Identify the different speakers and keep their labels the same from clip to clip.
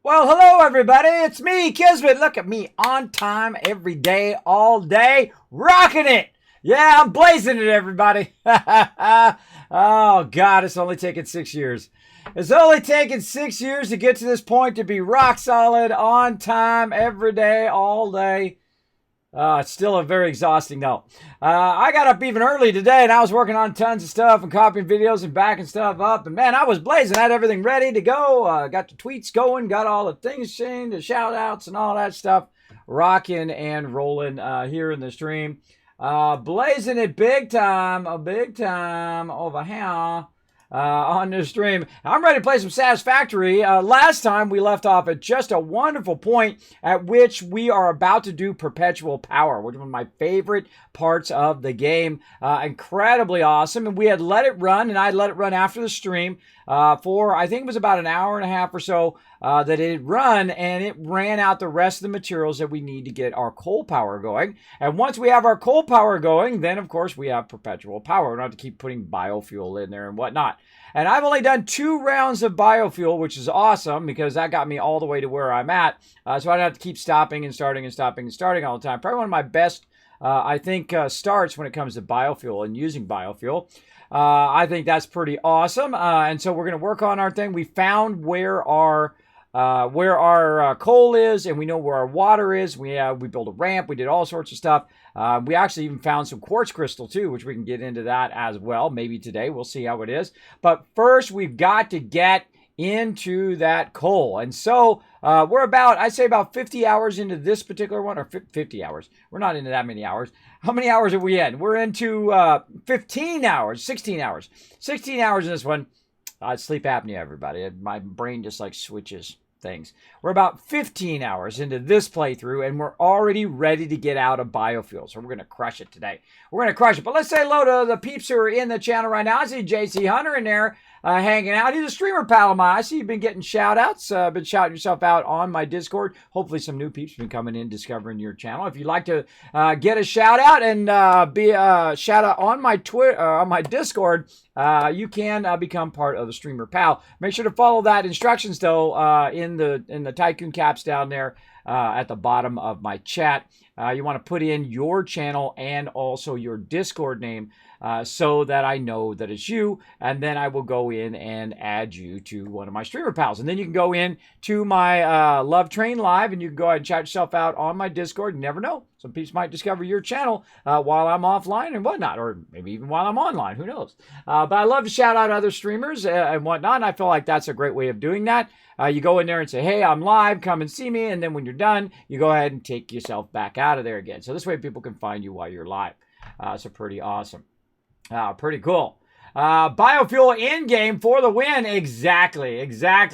Speaker 1: Well, hello everybody. It's me, Kismet. Look at me on time every day, all day, rocking it. Yeah, I'm blazing it, everybody. Oh, God, it's only taken 6 years. It's only taken 6 years to get to this point to be rock solid, on time, every day, all day. It's still a very exhausting though. I got up even early today and I was working on tons of stuff and copying videos and backing stuff up. And man, I was blazing. I had everything ready to go. Got the tweets going, got all the things changed, the shout outs and all that stuff. Rocking and rolling here in the stream. Blazing it big time over here. On this stream. I'm ready to play some Satisfactory. Last time we left off at just a wonderful point at which we are about to do Perpetual Power, which is one of my favorite parts of the game. Incredibly awesome. And we had let it run, and I let it run after the stream for, I think it was about an hour and a half or so that it run, and it ran out the rest of the materials that we need to get our coal power going. And once we have our coal power going, then of course we have Perpetual Power. We don't have to keep putting biofuel in there and whatnot. And I've only done 2 rounds of biofuel, which is awesome because that got me all the way to where I'm at. So I don't have to keep stopping and starting and stopping and starting all the time. Probably one of my best, I think, starts when it comes to biofuel and using biofuel. I think that's pretty awesome. And so we're going to work on our thing. We found where our coal is, and we know where our water is. We built a ramp. We did all sorts of stuff. We actually even found some quartz crystal too, which we can get into that as well. Maybe today. We'll see how it is. But first, we've got to get into that coal. And so we're about, I'd say about 50 hours into this particular one, or 50 hours. We're not into that many hours. How many hours are we in? We're into 15 hours, 16 hours. 16 hours in this one. Sleep apnea, everybody. My brain just like switches things. We're about 15 hours into this playthrough, and we're already ready to get out of biofuel. So we're going to crush it today. We're going to crush it. But let's say hello to the peeps who are in the channel right now. I see JC Hunter in there hanging out. He's a streamer pal of mine. I see you've been getting shout outs, been shouting yourself out on my Discord. Hopefully some new peeps have been coming in, discovering your channel. If you'd like to get a shout out and be a shout out on my on my Discord, you can become part of the streamer pal. Make sure to follow that instructions though in the tycoon caps down there at the bottom of my chat. You want to put in your channel and also your Discord name so that I know that it's you, and then I will go in and add you to one of my streamer pals. And then you can go in to my Love Train Live, and you can go ahead and chat yourself out on my Discord. You never know. Some people might discover your channel while I'm offline and whatnot, or maybe even while I'm online. Who knows? But I love to shout out other streamers and whatnot, and I feel like that's a great way of doing that. You go in there and say, hey, I'm live, come and see me. And then when you're done, you go ahead and take yourself back out of there again. So this way people can find you while you're live. So pretty awesome. Pretty cool. Biofuel in-game for the win. Exactly.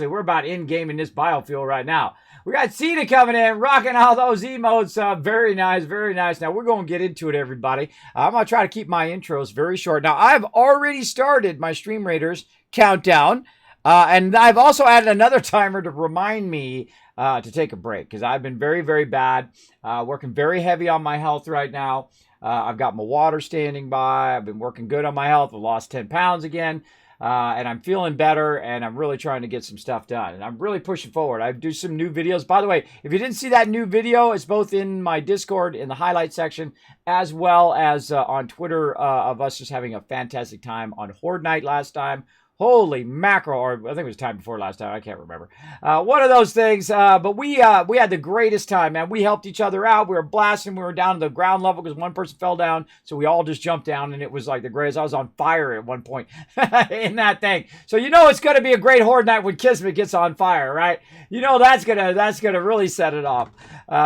Speaker 1: We're about in-game in this biofuel right now. We got Cena coming in, rocking all those emotes. Very nice. Now, we're going to get into it, everybody. I'm going to try to keep my intros very short. Now, I've already started my Stream Raiders countdown. And I've also added another timer to remind me to take a break because I've been very bad, working very heavy on my health right now. I've got my water standing by. I've been working good on my health. I've lost 10 pounds again, and I'm feeling better, and I'm really trying to get some stuff done. And I'm really pushing forward. I do some new videos. By the way, if you didn't see that new video, it's both in my Discord in the highlight section as well as on Twitter of us just having a fantastic time on Horde Night last time. Holy mackerel, or I think it was time before last time. I can't remember. One of those things. But we had the greatest time, man. We helped each other out. We were blasting. We were down to the ground level because one person fell down. So we all just jumped down, and it was like the greatest. I was on fire at one point in that thing. So you know it's going to be a great Horde night when Kismet gets on fire, right? You know that's gonna really set it off.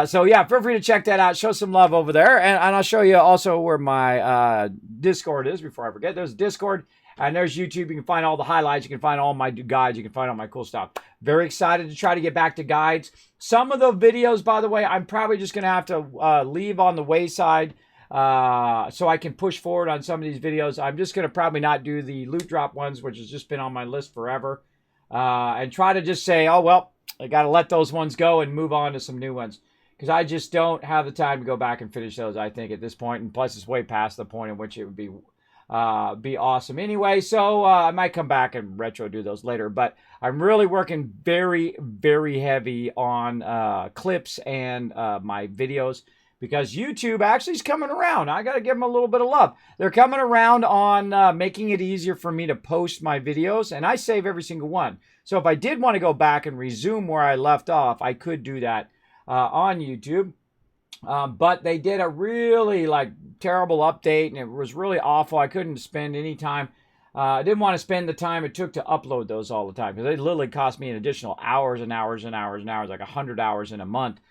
Speaker 1: So yeah, feel free to check that out. Show some love over there, and I'll show you also where my Discord is before I forget. There's Discord. And there's YouTube. You can find all the highlights. You can find all my guides. You can find all my cool stuff. Very excited to try to get back to guides. Some of the videos, by the way, I'm probably just going to have to leave on the wayside so I can push forward on some of these videos. I'm just going to probably not do the loot drop ones, which has just been on my list forever. And try to just say, oh, well, I got to let those ones go and move on to some new ones. Because I just don't have the time to go back and finish those, I think, at this point. And plus, it's way past the point in which it would be be awesome anyway. So I might come back and retro do those later. But I'm really working very, very heavy on clips and my videos, because YouTube actually is coming around. I got to give them a little bit of love. They're coming around on making it easier for me to post my videos, and I save every single one. So if I did want to go back and resume where I left off, I could do that on YouTube. But they did a really terrible update, and it was really awful. I couldn't spend any time. I didn't want to spend the time it took to upload those all the time, because they literally cost me an additional hours and hours and hours and hours, like 100 hours in a month,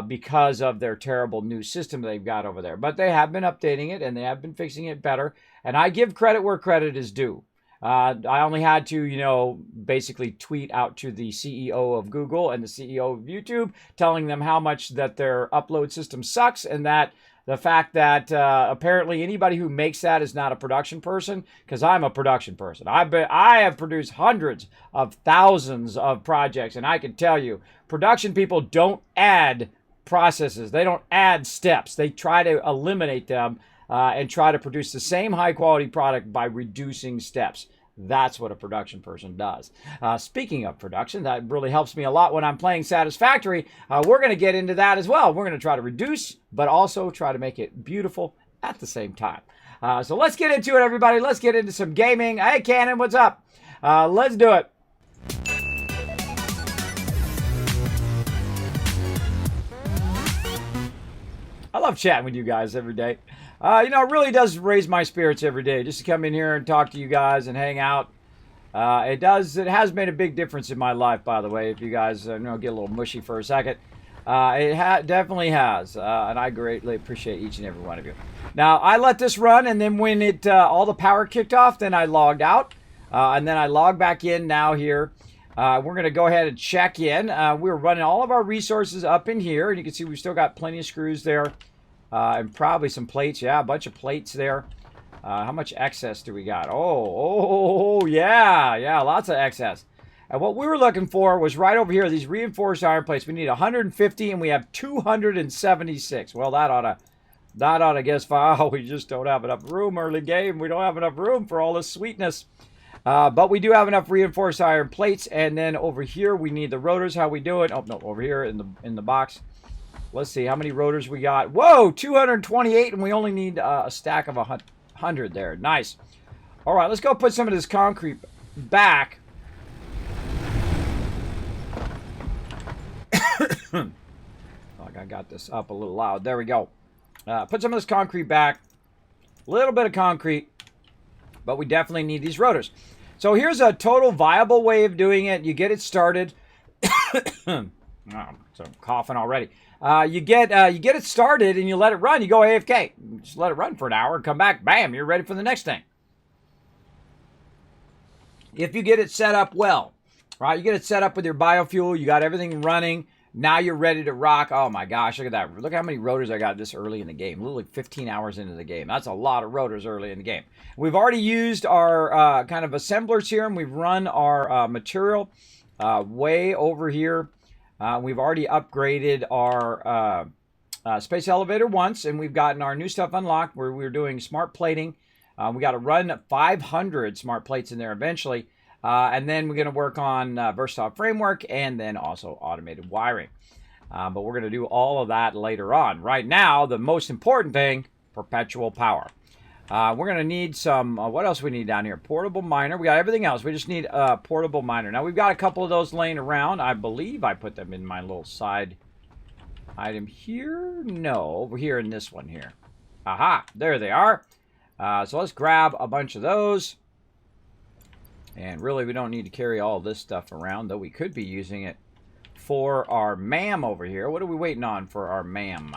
Speaker 1: because of their terrible new system they've got over there. But they have been updating it, and they have been fixing it better. And I give credit where credit is due. I only had to, basically tweet out to the CEO of Google and the CEO of YouTube, telling them how much that their upload system sucks, and that the fact that apparently anybody who makes that is not a production person, because I'm a production person. I have produced hundreds of thousands of projects, and I can tell you, production people don't add processes. They don't add steps. They try to eliminate them and try to produce the same high quality product by reducing steps. That's what a production person does. Speaking of production, that really helps me a lot when I'm playing Satisfactory. We're going to get into that as well. We're going to try to reduce, but also try to make it beautiful at the same time. So let's get into it, everybody. Let's get into some gaming. Hey, Cannon, what's up? Let's do it. I love chatting with you guys every day. It really does raise my spirits every day just to come in here and talk to you guys and hang out. It has made a big difference in my life, by the way, if you guys get a little mushy for a second. It definitely has, and I greatly appreciate each and every one of you. Now, I let this run, and then when all the power kicked off, then I logged out, and then I logged back in now here. We're going to go ahead and check in. We're running all of our resources up in here, and you can see we've still got plenty of screws there. And probably some plates. Yeah, a bunch of plates there. How much excess do we got? Yeah, lots of excess. And what we were looking for was right over here, these reinforced iron plates. We need 150, and we have 276. Well, that ought to guess, we just don't have enough room early game. We don't have enough room for all this sweetness. But we do have enough reinforced iron plates. And then over here, we need the rotors. How we do it? Oh, no, over here in the box. Let's see how many rotors we got. Whoa, 228, and we only need a stack of 100 there. Nice. All right, let's go put some of this concrete back. I got this up a little loud. There we go. Put some of this concrete back. A little bit of concrete, but we definitely need these rotors. So here's a total viable way of doing it. You get it started. Oh, so I'm coughing already. You get it started and you let it run. You go AFK. Just let it run for an hour and come back. Bam, you're ready for the next thing. If you get it set up well, right? You get it set up with your biofuel. You got everything running. Now you're ready to rock. Oh my gosh, look at that. Look how many rotors I got this early in the game. Literally 15 hours into the game. That's a lot of rotors early in the game. We've already used our kind of assemblers here, and we've run our material way over here. We've already upgraded our space elevator once, and we've gotten our new stuff unlocked where we're doing smart plating. We got to run 500 smart plates in there eventually. And then we're going to work on versatile framework and then also automated wiring. But we're going to do all of that later on. Right now, the most important thing, perpetual power. We're going to need some, what else we need down here? Portable miner. We got everything else. We just need a portable miner. Now, we've got a couple of those laying around. I believe I put them in my little side item here. No, over here in this one here. Aha, there they are. So let's grab a bunch of those. And really, we don't need to carry all this stuff around, though we could be using it for our MAM over here. What are we waiting on for our MAM?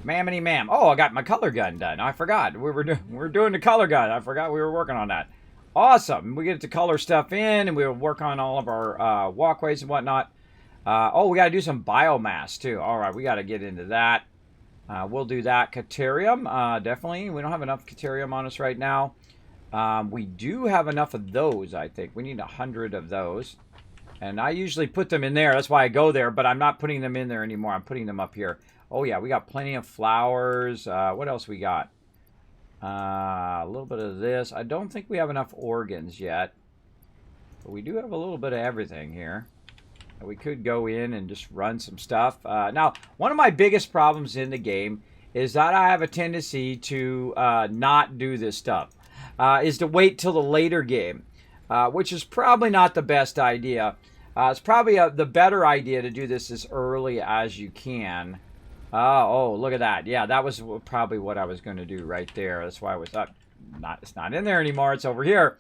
Speaker 1: Mammity ma'am. Oh, I got my color gun done. I forgot. We were doing the color gun. I forgot we were working on that. Awesome. We get to color stuff in, and we'll work on all of our walkways and whatnot. Oh, we got to do some biomass, too. All right, we got to get into that. We'll do that. Caterium, definitely. We don't have enough Caterium on us right now. We do have enough of those, I think. We need 100 of those. And I usually put them in there. That's why I go there, but I'm not putting them in there anymore. I'm putting them up here. Oh, yeah, we got plenty of flowers. What else we got? A little bit of this. I don't think we have enough organs yet. But we do have a little bit of everything here. We could go in and just run some stuff. Now, one of my biggest problems in the game is that I have a tendency to not do this stuff. Is to wait till the later game, which is probably not the best idea. It's probably the better idea to do this as early as you can. Oh, look at that. Yeah, that was probably what I was going to do right there. That's why I was up. It's not in there anymore. It's over here.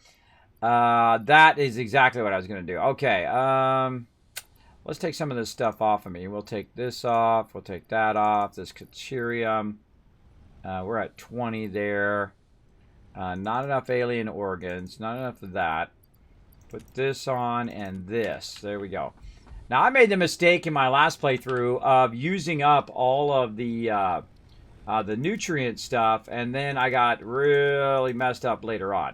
Speaker 1: That is exactly what I was going to do. Okay. Let's take some of this stuff off of me. We'll take this off. We'll take that off. This Caterium. We're at 20 there. Not enough alien organs. Not enough of that. Put this on and this. There we go. Now, I made the mistake in my last playthrough of using up all of the nutrient stuff, and then I got really messed up later on.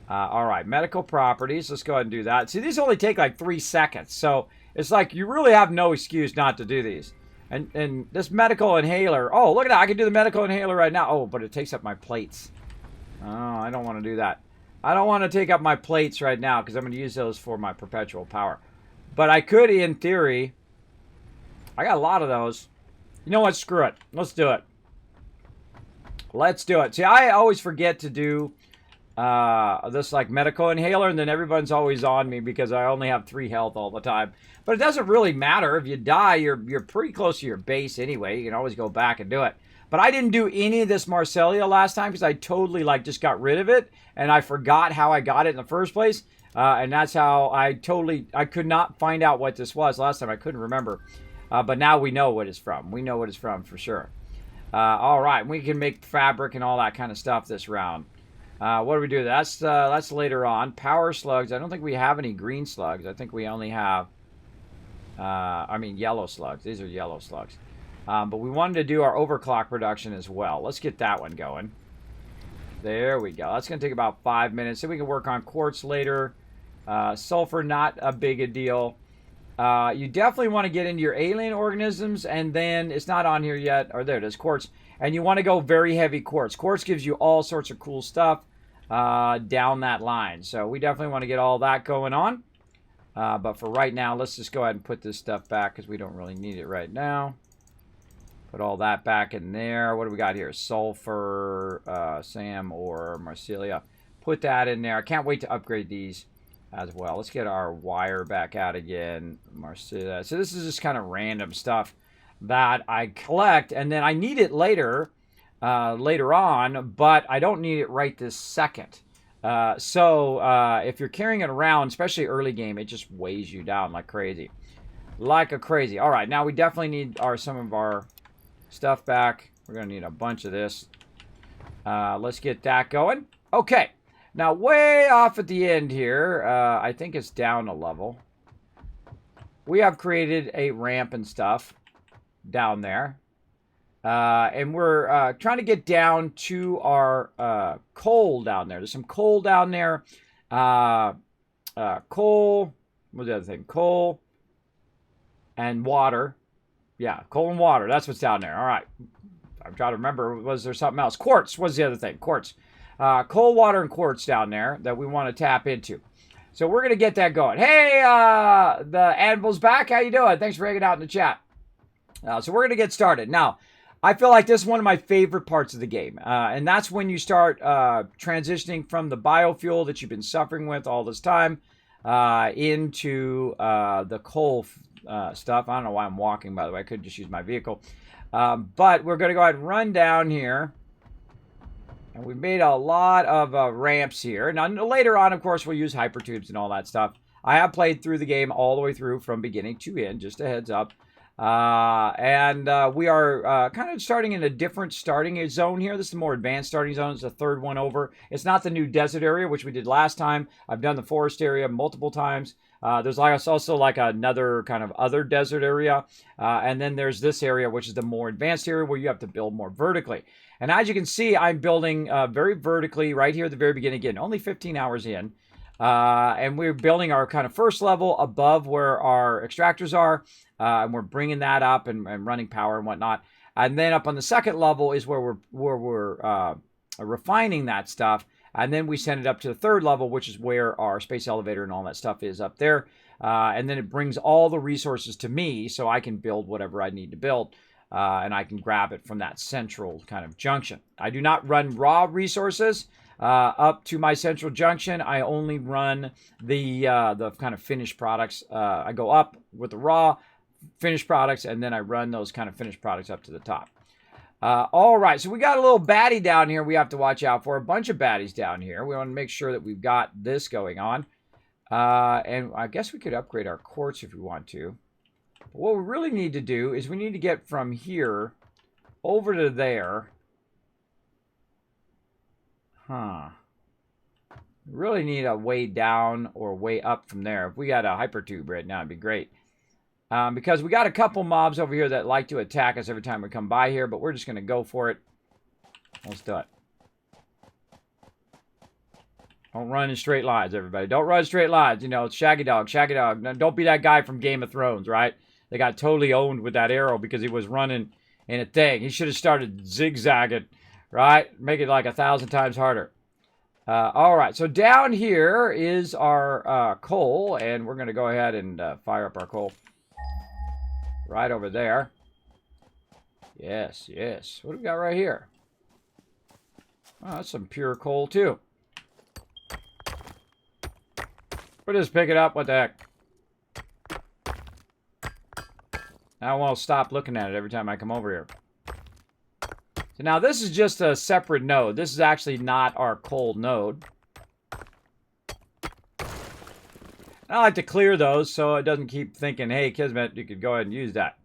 Speaker 1: All right, medical properties. Let's go ahead and do that. See, these only take like 3 seconds, so it's like you really have no excuse not to do these. And this medical inhaler. Oh, look at that. I can do the medical inhaler right now. Oh, but it takes up my plates. Oh, I don't want to do that. I don't want to take up my plates right now because I'm going to use those for my perpetual power. But I could, in theory. I got a lot of those. You know what? Screw it. Let's do it. Let's do it. See, I always forget to do this like medical inhaler, and then everyone's always on me because I only have 3 health all the time. But it doesn't really matter. If you die, you're pretty close to your base anyway. You can always go back and do it. But I didn't do any of this Marcellia last time because I totally like just got rid of it, and I forgot how I got it in the first place. And that's how I could not find out what this was last time. I couldn't remember. But now we know what it's from. We know what it's from for sure. All right, we can make fabric and all that kind of stuff this round. What do we do? That's later on. Power slugs. I don't think we have any green slugs. I think we only have, yellow slugs. These are yellow slugs. But we wanted to do our overclock production as well. Let's get that one going. There we go. That's going to take about 5 minutes. Then we can work on quartz later. Sulfur, not a big a deal. You definitely want to get into your alien organisms, and then it's not on here yet. Or there it is, quartz. And you want to go very heavy quartz. Quartz gives you all sorts of cool stuff down that line. So we definitely want to get all that going on. But for right now, let's just go ahead and put this stuff back because we don't really need it right now. Put all that back in there. What do we got here? Sulfur, Sam, or Marcellia. Put that in there. I can't wait to upgrade these as well. Let's get our wire back out again. Marcellia. So this is just kind of random stuff that I collect, and then I need it later on, but I don't need it right this second. So if you're carrying it around, especially early game, it just weighs you down like crazy. Like a crazy. All right, now we definitely need some of our stuff back. We're going to need a bunch of this. Let's get that going. Okay. Now, way off at the end here, I think it's down a level. We have created a ramp and stuff down there. And we're trying to get down to our coal down there. There's some coal down there. Coal. What's the other thing? Coal and water. Yeah, coal and water. That's what's down there. All right. I'm trying to remember. Was there something else? Quartz was the other thing. Quartz. Coal, water, and quartz down there that we want to tap into. So we're going to get that going. Hey, the Anvil's back. How you doing? Thanks for hanging out in the chat. So we're going to get started. Now, I feel like this is one of my favorite parts of the game. And that's when you start transitioning from the biofuel that you've been suffering with all this time into the coal stuff. I don't know why I'm walking, by the way. I could just use my vehicle. But we're going to go ahead and run down here. And we've made a lot of ramps here. Now, later on, of course, we'll use hypertubes and all that stuff. I have played through the game all the way through from beginning to end, just a heads up. And we are kind of starting in a different starting zone here. This is the more advanced starting zone. It's the third one over. It's not the new desert area, which we did last time. I've done the forest area multiple times. There's also like another kind of other desert area. And then there's this area, which is the more advanced area where you have to build more vertically. And as you can see, I'm building very vertically right here at the very beginning. Again, only 15 hours in. And we're building our kind of first level above where our extractors are. And we're bringing that up and running power and whatnot. And then up on the second level is where we're refining that stuff. And then we send it up to the third level, which is where our space elevator and all that stuff is up there. And then it brings all the resources to me so I can build whatever I need to build. And I can grab it from that central kind of junction. I do not run raw resources up to my central junction. I only run the kind of finished products. I go up with the raw finished products, and then I run those kind of finished products up to the top. All right, so we got a little baddie down here we have to watch out for. A bunch of baddies down here. We want to make sure that we've got this going on. And I guess we could upgrade our quartz if we want to. But what we really need to do is we need to get from here over to there. We really need a way down or way up from there. If we got a hypertube right now, it'd be great. Because we got a couple mobs over here that like to attack us every time we come by here, but we're just going to go for it. Let's do it. Don't run in straight lines, everybody. Don't run straight lines. You know, it's Shaggy Dog, Shaggy Dog. Now, don't be that guy from Game of Thrones, right? They got totally owned with that arrow because he was running in a thing. He should have started zigzagging, right? Make it like 1,000 times harder. All right, so down here is our coal, and we're going to go ahead and fire up our coal. Right over there. Yes, yes. What do we got right here? Oh, that's some pure coal, too. We'll just pick it up. What the heck? I won't stop looking at it every time I come over here. So now this is just a separate node. This is actually not our coal node. I like to clear those so it doesn't keep thinking, hey, Kismet, you could go ahead and use that.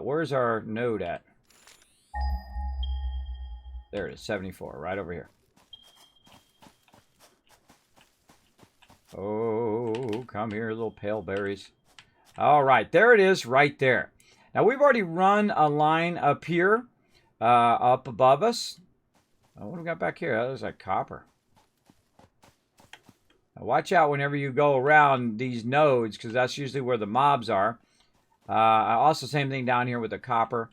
Speaker 1: Where's our node at? There it is, 74, right over here. Oh, come here, little pale berries. All right, there it is right there. Now, we've already run a line up here, up above us. Oh, what do we got back here? That looks like copper. Now watch out whenever you go around these nodes, because that's usually where the mobs are. Also, same thing down here with the copper.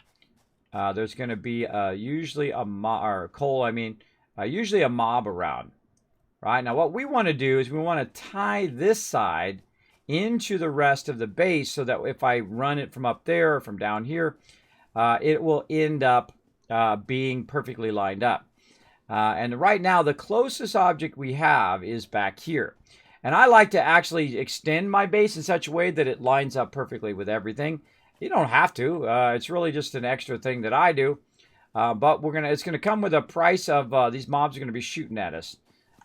Speaker 1: There's going to be usually a mob, or coal, I mean, usually a mob around. Right? Now, what we want to do is we want to tie this side into the rest of the base so that if I run it from up there or from down here, it will end up being perfectly lined up. And right now, the closest object we have is back here. And I like to actually extend my base in such a way that it lines up perfectly with everything. You don't have to. It's really just an extra thing that I do. But it's going to come with a price of these mobs are going to be shooting at us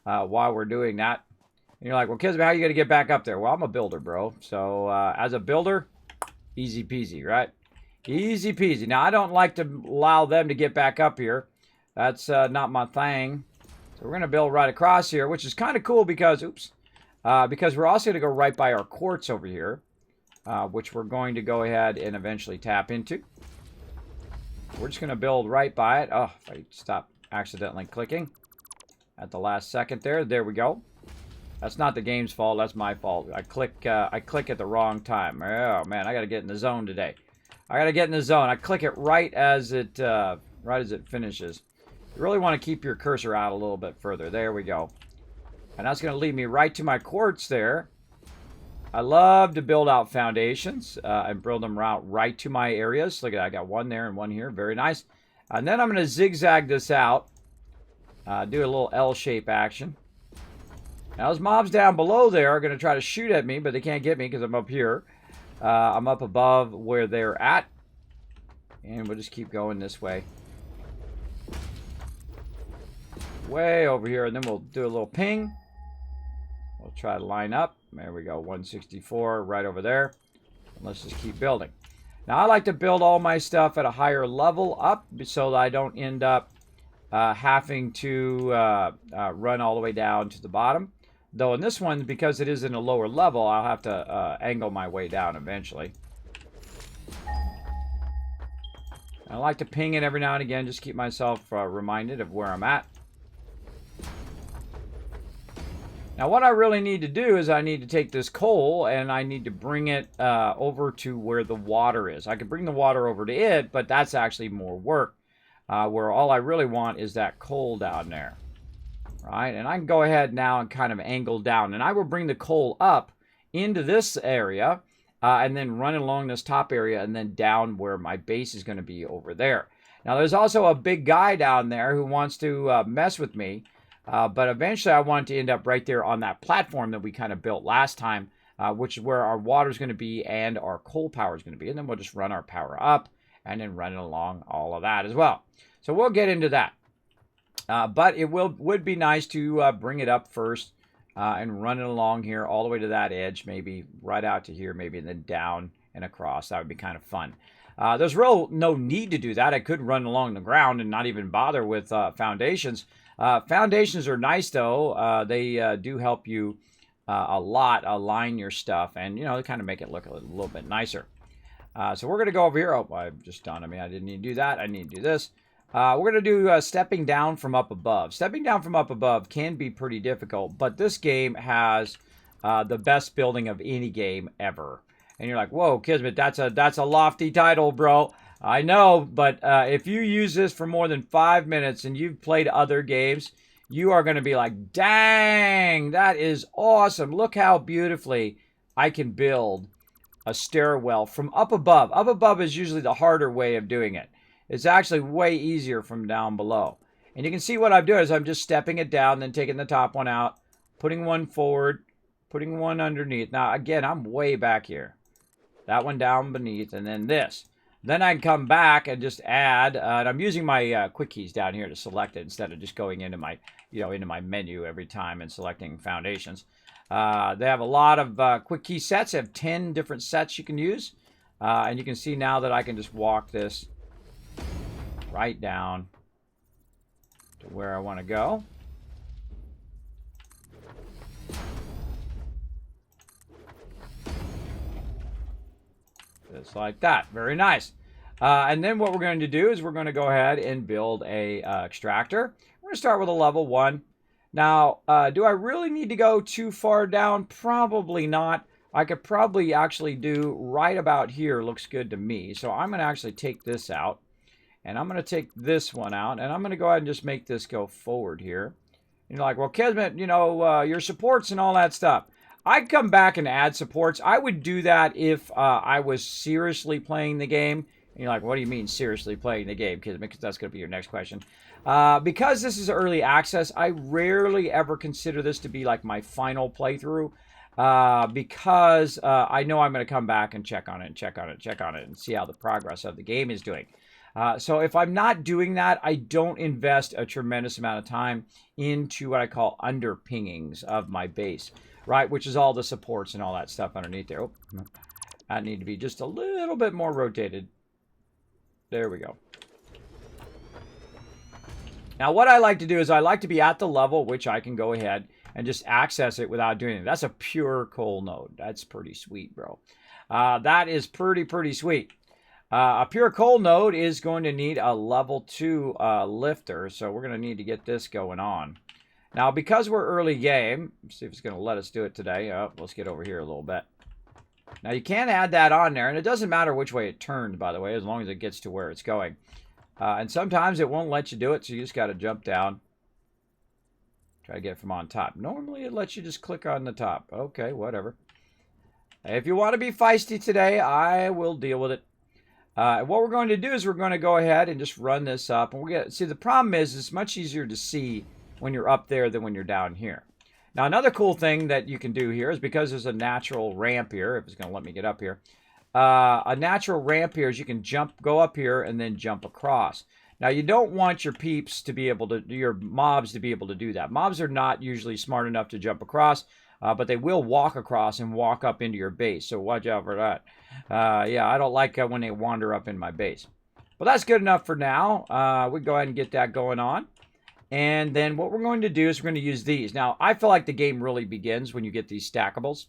Speaker 1: while we're doing that. And you're like, well, Kismet, how are you going to get back up there? Well, I'm a builder, bro. So as a builder, easy peasy, right? Easy peasy. Now, I don't like to allow them to get back up here. That's not my thing. So we're going to build right across here, which is kind of cool because, because we're also going to go right by our quartz over here, which we're going to go ahead and eventually tap into. We're just going to build right by it. Oh, if I stop accidentally clicking at the last second there. There we go. That's not the game's fault. That's my fault. I click at the wrong time. Oh, man, I got to get in the zone today. I got to get in the zone. I click it right as it finishes. You really want to keep your cursor out a little bit further. There we go. And that's going to lead me right to my quartz there. I love to build out foundations and build them out right to my areas. Look at that. I got one there and one here. Very nice. And then I'm going to zigzag this out. Do a little L-shape action. Now, those mobs down below there are going to try to shoot at me, but they can't get me because I'm up here. I'm up above where they're at. And we'll just keep going this way. Way over here, and then we'll do a little ping. We'll try to line up. There we go, 164 right over there. And let's just keep building. Now, I like to build all my stuff at a higher level up so that I don't end up having to run all the way down to the bottom. Though in this one, because it is in a lower level, I'll have to angle my way down eventually. I like to ping it every now and again, just keep myself reminded of where I'm at. Now, what I really need to do is I need to take this coal and I need to bring it over to where the water is. I could bring the water over to it, but that's actually more work. where all I really want is that coal down there. Right, and I can go ahead now and kind of angle down, and I will bring the coal up into this area, and then run along this top area, and then down where my base is going to be over there. Now, there's also a big guy down there who wants to mess with me, but eventually I want to end up right there on that platform that we kind of built last time, which is where our water is going to be and our coal power is going to be, and then we'll just run our power up and then run it along all of that as well. So we'll get into that. But it would be nice to bring it up first and run it along here all the way to that edge, maybe right out to here, maybe, and then down and across. That would be kind of fun. There's no need to do that. I could run along the ground and not even bother with foundations. Foundations are nice, though. They do help you a lot align your stuff and, they kind of make it look a little bit nicer. So we're going to go over here. Oh, I've just done. I didn't need to do that. I need to do this. We're going to do stepping down from up above. Stepping down from up above can be pretty difficult, but this game has the best building of any game ever. And you're like, whoa, Kismet, that's a lofty title, bro. I know, but if you use this for more than 5 minutes and you've played other games, you are going to be like, dang, that is awesome. Look how beautifully I can build a stairwell from up above. Up above is usually the harder way of doing it. It's actually way easier from down below. And you can see what I'm doing is I'm just stepping it down, then taking the top one out, putting one forward, putting one underneath. Now, again, I'm way back here. That one down beneath, and then this. Then I can come back and just add, and I'm using my quick keys down here to select it instead of just going into my, into my menu every time and selecting foundations. They have a lot of quick key sets. They have 10 different sets you can use. And you can see now that I can just walk this right down to where I want to go. Just like that. Very nice. And then what we're going to do is we're going to go ahead and build a extractor. We're going to start with a level 1. Now, do I really need to go too far down? Probably not. I could probably actually do right about here. Looks good to me. So I'm going to actually take this out. And I'm going to take this one out, and I'm going to go ahead and just make this go forward here. And you're like, well, Kismet, your supports and all that stuff. I'd come back and add supports. I would do that if I was seriously playing the game. And you're like, what do you mean seriously playing the game, Kismet? Because that's going to be your next question. Because this is early access, I rarely ever consider this to be like my final playthrough. Because I know I'm going to come back and check on it, and see how the progress of the game is doing. So if I'm not doing that, I don't invest a tremendous amount of time into what I call underpingings of my base, right? Which is all the supports and all that stuff underneath there. Oh, I need to be just a little bit more rotated. There we go. Now, what I like to do is I like to be at the level which I can go ahead and just access it without doing it. That's a pure coal node. That's pretty sweet, bro. That is pretty sweet. A pure coal node is going to need a level 2 lifter, so we're going to need to get this going on. Now, because we're early game, let's see if it's going to let us do it today. Let's get over here a little bit. Now, you can add that on there, and it doesn't matter which way it turns, by the way, as long as it gets to where it's going. And sometimes it won't let you do it, so you just got to jump down. Try to get it from on top. Normally, it lets you just click on the top. Okay, whatever. If you want to be feisty today, I will deal with it. What we're going to do is we're going to go ahead and just run this up. And see, the problem is it's much easier to see when you're up there than when you're down here. Now, another cool thing that you can do here is because there's a natural ramp here, if it's going to let me get up here, a natural ramp here is you can go up here and then jump across. Now, you don't want your peeps to be able to, your mobs to be able to do that. Mobs are not usually smart enough to jump across, but they will walk across and walk up into your base, so watch out for that. Yeah, I don't like when they wander up in my base. But that's good enough for now. We go ahead and get that going on. And then what we're going to do is we're going to use these. Now, I feel like the game really begins when you get these stackables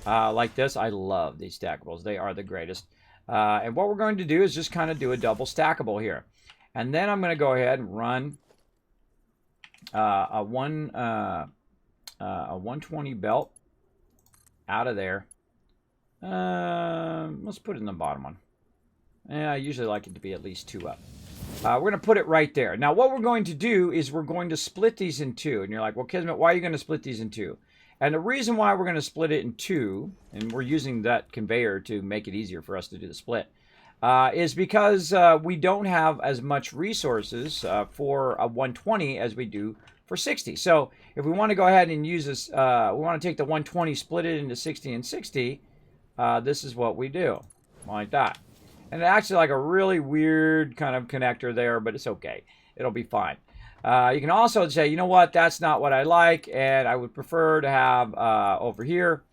Speaker 1: like this. I love these stackables. They are the greatest. And what we're going to do is just kind of do a double stackable here. And then I'm going to go ahead and run a 120 belt out of there. Let's put it in the bottom one. Yeah, I usually like it to be at least 2 up. We're going to put it right there. Now, what we're going to do is we're going to split these in two. And you're like, well, Kismet, why are you going to split these in two? And the reason why we're going to split it in two, and we're using that conveyor to make it easier for us to do the split, is because we don't have as much resources for a 120 as we do for 60. So if we want to go ahead and use this, we want to take the 120, split it into 60 and 60, this is what we do, like that. And it's actually like a really weird kind of connector there, but it's okay. It'll be fine. You can also say, you know what, that's not what I like, and I would prefer to have over here.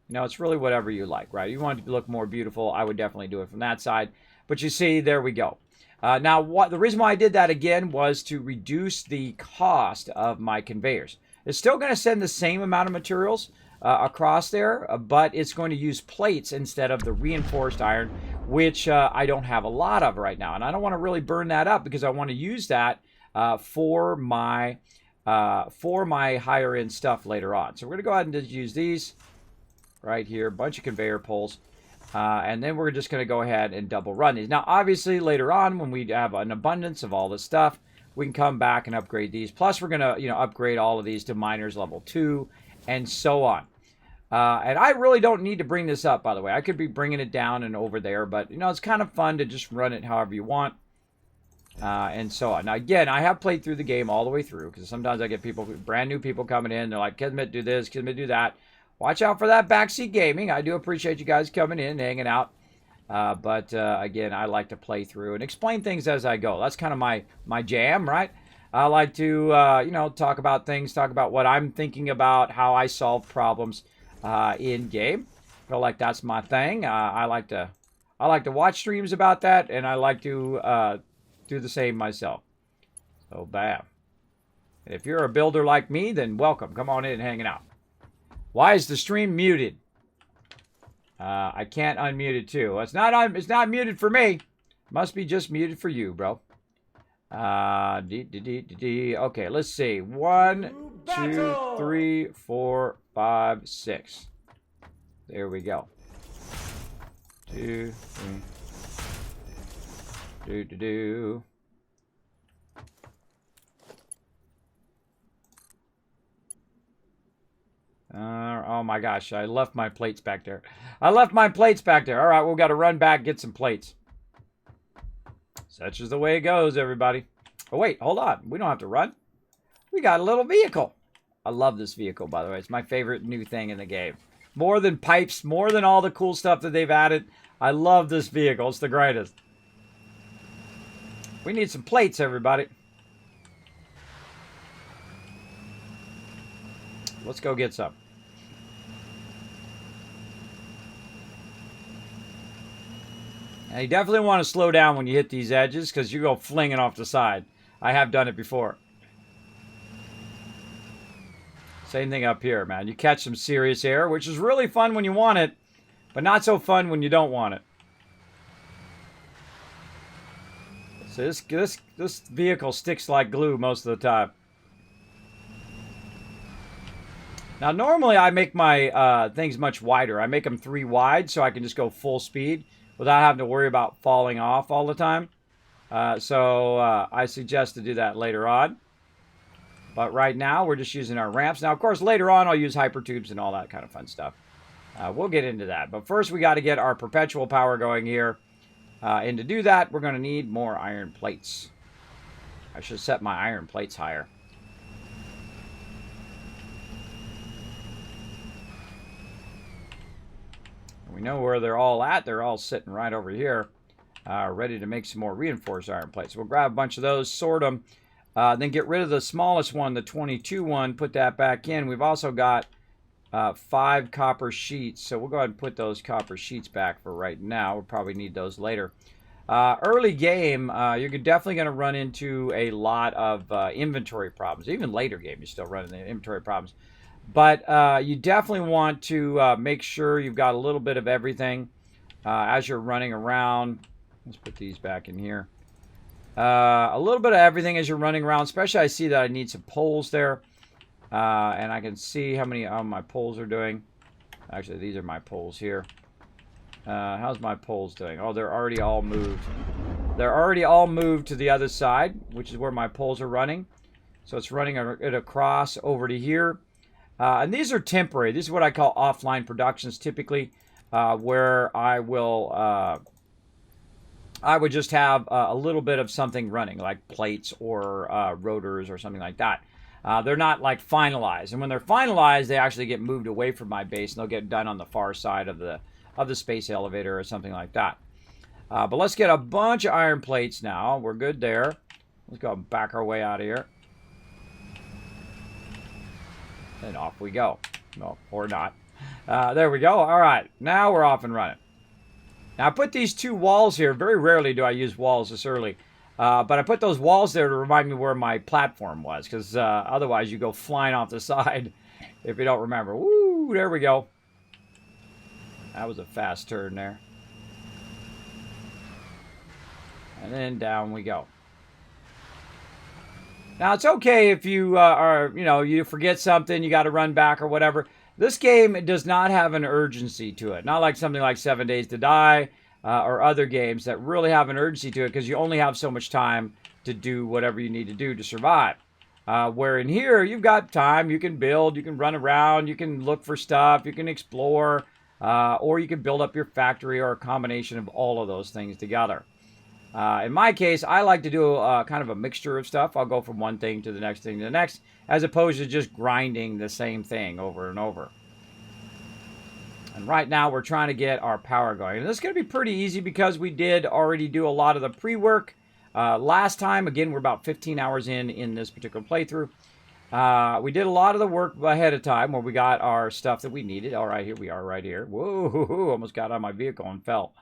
Speaker 1: You know, it's really whatever you like, right? You want it to look more beautiful, I would definitely do it from that side. But you see, there we go. Now, the reason why I did that again was to reduce the cost of my conveyors. It's still going to send the same amount of materials across there, but it's going to use plates instead of the reinforced iron, which I don't have a lot of right now. And I don't want to really burn that up because I want to use that for my higher end stuff later on. So we're going to go ahead and just use these right here, a bunch of conveyor poles. And then we're just going to go ahead and double run these. Now, obviously, later on, when we have an abundance of all this stuff, we can come back and upgrade these. Plus, we're going to, upgrade all of these to miners level 2 and so on. And I really don't need to bring this up, by the way. I could be bringing it down and over there, but, it's kind of fun to just run it however you want. And so on. Now, again, I have played through the game all the way through, because sometimes I get people, brand new people coming in. They're like, Kismet, do this, Kismet, do that. Watch out for that backseat gaming. I do appreciate you guys coming in, hanging out. But again, I like to play through and explain things as I go. That's kind of my jam, right? I like to, talk about things, talk about what I'm thinking about, how I solve problems in game. I feel like that's my thing. I like to watch streams about that, and I like to do the same myself. So, bam. And if you're a builder like me, then welcome. Come on in and hang out. Why is the stream muted? I can't unmute it too. It's not muted for me. Must be just muted for you, bro. Okay, let's see. 1, 2, 3, 4, 5, 6. There we go. 2, 3. Oh my gosh, I left my plates back there. All right, we've got to run back, get some plates. Such is the way it goes, everybody. Oh, wait, hold on. We don't have to run. We got a little vehicle. I love this vehicle, by the way. It's my favorite new thing in the game. More than pipes, more than all the cool stuff that they've added. I love this vehicle. It's the greatest. We need some plates, everybody. Let's go get some. Now, you definitely want to slow down when you hit these edges because you go flinging off the side. I have done it before. Same thing up here, man. You catch some serious air, which is really fun when you want it, but not so fun when you don't want it. So this vehicle sticks like glue most of the time. Now, normally I make my things much wider. I make them 3 wide so I can just go full speed without having to worry about falling off all the time. So I suggest to do that later on. But right now, we're just using our ramps. Now, of course, later on, I'll use hypertubes and all that kind of fun stuff. We'll get into that. But first, we got to get our perpetual power going here. And to do that, we're going to need more iron plates. I should set my iron plates higher. We know where they're all at. They're all sitting right over here, ready to make some more reinforced iron plates. We'll grab a bunch of those, sort them, then get rid of the smallest one, the 22 one, put that back in. We've also got 5 copper sheets, so we'll go ahead and put those copper sheets back for right now. We'll probably need those later. Early game, you're definitely going to run into a lot of inventory problems. Even later game, you're still running into inventory problems. But you definitely want to make sure you've got a little bit of everything as you're running around. Let's put these back in here. A little bit of everything as you're running around, especially I see that I need some poles there. And I can see how many my poles are doing. Actually, these are my poles here. How's my poles doing? Oh, they're already all moved. They're already all moved to the other side, which is where my poles are running. So it's running it across over to here. And these are temporary. This is what I call offline productions, typically, where I would just have a little bit of something running, like plates or rotors or something like that. They're not like finalized, and when they're finalized, they actually get moved away from my base, and they'll get done on the far side of the space elevator or something like that. But let's get a bunch of iron plates now. We're good there. Let's go back our way out of here. And off we go. No, or not. There we go. All right. Now we're off and running. Now, I put these 2 walls here. Very rarely do I use walls this early. But I put those walls there to remind me where my platform was. Because otherwise, you go flying off the side if you don't remember. Woo! There we go. That was a fast turn there. And then down we go. Now, it's okay if you you forget something, you got to run back or whatever. This game does not have an urgency to it. Not like something like 7 Days to Die or other games that really have an urgency to it because you only have so much time to do whatever you need to do to survive. Where in here, you've got time. You can build, you can run around, you can look for stuff, you can explore, or you can build up your factory or a combination of all of those things together. In my case, I like to do kind of a mixture of stuff. I'll go from one thing to the next thing to the next, as opposed to just grinding the same thing over and over. And right now, we're trying to get our power going. And this is going to be pretty easy because we did already do a lot of the pre-work. Last time, again, we're about 15 hours in this particular playthrough. We did a lot of the work ahead of time where we got our stuff that we needed. All right, here we are right here. Whoa, almost got on my vehicle and fell.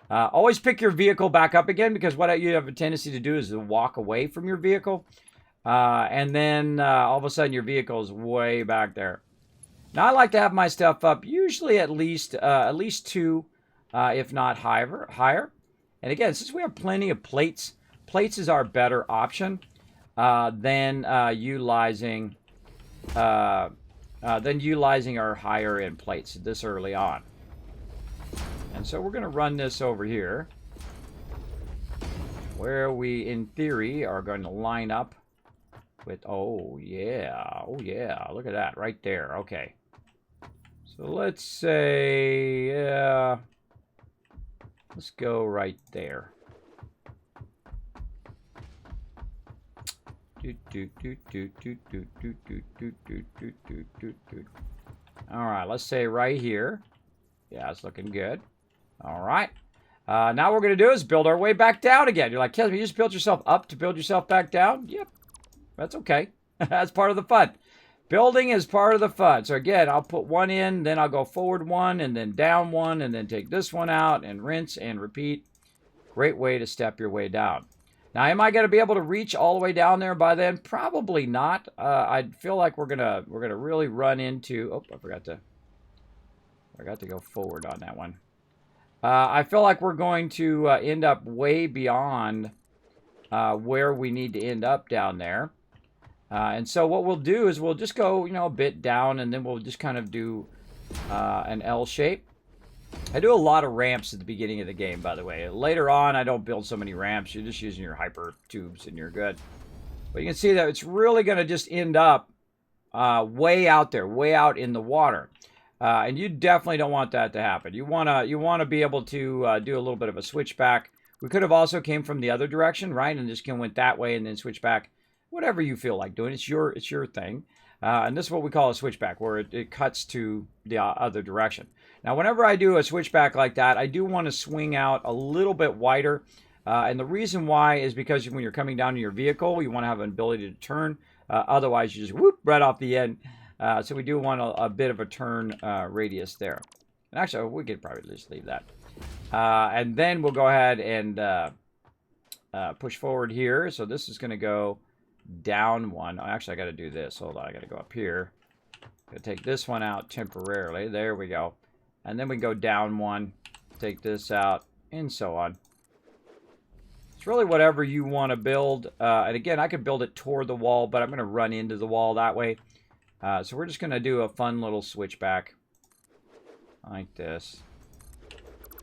Speaker 1: Always pick your vehicle back up again because what you have a tendency to do is to walk away from your vehicle. And then all of a sudden your vehicle is way back there. Now I like to have my stuff up usually at least 2, if not higher. And again, since we have plenty of plates, plates is our better option than utilizing our higher end plates this early on. And so we're going to run this over here where we, in theory, are going to line up with, oh yeah, look at that right there. Okay. So let's say, let's go right there. All right, let's say right here. Yeah, it's looking good. All right. Now what we're going to do is build our way back down again. You're like, Kismet, you just built yourself up to build yourself back down? Yep. That's okay. That's part of the fun. Building is part of the fun. So again, I'll put 1 in, then I'll go forward 1, and then down 1, and then take this one out, and rinse and repeat. Great way to step your way down. Now, am I going to be able to reach all the way down there by then? Probably not. I feel like we're gonna really run into. Oh, I forgot to go forward on that one. I feel like we're going to end up way beyond where we need to end up down there. And so what we'll do is we'll just go, a bit down, and then we'll just kind of do an L shape. I do a lot of ramps at the beginning of the game, by the way. Later on, I don't build so many ramps. You're just using your hyper tubes, and you're good. But you can see that it's really going to just end up way out there, way out in the water. And you definitely don't want that to happen. You want to be able to do a little bit of a switchback. We could have also came from the other direction, right? And just went that way and then switch back. Whatever you feel like doing. It's your thing. And this is what we call a switchback, where it cuts to the other direction. Now, whenever I do a switchback like that, I do want to swing out a little bit wider. And the reason why is because when you're coming down to your vehicle, you want to have an ability to turn. Otherwise, you just whoop right off the end. So we do want a bit of a turn radius there. And actually, we could probably just leave that. And then we'll go ahead and push forward here. So this is going to go down 1. Actually, I got to do this. Hold on, I got to go up here. Gonna take this one out temporarily. There we go. And then we go down 1, take this out, and so on. It's really whatever you want to build. And again, I could build it toward the wall, but I'm going to run into the wall that way. So we're just going to do a fun little switchback like this.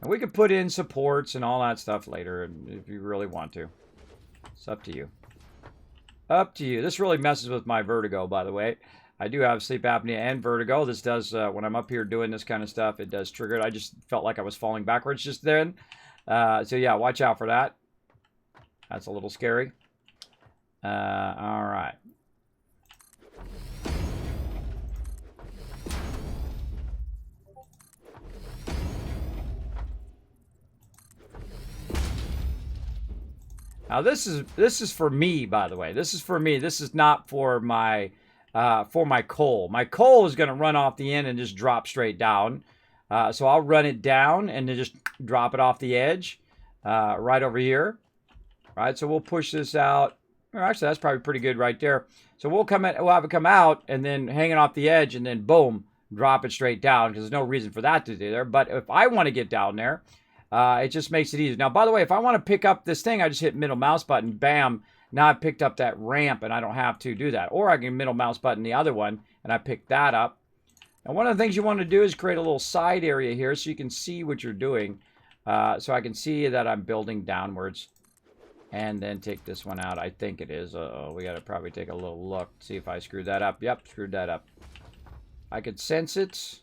Speaker 1: And we could put in supports and all that stuff later if you really want to. It's up to you. Up to you. This really messes with my vertigo, by the way. I do have sleep apnea and vertigo. This does, when I'm up here doing this kind of stuff, it does trigger it. I just felt like I was falling backwards just then. So yeah, watch out for that. That's a little scary. All right. Now this is for me, by the way. This is for me. This is not for my coal. My coal is going to run off the end and just drop straight down. So I'll run it down and then just drop it off the edge, right over here. Right. So we'll push this out. Or actually, that's probably pretty good right there. So we'll have it come out and then hang it off the edge and then boom, drop it straight down because there's no reason for that to do there. But if I want to get down there, it just makes it easier. Now, by the way, if I want to pick up this thing, I just hit middle mouse button, bam. Now I picked up that ramp and I don't have to do that. Or I can middle mouse button the other one and I pick that up. And one of the things you want to do is create a little side area here so you can see what you're doing. So I can see that I'm building downwards. And then take this one out. I think it is. We got to probably take a little look. See if I screwed that up. Yep, screwed that up. I could sense it.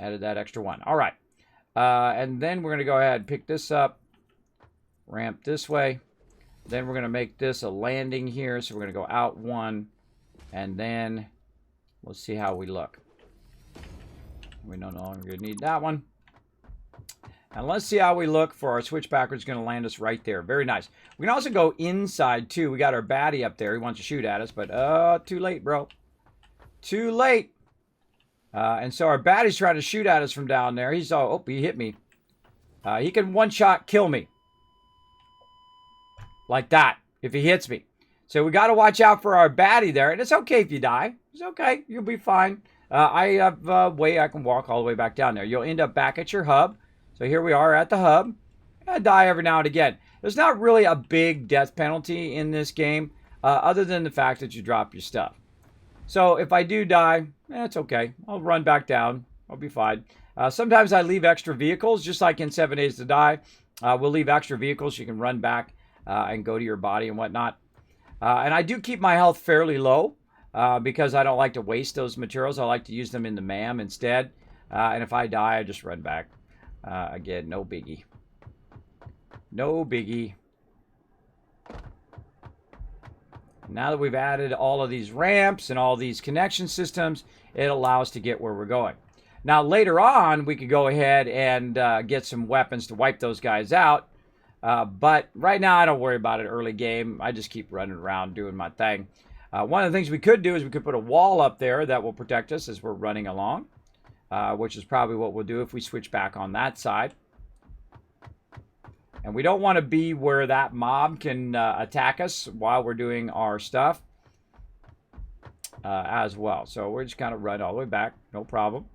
Speaker 1: Added that extra one. All right. And then we're going to go ahead and pick this up. Ramp this way. Then we're going to make this a landing here. So we're going to go out one. And then we'll see how we look. We no longer need that one. And let's see how we look for our switch backwards. Going to land us right there. Very nice. We can also go inside, too. We got our baddie up there. He wants to shoot at us, but too late, bro. Too late. And so our baddie's trying to shoot at us from down there. He's all, oh, he hit me. He can one-shot kill me. Like that, if he hits me. So we got to watch out for our baddie there. And it's okay if you die. It's okay. You'll be fine. I have a way I can walk all the way back down there. You'll end up back at your hub. So here we are at the hub. I die every now and again. There's not really a big death penalty in this game, other than the fact that you drop your stuff. So if I do die, it's okay. I'll run back down. I'll be fine. Sometimes I leave extra vehicles, just like in 7 Days to Die. We'll leave extra vehicles. You can run back and go to your body and whatnot. And I do keep my health fairly low because I don't like to waste those materials. I like to use them in the MAM instead. And if I die, I just run back. Again, no biggie. No biggie. Now that we've added all of these ramps and all these connection systems, it allows us to get where we're going. Now, later on, we could go ahead and get some weapons to wipe those guys out. But right now, I don't worry about it early game. I just keep running around doing my thing. One of the things we could do is we could put a wall up there that will protect us as we're running along. Which is probably what we'll do if we switch back on that side. And we don't want to be where that mob can attack us while we're doing our stuff as well. So we're just kind of run all the way back. No problem.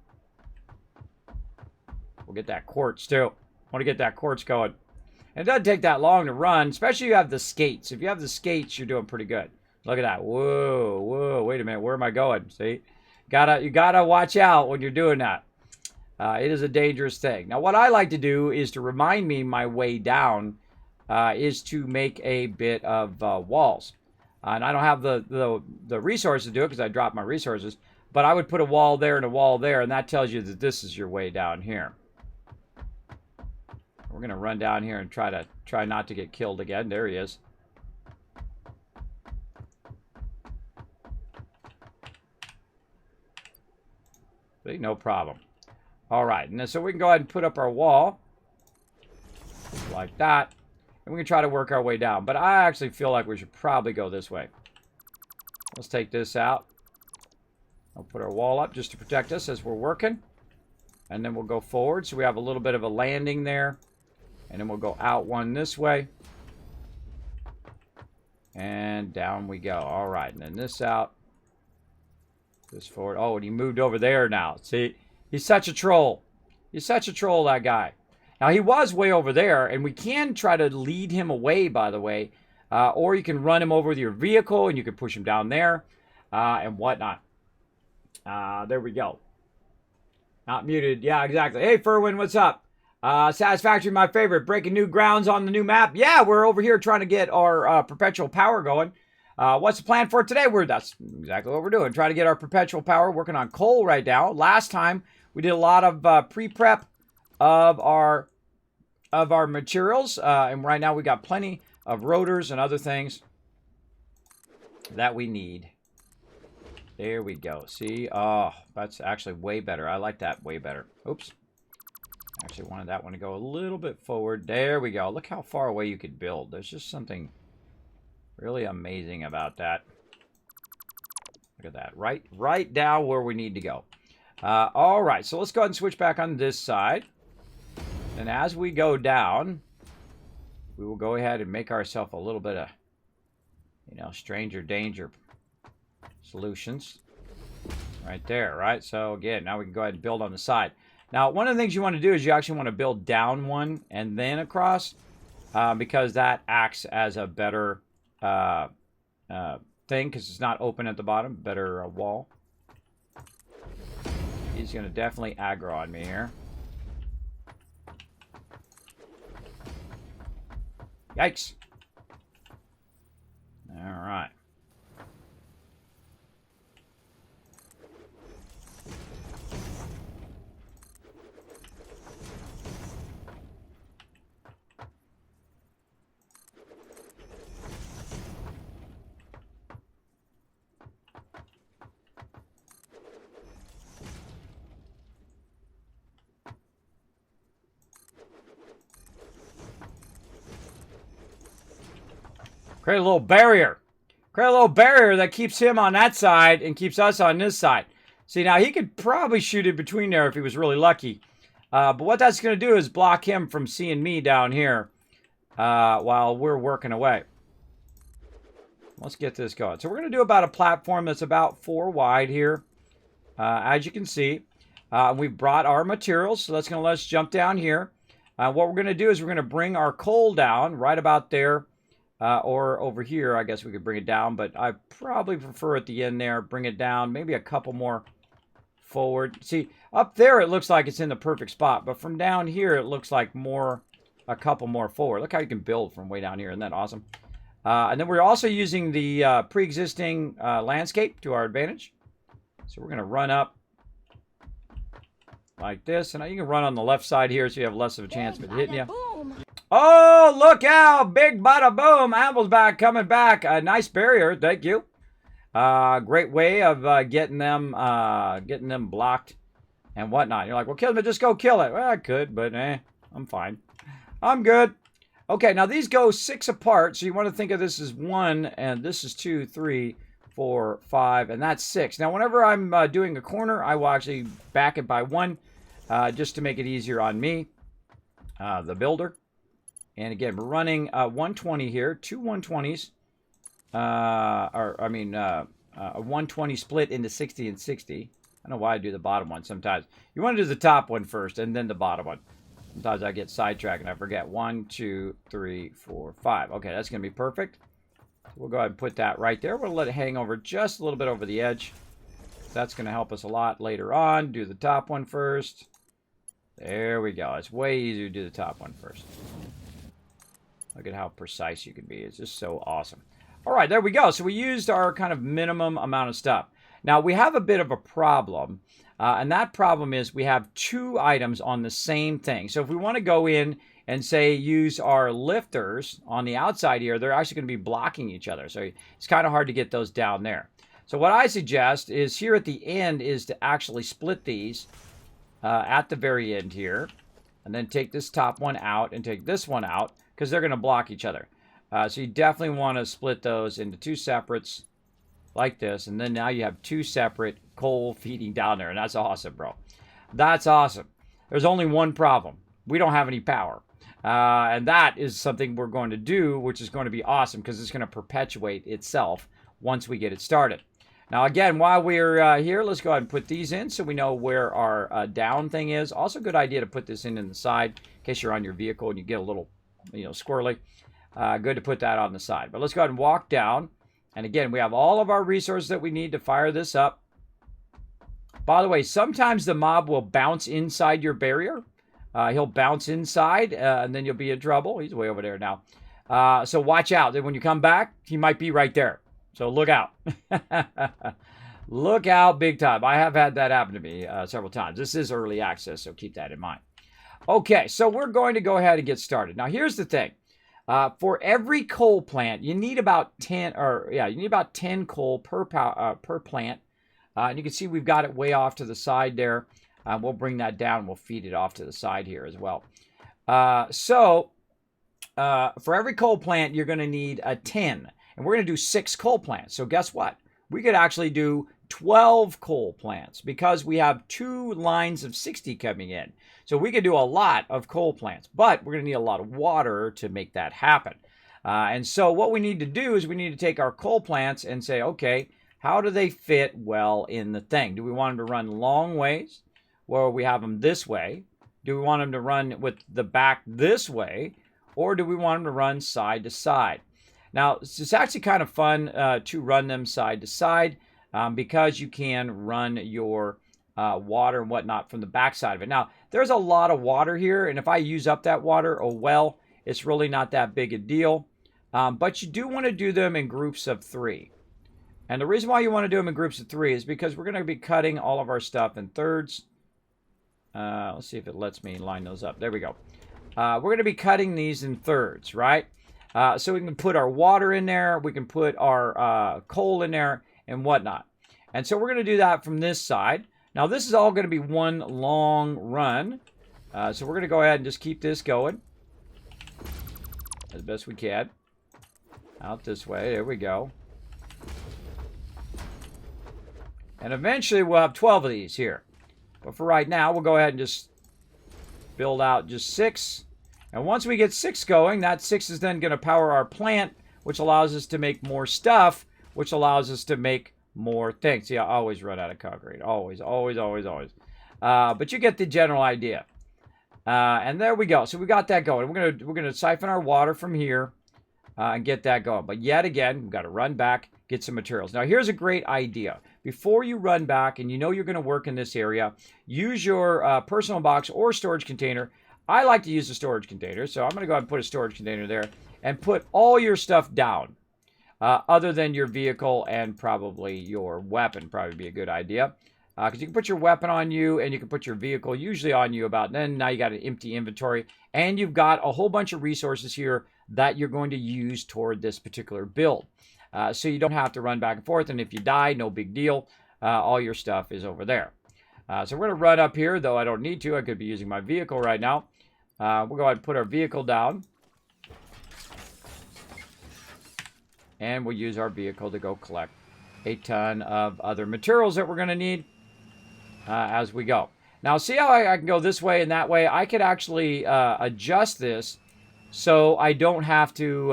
Speaker 1: We'll get that quartz too. Want to get that quartz going. And it doesn't take that long to run, especially if you have the skates. If you have the skates, you're doing pretty good. Look at that. Whoa, whoa. Wait a minute. Where am I going? See? You gotta watch out when you're doing that. It is a dangerous thing. Now, what I like to do is to remind me my way down is to make a bit of walls. And I don't have the resources to do it because I dropped my resources. But I would put a wall there and a wall there, and that tells you that this is your way down here. We're gonna run down here and try not to get killed again. There he is. No problem. All right, and then, so we can go ahead and put up our wall like that, and we can try to work our way down. But I actually feel like we should probably go this way. Let's take this out. I'll put our wall up just to protect us as we're working, and then we'll go forward. So we have a little bit of a landing there, and then we'll go out one this way, and down we go. All right, and then this out. This forward. Oh, and he moved over there now. See, he's such a troll. He's such a troll, that guy. Now, he was way over there, and we can try to lead him away, by the way. Or you can run him over with your vehicle, and you can push him down there and whatnot. There we go. Not muted. Yeah, exactly. Hey, Furwin, what's up? Satisfactory, my favorite. Breaking new grounds on the new map. Yeah, we're over here trying to get our perpetual power going. What's the plan for today? That's exactly what we're doing. Trying to get our perpetual power. Working on coal right now. Last time we did a lot of pre-prep of our materials, and right now we got plenty of rotors and other things that we need. There we go. See? Oh, that's actually way better. I like that way better. Oops. Actually wanted that one to go a little bit forward. There we go. Look how far away you could build. There's just something really amazing about that. Look at that. Right down where we need to go. All right. So let's go ahead and switch back on this side. And as we go down, we will go ahead and make ourselves a little bit of, stranger danger solutions. Right there, right? So again, now we can go ahead and build on the side. Now, one of the things you want to do is you actually want to build down one and then across, because that acts as a better thing, because it's not open at the bottom. Better wall. He's going to definitely aggro on me here. Yikes. All right. Create a little barrier. Create a little barrier that keeps him on that side and keeps us on this side. See, now he could probably shoot it between there if he was really lucky. But what that's going to do is block him from seeing me down here while we're working away. Let's get this going. So we're going to do about a platform that's about 4 wide here. As you can see, we've brought our materials. So that's going to let us jump down here. What we're going to do is we're going to bring our coal down right about there. Or over here, I guess we could bring it down, but I probably prefer at the end there, bring it down, maybe a couple more forward. See, up there it looks like it's in the perfect spot, but from down here it looks like a couple more forward. Look how you can build from way down here. Isn't that awesome? And then we're also using the pre-existing landscape to our advantage. So we're going to run up like this, and you can run on the left side here so you have less of a chance of it hitting you. Oh, look out. Big bada boom. Apple's back, coming back. A nice barrier. Thank you. Great way of getting them blocked and whatnot. You're like, well, Kismet, just go kill it. Well, I could, but I'm fine. I'm good. Okay, now these go 6 apart. So you want to think of this as 1, and this is 2, 3, 4, 5, and that's 6. Now, whenever I'm doing a corner, I will actually back it by 1 just to make it easier on me, the builder. And again, we're running 120 here, 2 120s, a 120 split into 60 and 60. I don't know why I do the bottom one sometimes. You want to do the top one first and then the bottom one. Sometimes I get sidetracked and I forget. 1, 2, 3, 4, 5. Okay, that's going to be perfect. So we'll go ahead and put that right there. We'll let it hang over just a little bit over the edge. That's going to help us a lot later on. Do the top one first. There we go. It's way easier to do the top one first. Look at how precise you can be. It's just so awesome. All right, there we go. So we used our kind of minimum amount of stuff. Now, we have a bit of a problem, and that problem is we have 2 items on the same thing. So if we want to go in and, say, use our lifters on the outside here, they're actually going to be blocking each other. So it's kind of hard to get those down there. So what I suggest is here at the end is to actually split these at the very end here, and then take this top one out and take this one out, because they're going to block each other. So you definitely want to split those into 2 separates like this. And then now you have 2 separate coal feeding down there. And that's awesome, bro. That's awesome. There's only one problem. We don't have any power. And that is something we're going to do, which is going to be awesome because it's going to perpetuate itself once we get it started. Now, again, while we're here, let's go ahead and put these in so we know where our down thing is. Also, good idea to put this in the side in case you're on your vehicle and you get a little squirrely. Good to put that on the side. But let's go ahead and walk down. And again, we have all of our resources that we need to fire this up. By the way, sometimes the mob will bounce inside your barrier. He'll bounce inside, and then you'll be in trouble. He's way over there now. So watch out. When you come back, he might be right there. So look out. Look out big time. I have had that happen to me several times. This is early access, so keep that in mind. Okay, so we're going to go ahead and get started. Now, here's the thing. For every coal plant, you need about 10 coal per plant. And you can see we've got it way off to the side there. We'll bring that down. We'll feed it off to the side here as well. For every coal plant, you're going to need a 10. And we're going to do 6 coal plants. So guess what? We could actually do 12 coal plants because we have 2 lines of 60 coming in. So we could do a lot of coal plants, but we're going to need a lot of water to make that happen. And so what we need to do is we need to take our coal plants and say, okay, how do they fit well in the thing? Do we want them to run long ways, or we have them this way? Do we want them to run with the back this way, or do we want them to run side to side? Now, it's actually kind of fun to run them side to side because you can run your water and whatnot from the back side of it. Now, there's a lot of water here, and if I use up that water, oh well, it's really not that big a deal. But you do want to do them in groups of 3. And the reason why you want to do them in groups of 3 is because we're going to be cutting all of our stuff in thirds. Let's see if it lets me line those up. There we go. We're going to be cutting these in thirds, right? So we can put our water in there, we can put our coal in there, and whatnot. And so we're going to do that from this side. Now, this is all going to be one long run. So we're going to go ahead and just keep this going as best we can. Out this way. There we go. And eventually we'll have 12 of these here. But for right now, we'll go ahead and just build out just 6. And once we get 6 going, that 6 is then going to power our plant, which allows us to make more stuff, which allows us to make more things. See, I always run out of concrete. Always, always, always, always. But you get the general idea. And there we go. So we got that going. We're gonna siphon our water from here and get that going. But yet again, we've got to run back, get some materials. Now, here's a great idea. Before you run back and you know you're going to work in this area, use your personal box or storage container. I like to use a storage container, so I'm going to go ahead and put a storage container there and put all your stuff down, other than your vehicle and probably your weapon. Probably be a good idea, because you can put your weapon on you and you can put your vehicle usually on you about then. Now you got an empty inventory and you've got a whole bunch of resources here that you're going to use toward this particular build. So you don't have to run back and forth, and if you die, no big deal. All your stuff is over there. So we're going to run up here, though I don't need to. I could be using my vehicle right now. We'll go ahead and put our vehicle down. And we'll use our vehicle to go collect a ton of other materials that we're going to need as we go. Now, see how I can go this way and that way? I could actually adjust this so I don't have to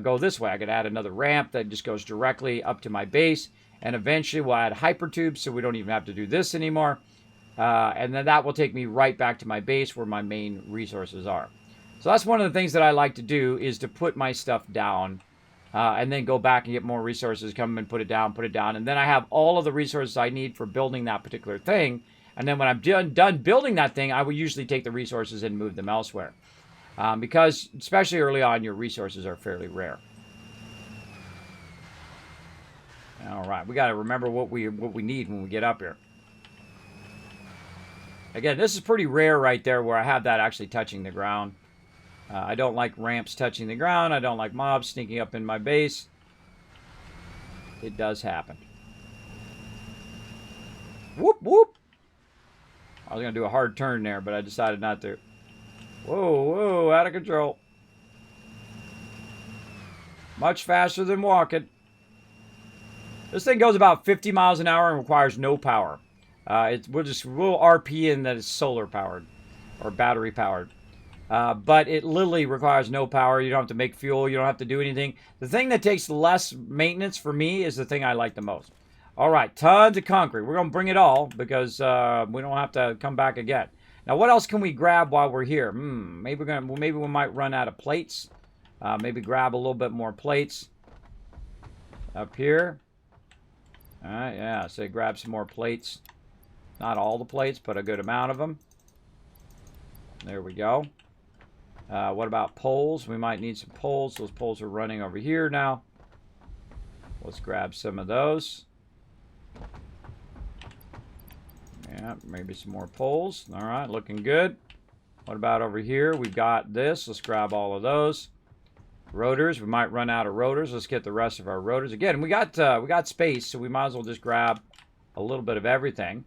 Speaker 1: go this way. I could add another ramp that just goes directly up to my base. And eventually we'll add hypertubes so we don't even have to do this anymore. And then that will take me right back to my base where my main resources are. So that's one of the things that I like to do, is to put my stuff down and then go back and get more resources, come and put it down. And then I have all of the resources I need for building that particular thing. And then when I'm done building that thing, I will usually take the resources and move them elsewhere. Because especially early on, your resources are fairly rare. All right, we got to remember what we need when we get up here. Again, this is pretty rare right there where I have that actually touching the ground. I don't like ramps touching the ground. I don't like mobs sneaking up in my base. It does happen. Whoop, whoop. I was going to do a hard turn there, but I decided not to. Whoa, whoa, out of control. Much faster than walking. This thing goes about 50 miles an hour and requires no power. We'll RP in that it's solar powered or battery powered. But it literally requires no power. You don't have to make fuel. You don't have to do anything. The thing that takes less maintenance for me is the thing I like the most. All right, tons of concrete. We're going to bring it all because we don't have to come back again. Now, what else can we grab while we're here? Maybe we might run out of plates. Maybe grab a little bit more plates up here. All right, yeah, so grab some more plates. Not all the plates, but a good amount of them. There we go. What about poles? We might need some poles. Those poles are running over here now. Let's grab some of those. Yeah, maybe some more poles. All right, looking good. What about over here? We've got this. Let's grab all of those. Rotors. We might run out of rotors. Let's get the rest of our rotors. Again, we got space, so we might as well just grab a little bit of everything.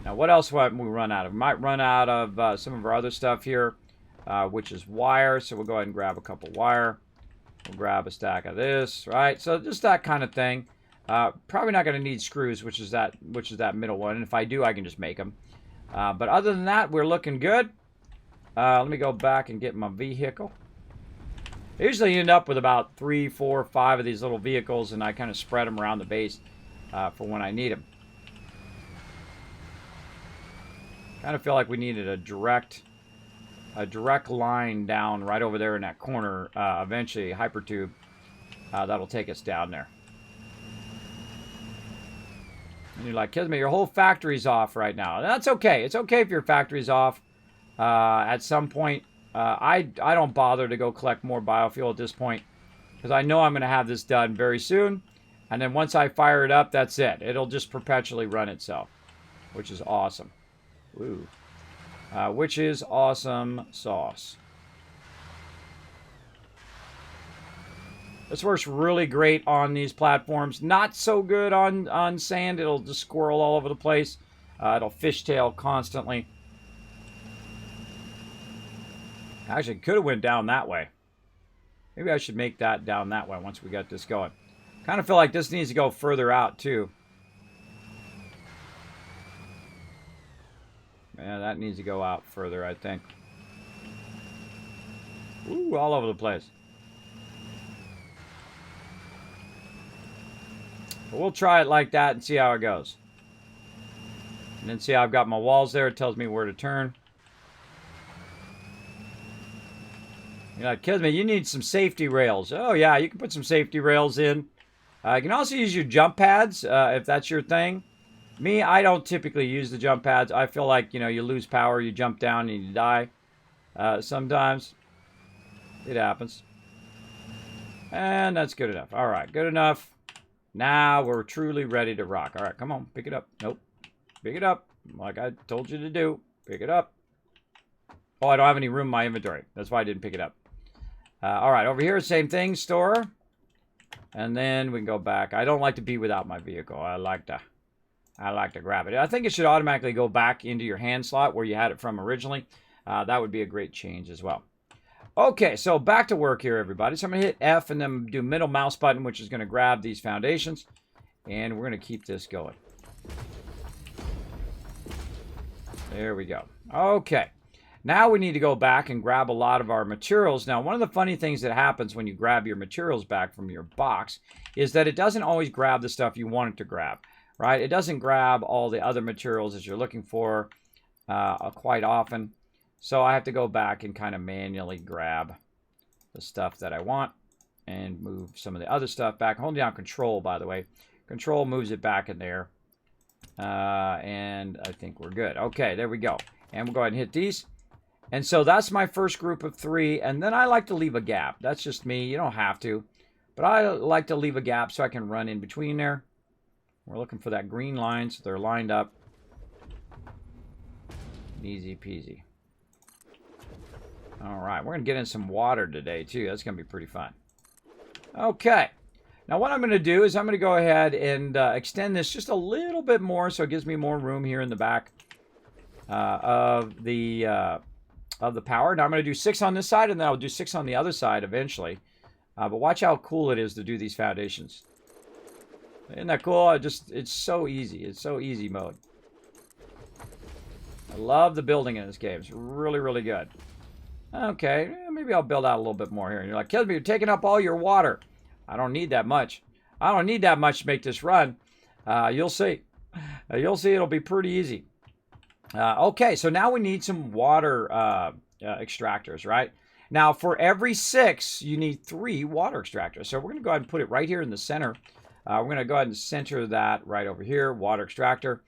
Speaker 1: Now, what else might we run out of? We might run out of some of our other stuff here, which is wire. So we'll go ahead and grab a couple wire. We'll grab a stack of this, right? So just that kind of thing. Probably not going to need screws, which is that middle one. And if I do, I can just make them. But other than that, we're looking good. Let me go back and get my vehicle. I usually end up with about 3, 4, 5 of these little vehicles, and I kind of spread them around the base for when I need them. Kind of feel like we needed a direct line down right over there in that corner. Eventually, hypertube that'll take us down there. And you're like, Kismet, your whole factory's off right now. And that's okay. It's okay if your factory's off. At some point, I don't bother to go collect more biofuel at this point because I know I'm going to have this done very soon. And then once I fire it up, that's it. It'll just perpetually run itself, which is awesome. Ooh. Which is awesome sauce. This works really great on these platforms. Not so good on sand. It'll just squirrel all over the place. It'll fishtail constantly. Actually, could have went down that way. Maybe I should make that down that way once we got this going. Kind of feel like this needs to go further out too. Yeah, that needs to go out further, I think. Ooh, all over the place. But we'll try it like that and see how it goes. And then see how I've got my walls there. It tells me where to turn. You're like, Kismet, you need some safety rails. Oh, yeah, you can put some safety rails in. You can also use your jump pads if that's your thing. Me, I don't typically use the jump pads. I feel like, you know, you lose power, you jump down, and you die. Sometimes it happens. And that's good enough. All right, good enough. Now we're truly ready to rock. All right, come on, pick it up. Nope. Pick it up, like I told you to do. Pick it up. Oh, I don't have any room in my inventory. That's why I didn't pick it up. All right, over here, same thing, store. And then we can go back. I don't like to be without my vehicle. I like to grab it. I think it should automatically go back into your hand slot where you had it from originally. That would be a great change as well. Okay, so back to work here, everybody. So I'm going to hit F and then do middle mouse button, which is going to grab these foundations. And we're going to keep this going. There we go. Okay. Now we need to go back and grab a lot of our materials. Now, one of the funny things that happens when you grab your materials back from your box is that it doesn't always grab the stuff you want it to grab, right? It doesn't grab all the other materials that you're looking for quite often. So I have to go back and kind of manually grab the stuff that I want and move some of the other stuff back. Holding down Control, by the way. Control moves it back in there. And I think we're good. Okay, there we go. And we'll go ahead and hit these. And so that's my first group of 3. And then I like to leave a gap. That's just me. You don't have to. But I like to leave a gap so I can run in between there. We're looking for that green line so they're lined up. Easy peasy. All right, we're going to get in some water today, too. That's going to be pretty fun. Okay. Now, what I'm going to do is I'm going to go ahead and extend this just a little bit more so it gives me more room here in the back of the power. Now, I'm going to do 6 on this side, and then I'll do 6 on the other side eventually. But watch how cool it is to do these foundations. Isn't that cool? It's so easy. It's so easy mode. I love the building in this game. It's really, really good. Okay, maybe I'll build out a little bit more here. And you're like, Kismet, you're taking up all your water. I don't need that much. I don't need that much to make this run. You'll see. You'll see it'll be pretty easy. Okay, so now we need some water extractors, right? Now, for every 6, you need 3 water extractors. So we're going to go ahead and put it right here in the center. We're going to go ahead and center that right over here, water extractor.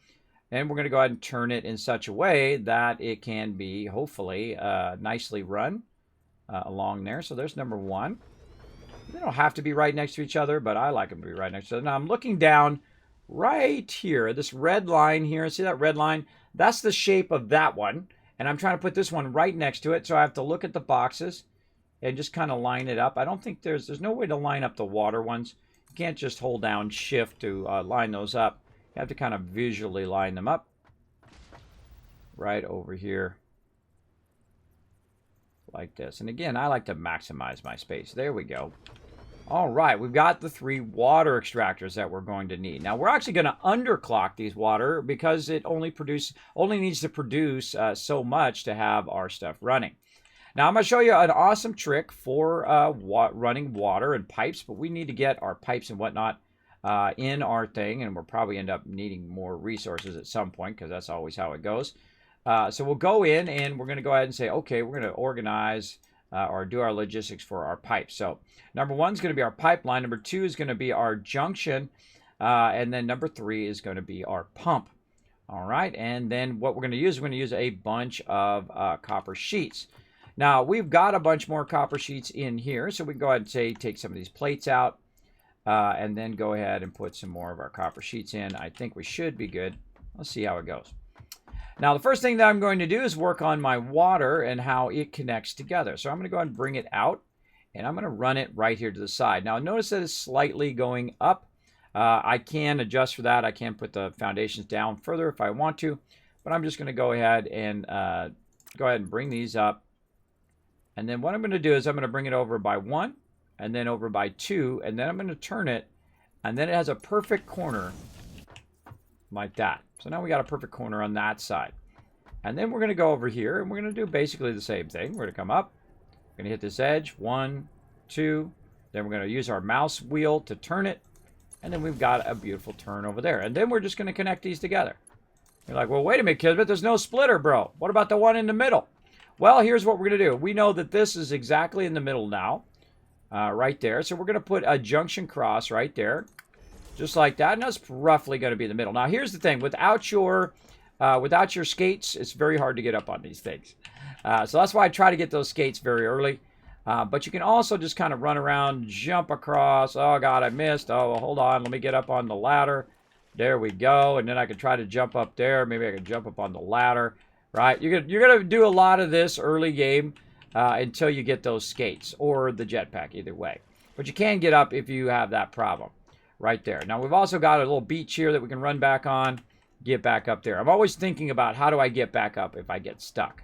Speaker 1: And we're going to go ahead and turn it in such a way that it can be, hopefully, nicely run along there. So there's number one. They don't have to be right next to each other, but I like them to be right next to each other. Now I'm looking down right here, this red line here. See that red line? That's the shape of that one. And I'm trying to put this one right next to it. So I have to look at the boxes and just kind of line it up. I don't think there's no way to line up the water ones. You can't just hold down shift to line those up. You have to kind of visually line them up. Right over here. Like this. And again, I like to maximize my space. There we go. All right, we've got the 3 water extractors that we're going to need. Now, we're actually going to underclock these water because it only needs to produce so much to have our stuff running. Now, I'm going to show you an awesome trick for running water and pipes, but we need to get our pipes and whatnot in our thing, and we'll probably end up needing more resources at some point because that's always how it goes. So we'll go in and we're going to go ahead and say, okay, we're going to organize or do our logistics for our pipes. So number 1 is going to be our pipeline. Number 2 is going to be our junction. And then number 3 is going to be our pump. All right. And then what we're going to use a bunch of copper sheets. Now, we've got a bunch more copper sheets in here. So we can go ahead and say, take some of these plates out and then go ahead and put some more of our copper sheets in. I think we should be good. Let's see how it goes. Now, the first thing that I'm going to do is work on my water and how it connects together. So I'm going to go ahead and bring it out, and I'm going to run it right here to the side. Now, notice that it's slightly going up. I can adjust for that. I can put the foundations down further if I want to, but I'm just going to go ahead and bring these up. And then what I'm going to do is I'm going to bring it over by 1, and then over by 2, and then I'm going to turn it, and then it has a perfect corner like that. So now we got a perfect corner on that side. And then we're going to go over here and we're going to do basically the same thing. We're going to come up, we're going to hit this edge, 1, 2, then we're going to use our mouse wheel to turn it, and then we've got a beautiful turn over there. And then we're just going to connect these together. You're like, well, wait a minute, Kismet, there's no splitter, bro. What about the one in the middle? Well, here's what we're going to do. We know that this is exactly in the middle now, right there. So we're going to put a junction cross right there. Just like that, and that's roughly going to be the middle. Now, here's the thing. Without your skates, it's very hard to get up on these things. So that's why I try to get those skates very early. But you can also just kind of run around, jump across. Oh, God, I missed. Oh, well, hold on. Let me get up on the ladder. There we go. And then I can try to jump up there. Maybe I can jump up on the ladder. Right? You're going to do a lot of this early game until you get those skates or the jetpack, either way. But you can get up if you have that problem. Right there. Now, we've also got a little beach here that we can run back on, get back up there. I'm always thinking about how do I get back up if I get stuck.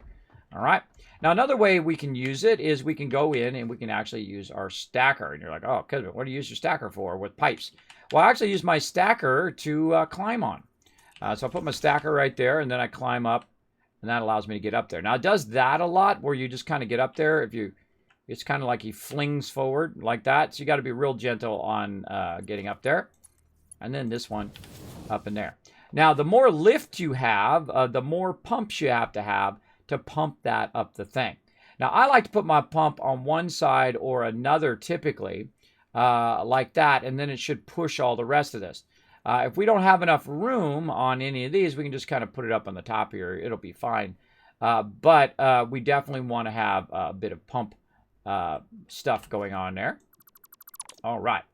Speaker 1: All right. Now, another way we can use it is we can go in and we can actually use our stacker. And you're like, oh, what do you use your stacker for with pipes? Well, I actually use my stacker to climb on. So I put my stacker right there, and then I climb up, and that allows me to get up there. Now, it does that a lot where you just kind of get up there. It's kind of like he flings forward like that. So you got to be real gentle on getting up there. And then this one up in there. Now, the more lift you have, the more pumps you have to pump that up the thing. Now, I like to put my pump on one side or another typically like that. And then it should push all the rest of this. If we don't have enough room on any of these, we can just kind of put it up on the top here. It'll be fine. But we definitely want to have a bit of pump stuff going on there. All right.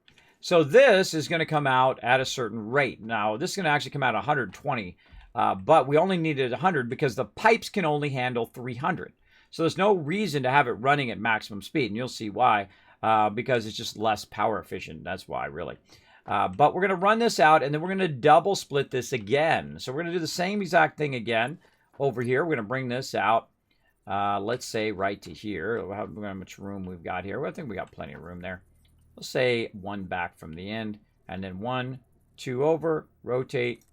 Speaker 1: So this is going to come out at a certain rate. Now, this is going to actually come out 120, but we only needed 100 because the pipes can only handle 300. So there's no reason to have it running at maximum speed, and you'll see why, because it's just less power efficient. That's why, really. But we're going to run this out, and then we're going to double split this again. So we're going to do the same exact thing again over here. We're going to bring this out. Let's say right to here. How much room we've got here? Well, I think we got plenty of room there. Let's say 1 back from the end, and then 1, 2 over, rotate.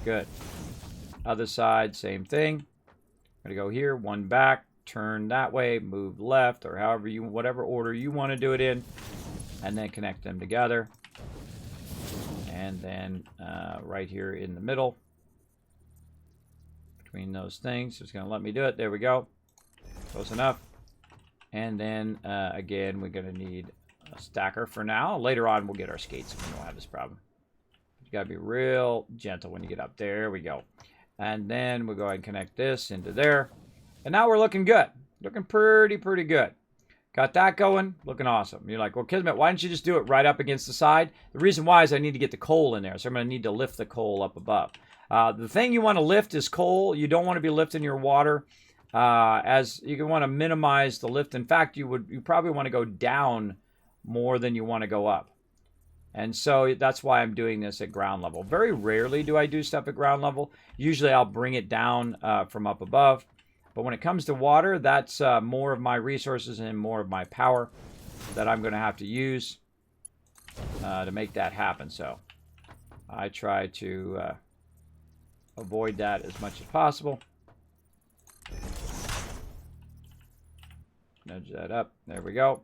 Speaker 1: Good. Other side, same thing. I'm going to go here, 1 back, turn that way, move left, or whatever order you want to do it in, and then connect them together. And then right here in the middle, between those things, it's going to let me do it. There we go. Close enough. And then, again, we're going to need a stacker for now. Later on, we'll get our skates and we won't have this problem. You got to be real gentle when you get up. There we go. And then we'll go ahead and connect this into there. And now we're looking good. Looking pretty good. Got that going. Looking awesome. You're like, well, Kismet, why don't you just do it right up against the side? The reason why is I need to get the coal in there. So I'm going to need to lift the coal up above. The thing you want to lift is coal. You don't want to be lifting your water. As you want to minimize the lift. In fact, you probably want to go down more than you want to go up. And so that's why I'm doing this at ground level. Very rarely do I do stuff at ground level. Usually I'll bring it down from up above. But when it comes to water, that's more of my resources and more of my power that I'm going to have to use to make that happen. So I try to avoid that as much as possible. Nudge that up. There we go.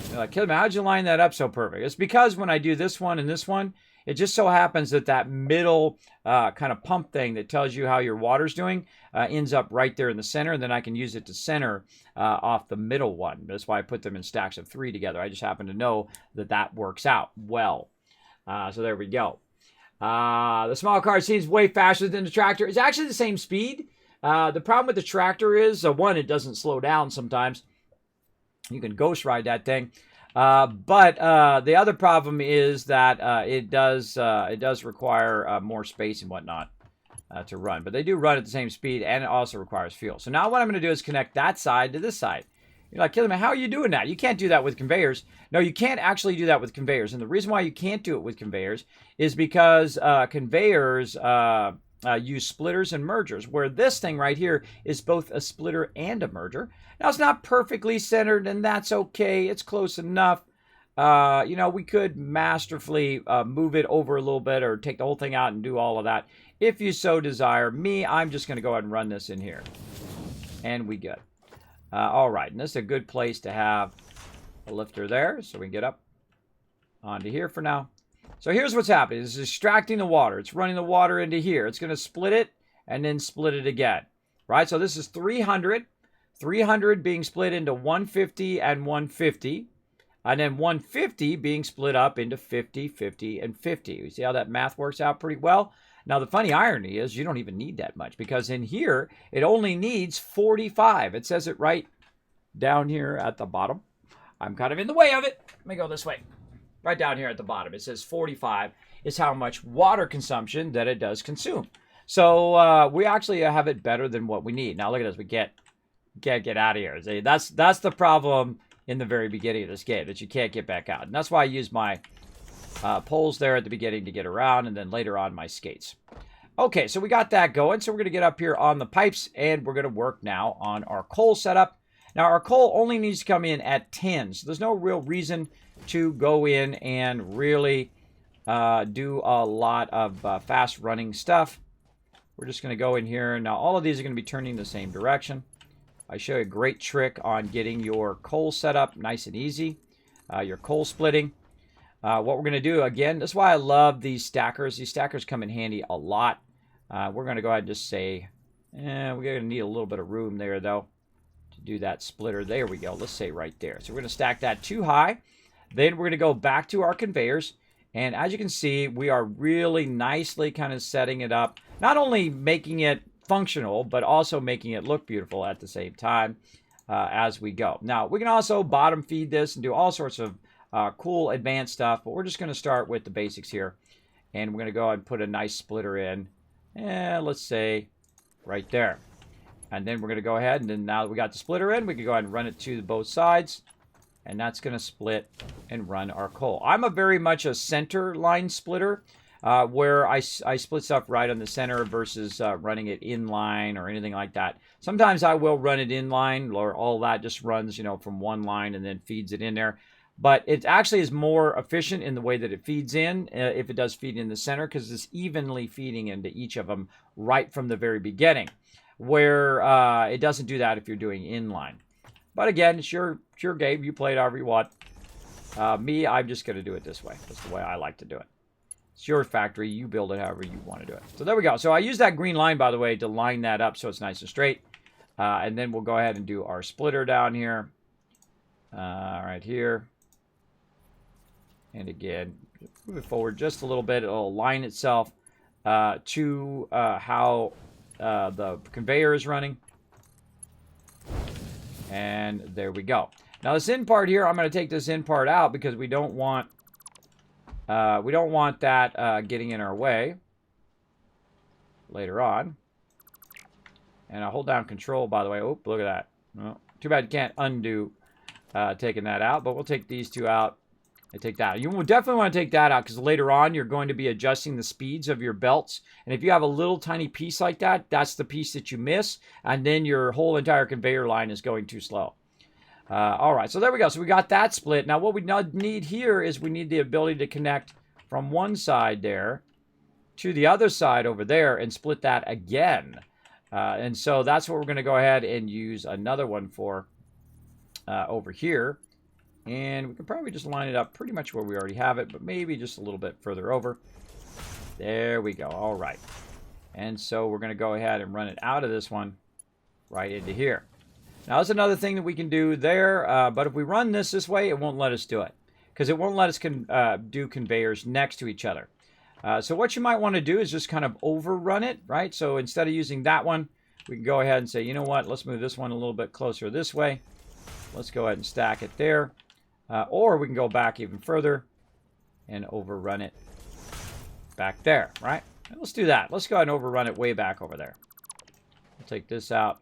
Speaker 1: You're like, Kismet, how'd you line that up so perfect? It's because when I do this one and this one, it just so happens that that middle kind of pump thing that tells you how your water's doing ends up right there in the center, and then I can use it to center off the middle one. That's why I put them in stacks of 3 together. I just happen to know that that works out well. So there we go. The small car seems way faster than the tractor. It's actually the same speed. The problem with the tractor is, one, it doesn't slow down sometimes. You can ghost ride that thing. But the other problem is that it does require more space and whatnot to run. But they do run at the same speed, and it also requires fuel. So now what I'm going to do is connect that side to this side. You're like, Kismet, how are you doing that? You can't do that with conveyors. No, you can't actually do that with conveyors. And the reason why you can't do it with conveyors is because conveyors use splitters and mergers, where this thing right here is both a splitter and a merger. Now, it's not perfectly centered, and that's okay. It's close enough. You know, we could masterfully move it over a little bit or take the whole thing out and do all of that if you so desire. I'm just going to go ahead and run this in here. And we good. All right, and this is a good place to have a lifter there so we can get up onto here for now. So here's what's happening. It's extracting the water. It's running the water into here. It's going to split it and then split it again, right? So this is 300. 300 being split into 150 and 150. And then 150 being split up into 50, 50, and 50. You see how that math works out pretty well? Now, the funny irony is you don't even need that much, because in here, it only needs 45. It says it right down here at the bottom. I'm kind of in the way of it. Let me go this way. Right down here at the bottom, it says 45 is how much water consumption that it does consume. So we actually have it better than what we need. Now, look at this. We can't get out of here. See, that's the problem in the very beginning of this game, that you can't get back out. And that's why I use my poles there at the beginning to get around, and then later on my skates. Okay, so we got that going. So we're going to get up here on the pipes, and we're going to work now on our coal setup. Now, our coal only needs to come in at 10, so there's no real reason to go in and really do a lot of fast running stuff. We're just going to go in here. Now, all of these are going to be turning the same direction. I show you a great trick on getting your coal set up nice and easy, your coal splitting. What we're going to do, again, that's why I love these stackers. These stackers come in handy a lot. We're going to go ahead and just say, we're going to need a little bit of room there, though, to do that splitter. There we go. Let's say right there. So we're going to stack that too high. Then we're going to go back to our conveyors. And as you can see, we are really nicely kind of setting it up. Not only making it functional, but also making it look beautiful at the same time as we go. Now, we can also bottom feed this and do all sorts of cool advanced stuff. But we're just going to start with the basics here. And we're going to go ahead and put a nice splitter in. And let's say right there. And then we're going to go ahead, and then now that we got the splitter in, we can go ahead and run it to both sides. And that's going to split and run our coal. I'm a very much a center line splitter, where I split stuff right on the center versus running it inline or anything like that. Sometimes I will run it inline, or all that just runs, you know, from one line and then feeds it in there. But it actually is more efficient in the way that it feeds in, if it does feed in the center, because it's evenly feeding into each of them right from the very beginning, where it doesn't do that if you're doing inline. But again, it's your game. You play it however you want. I'm just going to do it this way. That's the way I like to do it. It's your factory. You build it however you want to do it. So there we go. So I use that green line, by the way, to line that up so it's nice and straight. And then we'll go ahead and do our splitter down here. Right here. And again, move it forward just a little bit. It'll align itself to how the conveyor is running. And there we go. Now this in part here, I'm going to take this in part out because we don't want that getting in our way later on. And I'll hold down control, by the way. Oh, look at that. Well, too bad you can't undo taking that out, but we'll take these two out and take that. You will definitely want to take that out because later on you're going to be adjusting the speeds of your belts. And if you have a little tiny piece like that, that's the piece that you miss. And then your whole entire conveyor line is going too slow. All right, so there we go. So we got that split. Now what we need here is we need the ability to connect from one side there to the other side over there and split that again. And so that's what we're going to go ahead and use another one for over here. And we can probably just line it up pretty much where we already have it, but maybe just a little bit further over. There we go. All right. And so we're going to go ahead and run it out of this one right into here. Now, that's another thing that we can do there, but if we run this way, it won't let us do it because it won't let us do conveyors next to each other. So what you might want to do is just kind of overrun it, right? So instead of using that one, we can go ahead and say, you know what, let's move this one a little bit closer this way. Let's go ahead and stack it there. Or we can go back even further and overrun it back there, right? And let's do that. Let's go ahead and overrun it way back over there. We'll take this out.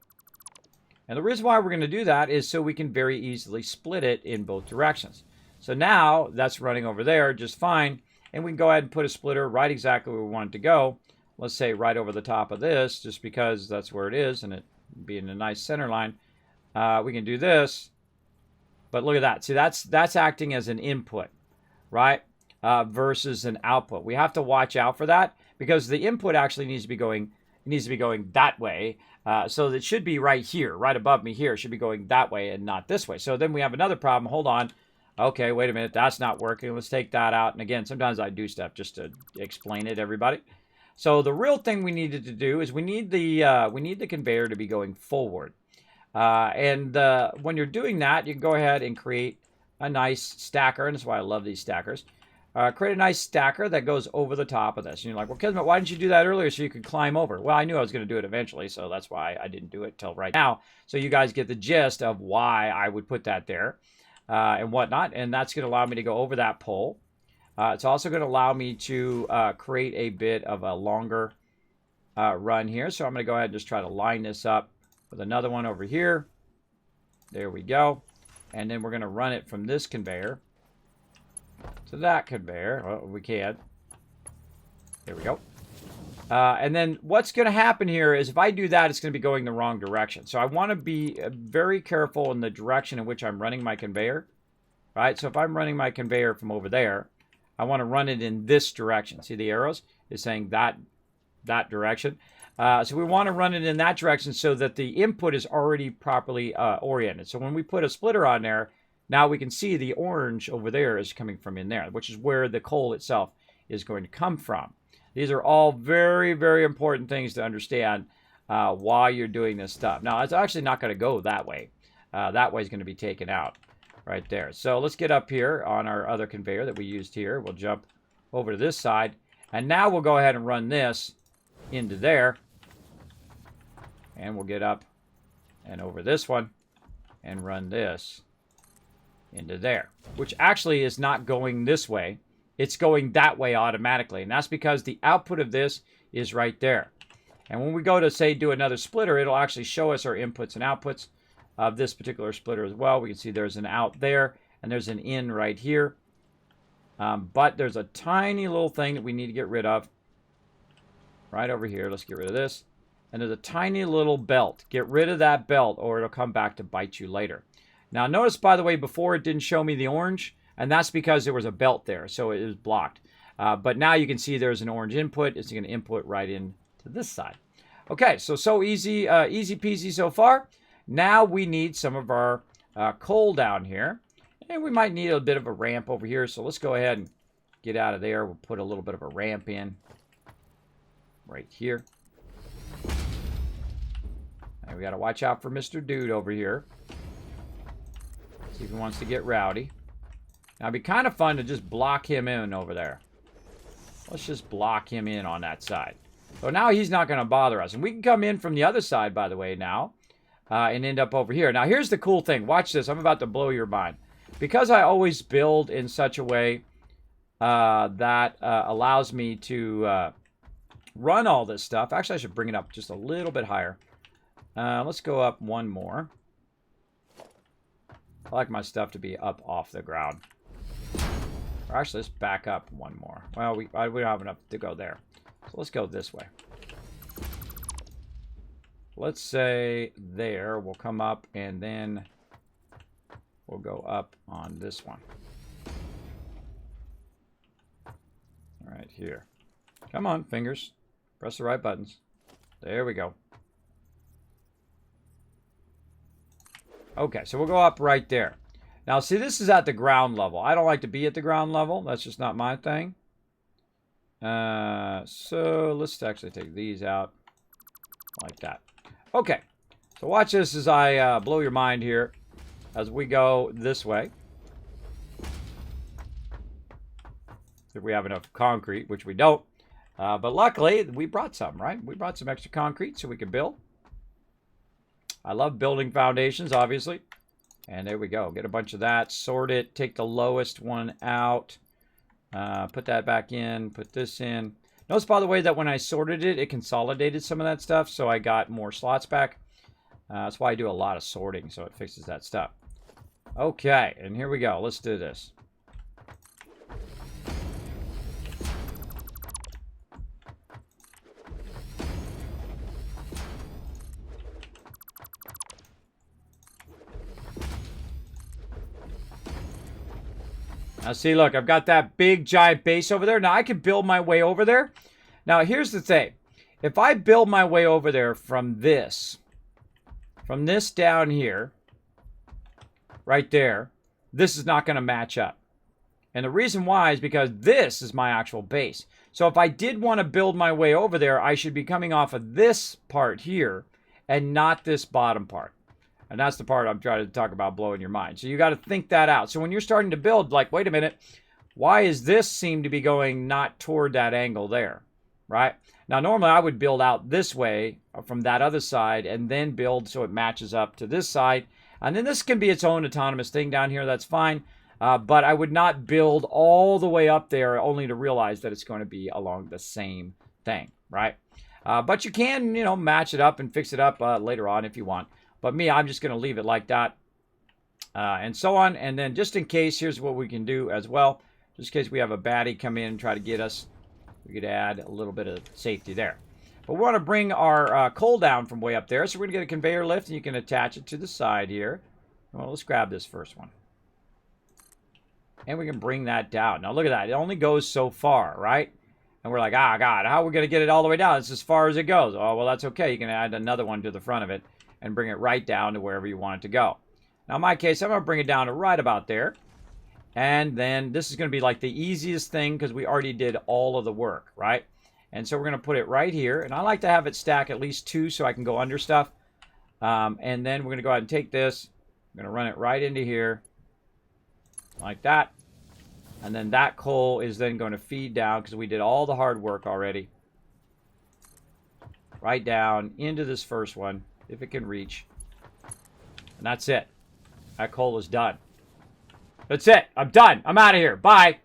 Speaker 1: And the reason why we're going to do that is so we can very easily split it in both directions. So now that's running over there just fine. And we can go ahead and put a splitter right exactly where we want it to go. Let's say right over the top of this, just because that's where it is, and it being a nice center line. We can do this. But look at that. See, that's acting as an input, right? Versus an output. We have to watch out for that because the input actually needs to be going that way. So it should be right here, right above me here. It should be going that way and not this way. So then we have another problem. Hold on. Okay, wait a minute. That's not working. Let's take that out. And again, sometimes I do stuff just to explain it, everybody. So the real thing we needed to do is we need the conveyor to be going forward. When you're doing that, you can go ahead and create a nice stacker. And that's why I love these stackers. Create a nice stacker that goes over the top of this. And you're like, well, Kismet, why didn't you do that earlier so you could climb over? Well, I knew I was going to do it eventually, so that's why I didn't do it till right now. So you guys get the gist of why I would put that there and whatnot. And that's going to allow me to go over that pole. It's also going to allow me to create a bit of a longer run here. So I'm going to go ahead and just try to line this up with another one over here. There we go. And then we're going to run it from this conveyor to that conveyor. Well, we can. There we go. And then what's going to happen here is if I do that, it's going to be going the wrong direction. So I want to be very careful in the direction in which I'm running my conveyor. Right? So if I'm running my conveyor from over there, I want to run it in this direction. See the arrows? It's saying that direction. So we want to run it in that direction so that the input is already properly oriented. So when we put a splitter on there, now we can see the orange over there is coming from in there, which is where the coal itself is going to come from. These are all very, very important things to understand while you're doing this stuff. Now, it's actually not going to go that way. That way is going to be taken out right there. So let's get up here on our other conveyor that we used here. We'll jump over to this side. And now we'll go ahead and run this into there. And we'll get up and over this one and run this into there, which actually is not going this way. It's going that way automatically. And that's because the output of this is right there. And when we go to, say, do another splitter, it'll actually show us our inputs and outputs of this particular splitter as well. We can see there's an out there and there's an in right here. But there's a tiny little thing that we need to get rid of right over here. Let's get rid of this. And there's a tiny little belt. Get rid of that belt or it'll come back to bite you later. Now notice, by the way, before it didn't show me the orange, and that's because there was a belt there, so it is blocked. But now you can see there's an orange input. It's going to input right into this side. Okay, so easy, easy peasy so far. Now we need some of our coal down here, and we might need a bit of a ramp over here. So let's go ahead and get out of there. We'll put a little bit of a ramp in right here. And we got to watch out for Mr. Dude over here. See if he wants to get rowdy. Now, it'd be kind of fun to just block him in over there. Let's just block him in on that side. So now he's not going to bother us. And we can come in from the other side, by the way, now. And end up over here. Now, here's the cool thing. Watch this. I'm about to blow your mind. Because I always build in such a way that allows me to run all this stuff. Actually, I should bring it up just a little bit higher. Let's go up one more. I like my stuff to be up off the ground. Or actually, let's back up one more. Well, we don't have enough to go there. So let's go this way. Let's say there. We'll come up and then we'll go up on this one. Right here. Come on, fingers. Press the right buttons. There we go. Okay, so we'll go up right there. Now, see, this is at the ground level. I don't like to be at the ground level. That's just not my thing. So let's actually take these out like that. Okay, so watch this as I blow your mind here as we go this way. If we have enough concrete, which we don't. But luckily, we brought some, right? We brought some extra concrete so we could build. I love building foundations, obviously. And there we go. Get a bunch of that. Sort it. Take the lowest one out. Put that back in. Put this in. Notice, by the way, that when I sorted it, it consolidated some of that stuff. So I got more slots back. That's why I do a lot of sorting. So it fixes that stuff. Okay. And here we go. Let's do this. Now, see, look, I've got that big, giant base over there. Now, I can build my way over there. Now, here's the thing. If I build my way over there from this down here, right there, this is not going to match up. And the reason why is because this is my actual base. So if I did want to build my way over there, I should be coming off of this part here and not this bottom part. And that's the part I'm trying to talk about blowing your mind. So you got to think that out. So when you're starting to build, like, wait a minute, why is this seem to be going not toward that angle there, right? Now, normally I would build out this way from that other side and then build so it matches up to this side. And then this can be its own autonomous thing down here. That's fine. But I would not build all the way up there only to realize that it's going to be along the same thing, right? But you can, you know, match it up and fix it up later on if you want. But me, I'm just going to leave it like that and so on. And then just in case, here's what we can do as well. Just in case we have a baddie come in and try to get us, we could add a little bit of safety there. But we want to bring our coal down from way up there. So we're going to get a conveyor lift, and you can attach it to the side here. Well, let's grab this first one. And we can bring that down. Now, look at that. It only goes so far, right? And we're like, ah, God, how are we going to get it all the way down? It's as far as it goes. Oh, well, that's okay. You can add another one to the front of it and bring it right down to wherever you want it to go. Now, in my case, I'm going to bring it down to right about there. And then this is going to be like the easiest thing because we already did all of the work, right? And so we're going to put it right here. And I like to have it stack at least 2 so I can go under stuff. And then we're going to go ahead and take this. I'm going to run it right into here like that. And then that coal is then going to feed down because we did all the hard work already. Right down into this first one, if it can reach. And that's it. That coal is done. That's it. I'm done. I'm out of here. Bye.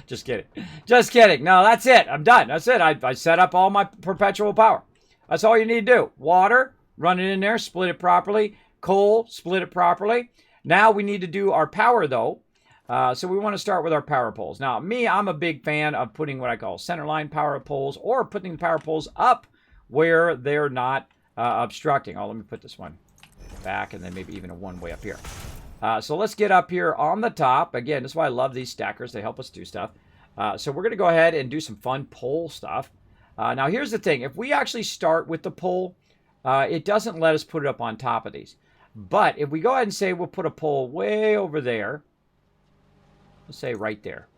Speaker 1: Just kidding. Just kidding. No, that's it. I'm done. That's it. I set up all my perpetual power. That's all you need to do. Water, run it in there, split it properly. Coal, split it properly. Now we need to do our power, though. So we want to start with our power poles. Now, me, I'm a big fan of putting what I call centerline power poles or putting the power poles up where they're not obstructing. Oh, let me put this one back and then maybe even a one way up here. So let's get up here on the top. Again, this is why I love these stackers. They help us do stuff. So we're going to go ahead and do some fun pole stuff. Now, here's the thing. If we actually start with the pole, it doesn't let us put it up on top of these. But if we go ahead and say we'll put a pole way over there, let's say right there.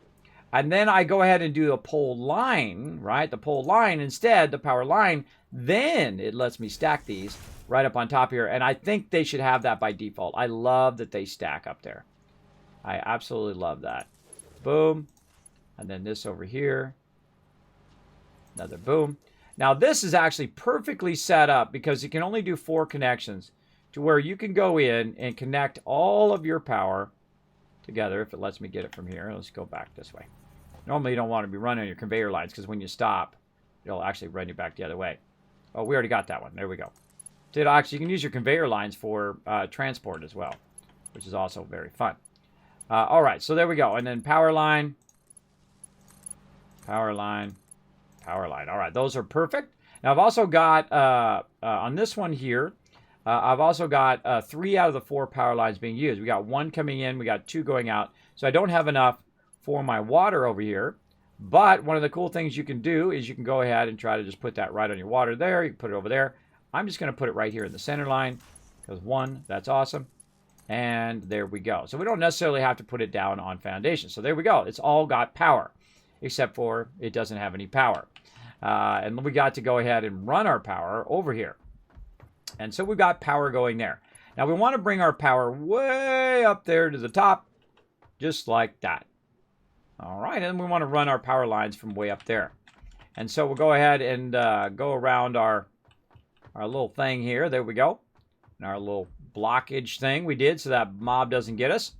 Speaker 1: And then I go ahead and do a pole line, right? The pole line instead, the power line. Then it lets me stack these right up on top here. And I think they should have that by default. I love that they stack up there. I absolutely love that. Boom. And then this over here. Another boom. Now this is actually perfectly set up because you can only do 4 connections to where you can go in and connect all of your power together. If it lets me get it from here. Let's go back this way. Normally you don't want to be running your conveyor lines because when you stop, it'll actually run you back the other way. Oh, we already got that one. There we go. So actually, you can use your conveyor lines for transport as well, which is also very fun. All right, so there we go. And then power line, power line, power line. All right, those are perfect. Now, I've also got, on this one here, I've also got 3 out of the 4 power lines being used. We got 1 coming in, we got 2 going out. So I don't have enough for my water over here. But one of the cool things you can do is you can go ahead and try to just put that right on your water there. You can put it over there. I'm just going to put it right here in the center line because 1, that's awesome. And there we go. So we don't necessarily have to put it down on foundation. So there we go. It's all got power, except for it doesn't have any power. And we got to go ahead and run our power over here. And so we've got power going there. Now we want to bring our power way up there to the top, just like that. All right, and we want to run our power lines from way up there. And so we'll go ahead and go around our little thing here. There we go. And our little blockage thing we did so that mob doesn't get us.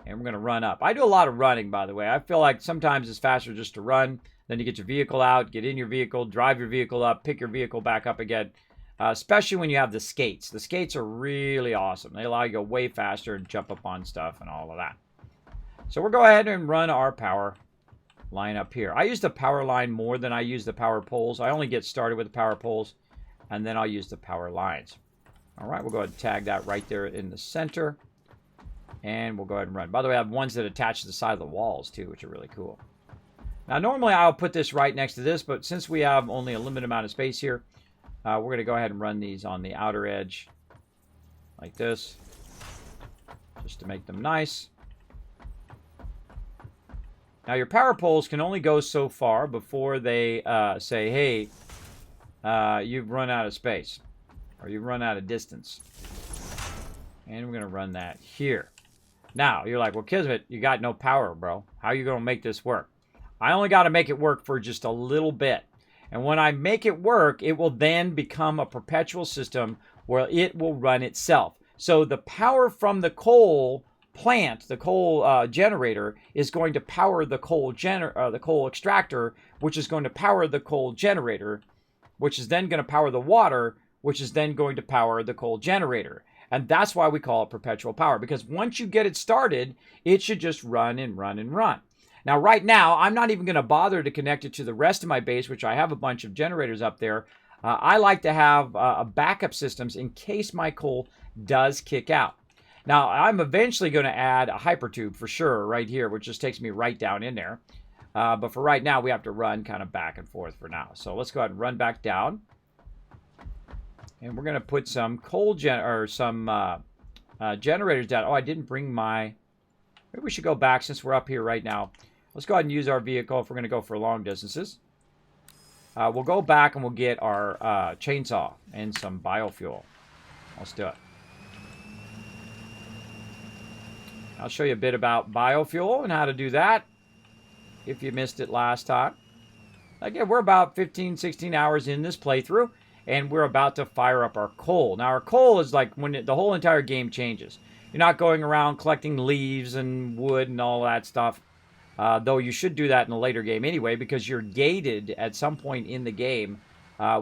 Speaker 1: And we're going to run up. I do a lot of running, by the way. I feel like sometimes it's faster just to run. Then you get your vehicle out, get in your vehicle, drive your vehicle up, pick your vehicle back up again. Especially when you have the skates. The skates are really awesome. They allow you to go way faster and jump up on stuff and all of that. So we'll go ahead and run our power line up here. I use the power line more than I use the power poles. I only get started with the power poles, and then I'll use the power lines. All right, we'll go ahead and tag that right there in the center, and we'll go ahead and run. By the way, I have ones that attach to the side of the walls, too, which are really cool. Now, normally I'll put this right next to this, but since we have only a limited amount of space here, we're going to go ahead and run these on the outer edge like this, just to make them nice. Now, your power poles can only go so far before they say, hey, you've run out of space, or you've run out of distance. And we're going to run that here. Now, you're like, well, Kismet, you got no power, bro. How are you going to make this work? I only got to make it work for just a little bit. And when I make it work, it will then become a perpetual system where it will run itself. So the power from the coal plant, the coal generator, is going to power the coal extractor, which is going to power the coal generator, which is then going to power the water, which is then going to power the coal generator. And that's why we call it perpetual power, because once you get it started, it should just run and run and run. Now, right now, I'm not even going to bother to connect it to the rest of my base, which I have a bunch of generators up there. I like to have backup systems in case my coal does kick out. Now, I'm eventually going to add a hypertube for sure right here, which just takes me right down in there. But for right now, we have to run kind of back and forth for now. So let's go ahead and run back down. And we're going to put some generators down. Oh, I didn't bring my... Maybe we should go back since we're up here right now. Let's go ahead and use our vehicle if we're going to go for long distances. We'll go back and we'll get our chainsaw and some biofuel. Let's do it. I'll show you a bit about biofuel and how to do that if you missed it last time. Again, we're about 15, 16 hours in this playthrough, and we're about to fire up our coal. Now, our coal is like when the whole entire game changes. You're not going around collecting leaves and wood and all that stuff, though you should do that in a later game anyway, because you're gated at some point in the game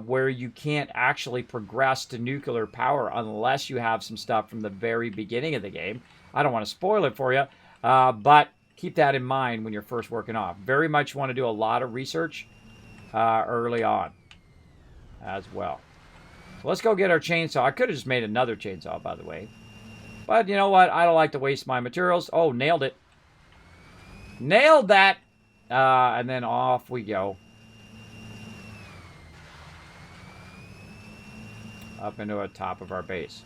Speaker 1: where you can't actually progress to nuclear power unless you have some stuff from the very beginning of the game. I don't want to spoil it for you, but keep that in mind when you're first working off. Very much want to do a lot of research early on as well. So let's go get our chainsaw. I could have just made another chainsaw, by the way. But you know what? I don't like to waste my materials. Oh, nailed it. Nailed that. And then off we go. Up into the top of our base.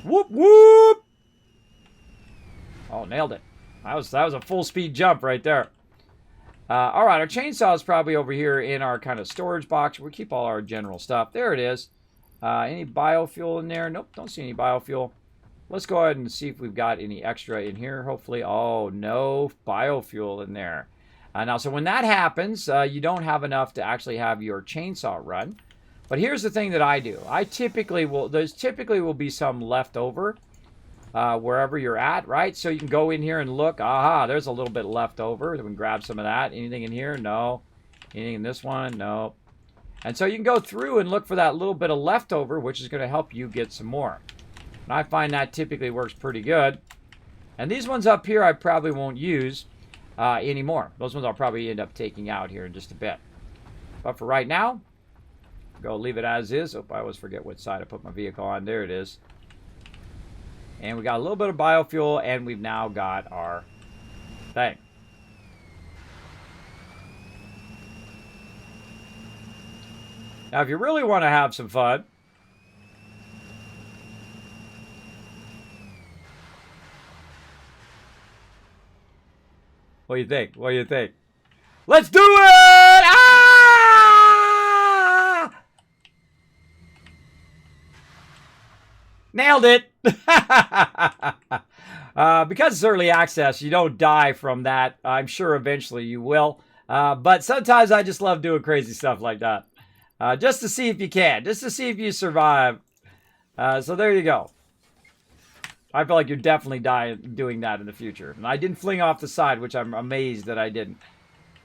Speaker 1: Whoop, whoop. Oh, nailed it. That was a full speed jump right there. All right, our chainsaw is probably over here in our kind of storage box. We keep all our general stuff. There it is. Any biofuel in there? Nope, don't see any biofuel. Let's go ahead and see if we've got any extra in here. Hopefully, oh, no biofuel in there. Now, so when that happens, you don't have enough to actually have your chainsaw run. But here's the thing that I do. I typically will, there's typically will be some left over wherever you're at, right? So you can go in here and look. Aha, there's a little bit left over. We can grab some of that. Anything in here? No. Anything in this one? No. And so you can go through and look for that little bit of leftover, which is going to help you get some more. And I find that typically works pretty good. And these ones up here I probably won't use anymore. Those ones I'll probably end up taking out here in just a bit. But for right now, go leave it as is. Oh, I always forget what side I put my vehicle on. There it is. And we got a little bit of biofuel, and we've now got our thing. Now, if you really want to have some fun, what do you think? What do you think? Let's do it! Ah! Nailed it! Because it's early access, you don't die from that. I'm sure eventually you will. But sometimes I just love doing crazy stuff like that. Just to see if you can. Just to see if you survive. So there you go. I feel like you're definitely doing that in the future. And I didn't fling off the side, which I'm amazed that I didn't.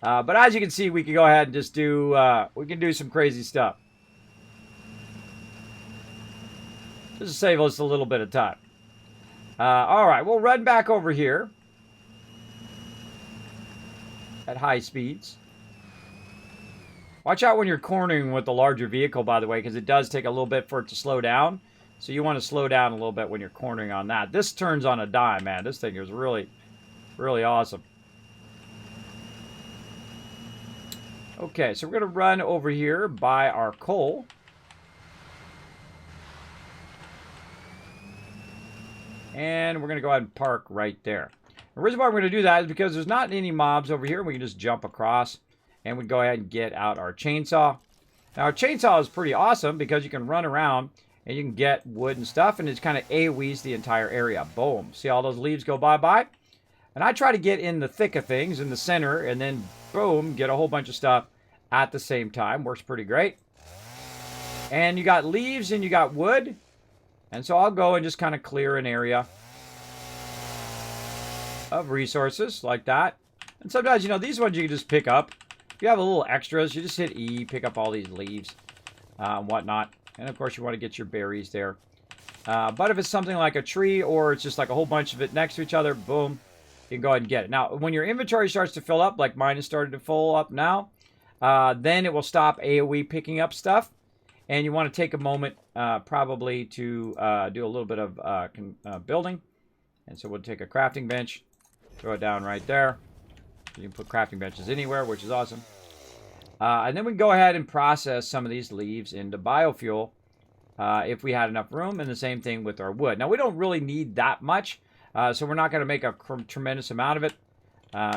Speaker 1: But as you can see, we can go ahead and just do, we can do some crazy stuff. Just to save us a little bit of time. All right, we'll run back over here. At high speeds. Watch out when you're cornering with the larger vehicle, by the way, because it does take a little bit for it to slow down. So you want to slow down a little bit when you're cornering on that. This turns on a dime, man. This thing is really, really awesome. Okay, so we're going to run over here by our coal. And we're going to go ahead and park right there. The reason why we're going to do that is because there's not any mobs over here. We can just jump across. And we go ahead and get out our chainsaw. Now, our chainsaw is pretty awesome because you can run around and you can get wood and stuff, and it's kind of AoEs the entire area. Boom. See all those leaves go bye-bye? And I try to get in the thick of things, in the center, and then, boom, get a whole bunch of stuff at the same time. Works pretty great. And you got leaves and you got wood. And so I'll go and just kind of clear an area of resources like that. And sometimes, you know, these ones you can just pick up. If you have a little extras, you just hit E, pick up all these leaves and whatnot. And, of course, you want to get your berries there. But if it's something like a tree or it's just like a whole bunch of it next to each other, boom, you can go ahead and get it. Now, when your inventory starts to fill up, like mine has started to fill up now, then it will stop AoE picking up stuff. And you want to take a moment probably to do a little bit of building. And so we'll take a crafting bench, throw it down right there. You can put crafting benches anywhere, which is awesome. And then we can go ahead and process some of these leaves into biofuel if we had enough room, and the same thing with our wood. Now, we don't really need that much, so we're not going to make a tremendous amount of it.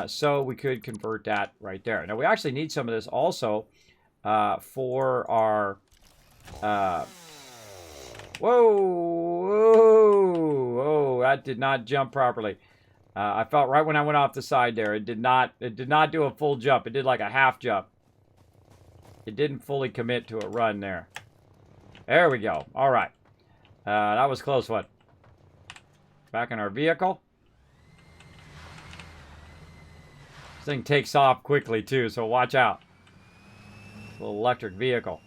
Speaker 1: So we could convert that right there. Now, we actually need some of this also for our... whoa, that did not jump properly. I felt right when I went off the side there. It did not do a full jump. It did like a half jump. It didn't fully commit to a run there. There we go. All right. That was a close one. Back in our vehicle. This thing takes off quickly too, so watch out. Little electric vehicle.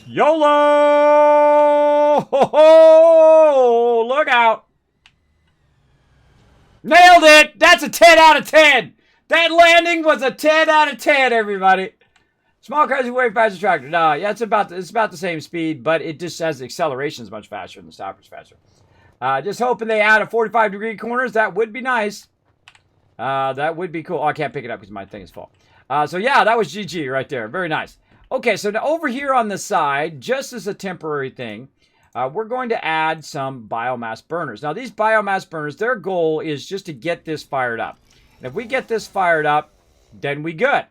Speaker 1: YOLO! Ho, ho! Look out! Nailed it! That's a 10 out of 10! That landing was a 10 out of 10, everybody. Small cars way faster tractor. No, yeah, it's about the same speed, but it just has the accelerations much faster and the stoppers faster. Just hoping they add a 45-degree corners. That would be nice. That would be cool. Oh, I can't pick it up because my thing is full. So yeah, that was GG right there. Very nice. Okay, so now over here on the side, just as a temporary thing, we're going to add some biomass burners. Now, these biomass burners, their goal is just to get this fired up. And if we get this fired up, then we good,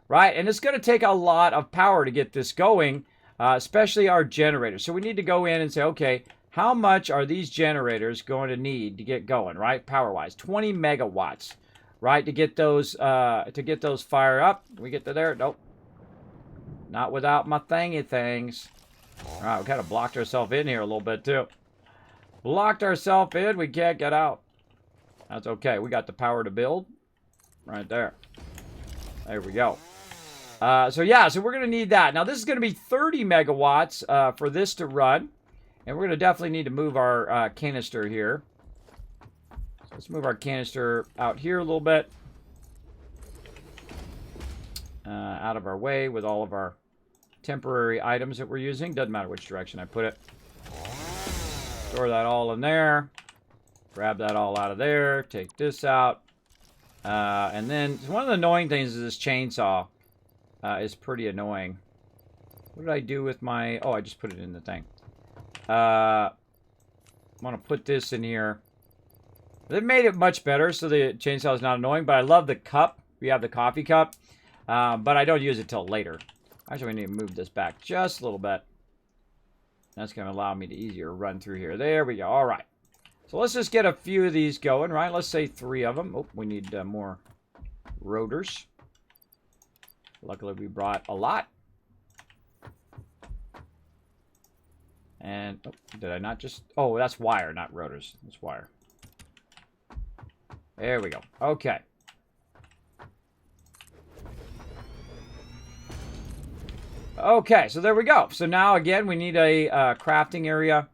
Speaker 1: right? And it's going to take a lot of power to get this going, especially our generators. So we need to go in and say, okay, how much are these generators going to need to get going, right? Power-wise, 20 megawatts, right? To get those fired up. We get to there? Nope. Not without my thingy things. All right, we kind of blocked ourselves in here a little bit too. Blocked ourselves in. We can't get out. That's okay. We got the power to build right there. There we go. So we're going to need that. Now, this is going to be 30 megawatts for this to run. And we're going to definitely need to move our canister here. So let's move our canister out here a little bit. Out of our way with all of our temporary items that we're using. Doesn't matter which direction I put it. Store that all in there. Grab that all out of there. Take this out. And then one of the annoying things is this chainsaw is pretty annoying. What did I do with my... Oh, I just put it in the thing. I'm going to put this in here. They made it much better so the chainsaw is not annoying, but I love the cup. We have the coffee cup, but I don't use it till later. Actually, we need to move this back just a little bit. That's going to allow me to easier run through here. There we go. All right. So let's just get a few of these going, right? Let's say 3 of them. Oh, we need more rotors. Luckily, we brought a lot. And, oh, did I not just... Oh, that's wire, not rotors. That's wire. There we go. Okay. Okay, so there we go. So now, again, we need a crafting area.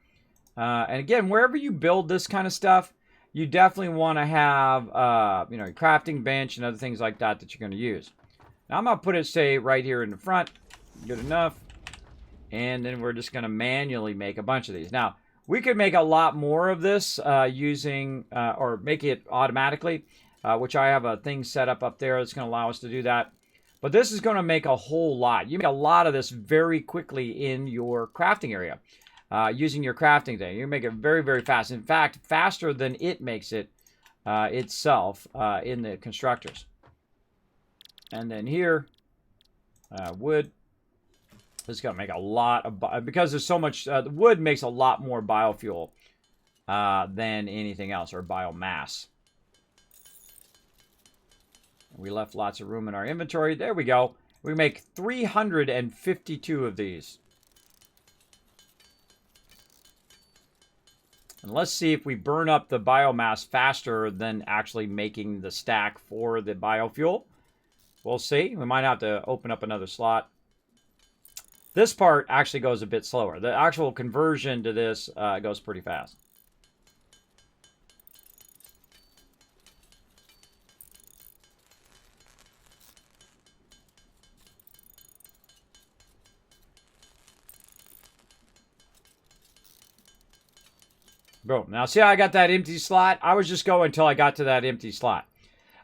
Speaker 1: And again, wherever you build this kind of stuff, you definitely want to have, a crafting bench and other things like that that you're going to use. Now, I'm going to put it, say, right here in the front. Good enough. And then we're just going to manually make a bunch of these. Now, we could make a lot more of this using, or make it automatically, which I have a thing set up there that's going to allow us to do that. But this is going to make a whole lot. You make a lot of this very quickly in your crafting area using your crafting thing. You make it very, very fast. In fact, faster than it makes it itself in the constructors. And then here, wood. This is going to make a lot of... Because there's so much... the wood makes a lot more biofuel than anything else, or biomass. We left lots of room in our inventory. There we go. We make 352 of these. And let's see if we burn up the biomass faster than actually making the stack for the biofuel. We'll see. We might have to open up another slot. This part actually goes a bit slower. The actual conversion to this goes pretty fast. Boom. Now, see how I got that empty slot? I was just going until I got to that empty slot.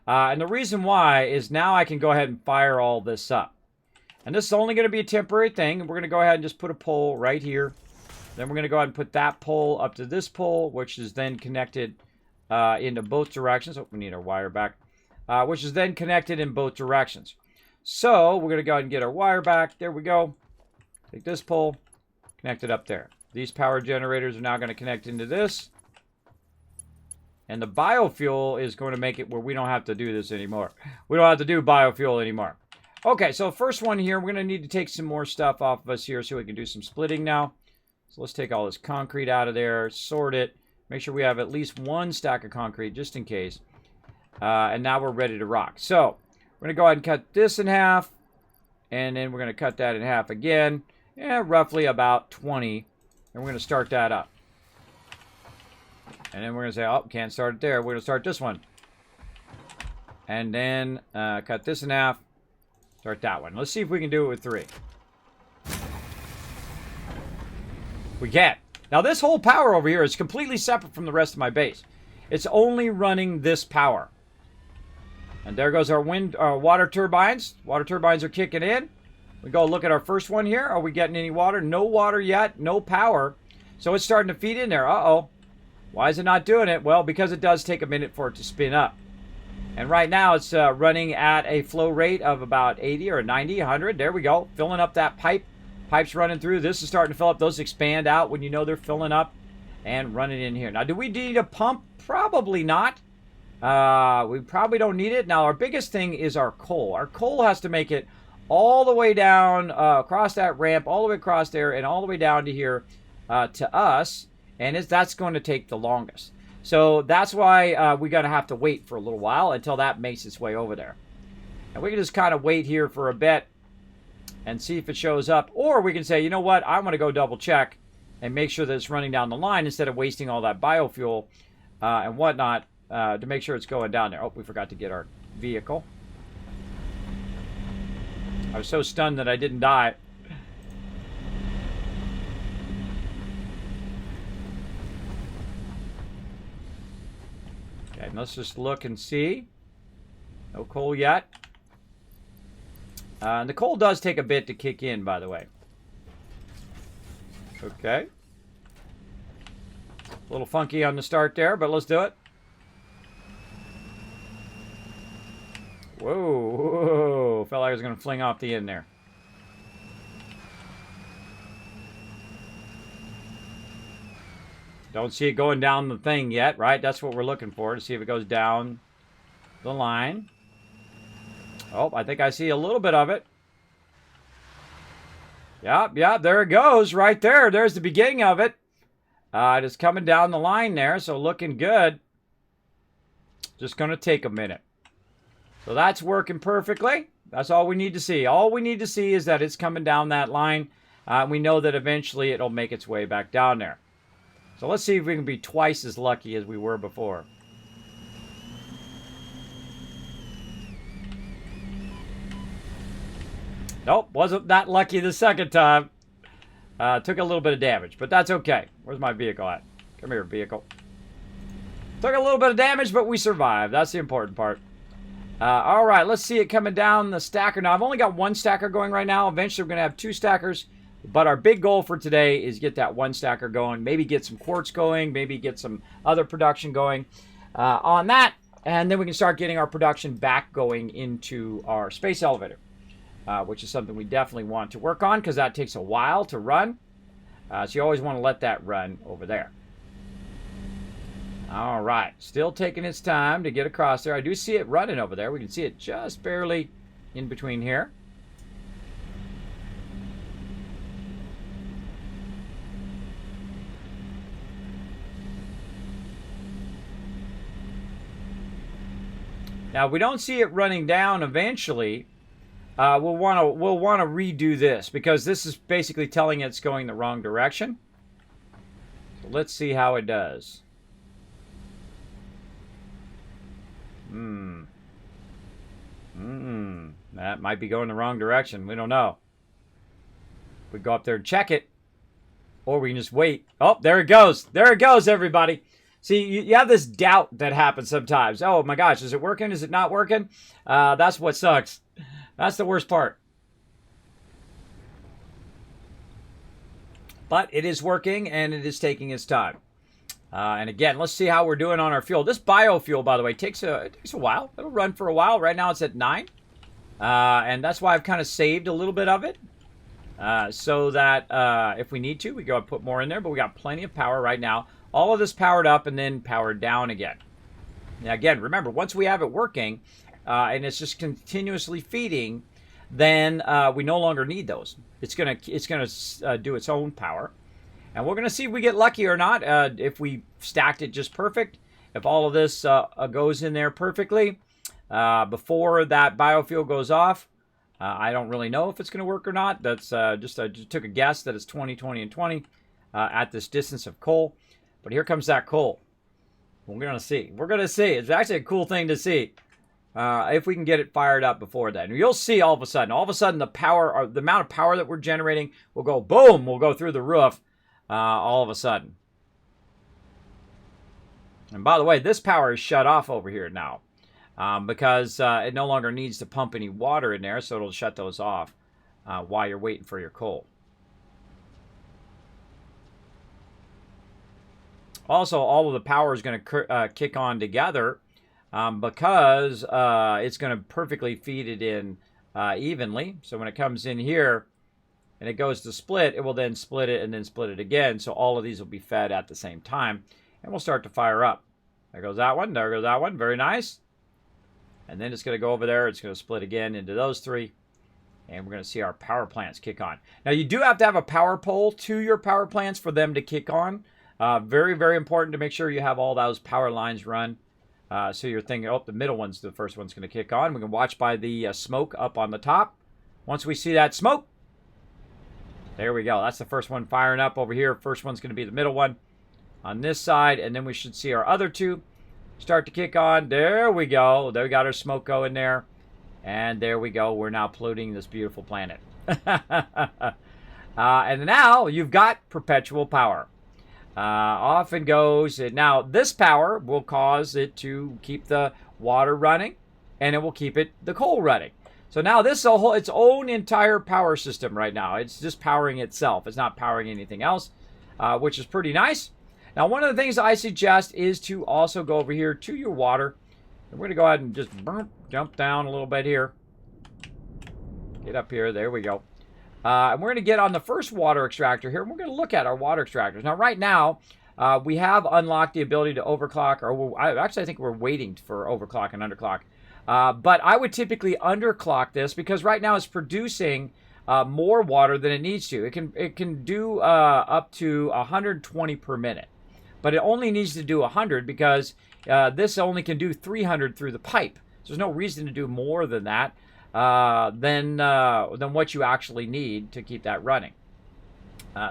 Speaker 1: And the reason why is now I can go ahead and fire all this up. And this is only going to be a temporary thing. We're going to go ahead and just put a pole right here. Then we're going to go ahead and put that pole up to this pole, which is then connected into both directions. Oh, we need our wire back. Which is then connected in both directions. So we're going to go ahead and get our wire back. There we go. Take this pole, connect it up there. These power generators are now going to connect into this. And the biofuel is going to make it where we don't have to do this anymore. We don't have to do biofuel anymore. Okay, so first one here, we're going to need to take some more stuff off of us here so we can do some splitting now. So let's take all this concrete out of there, sort it, make sure we have at least one stack of concrete just in case. And now we're ready to rock. So we're going to go ahead and cut this in half. And then we're going to cut that in half again. Yeah, roughly about 20. And we're going to start that up. And then we're going to say, oh, can't start it there. We're going to start this one. And then cut this in half. Start that one. Let's see if we can do it with 3. We can. Now, this whole power over here is completely separate from the rest of my base. It's only running this power. And there goes our water turbines. Water turbines are kicking in. We go look at our first one here. Are we getting any water? No water yet. No power. So it's starting to feed in there. Uh-oh. Why is it not doing it? Well, because it does take a minute for it to spin up. And right now it's running at a flow rate of about 80 or 90, 100. There we go. Filling up that pipe. Pipe's running through. This is starting to fill up. Those expand out when you know they're filling up and running in here. Now, do we need a pump? Probably not. We probably don't need it. Now, our biggest thing is our coal. Our coal has to make it all the way down, across that ramp, all the way across there, and all the way down to here to us. And that's going to take the longest. So that's why we're going to have to wait for a little while until that makes its way over there. And we can just kind of wait here for a bit and see if it shows up. Or we can say, you know what, I'm going to go double check and make sure that it's running down the line instead of wasting all that biofuel and whatnot to make sure it's going down there. Oh, we forgot to get our vehicle. I was so stunned that I didn't die. Okay, let's just look and see. No coal yet. And the coal does take a bit to kick in, by the way. Okay. A little funky on the start there, but let's do it. Whoa. Felt like I was going to fling off the end there. Don't see it going down the thing yet, right? That's what we're looking for, to see if it goes down the line. Oh, I think I see a little bit of it. Yeah, there it goes right there. There's the beginning of it. It's coming down the line there, so looking good. Just going to take a minute. So that's working perfectly. That's all we need to see. All we need to see is that it's coming down that line. We know that eventually it'll make its way back down there. So let's see if we can be twice as lucky as we were before. Nope, wasn't that lucky the second time. Took a little bit of damage, but that's okay. Where's my vehicle at? Come here, vehicle. Took a little bit of damage, but we survived. That's the important part. All right, let's see it coming down the stacker. Now, I've only got one stacker going right now. Eventually, we're going to have two stackers. But our big goal for today is get that one stacker going. Maybe get some quartz going. Maybe get some other production going on that. And then we can start getting our production back going into our space elevator. Which is something we definitely want to work on because that takes a while to run. So you always want to let that run over there. All right. Still taking its time to get across there. I do see it running over there. We can see it just barely in between here. Now, if we don't see it running down eventually, we'll want to redo this because this is basically telling it it's going the wrong direction. So let's see how it does. That might be going the wrong direction. We don't know. We go up there and check it, or we can just wait. Oh, there it goes. There it goes, everybody. See, you have this doubt that happens sometimes. Oh, my gosh, is it working? Is it not working? That's what sucks. That's the worst part. But it is working, and it is taking its time. And again, let's see how we're doing on our fuel. This biofuel, by the way, it takes a while. It'll run for a while. Right now it's at 9. And that's why I've kind of saved a little bit of it. So that if we need to, we go and put more in there. But we got plenty of power right now. All of this powered up and then powered down again. Now, again, remember, once we have it working and it's just continuously feeding, then we no longer need those. It's gonna do its own power. And we're going to see if we get lucky or not, if we stacked it just perfect, if all of this goes in there perfectly before that biofuel goes off. I don't really know if it's going to work or not. That's I just took a guess that it's 20, 20, and 20 at this distance of coal. But here comes that coal. We're going to see. We're going to see. It's actually a cool thing to see if we can get it fired up before then. You'll see all of a sudden. All of a sudden, the power, or the amount of power that we're generating will go boom. We'll go through the roof all of a sudden. And by the way, this power is shut off over here now because it no longer needs to pump any water in there, so it'll shut those off while you're waiting for your coal. Also, all of the power is going to kick on together because it's going to perfectly feed it in evenly. So when it comes in here and it goes to split, it will then split it and then split it again. So all of these will be fed at the same time. And we'll start to fire up. There goes that one. There goes that one. Very nice. And then it's going to go over there. It's going to split again into those three. And we're going to see our power plants kick on. Now, you do have to have a power pole to your power plants for them to kick on. Very, very important to make sure you have all those power lines run. So you're thinking, oh, the middle one's the first one's going to kick on. We can watch by the smoke up on the top. Once we see that smoke, there we go. That's the first one firing up over here. First one's going to be the middle one on this side. And then we should see our other two start to kick on. There we go. There we got our smoke going there. And there we go. We're now polluting this beautiful planet. And now you've got perpetual power. Off it goes. Now, this power will cause it to keep the water running, and it will keep the coal running. So now this is its own entire power system right now. It's just powering itself. It's not powering anything else, which is pretty nice. Now, one of the things I suggest is to also go over here to your water. And we're going to go ahead and just jump down a little bit here. Get up here. There we go. And we're going to get on the first water extractor here. And we're going to look at our water extractors. Now, right now, we have unlocked the ability to overclock. Or actually, I think we're waiting for overclock and underclock. But I would typically underclock this because right now it's producing more water than it needs to. It can do up to 120 per minute. But it only needs to do 100 because this only can do 300 through the pipe. So there's no reason to do more than that than what you actually need to keep that running.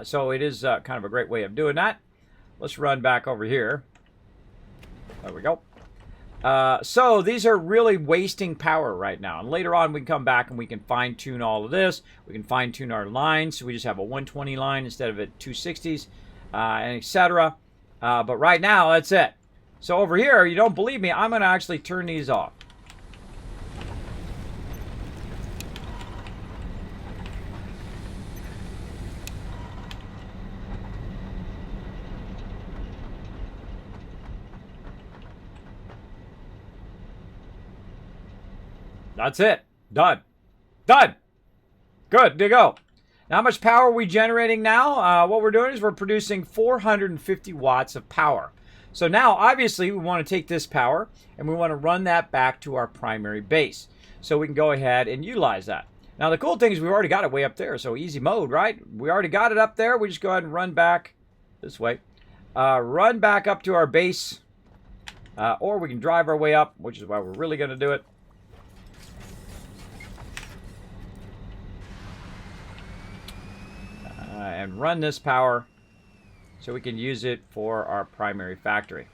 Speaker 1: So it is kind of a great way of doing that. Let's run back over here. There we go. So these are really wasting power right now. And later on we can come back and we can fine tune all of this. We can fine tune our lines. So we just have a 120 line instead of a 260s and etc. But right now, that's it. So over here, you don't believe me, I'm going to actually turn these off. That's it. Done. Done. Good to go. Now, how much power are we generating now? What we're doing is we're producing 450 watts of power. So now, obviously, we want to take this power and we want to run that back to our primary base. So we can go ahead and utilize that. Now, the cool thing is we've already got it way up there. So easy mode, right? We already got it up there. We just go ahead and run back this way. Run back up to our base. Or we can drive our way up, which is why we're really going to do it. And run this power so we can use it for our primary factory.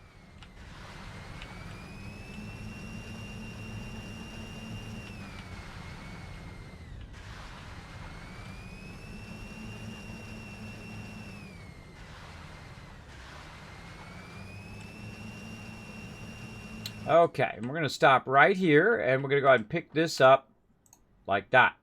Speaker 1: Okay, and we're going to stop right here, and we're going to go ahead and pick this up like that.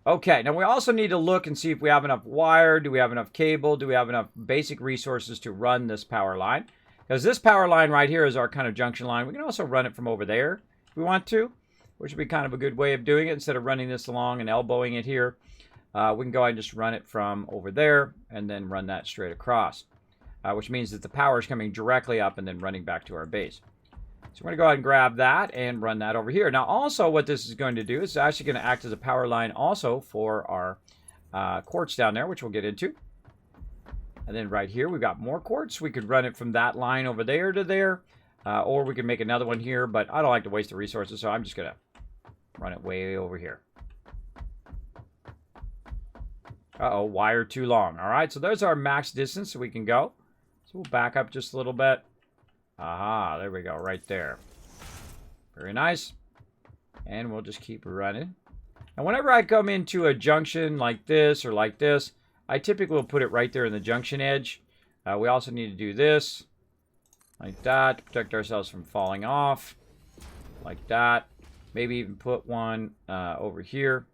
Speaker 1: Okay, now we also need to look and see if we have enough wire, do we have enough cable, do we have enough basic resources to run this power line. Because this power line right here is our kind of junction line. We can also run it from over there if we want to, which would be kind of a good way of doing it. Instead of running this along and elbowing it here, we can go ahead and just run it from over there and then run that straight across, which means that the power is coming directly up and then running back to our base. So we're going to go ahead and grab that and run that over here. Now, also what this is going to do is it's actually going to act as a power line also for our quartz down there, which we'll get into. And then right here, we've got more quartz. We could run it from that line over there to there, or we can make another one here, but I don't like to waste the resources, so I'm just going to run it way over here. Uh-oh, wire too long. All right, so there's our max distance so we can go. So we'll back up just a little bit. Aha, there we go, right there. Very nice. And we'll just keep running. And whenever I come into a junction like this or like this, I typically will put it right there in the junction edge. We also need to do this, like that, to protect ourselves from falling off, like that. Maybe even put one over here.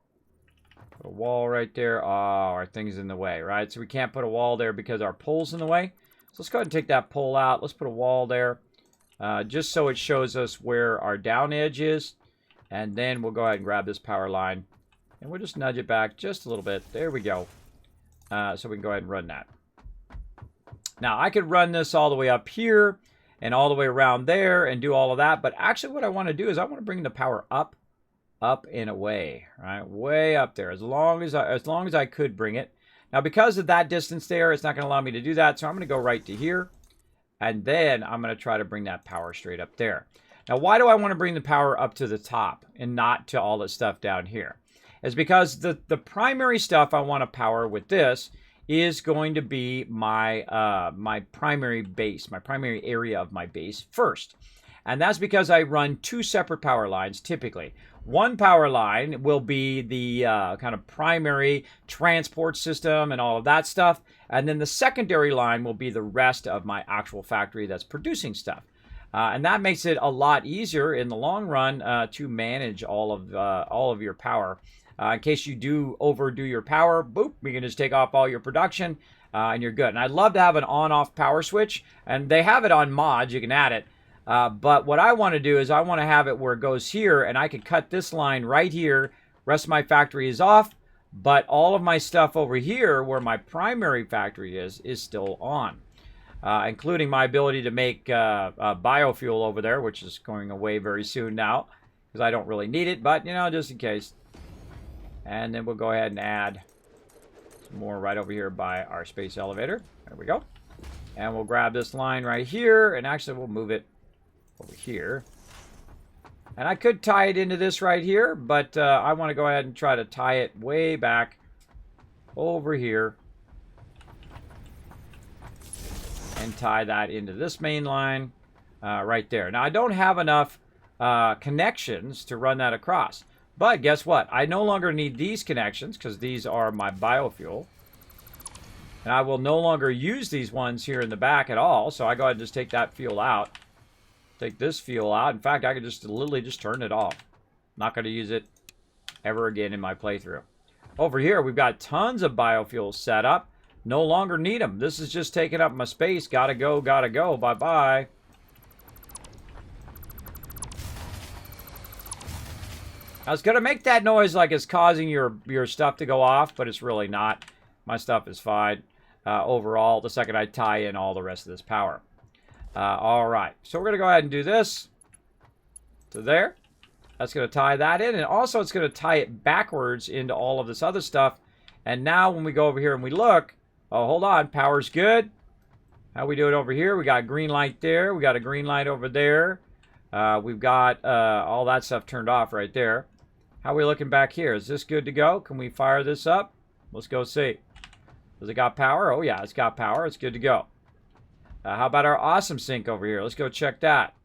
Speaker 1: Put a wall right there. Oh, our thing's in the way, right? So we can't put a wall there because our pole's in the way. So let's go ahead and take that pole out. Let's put a wall there, just so it shows us where our down edge is. And then we'll go ahead and grab this power line, and we'll just nudge it back just a little bit. There we go. So we can go ahead and run that. Now, I could run this all the way up here and all the way around there and do all of that. But actually what I want to do is I want to bring the power up and away, right? Way up there, as long as I could bring it. Now, because of that distance there, it's not going to allow me to do that. So I'm going to go right to here. And then I'm going to try to bring that power straight up there. Now, why do I want to bring the power up to the top and not to all the stuff down here? It's because the primary stuff I want to power with this is going to be my my primary base, my primary area of my base first. And that's because I run two separate power lines typically. One power line will be the kind of primary transport system and all of that stuff. And then the secondary line will be the rest of my actual factory that's producing stuff. And that makes it a lot easier in the long run to manage all of your power. In case you do overdo your power, boop, you can just take off all your production and you're good. And I'd love to have an on-off power switch, and they have it on mods. You can add it. But what I want to do is I want to have it where it goes here, and I could cut this line right here. Rest of my factory is off, but all of my stuff over here, where my primary factory is still on. Including my ability to make biofuel over there, which is going away very soon now, because I don't really need it, but, you know, just in case. And then we'll go ahead and add some more right over here by our space elevator. There we go. And we'll grab this line right here, and actually we'll move it over here. And I could tie it into this right here, but I want to go ahead and try to tie it way back over here. And tie that into this main line right there. Now, I don't have enough connections to run that across. But guess what? I no longer need these connections because these are my biofuel. And I will no longer use these ones here in the back at all. So I go ahead and just take that fuel out. Take this fuel out. In fact, I could just literally just turn it off. Not going to use it ever again in my playthrough. Over here, we've got tons of biofuels set up. No longer need them. This is just taking up my space. Gotta go, gotta go. Bye-bye. I was going to make that noise like it's causing your stuff to go off, but it's really not. My stuff is fine overall the second I tie in all the rest of this power. All right. So we're going to go ahead and do this to there. That's going to tie that in. And also it's going to tie it backwards into all of this other stuff. And now when we go over here and we look, oh, hold on. Power's good. How we doing over here? We got a green light there. We got a green light over there. We've got all that stuff turned off right there. How are we looking back here? Is this good to go? Can we fire this up? Let's go see. Does it got power? Oh, yeah, it's got power. It's good to go. How about our awesome sink over here? Let's go check that.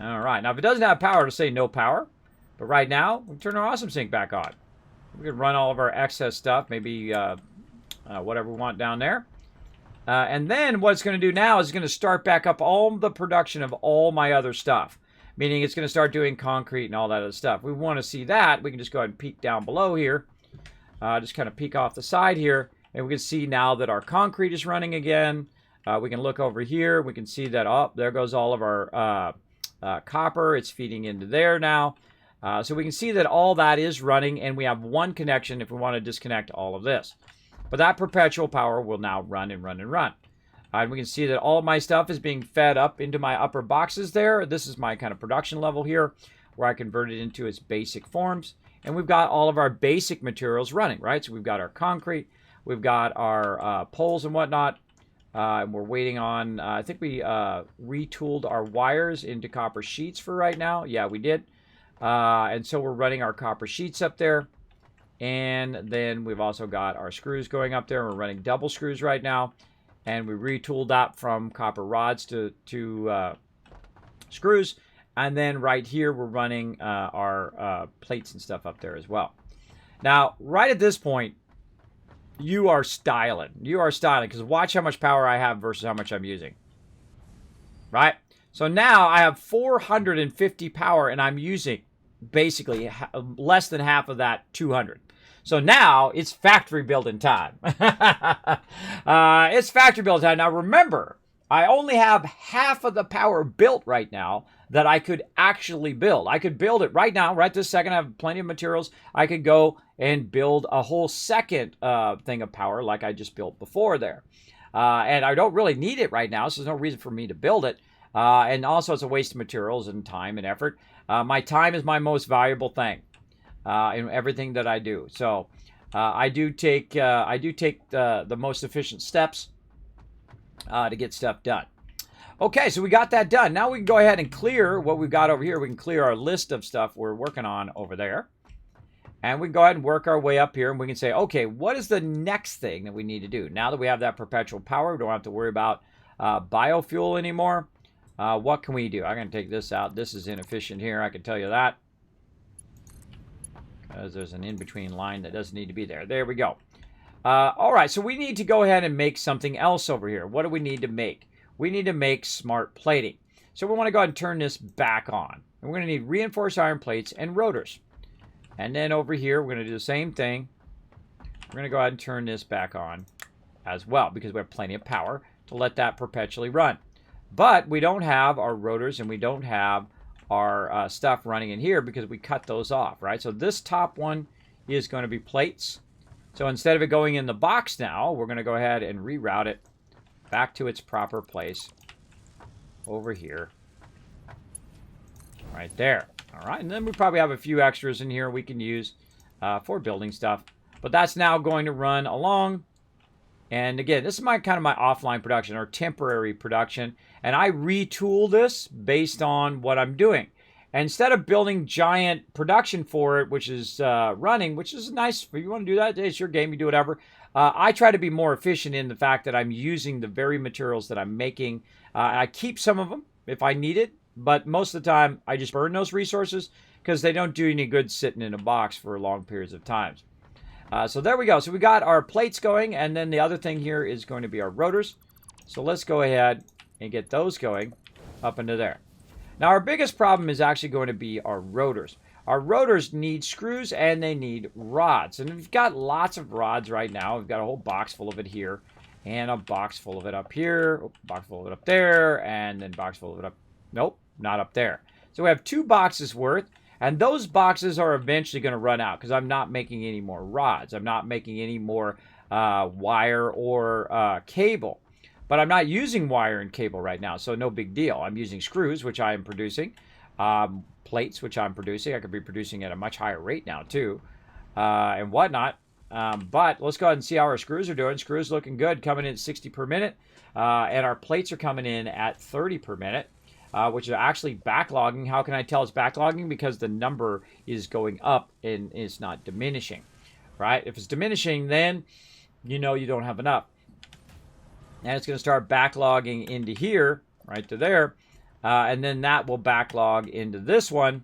Speaker 1: All right. Now, if it doesn't have power, to say no power. But right now, we can turn our awesome sink back on. We can run all of our excess stuff, maybe whatever we want down there. And then what it's going to do now is it's going to start back up all the production of all my other stuff. Meaning it's going to start doing concrete and all that other stuff. We want to see that. We can just go ahead and peek down below here. Just kind of peek off the side here. And we can see now that our concrete is running again. We can look over here. We can see that, oh, there goes all of our copper. It's feeding into there now. So we can see that all that is running. And we have one connection if we want to disconnect all of this. But that perpetual power will now run and run and run. And we can see that all of my stuff is being fed up into my upper boxes there. This is my kind of production level here where I convert it into its basic forms. And we've got all of our basic materials running, right? So we've got our concrete. We've got our poles and whatnot. And we're waiting on, I think we retooled our wires into copper sheets for right now. Yeah, we did. And so we're running our copper sheets up there. And then we've also got our screws going up there. We're running double screws right now. And we retooled that from copper rods to screws. And then right here, we're running our plates and stuff up there as well. Now, right at this point, you are styling. You are styling because watch how much power I have versus how much I'm using. Right? So now I have 450 power and I'm using basically less than half of that 200. So now it's factory building time. It's factory building time. Now remember, I only have half of the power built right now that I could actually build. I could build it right now, right this second. I have plenty of materials. I could go and build a whole second thing of power like I just built before there. And I don't really need it right now, so there's no reason for me to build it. And also, it's a waste of materials and time and effort. My time is my most valuable thing in everything that I do. So I do take the most efficient steps to get stuff done. Okay, so we got that done. Now we can go ahead and clear what we've got over here. We can clear our list of stuff we're working on over there. And we can go ahead and work our way up here, and we can say, okay, what is the next thing that we need to do? Now that we have that perpetual power, we don't have to worry about biofuel anymore. What can we do? I'm going to take this out. This is inefficient here, I can tell you that. Because there's an in-between line that doesn't need to be there. There we go. All right, so we need to go ahead and make something else over here. What do we need to make? We need to make smart plating. So we want to go ahead and turn this back on. And we're going to need reinforced iron plates and rotors. And then over here, we're going to do the same thing. We're going to go ahead and turn this back on as well because we have plenty of power to let that perpetually run. But we don't have our rotors and we don't have our stuff running in here because we cut those off, right? So this top one is going to be plates. So instead of it going in the box now, we're going to go ahead and reroute it back to its proper place over here. Right there. All right, and then we probably have a few extras in here we can use for building stuff. But that's now going to run along. And again, this is kind of my offline production or temporary production. And I retool this based on what I'm doing. And instead of building giant production for it, which is running, which is nice. If you want to do that, it's your game. You do whatever. I try to be more efficient in the fact that I'm using the very materials that I'm making. I keep some of them if I need it. But most of the time, I just burn those resources because they don't do any good sitting in a box for long periods of time. So there we go. So we got our plates going. And then the other thing here is going to be our rotors. So let's go ahead and get those going up into there. Now, our biggest problem is actually going to be our rotors. Our rotors need screws and they need rods. And we've got lots of rods right now. We've got a whole box full of it here. And a box full of it up here. A box full of it up there. And then a box full of it up. Nope, not up there. So we have 2 boxes worth. And those boxes are eventually going to run out because I'm not making any more rods. I'm not making any more wire or cable. But I'm not using wire and cable right now, so no big deal. I'm using screws, which I am producing, plates, which I'm producing. I could be producing at a much higher rate now, too, and whatnot. But let's go ahead and see how our screws are doing. Screws looking good, coming in at 60 per minute, and our plates are coming in at 30 per minute, which is actually backlogging. How can I tell it's backlogging? Because the number is going up and it's not diminishing, right? If it's diminishing, then you know you don't have enough. And it's going to start backlogging into here, right to there. And then that will backlog into this one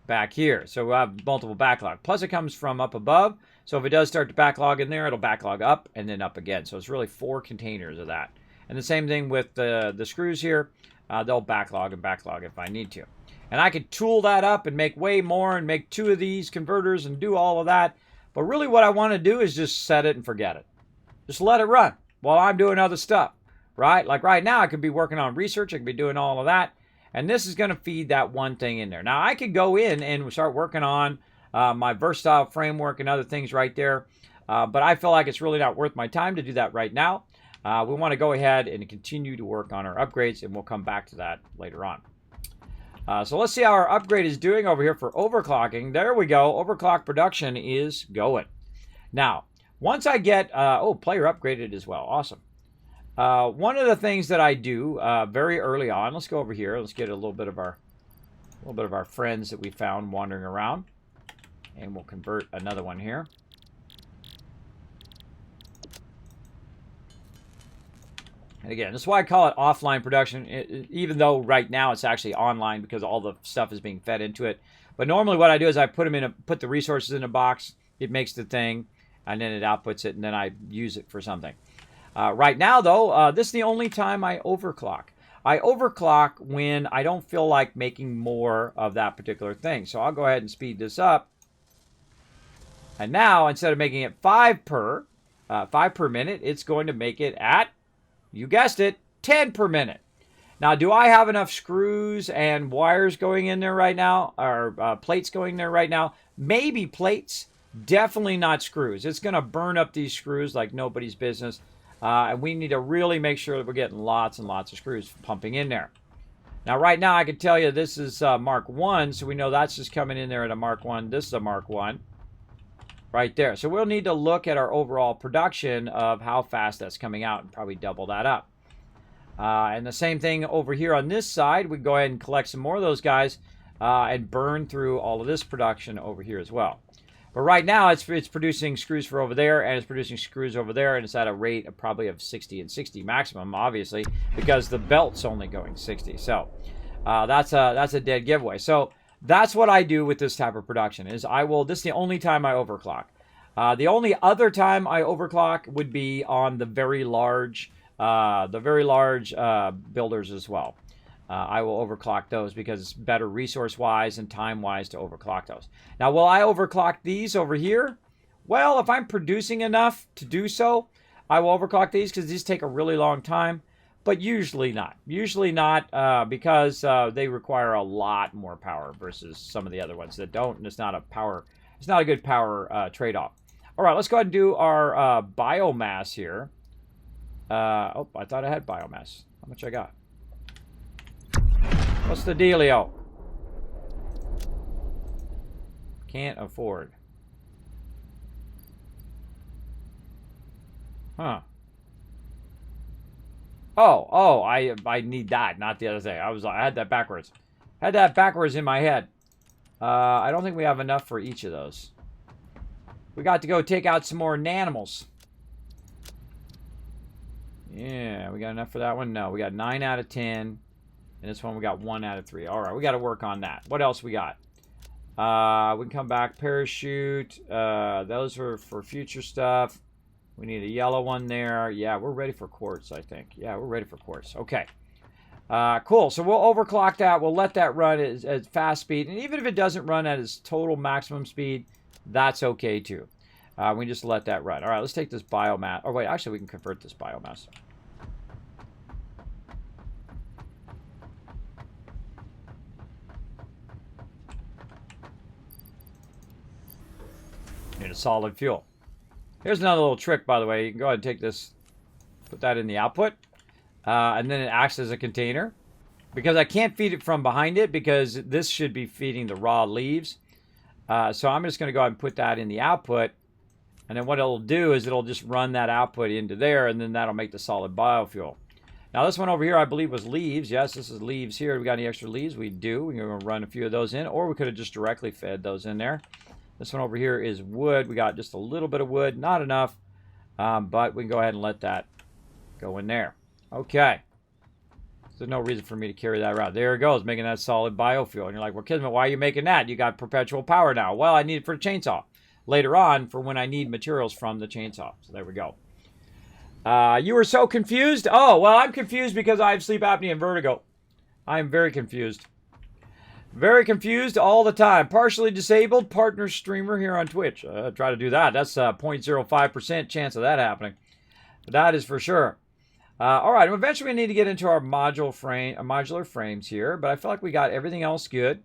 Speaker 1: back here. So we'll have multiple backlog. Plus it comes from up above. So if it does start to backlog in there, it'll backlog up and then up again. So it's really 4 containers of that. And the same thing with the screws here. They'll backlog and backlog if I need to. And I could tool that up and make way more and make 2 of these converters and do all of that. But really what I want to do is just set it and forget it. Just let it run while I'm doing other stuff, right? Like right now, I could be working on research. I could be doing all of that. And this is going to feed that one thing in there. Now, I could go in and start working on my versatile framework and other things right there. But I feel like it's really not worth my time to do that right now. We want to go ahead and continue to work on our upgrades, and we'll come back to that later on. So let's see how our upgrade is doing over here for overclocking. There we go. Overclock production is going. Now, once I get, player upgraded as well. Awesome. One of the things that I do very early on, let's go over here. Let's get a little bit of our friends that we found wandering around. And we'll convert another one here. And again, this is why I call it offline production, even though right now it's actually online because all the stuff is being fed into it. But normally what I do is I put the resources in a box. It makes the thing. And then it outputs it, and then I use it for something. Right now, though, this is the only time I overclock. I overclock when I don't feel like making more of that particular thing. So I'll go ahead and speed this up. And now, instead of making it 5 per minute, it's going to make it at, you guessed it, 10 per minute. Now, do I have enough screws and wires going in there right now, or plates going there right now? Maybe plates, definitely not screws. It's going to burn up these screws like nobody's business. And we need to really make sure that we're getting lots and lots of screws pumping in there. Now, right now, I can tell you this is Mark 1, so we know that's just coming in there at a Mark 1. This is a Mark 1 right there. So we'll need to look at our overall production of how fast that's coming out and probably double that up. And the same thing over here on this side. We go ahead and collect some more of those guys and burn through all of this production over here as well. But right now, it's producing screws for over there, and it's producing screws over there, and it's at a rate of probably of 60 and 60 maximum, obviously, because the belt's only going 60. So that's a dead giveaway. So that's what I do with this type of production. This is the only time I overclock. The only other time I overclock would be on the very large builders as well. I will overclock those because it's better resource-wise and time-wise to overclock those. Now, will I overclock these over here? Well, if I'm producing enough to do so, I will overclock these because these take a really long time, but usually not. Usually not because they require a lot more power versus some of the other ones that don't, and it's not a good power trade-off. All right, let's go ahead and do our biomass here. Oh, I thought I had biomass. How much I got? What's the dealio? Can't afford. Huh. Oh, I need that, not the other thing. I had that backwards. Had that backwards in my head. I don't think we have enough for each of those. We got to go take out some more nanimals. Yeah, we got enough for that one? No, we got 9 out of 10. And this one we got 1 out of 3. All right, we got to work on that. What else we got? We can come back. Parachute. Those are for future stuff. We need a yellow one there. Yeah, we're ready for quartz, I think. Yeah, we're ready for quartz. Okay. Cool. So we'll overclock that. We'll let that run at fast speed. And even if it doesn't run at its total maximum speed, that's okay too. We just let that run. All right, let's take this biomass. Oh, wait, actually, we can convert this biomass. Need a solid fuel. Here's another little trick, by the way. You can go ahead and take this, put that in the output, and then it acts as a container. Because I can't feed it from behind it, because this should be feeding the raw leaves. So I'm just going to go ahead and put that in the output. And then what it'll do is it'll just run that output into there, and then that'll make the solid biofuel. Now this one over here, I believe, was leaves. Yes, this is leaves here. We got any extra leaves? We do. We're going to run a few of those in, or we could have just directly fed those in there. This one over here is wood. We got just a little bit of wood, not enough, but we can go ahead and let that go in there. Okay. There's no reason for me to carry that around. There it goes, making that solid biofuel. And you're like, well, Kismet, why are you making that? You got perpetual power now. Well, I need it for the chainsaw. Later on, for when I need materials from the chainsaw. So there we go. You were so confused? Oh, well, I'm confused because I have sleep apnea and vertigo. I am very confused. Very confused all the time. Partially disabled partner streamer here on Twitch. Try to do that. That's a 0.05% chance of that happening. That is for sure. All right, eventually we need to get into our modular frames here, but I feel like we got everything else good.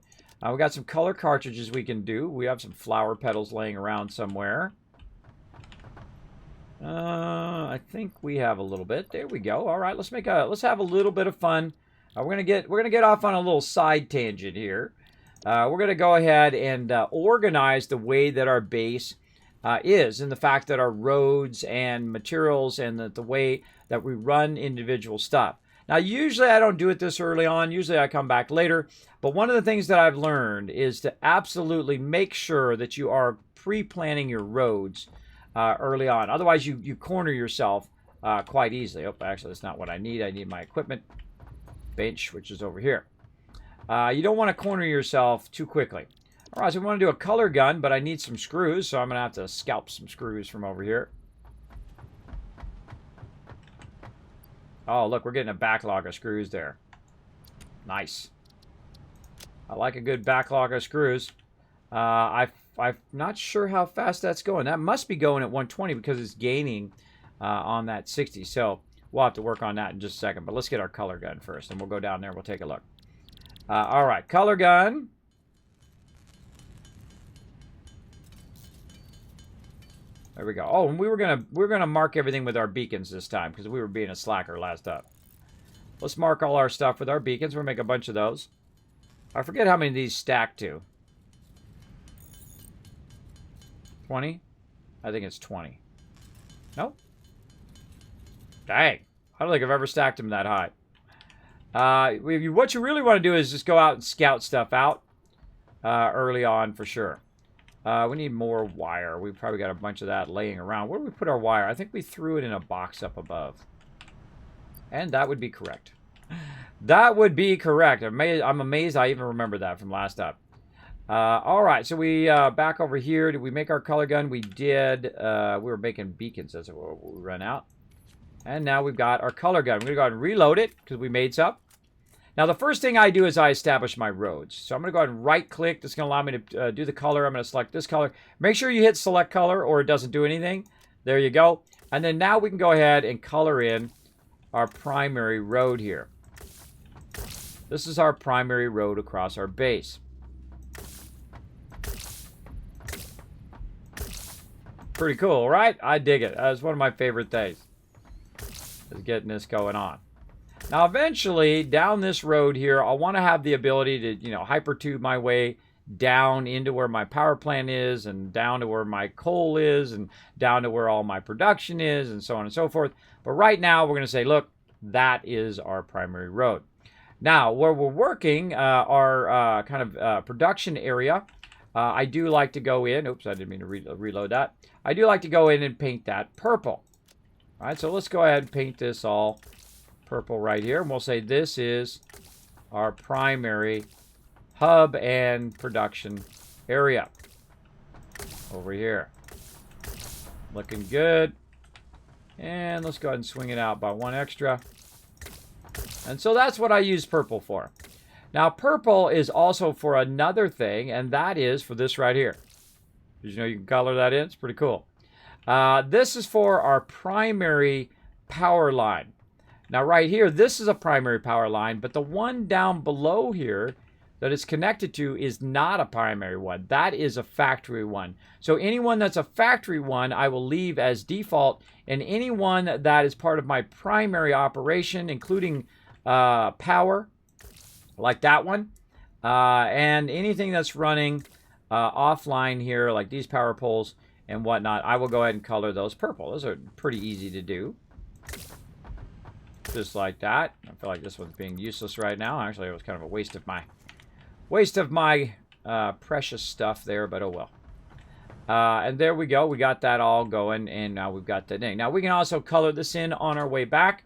Speaker 1: We got some color cartridges we can do. We have some flower petals laying around somewhere. I think we have a little bit. There we go. All right, let's have a little bit of fun. We're gonna get off on a little side tangent here. We're gonna go ahead and organize the way that our base is, and the fact that our roads and materials and the way that we run individual stuff. Now, usually I don't do it this early on. Usually I come back later. But one of the things that I've learned is to absolutely make sure that you are pre-planning your roads early on. Otherwise, you corner yourself quite easily. Oh, actually, that's not what I need. I need my equipment bench, which is over here. You don't want to corner yourself too quickly. All right, so we want to do a color gun, but I need some screws, so I'm going to have to scalp some screws from over here. Oh, look, we're getting a backlog of screws there. Nice. I like a good backlog of screws. I I'm not sure how fast that's going. That must be going at 120 because it's gaining on that 60. So we'll have to work on that in just a second. But let's get our color gun first, and we'll go down there and we'll take a look. All right, color gun. There we go. Oh, and we were gonna mark everything with our beacons this time because we were being a slacker last up. Let's mark all our stuff with our beacons. We'll make a bunch of those. I forget how many of these stack to. 20? I think it's 20. Nope. Dang. I don't think I've ever stacked them that high. What you really want to do is just go out and scout stuff out early on for sure. We need more wire. We've probably got a bunch of that laying around. Where do we put our wire? I think we threw it in a box up above. And that would be correct. That would be correct. I'm amazed I even remember that from last up. All right, so we back over here. Did we make our color gun? We did. We were making beacons as we run out. And now we've got our color gun. We're going to go ahead and reload it because we made some. Now, the first thing I do is I establish my roads. So I'm going to go ahead and right-click. That's going to allow me to do the color. I'm going to select this color. Make sure you hit select color or it doesn't do anything. There you go. And then now we can go ahead and color in our primary road here. This is our primary road across our base. Pretty cool, right? I dig it. That's one of my favorite things, is getting this going on. Now, eventually, down this road here, I want to have the ability to, hypertube my way down into where my power plant is, and down to where my coal is, and down to where all my production is, and so on and so forth. But right now, we're going to say, look, that is our primary road. Now, where we're working, our kind of production area, I do like to go in. Oops, I didn't mean to reload that. I do like to go in and paint that purple. All right, so let's go ahead and paint this all purple right here. And we'll say this is our primary hub and production area over here. Looking good. And let's go ahead and swing it out by one extra. And so that's what I use purple for. Now, purple is also for another thing, and that is for this right here. Did you know you can color that in? It's pretty cool. This is for our primary power line. Now, right here, this is a primary power line, but the one down below here that it's connected to is not a primary one. That is a factory one. So anyone that's a factory one, I will leave as default, and anyone that is part of my primary operation, including power, like that one, and anything that's running offline here, like these power poles and whatnot, I will go ahead and color those purple. Those are pretty easy to do. Just like that. I feel like this one's being useless right now. Actually, it was kind of a waste of my precious stuff there, but oh well. And there we go. We got that all going, and now we've got the thing. Now, we can also color this in on our way back.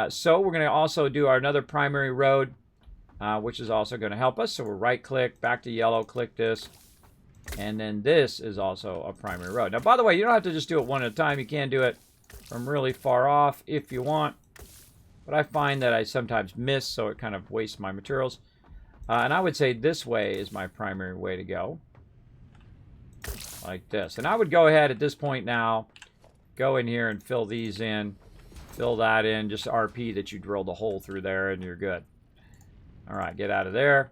Speaker 1: So we're going to also do another primary road, which is also going to help us. So we'll right-click, back to yellow, click this, and then this is also a primary road. Now, by the way, you don't have to just do it one at a time. You can do it from really far off if you want. But I find that I sometimes miss, so it kind of wastes my materials. And I would say this way is my primary way to go. Like this. And I would go ahead at this point now, go in here and fill these in. Fill that in. Just RP that you drilled a hole through there and you're good. All right, get out of there.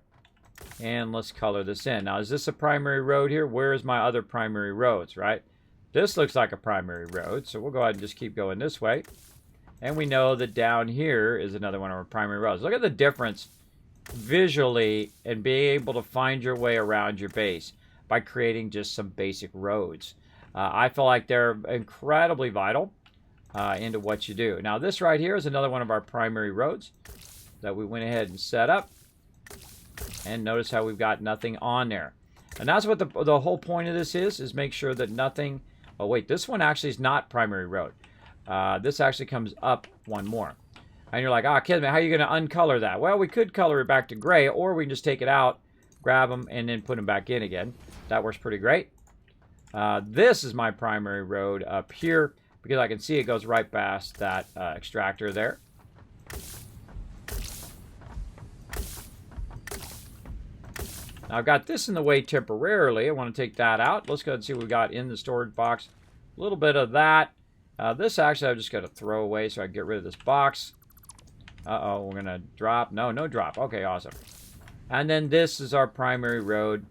Speaker 1: And let's color this in. Now, is this a primary road here? Where's my other primary roads, right? This looks like a primary road, so we'll go ahead and just keep going this way. And we know that down here is another one of our primary roads. Look at the difference visually in being able to find your way around your base by creating just some basic roads. I feel like they're incredibly vital into what you do. Now, this right here is another one of our primary roads that we went ahead and set up. And notice how we've got nothing on there. And that's what the whole point of this is make sure that nothing... Oh, wait, this one actually is not primary road. This actually comes up one more. And you're like, Kismet, how are you going to uncolor that? Well, we could color it back to gray, or we can just take it out, grab them, and then put them back in again. That works pretty great. This is my primary road up here, because I can see it goes right past that extractor there. Now, I've got this in the way temporarily. I want to take that out. Let's go ahead and see what we got in the storage box. A little bit of that. This actually I've just got to throw away so I can get rid of this box. Uh-oh, we're going to drop. No, no drop. Okay, awesome. And then this is our primary road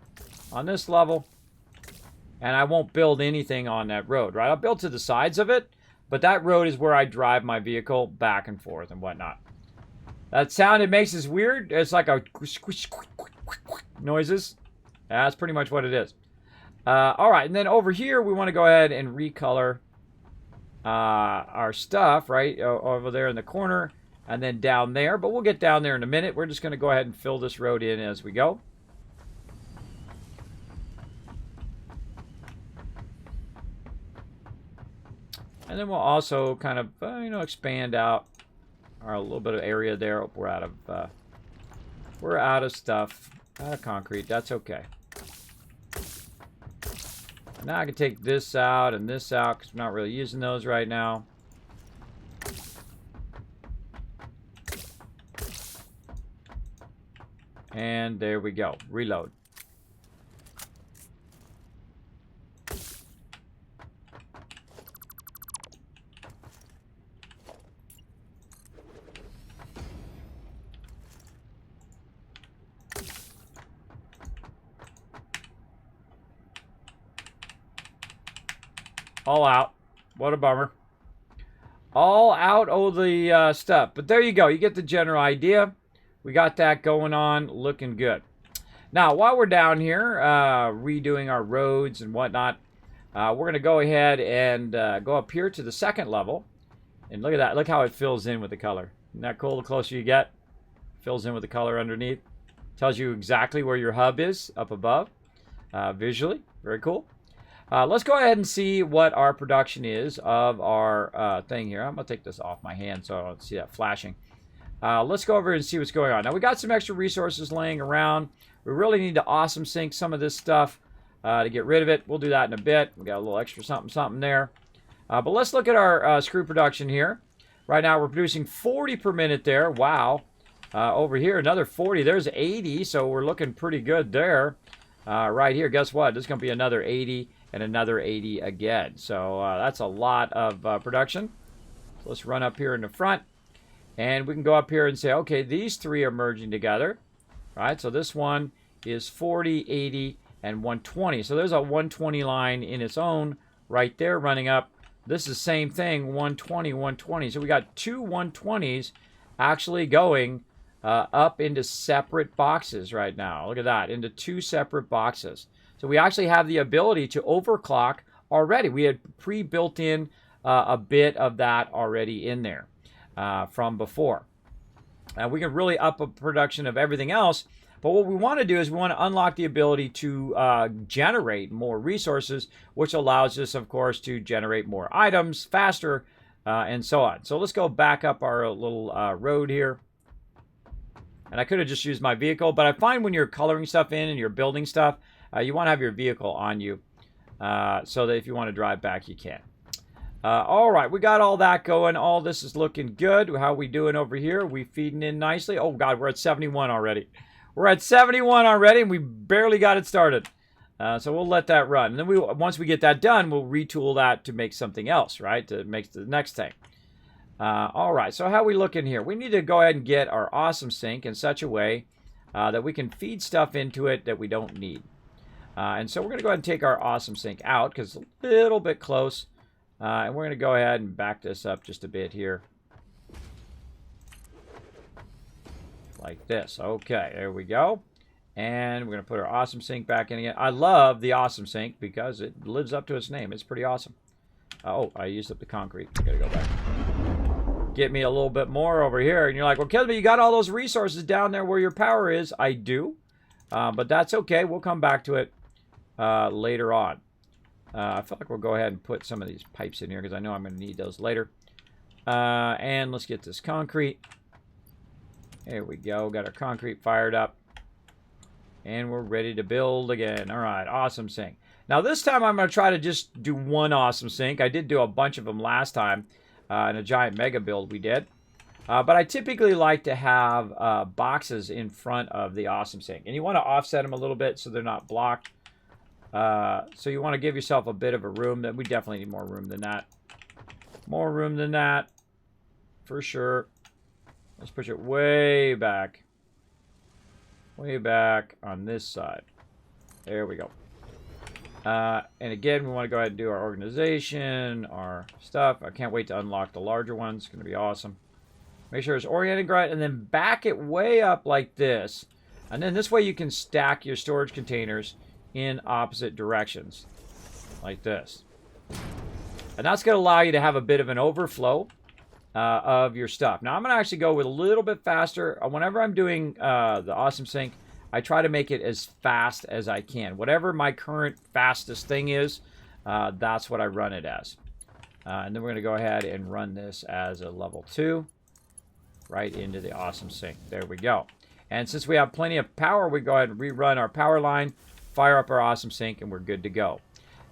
Speaker 1: on this level. And I won't build anything on that road, right? I'll build to the sides of it, but that road is where I drive my vehicle back and forth and whatnot. That sound it makes is weird. It's like a noises. That's pretty much what it is. All right, and then over here, we want to go ahead and recolor our stuff, right? Over there in the corner, and then down there. But we'll get down there in a minute. We're just going to go ahead and fill this road in as we go. And then we'll also kind of, expand out our little bit of area there. Oh, we're out of stuff, out of concrete. That's okay. Now I can take this out and this out because we're not really using those right now. And there we go. Reload. All out. What a bummer. All out of the stuff. But there you go. You get the general idea. We got that going on. Looking good. Now, while we're down here redoing our roads and whatnot, we're going to go ahead and go up here to the second level. And look at that. Look how it fills in with the color. Isn't that cool? The closer you get, fills in with the color underneath. Tells you exactly where your hub is up above visually. Very cool. Let's go ahead and see what our production is of our thing here. I'm going to take this off my hand so I don't see that flashing. Let's go over and see what's going on. Now, we got some extra resources laying around. We really need to awesome sync some of this stuff to get rid of it. We'll do that in a bit. We got a little extra something there. But let's look at our screw production here. Right now, we're producing 40 per minute there. Wow. Over here, another 40. There's 80, so we're looking pretty good there. Right here, guess what? There's going to be another 80. And another 80 again. So that's a lot of production. So let's run up here in the front. And we can go up here and say, okay, these three are merging together. Right? So this one is 40, 80, and 120. So there's a 120 line in its own right there running up. This is the same thing, 120, 120. So we got two 120s actually going up into separate boxes right now. Look at that, into two separate boxes. So we actually have the ability to overclock already. We had pre-built in a bit of that already in there from before. We can really up a production of everything else. But what we want to do is we want to unlock the ability to generate more resources, which allows us, of course, to generate more items faster and so on. So let's go back up our little road here. And I could have just used my vehicle, but I find when you're coloring stuff in and you're building stuff, you want to have your vehicle on you so that if you want to drive back, you can. All right, we got all that going. All this is looking good. How are we doing over here? We feeding in nicely? Oh, God, we're at 71 already. We're at 71 already, and we barely got it started. So we'll let that run. And then once we get that done, we'll retool that to make something else, right, to make the next thing. All right, so how are we looking here? We need to go ahead and get our awesome sink in such a way that we can feed stuff into it that we don't need. And so we're going to go ahead and take our awesome sink out because it's a little bit close. And we're going to go ahead and back this up just a bit here. Like this. Okay, there we go. And we're going to put our awesome sink back in again. I love the awesome sink because it lives up to its name. It's pretty awesome. Oh, I used up the concrete. I got to go back. Get me a little bit more over here. And you're like, well, Kismet, you got all those resources down there where your power is. I do. But that's okay. We'll come back to it later on. I feel like we'll go ahead and put some of these pipes in here because I know I'm going to need those later. And let's get this concrete. There we go. Got our concrete fired up. And we're ready to build again. All right. Awesome sink. Now this time I'm going to try to just do one awesome sink. I did do a bunch of them last time in a giant mega build we did. But I typically like to have boxes in front of the awesome sink. And you want to offset them a little bit so they're not blocked. So you want to give yourself a bit of a room. We definitely need more room than that. More room than that, for sure. Let's push it way back. Way back on this side. There we go. And again, we want to go ahead and do our organization, our stuff. I can't wait to unlock the larger ones. It's going to be awesome. Make sure it's oriented right, and then back it way up like this. And then this way you can stack your storage containers in opposite directions, like this. And that's going to allow you to have a bit of an overflow of your stuff. Now, I'm going to actually go with a little bit faster. Whenever I'm doing the awesome sink, I try to make it as fast as I can. Whatever my current fastest thing is, that's what I run it as. And then we're going to go ahead and run this as a level 2 right into the awesome sink. There we go. And since we have plenty of power, we go ahead and rerun our power line, fire up our awesome sink, and we're good to go.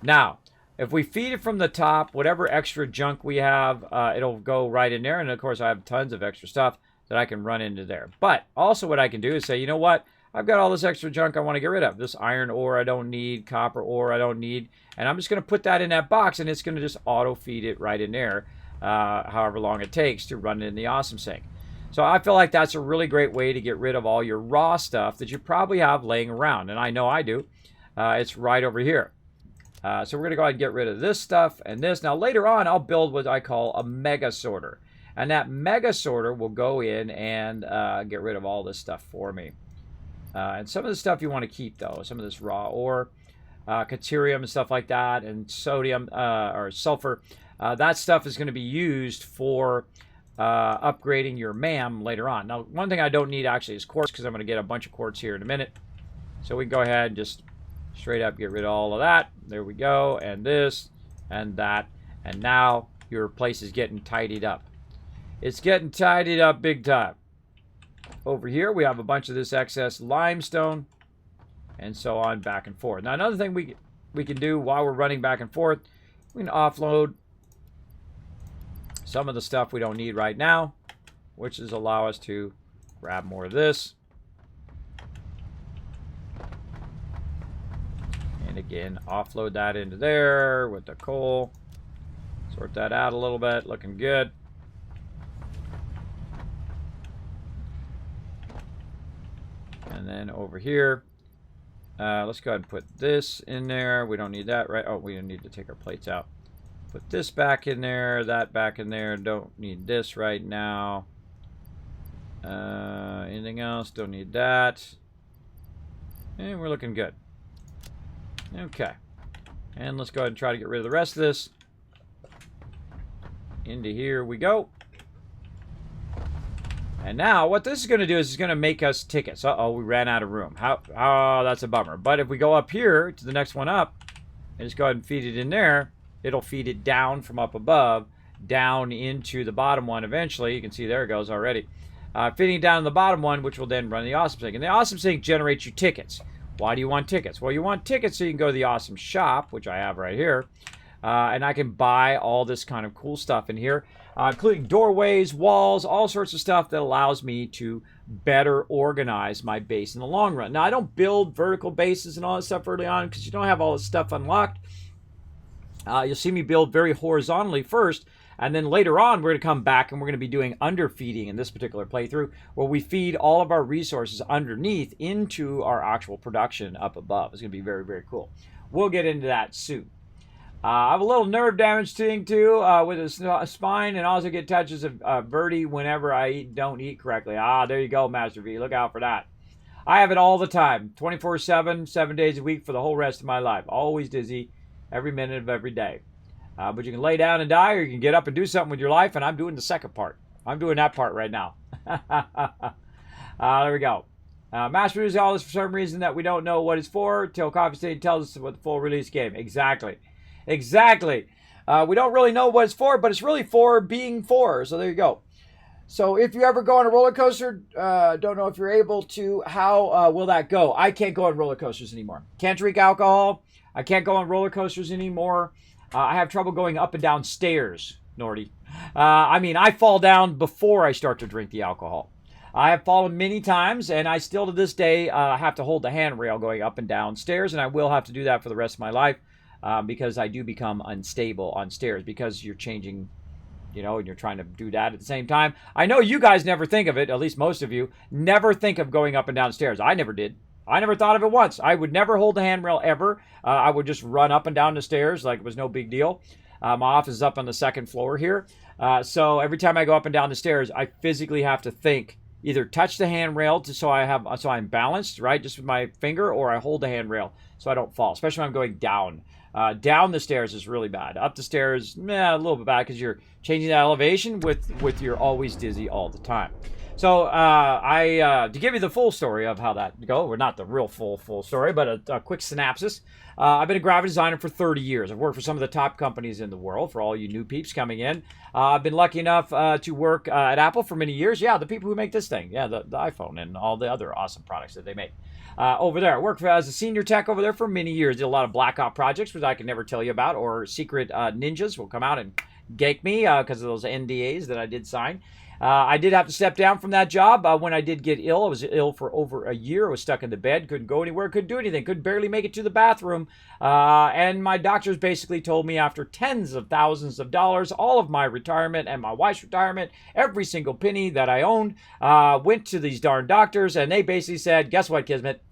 Speaker 1: Now, if we feed it from the top, whatever extra junk we have, it'll go right in there. And of course, I have tons of extra stuff that I can run into there. But also what I can do is say, you know what? I've got all this extra junk I want to get rid of. This iron ore I don't need, copper ore I don't need. And I'm just going to put that in that box, and it's going to just auto feed it right in there, however long it takes to run it in the awesome sink. So I feel like that's a really great way to get rid of all your raw stuff that you probably have laying around. And I know I do. It's right over here. So we're going to go ahead and get rid of this stuff and this. Now later on, I'll build what I call a mega sorter. And that mega sorter will go in and get rid of all this stuff for me. And some of the stuff you want to keep, though. Some of this raw ore, deuterium and stuff like that, and sodium or sulfur. That stuff is going to be used for upgrading your MAM later on. Now, one thing I don't need actually is quartz, because I'm going to get a bunch of quartz here in a minute. So we can go ahead and just straight up get rid of all of that. There we go. And this and that. And now your place is getting tidied up. It's getting tidied up big time. Over here, we have a bunch of this excess limestone and so on, back and forth. Now, another thing we can do while we're running back and forth, we can offload some of the stuff we don't need right now, which is allow us to grab more of this. And again, offload that into there with the coal. Sort that out a little bit, looking good. And then over here, let's go ahead and put this in there. We don't need that, right? Oh, we don't need to take our plates out. Put this back in there, that back in there. Don't need this right now. Anything else? Don't need that. And we're looking good. Okay. And let's go ahead and try to get rid of the rest of this. Into here we go. And now what this is going to do is it's going to make us tickets. Uh-oh, we ran out of room. Oh, that's a bummer. But if we go up here to the next one up and just go ahead and feed it in there, it'll feed it down from up above, down into the bottom one eventually. You can see there it goes already. Feeding it down in the bottom one, which will then run the awesome sink. And the awesome sink generates you tickets. Why do you want tickets? Well, you want tickets so you can go to the awesome shop, which I have right here. And I can buy all this kind of cool stuff in here, including doorways, walls, all sorts of stuff that allows me to better organize my base in the long run. Now, I don't build vertical bases and all that stuff early on because you don't have all this stuff unlocked. You'll see me build very horizontally first, and then later on we're going to come back and we're going to be doing underfeeding in this particular playthrough, where we feed all of our resources underneath into our actual production up above. It's going to be very, very cool. We'll get into that soon. I have a little nerve damage thing too with a spine, and also get touches of verti whenever I don't eat correctly. There you go, Master V. Look out for that. I have it all the time, 24/7, 7 days a week for the whole rest of my life. Always dizzy, every minute of every day. But you can lay down and die, or you can get up and do something with your life, and I'm doing the second part. I'm doing that part right now. There we go. Master uses all this for some reason that we don't know what it's for, till Coffee State tells us what the full release game. Exactly. Exactly. We don't really know what it's for, but it's really for being for. So there you go. So if you ever go on a roller coaster, don't know if you're able to, how will that go? I can't go on roller coasters anymore. Can't drink alcohol. I can't go on roller coasters anymore. I have trouble going up and down stairs. Nordy. I mean, I fall down before I start to drink the alcohol. I have fallen many times, and I still to this day have to hold the handrail going up and down stairs, and I will have to do that for the rest of my life because I do become unstable on stairs because you're changing, and you're trying to do that at the same time. I know you guys never think of it, at least most of you, never think of going up and down stairs. I never did. I never thought of it once. I would never hold the handrail ever. I would just run up and down the stairs like it was no big deal. My office is up on the second floor here. So every time I go up and down the stairs, I physically have to think, either touch the handrail so I'm balanced, right, just with my finger, or I hold the handrail so I don't fall, especially when I'm going down. Down the stairs is really bad. Up the stairs, a little bit bad because you're changing that elevation with you're always dizzy all the time. So to give you the full story of how that goes, or not the real full story, but a quick synopsis. I've been a graphic designer for 30 years. I've worked for some of the top companies in the world, for all you new peeps coming in. I've been lucky enough to work at Apple for many years. Yeah, the people who make this thing. Yeah, the iPhone and all the other awesome products that they make. Over there, I worked as a senior tech over there for many years. Did a lot of Black Ops projects, which I can never tell you about, or secret ninjas will come out and gank me because of those NDAs that I did sign. I did have to step down from that job when I did get ill. I was ill for over a year. I was stuck in the bed, couldn't go anywhere, couldn't do anything, could barely make it to the bathroom. And my doctors basically told me after tens of thousands of dollars, all of my retirement and my wife's retirement, every single penny that I owned, went to these darn doctors. And they basically said, guess what, Kismet?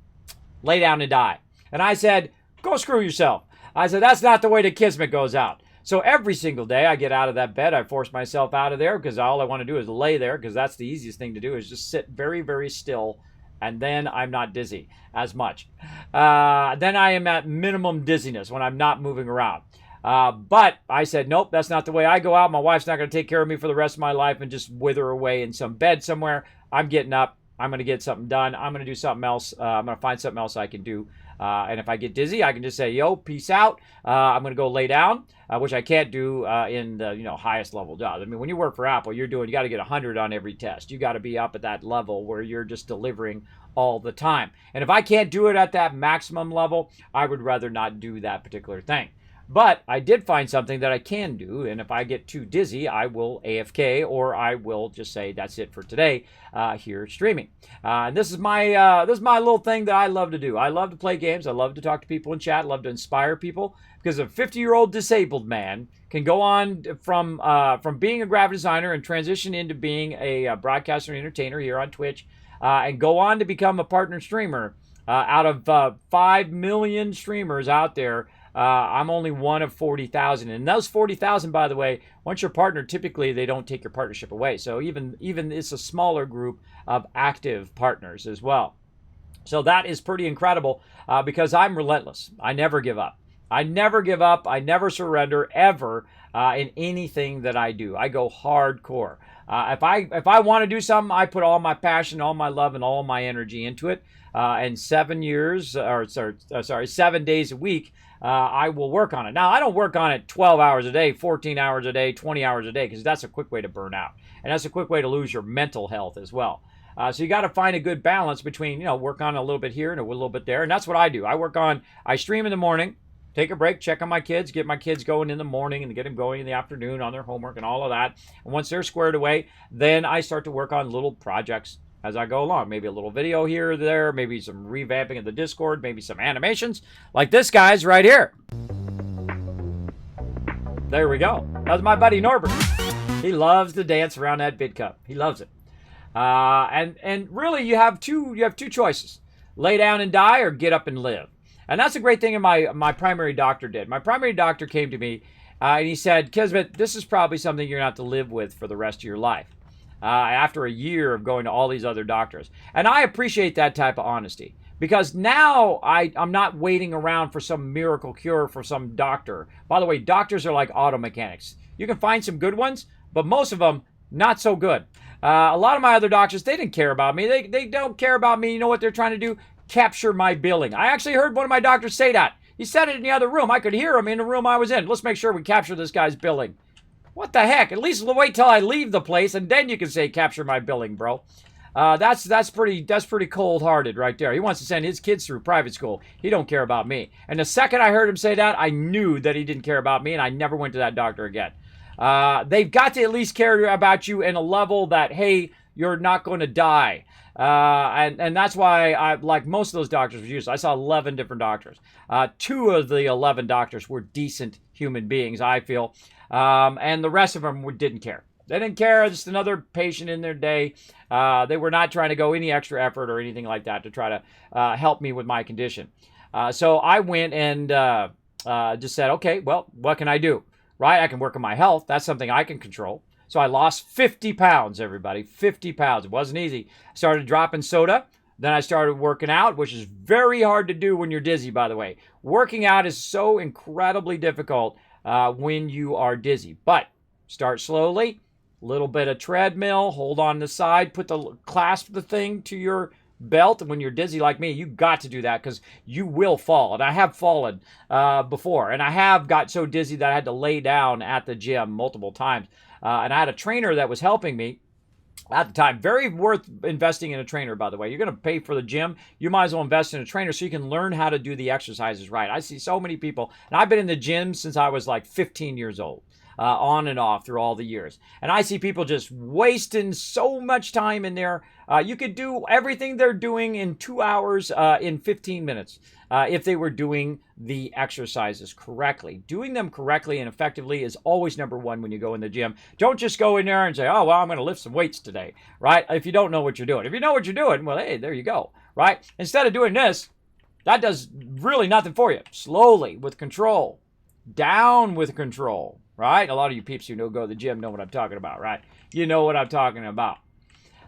Speaker 1: Lay down and die. And I said, go screw yourself. I said, that's not the way the Kismet goes out. So every single day I get out of that bed, I force myself out of there because all I want to do is lay there because that's the easiest thing to do is just sit very, very still, and then I'm not dizzy as much. Then I am at minimum dizziness when I'm not moving around. But I said, nope, that's not the way I go out. My wife's not going to take care of me for the rest of my life and just wither away in some bed somewhere. I'm getting up. I'm going to get something done. I'm going to do something else. I'm going to find something else I can do. And if I get dizzy, I can just say, yo, peace out. I'm going to go lay down, which I can't do in the highest level jobs. I mean, when you work for Apple, you got to get 100 on every test. You got to be up at that level where you're just delivering all the time. And if I can't do it at that maximum level, I would rather not do that particular thing. But I did find something that I can do, and if I get too dizzy, I will AFK, or I will just say that's it for today here streaming. And this is my little thing that I love to do. I love to play games. I love to talk to people in chat. I love to inspire people because a 50-year-old disabled man can go on from being a graphic designer and transition into being a broadcaster and entertainer here on Twitch, and go on to become a partner streamer. Out of 5 million streamers out there, I'm only one of 40,000. And those 40,000, by the way, once you're partnered, typically they don't take your partnership away. So even it's a smaller group of active partners as well. So that is pretty incredible because I'm relentless. I never give up. I never give up. I never surrender ever in anything that I do. I go hardcore. If I want to do something, I put all my passion, all my love, and all my energy into it. And 7 days a week, I will work on it. Now, I don't work on it 12 hours a day, 14 hours a day, 20 hours a day, because that's a quick way to burn out. And that's a quick way to lose your mental health as well. So you got to find a good balance between, work on a little bit here and a little bit there. And that's what I do. I stream in the morning, take a break, check on my kids, get my kids going in the morning and get them going in the afternoon on their homework and all of that. And once they're squared away, then I start to work on little projects as I go along. Maybe a little video here or there, maybe some revamping of the Discord, maybe some animations like this guy's right here. There we go. That's my buddy Norbert. He loves to dance around that bid cup. He loves it. And really you have two choices. Lay down and die or get up and live. And that's a great thing my primary doctor did. My primary doctor came to me and he said, Kismet, this is probably something you're going to have to live with for the rest of your life. After a year of going to all these other doctors. And I appreciate that type of honesty because now I'm not waiting around for some miracle cure for some doctor. By the way, doctors are like auto mechanics. You can find some good ones, but most of them, not so good. A lot of my other doctors, they didn't care about me. They don't care about me. You know what they're trying to do? Capture my billing. I actually heard one of my doctors say that. He said it in the other room. I could hear him in the room I was in. Let's make sure we capture this guy's billing. What the heck? At least wait till I leave the place, and then you can say capture my billing, bro. That's pretty cold-hearted right there. He wants to send his kids through private school. He don't care about me. And the second I heard him say that, I knew that he didn't care about me, and I never went to that doctor again. They've got to at least care about you in a level that, hey, you're not going to die. And that's why I like most of those doctors were used. I saw 11 different doctors. 2 of the 11 doctors were decent human beings, I feel. And the rest of them didn't care. They didn't care. Just another patient in their day. They were not trying to go any extra effort or anything like that to try to help me with my condition. So I went and just said, okay, well, what can I do? Right? I can work on my health. That's something I can control. So I lost 50 pounds, everybody. 50 pounds. It wasn't easy. I started dropping soda. Then I started working out, which is very hard to do when you're dizzy, by the way. Working out is so incredibly difficult when you are dizzy. But start slowly. Little bit of treadmill. Hold on the side. Clasp the thing to your belt. And when you're dizzy like me, you got to do that because you will fall. And I have fallen before. And I have got so dizzy that I had to lay down at the gym multiple times. And I had a trainer that was helping me at the time. Very worth investing in a trainer, by the way. You're going to pay for the gym. You might as well invest in a trainer so you can learn how to do the exercises right. I see so many people, and I've been in the gym since I was like 15 years old. On and off through all the years. And I see people just wasting so much time in there. You could do everything they're doing in 2 hours in 15 minutes if they were doing the exercises correctly. Doing them correctly and effectively is always number one when you go in the gym. Don't just go in there and say, oh, well, I'm going to lift some weights today, right? If you don't know what you're doing. If you know what you're doing, well, hey, there you go, right? Instead of doing this, that does really nothing for you. Slowly, with control. Down with control. Right? A lot of you peeps who go to the gym know what I'm talking about, right? You know what I'm talking about.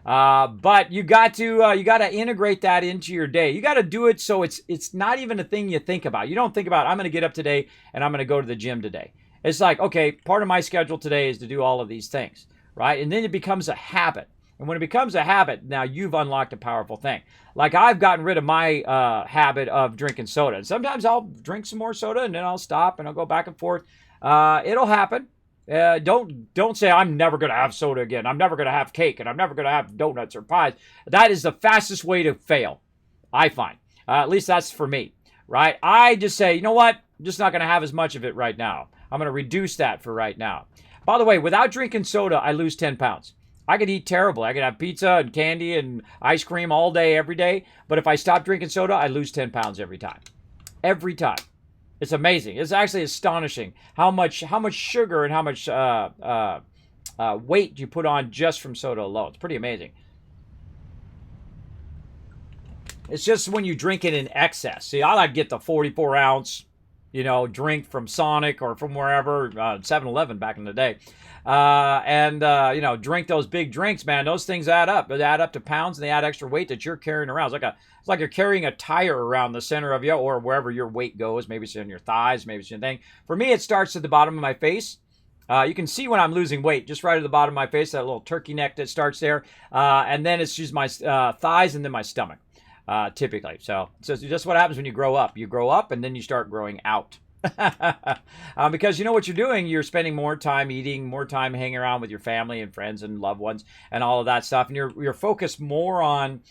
Speaker 1: But you got to integrate that into your day. You got to do it so it's not even a thing you think about. You don't think about, I'm going to get up today and I'm going to go to the gym today. It's like, okay, part of my schedule today is to do all of these things, right? And then it becomes a habit. And when it becomes a habit, now you've unlocked a powerful thing. Like I've gotten rid of my habit of drinking soda. And sometimes I'll drink some more soda and then I'll stop and I'll go back and forth. It'll happen. Don't say I'm never going to have soda again. I'm never going to have cake and I'm never going to have donuts or pies. That is the fastest way to fail, I find. At least that's for me, right? I just say, you know what? I'm just not going to have as much of it right now. I'm going to reduce that for right now. By the way, without drinking soda, I lose 10 pounds. I could eat terribly. I could have pizza and candy and ice cream all day, every day. But if I stop drinking soda, I lose 10 pounds every time. Every time. It's amazing. It's actually astonishing how much sugar and how much weight you put on just from soda alone. It's pretty amazing. It's just when you drink it in excess. See, I like to get the 44-ounce, drink from Sonic or from wherever, 7-Eleven back in the day. Drink those big drinks, man. Those things add up. They add up to pounds and they add extra weight that you're carrying around. It's like you're carrying a tire around the center of you or wherever your weight goes. Maybe it's in your thighs, maybe it's in your thing. For me, it starts at the bottom of my face. You can see when I'm losing weight, just right at the bottom of my face, that little turkey neck that starts there. And then it's just my thighs and then my stomach, typically. So it's just what happens when you grow up. You grow up and then you start growing out. Because you know what you're doing, you're spending more time eating, more time hanging around with your family and friends and loved ones and all of that stuff. And you're focused more on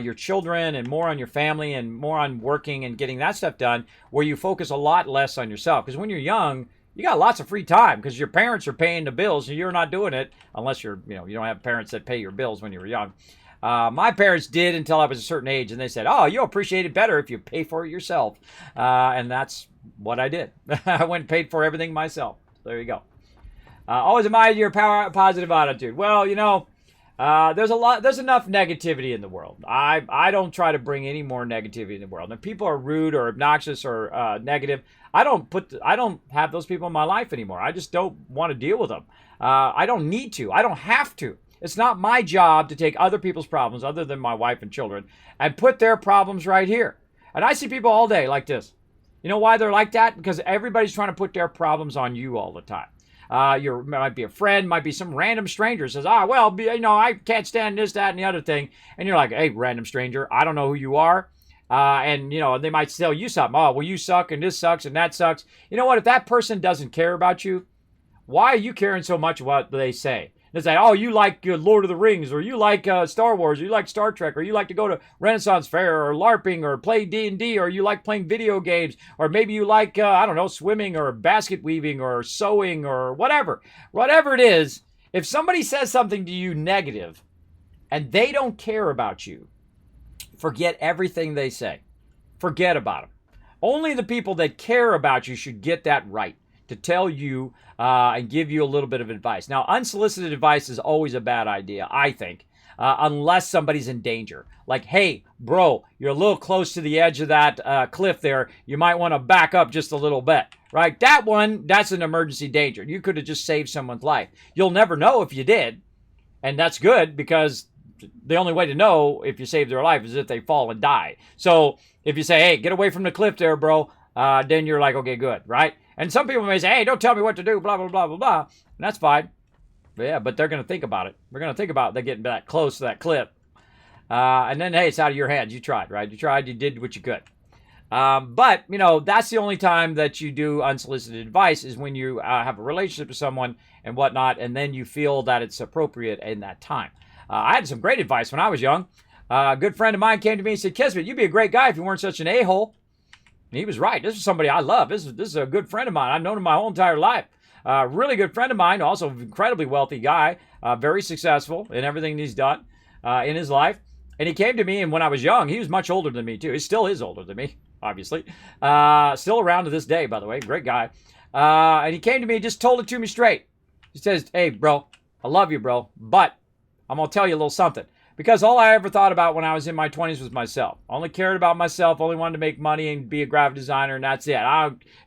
Speaker 1: your children and more on your family and more on working and getting that stuff done, where you focus a lot less on yourself. Because when you're young, you got lots of free time because your parents are paying the bills and you're not doing it unless you don't have parents that pay your bills when you were young. My parents did until I was a certain age, and they said, oh, you'll appreciate it better if you pay for it yourself. And that's what I did. I went and paid for everything myself. There you go. Always admired your positive attitude. Well, there's enough negativity in the world. I don't try to bring any more negativity in the world. If people are rude or obnoxious or negative, I don't have those people in my life anymore. I just don't want to deal with them. I don't need to. I don't have to. It's not my job to take other people's problems, other than my wife and children, and put their problems right here. And I see people all day like this. You know why they're like that? Because everybody's trying to put their problems on you all the time. Might be a friend, might be some random stranger says, I can't stand this, that, and the other thing. And you're like, hey, random stranger, I don't know who you are. And they might tell you something. Oh, well, you suck, and this sucks, and that sucks. You know what? If that person doesn't care about you, why are you caring so much what they say? It's like, oh, you like Lord of the Rings, or you like Star Wars, or you like Star Trek, or you like to go to Renaissance Fair, or LARPing, or play D&D, or you like playing video games, or maybe you like, I don't know, swimming, or basket weaving, or sewing, or whatever. Whatever it is, if somebody says something to you negative, and they don't care about you, forget everything they say. Forget about them. Only the people that care about you should get that right to tell you and give you a little bit of advice. Now, unsolicited advice is always a bad idea, I think, unless somebody's in danger. Like, hey, bro, you're a little close to the edge of that cliff there. You might want to back up just a little bit, right? That one, that's an emergency danger. You could have just saved someone's life. You'll never know if you did, and that's good because the only way to know if you saved their life is if they fall and die. So if you say, hey, get away from the cliff there, bro, then you're like, okay, good, right? And some people may say, hey, don't tell me what to do, blah, blah, blah, blah, blah. And that's fine. But yeah, but they're going to think about it. They're going to think about they getting that close to that cliff. And then, hey, it's out of your hands. You tried, right? You tried. You did what you could. But, you know, that's the only time that you do unsolicited advice is when you have a relationship with someone and whatnot, and then you feel that it's appropriate in that time. I had some great advice when I was young. A good friend of mine came to me and said, Kismet, you'd be a great guy if you weren't such an a-hole. And he was right. This is somebody I love. This is a good friend of mine. I've known him my whole entire life. Really good friend of mine, also an incredibly wealthy guy, very successful in everything he's done in his life. And he came to me, and when I was young, he was much older than me, too. He still is older than me, obviously. Still around to this day, by the way. Great guy. And he came to me and just told it to me straight. He says, hey, bro, I love you, bro, but I'm going to tell you a little something. Because all I ever thought about when I was in my 20s was myself. Only cared about myself, only wanted to make money and be a graphic designer, and that's it.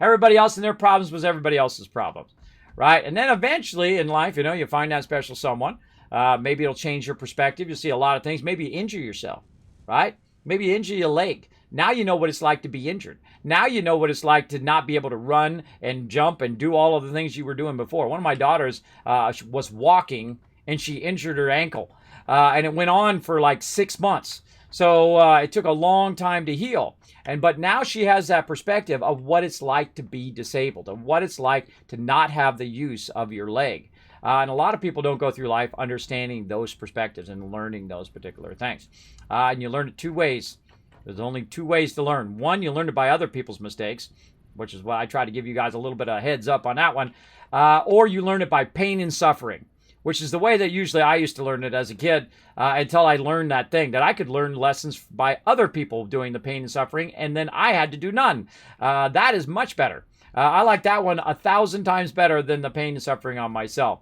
Speaker 1: Everybody else and their problems was everybody else's problems, right? And then eventually in life, you know, you find that special someone. Maybe it'll change your perspective. You'll see a lot of things. Maybe you injure yourself, right? Maybe you injure your leg. Now you know what it's like to be injured. Now you know what it's like to not be able to run and jump and do all of the things you were doing before. One of my daughters was walking, and she injured her ankle. And it went on for like 6 months. So it took a long time to heal. But now she has that perspective of what it's like to be disabled and what it's like to not have the use of your leg. And a lot of people don't go through life understanding those perspectives and learning those particular things. And you learn it two ways. There's only two ways to learn. One, you learn it by other people's mistakes, which is why I try to give you guys a little bit of a heads up on that one. Or you learn it by pain and suffering, which is the way that usually I used to learn it as a kid until I learned that thing, that I could learn lessons by other people doing the pain and suffering, and then I had to do none. That is much better. I like that one 1,000 times better than the pain and suffering on myself.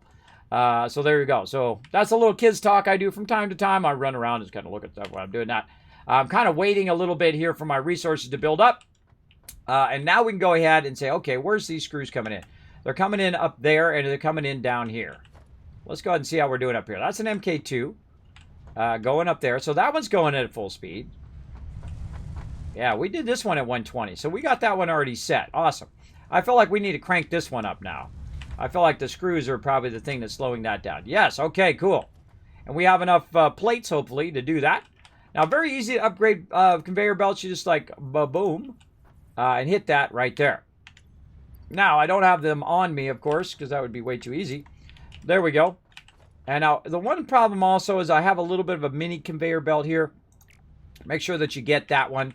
Speaker 1: So there you go. So that's a little kids talk I do from time to time. I run around and just kind of look at stuff while I'm doing that. I'm kind of waiting a little bit here for my resources to build up. And now we can go ahead and say, okay, where's these screws coming in? They're coming in up there, and they're coming in down here. Let's go ahead and see how we're doing up here. That's an MK2 going up there. So that one's going at full speed. Yeah, we did this one at 120. So we got that one already set. Awesome. I feel like we need to crank this one up now. I feel like the screws are probably the thing that's slowing that down. Yes, okay, cool. And we have enough plates, hopefully, to do that. Now, very easy to upgrade conveyor belts. You just like, boom, and hit that right there. Now, I don't have them on me, of course, because that would be way too easy. There we go. And now, the one problem also is I have a little bit of a mini conveyor belt here. Make sure that you get that one.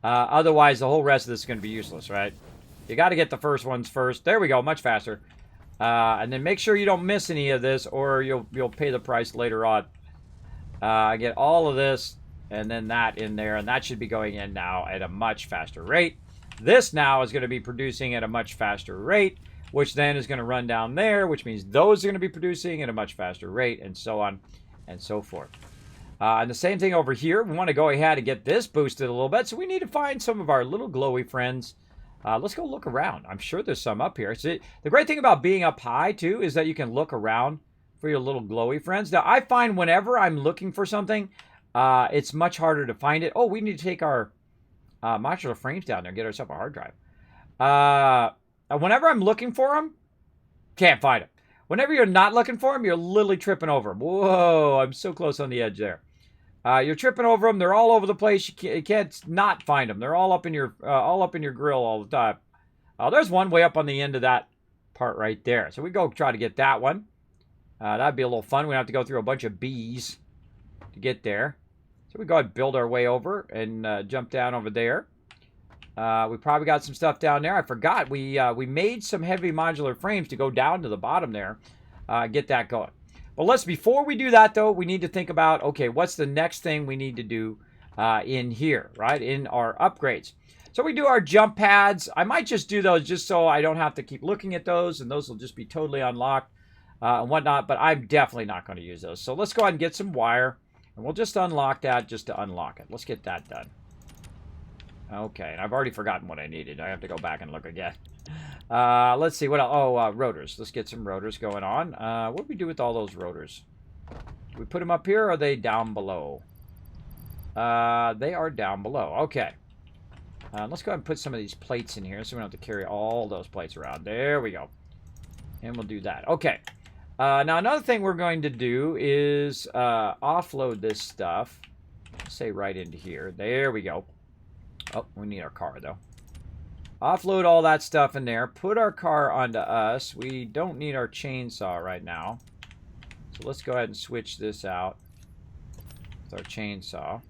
Speaker 1: Otherwise, the whole rest of this is going to be useless, right? You got to get the first ones first. There we go, much faster. And then make sure you don't miss any of this, or you'll pay the price later on. Get all of this, and then that in there, and that should be going in now at a much faster rate. This now is going to be producing at a much faster rate, which then is going to run down there, which means those are going to be producing at a much faster rate, and so on and so forth. And the same thing over here. We want to go ahead and get this boosted a little bit, so we need to find some of our little glowy friends. Let's go look around. I'm sure there's some up here. So the great thing about being up high, too, is that you can look around for your little glowy friends. Now, I find whenever I'm looking for something, it's much harder to find it. Oh, we need to take our modular frames down there and get ourselves a hard drive. Whenever I'm looking for them, can't find them. Whenever you're not looking for them, you're literally tripping over them. Whoa, I'm so close on the edge there. You're tripping over them. They're all over the place. You can't not find them. They're all up in your grill all the time. There's one way up on the end of that part right there. So we go try to get that one. That'd be a little fun. We have to go through a bunch of bees to get there. So we go ahead and build our way over and jump down over there. We probably got some stuff down there. I forgot. We made some heavy modular frames to go down to the bottom there. Get that going. But before we do that, though, we need to think about, okay, what's the next thing we need to do in here, right, in our upgrades. So we do our jump pads. I might just do those just so I don't have to keep looking at those, and those will just be totally unlocked and whatnot, but I'm definitely not going to use those. So let's go ahead and get some wire, and we'll just unlock that just to unlock it. Let's get that done. Okay, and I've already forgotten what I needed. I have to go back and look again. Let's see what else. Oh, rotors. Let's get some rotors going on. What do we do with all those rotors? Do we put them up here, or are they down below? They are down below. Okay. Let's go ahead and put some of these plates in here so we don't have to carry all those plates around. There we go. And we'll do that. Okay. Now, another thing we're going to do is offload this stuff. Say right into here. There we go. Oh, we need our car, though. Offload all that stuff in there. Put our car onto us. We don't need our chainsaw right now. So let's go ahead and switch this out with our chainsaw.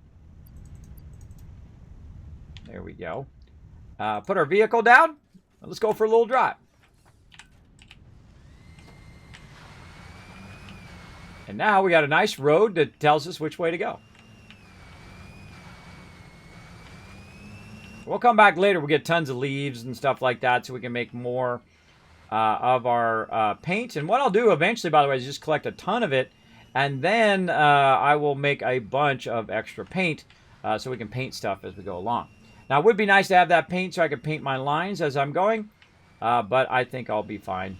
Speaker 1: There we go. Put our vehicle down. Let's go for a little drive. And now we got a nice road that tells us which way to go. We'll come back later. We'll get tons of leaves and stuff like that so we can make more of our paint. And what I'll do eventually, by the way, is just collect a ton of it. And then I will make a bunch of extra paint so we can paint stuff as we go along. Now, it would be nice to have that paint so I could paint my lines as I'm going. But I think I'll be fine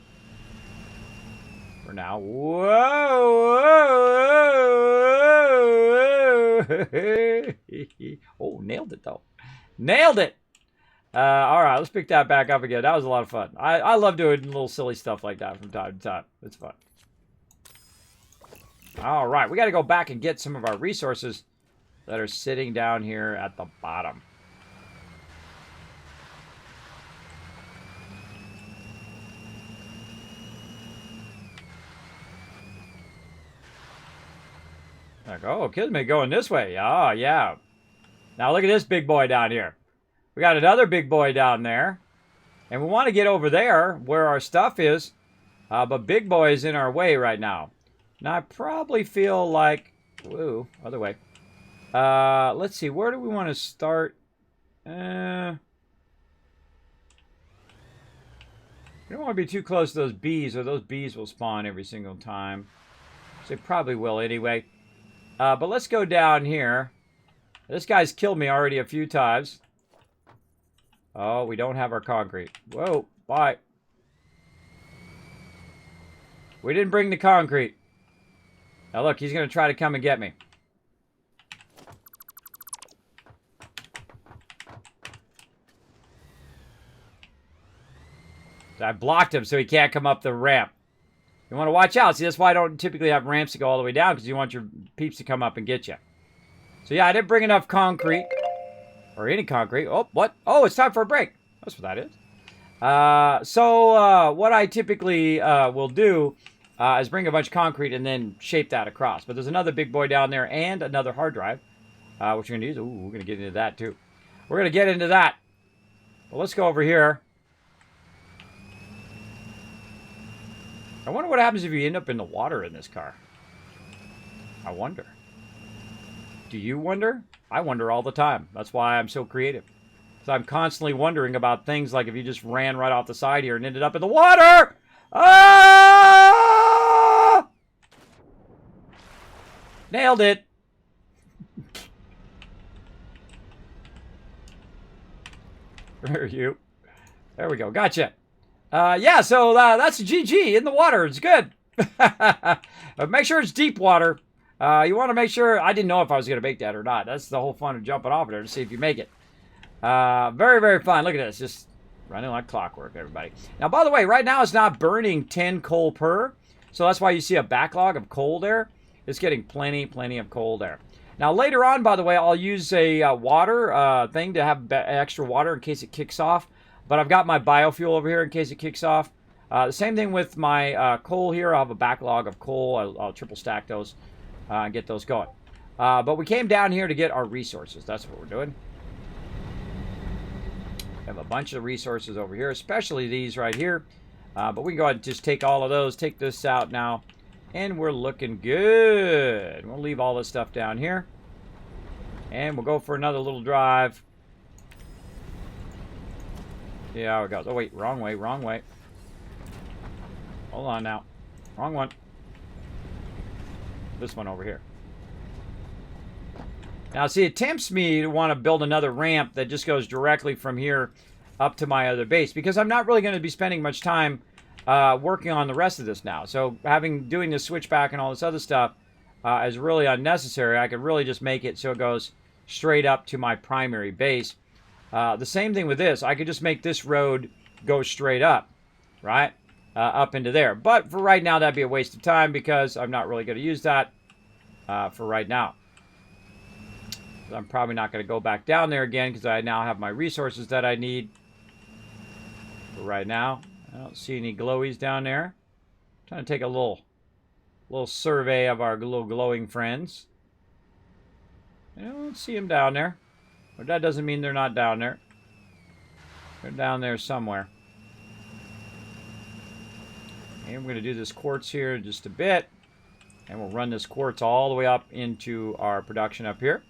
Speaker 1: for now. Whoa! Oh, nailed it, though. Nailed it! All right, let's pick that back up again. That was a lot of fun. I love doing little silly stuff like that from time to time. It's fun. All right, we got to go back and get some of our resources that are sitting down here at the bottom. Like, oh, Kismet going this way. Oh, yeah. Now look at this big boy down here. We got another big boy down there. And we want to get over there where our stuff is. But big boy is in our way right now. Now I probably feel like... Whoa, other way. Let's see. Where do we want to start? We don't want to be too close to those bees, or those bees will spawn every single time. So they probably will anyway. But let's go down here. This guy's killed me already a few times. Oh, we don't have our concrete. Whoa, bye. We didn't bring the concrete. Now look, he's going to try to come and get me. I blocked him so he can't come up the ramp. You want to watch out. See, that's why I don't typically have ramps to go all the way down, because you want your peeps to come up and get you. So yeah, I didn't bring enough concrete. Or any concrete. Oh, what? Oh, it's time for a break. That's what that is. So what I typically will do is bring a bunch of concrete and then shape that across. But there's another big boy down there and another hard drive. What you're going to use. Ooh, we're going to get into that too. We're going to get into that. Well, let's go over here. I wonder what happens if you end up in the water in this car. I wonder. Do you wonder? I wonder all the time. That's why I'm so creative. So I'm constantly wondering about things like if you just ran right off the side here and ended up in the water! Ah! Nailed it! Where are you? There we go. Gotcha. Yeah, so that's a GG in the water. It's good. Make sure it's deep water. You want to make sure... I didn't know if I was going to make that or not. That's the whole fun of jumping off there to see if you make it. Very, very fun. Look at this. Just running like clockwork, everybody. Now, by the way, right now it's not burning 10 coal per. So that's why you see a backlog of coal there. It's getting plenty of coal there. Now, later on, by the way, I'll use a water thing to have extra water in case it kicks off. But I've got my biofuel over here in case it kicks off. The same thing with my coal here. I'll have a backlog of coal. I'll triple stack those and get those going. But we came down here to get our resources. That's what we're doing. We have a bunch of resources over here, especially these right here. But we can go ahead and just take all of those, take this out now, and we're looking good. We'll leave all this stuff down here. And we'll go for another little drive. Yeah, how it goes. Oh, wait, wrong way, wrong way. Hold on now. Wrong one. This one over here. Now, see, it tempts me to want to build another ramp that just goes directly from here up to my other base, because I'm not really going to be spending much time working on the rest of this now. So doing this switchback and all this other stuff is really unnecessary. I could really just make it so it goes straight up to my primary base. The same thing with this. I could just make this road go straight up, right? Up into there. But for right now, that'd be a waste of time because I'm not really going to use that for right now. I'm probably not going to go back down there again because I now have my resources that I need for right now. I don't see any glowies down there. I'm trying to take a little survey of our little glowing friends. I don't see them down there. But that doesn't mean they're not down there. They're down there somewhere. And we're going to do this quartz here in just a bit. And we'll run this quartz all the way up into our production up here.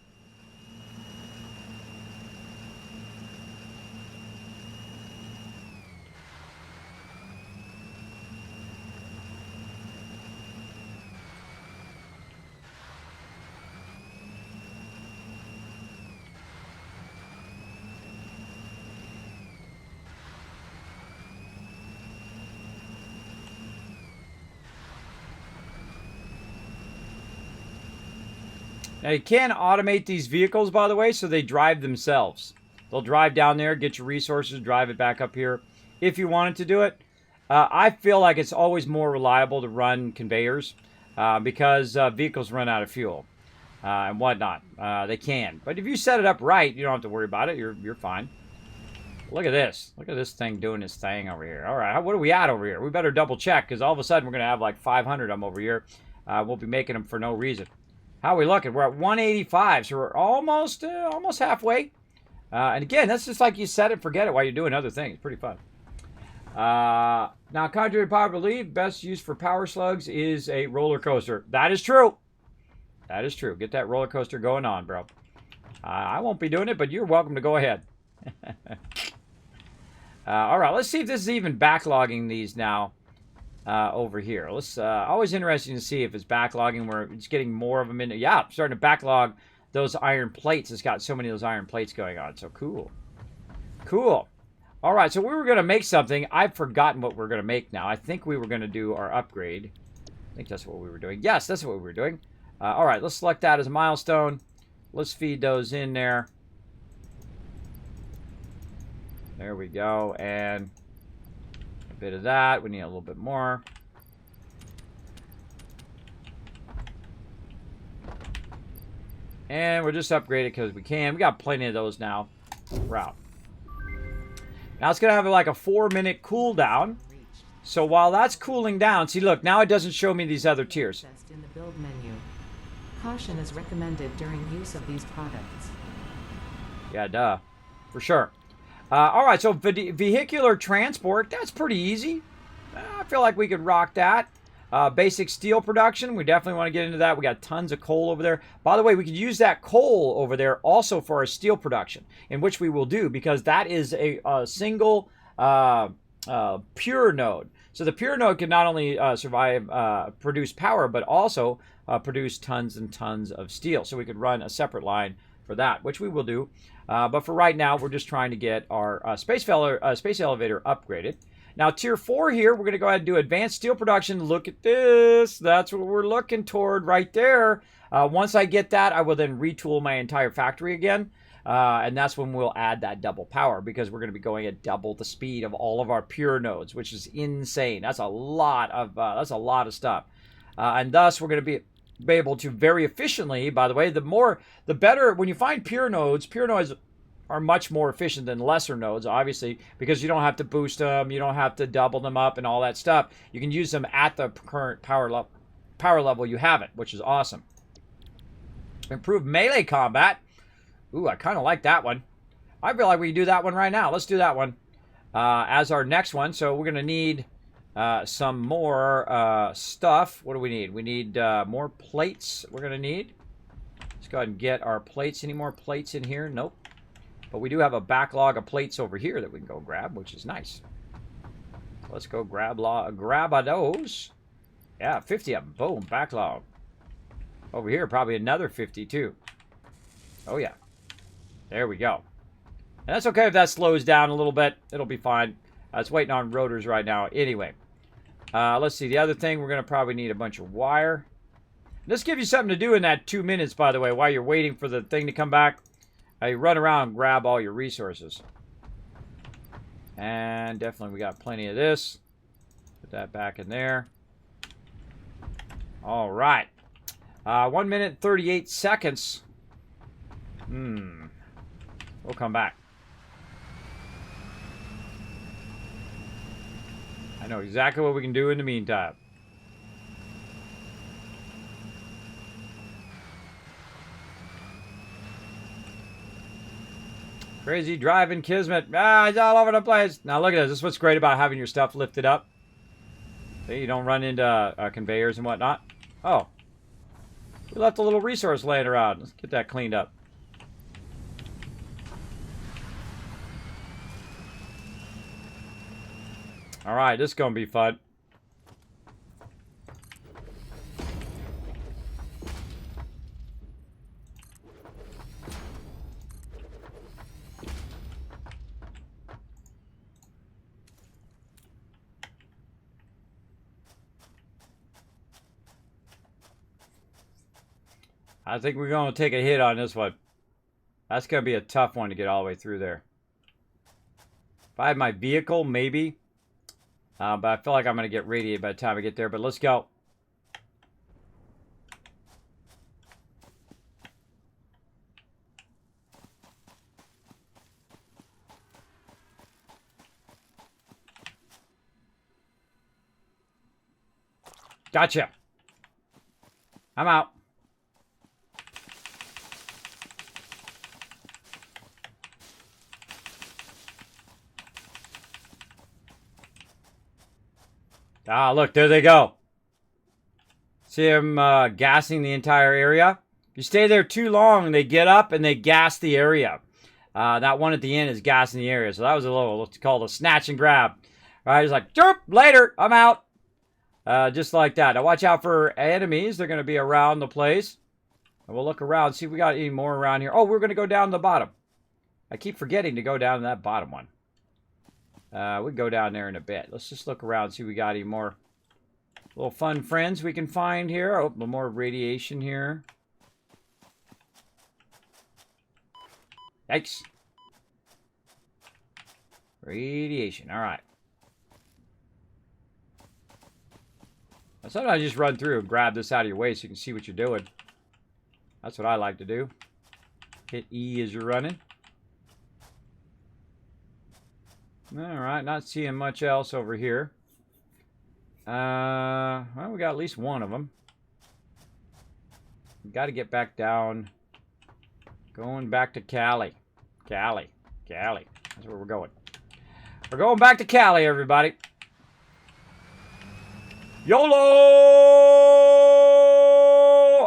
Speaker 1: Now, you can automate these vehicles, by the way, so they drive themselves. They'll drive down there, get your resources, drive it back up here if you wanted to do it. I feel like it's always more reliable to run conveyors because vehicles run out of fuel and whatnot. They can. But if you set it up right, you don't have to worry about it. You're fine. Look at this. Look at this thing doing this thing over here. All right, what are we at over here? We better double check because all of a sudden we're going to have like 500 of them over here. We'll be making them for no reason. How are we looking? We're at 185, so we're almost halfway. And again, that's just like you set it, forget it while you're doing other things. Pretty fun. Now, contrary to popular belief, best use for power slugs is a roller coaster. That is true. That is true. Get that roller coaster going on, bro. I won't be doing it, but you're welcome to go ahead. All right, let's see if this is even backlogging these now. Over here. Let's always interesting to see if it's backlogging where it's getting more of them in. Yeah, starting to backlog those iron plates. It's got so many of those iron plates going on. So cool. Cool. All right, so we were going to make something. I've forgotten what we're going to make now. I think we were going to do our upgrade. I think that's what we were doing. Yes, that's what we were doing. All right, let's select that as a milestone. Let's feed those in there. There we go. And bit of that. We need a little bit more. And we'll just upgrade it because we can. We got plenty of those now. We're out. Now it's going to have like a 4-minute cooldown. So while that's cooling down, see, look, now it doesn't show me these other tiers.
Speaker 2: In the build menu. Caution is recommended during use of these products.
Speaker 1: Yeah, duh. For sure. All right, so vehicular transport, that's pretty easy. I feel like we could rock that. Basic steel production, we definitely want to get into that. We got tons of coal over there. By the way, we could use that coal over there also for our steel production, in which we will do, because that is a single pure node. So the pure node can not only produce power, but also produce tons and tons of steel. So we could run a separate line for that, which we will do. But for right now, we're just trying to get our space elevator upgraded. Now, Tier 4 here, we're going to go ahead and do advanced steel production. Look at this. That's what we're looking toward right there. Once I get that, I will then retool my entire factory again. And that's when we'll add that double power, because we're going to be going at double the speed of all of our pure nodes, which is insane. That's a lot of stuff. And thus, we're going to be able to very efficiently, by the way, the better, when you find pure nodes are much more efficient than lesser nodes, obviously, because you don't have to boost them, you don't have to double them up and all that stuff. You can use them at the current power level you have it, which is awesome. Improve melee combat. Ooh, I kind of like that one. I feel like we can do that one right now. Let's do that one as our next one. So we're going to need some more stuff. What do we need? We need more plates we're going to need. Let's go ahead and get our plates. Any more plates in here? Nope. But we do have a backlog of plates over here that we can go grab, which is nice. Let's go grab those. Yeah, 50 of them. Boom, backlog. Over here, probably another 50 too. Oh yeah. There we go. And that's okay if that slows down a little bit. It'll be fine. It's waiting on rotors right now. Anyway, let's see. The other thing, we're going to probably need a bunch of wire. This gives you something to do in that 2 minutes, by the way, while you're waiting for the thing to come back. You run around and grab all your resources. And definitely we got plenty of this. Put that back in there. All right. 1 minute, 38 seconds. We'll come back. I know exactly what we can do in the meantime. Crazy driving Kismet. It's all over the place. Now look at this. This is what's great about having your stuff lifted up. See, you don't run into conveyors and whatnot. Oh. We left a little resource laying around. Let's get that cleaned up. Alright, this is going to be fun. I think we're going to take a hit on this one. That's going to be a tough one to get all the way through there. If I had my vehicle, maybe. But I feel like I'm going to get radiated by the time I get there. But let's go. Gotcha. I'm out. Ah, look, there they go. See them gassing the entire area? If you stay there too long, they get up and they gas the area. That one at the end is gassing the area. So that was a little, what's called a snatch and grab. All right, it's like, derp, later, I'm out. Just like that. Now watch out for enemies. They're going to be around the place. And we'll look around, see if we got any more around here. Oh, we're going to go down to the bottom. I keep forgetting to go down to that bottom one. We'll go down there in a bit. Let's just look around, see if we got any more little fun friends we can find here. Oh, a little more radiation here. Yikes. Radiation. All right. Sometimes just run through and grab this out of your way so you can see what you're doing. That's what I like to do. Hit E as you're running. Alright, not seeing much else over here. Well, we got at least one of them. Got to get back down. Going back to Cali. Cali. That's where we're going. We're going back to Cali, everybody. YOLO!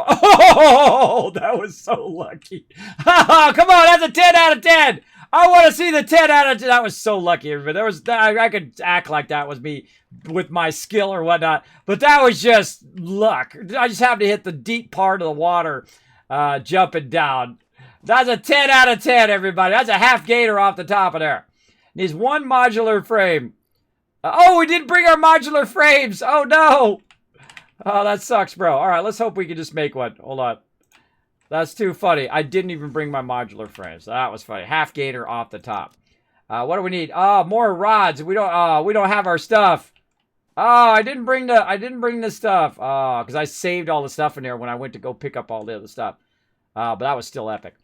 Speaker 1: Oh, that was so lucky. Come on, that's a 10 out of 10. I want to see the 10 out of 10. That was so lucky, everybody. I could act like that was me with my skill or whatnot, but that was just luck. I just happened to hit the deep part of the water jumping down. That's a 10 out of 10, everybody. That's a half gator off the top of there. Needs one modular frame. Oh, we didn't bring our modular frames. Oh, no. Oh, that sucks, bro. All right, let's hope we can just make one. Hold on. That's too funny. I didn't even bring my modular frames. That was funny. Half gator off the top. What do we need? Oh, more rods. We don't have our stuff. Oh, I didn't bring the stuff. Oh, because I saved all the stuff in there when I went to go pick up all the other stuff. But that was still epic.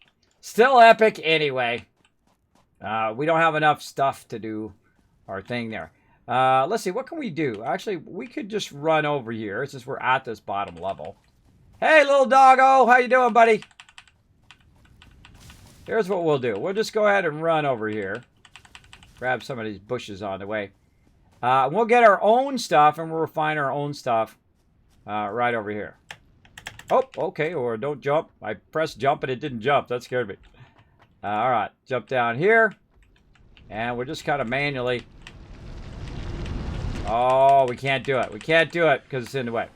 Speaker 1: Still epic anyway. We don't have enough stuff to do our thing there. Let's see, what can we do? Actually, we could just run over here since we're at this bottom level. Hey, little doggo, how you doing, buddy? Here's what we'll do. We'll just go ahead and run over here. Grab some of these bushes on the way. We'll get our own stuff, and we'll refine our own stuff right over here. Oh, okay, or don't jump. I pressed jump, and it didn't jump. That scared me. All right, jump down here. And we're just kind of manually... Oh, we can't do it. We can't do it because it's in the way.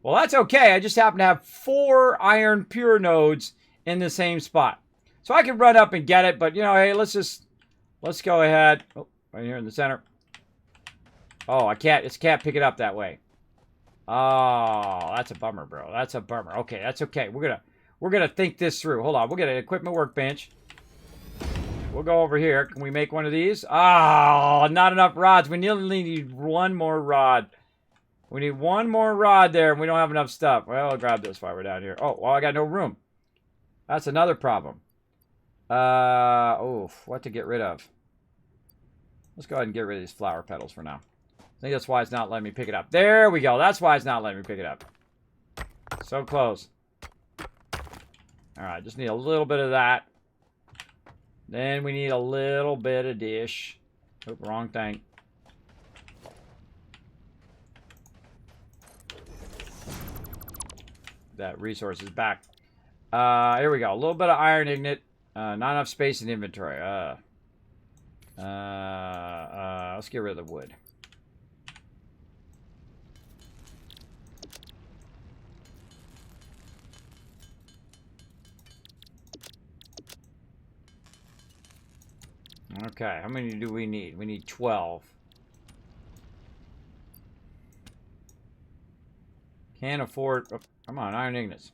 Speaker 1: Well, that's okay. I just happen to have 4 iron pure nodes in the same spot. So I can run up and get it, but, you know, hey, let's go ahead. Oh, right here in the center. Oh, I can't pick it up that way. Oh, that's a bummer, bro. That's a bummer. Okay, that's okay. We're gonna think this through. Hold on. We'll get an equipment workbench. We'll go over here. Can we make one of these? Oh, not enough rods. We nearly need 1 more rod. We need 1 more rod there, and we don't have enough stuff. Well, I'll grab this while we're down here. Oh, well, I got no room. That's another problem. What to get rid of? Let's go ahead and get rid of these flower petals for now. I think that's why it's not letting me pick it up. There we go. That's why it's not letting me pick it up. So close. All right, just need a little bit of that. Then we need a little bit of dish. Oop, wrong thing. That resource is back. Here we go. A little bit of iron ingot. Not enough space in inventory. Let's get rid of the wood. Okay, how many do we need? We need 12. Can't afford... Oh, come on, iron ingots.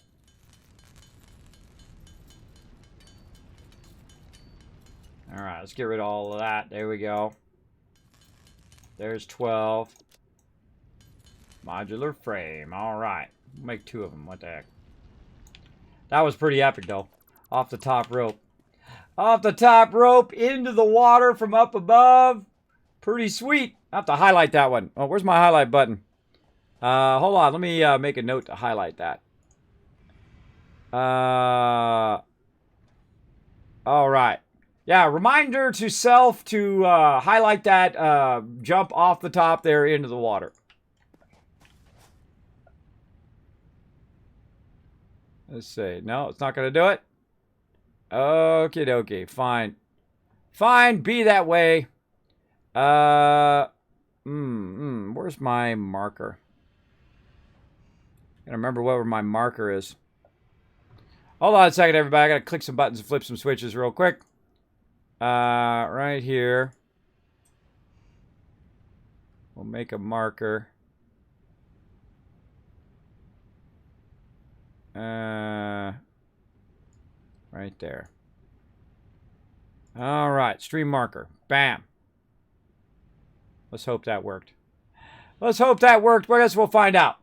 Speaker 1: Alright, let's get rid of all of that. There we go. There's 12. Modular frame. Alright. We'll make 2 of them. What the heck? That was pretty epic, though. Off the top rope. Off the top rope into the water from up above. Pretty sweet. I have to highlight that one. Oh, where's my highlight button? Hold on. Let me make a note to highlight that. Alright. Yeah, reminder to self to highlight that jump off the top there into the water. Let's see. No, it's not going to do it. Okie dokie. Fine. Fine. Be that way. Where's my marker? I gotta remember where my marker is. Hold on a second, everybody. I gotta click some buttons and flip some switches real quick. Right here. We'll make a marker. Right there. All right, stream marker. Bam. Let's hope that worked. Let's hope that worked. Well, I guess we'll find out.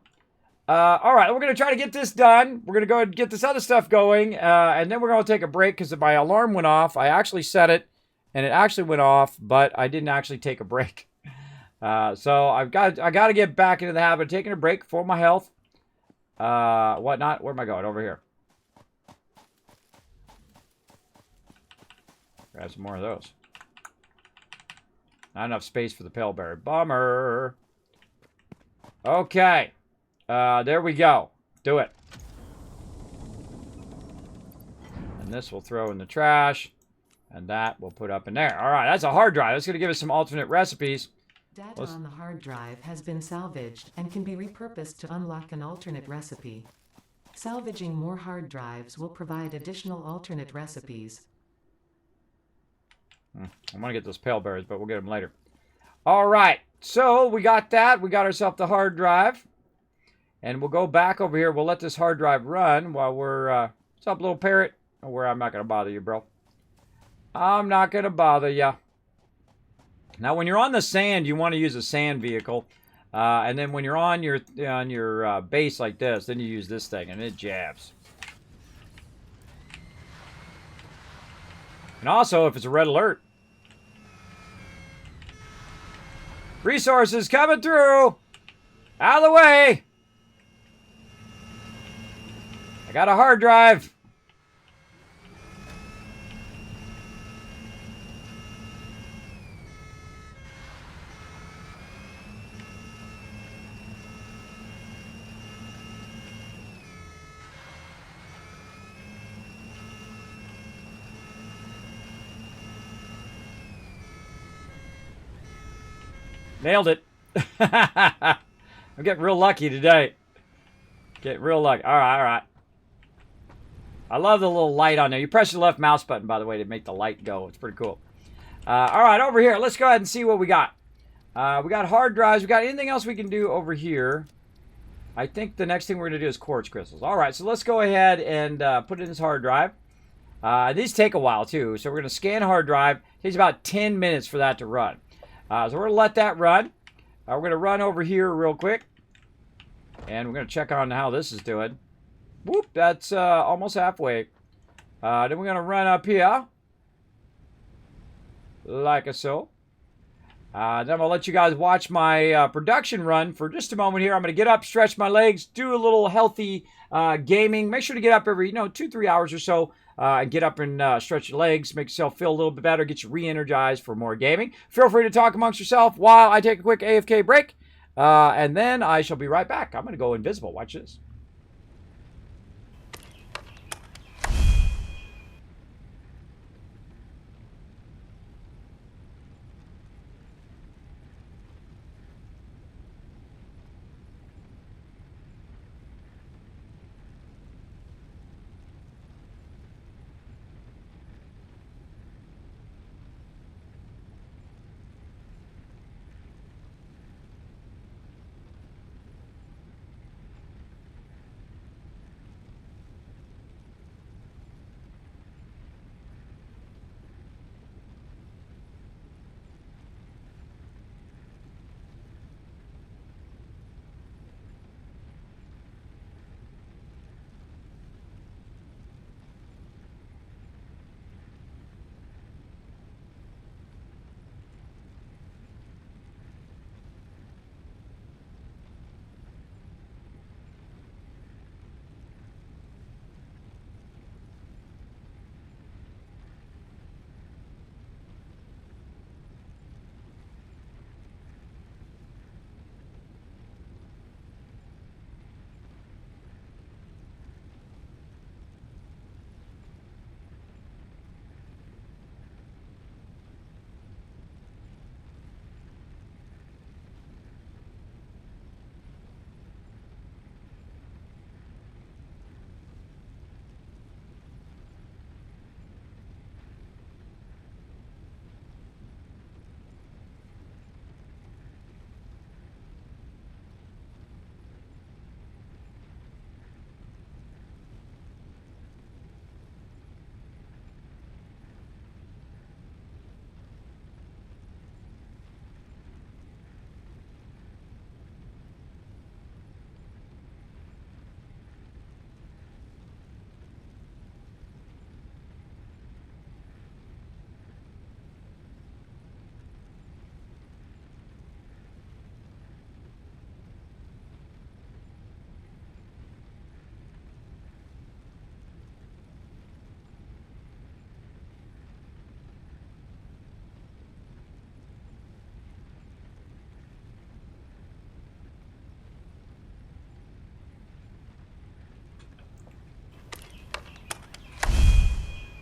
Speaker 1: All right, we're going to try to get this done. We're going to go ahead and get this other stuff going, and then we're going to take a break because my alarm went off. I actually set it, and it actually went off, but I didn't actually take a break. So I got to get back into the habit of taking a break for my health. Whatnot. Where am I going? Over here. Grab some more of those. Not enough space for the pale berry. Bummer. Okay. There we go. Do it. And this we'll throw in the trash. And that we'll put up in there. All right, that's a hard drive. That's going to give us some alternate recipes.
Speaker 2: Data on the hard drive has been salvaged and can be repurposed to unlock an alternate recipe. Salvaging more hard drives will provide additional alternate recipes.
Speaker 1: I'm going to get those pale berries, but we'll get them later. All right, so we got that. We got ourselves the hard drive. And we'll go back over here. We'll let this hard drive run while we're... what's up, little parrot? Don't worry, I'm not going to bother you, bro. I'm not going to bother you. Now, when you're on the sand, you want to use a sand vehicle. And then when you're on your base like this, then you use this thing, and it jabs. And also, if it's a red alert, Resources coming through. Out of the way. I got a hard drive. Nailed it. I'm getting real lucky today. Getting real lucky. All right, all right. I love the little light on there. You press the left mouse button, by the way, to make the light go. It's pretty cool. All right, over here. Let's go ahead and see what we got. We got hard drives. We got anything else we can do over here? I think the next thing we're going to do is quartz crystals. All right, so let's go ahead and put it in this hard drive. These take a while, too. So we're going to scan hard drive. It takes about 10 minutes for that to run. So we're going to let that run. We're going to run over here real quick. And we're going to check on how this is doing. Whoop, that's almost halfway. Then we're going to run up here. Like so. Then I'm going to let you guys watch my production run for just a moment here. I'm going to get up, stretch my legs, do a little healthy gaming. Make sure to get up every, 2-3 hours or so. And get up and stretch your legs, make yourself feel a little bit better, get you re-energized for more gaming. Feel free to talk amongst yourself while I take a quick AFK break. And then I shall be right back. I'm going to go invisible. Watch this.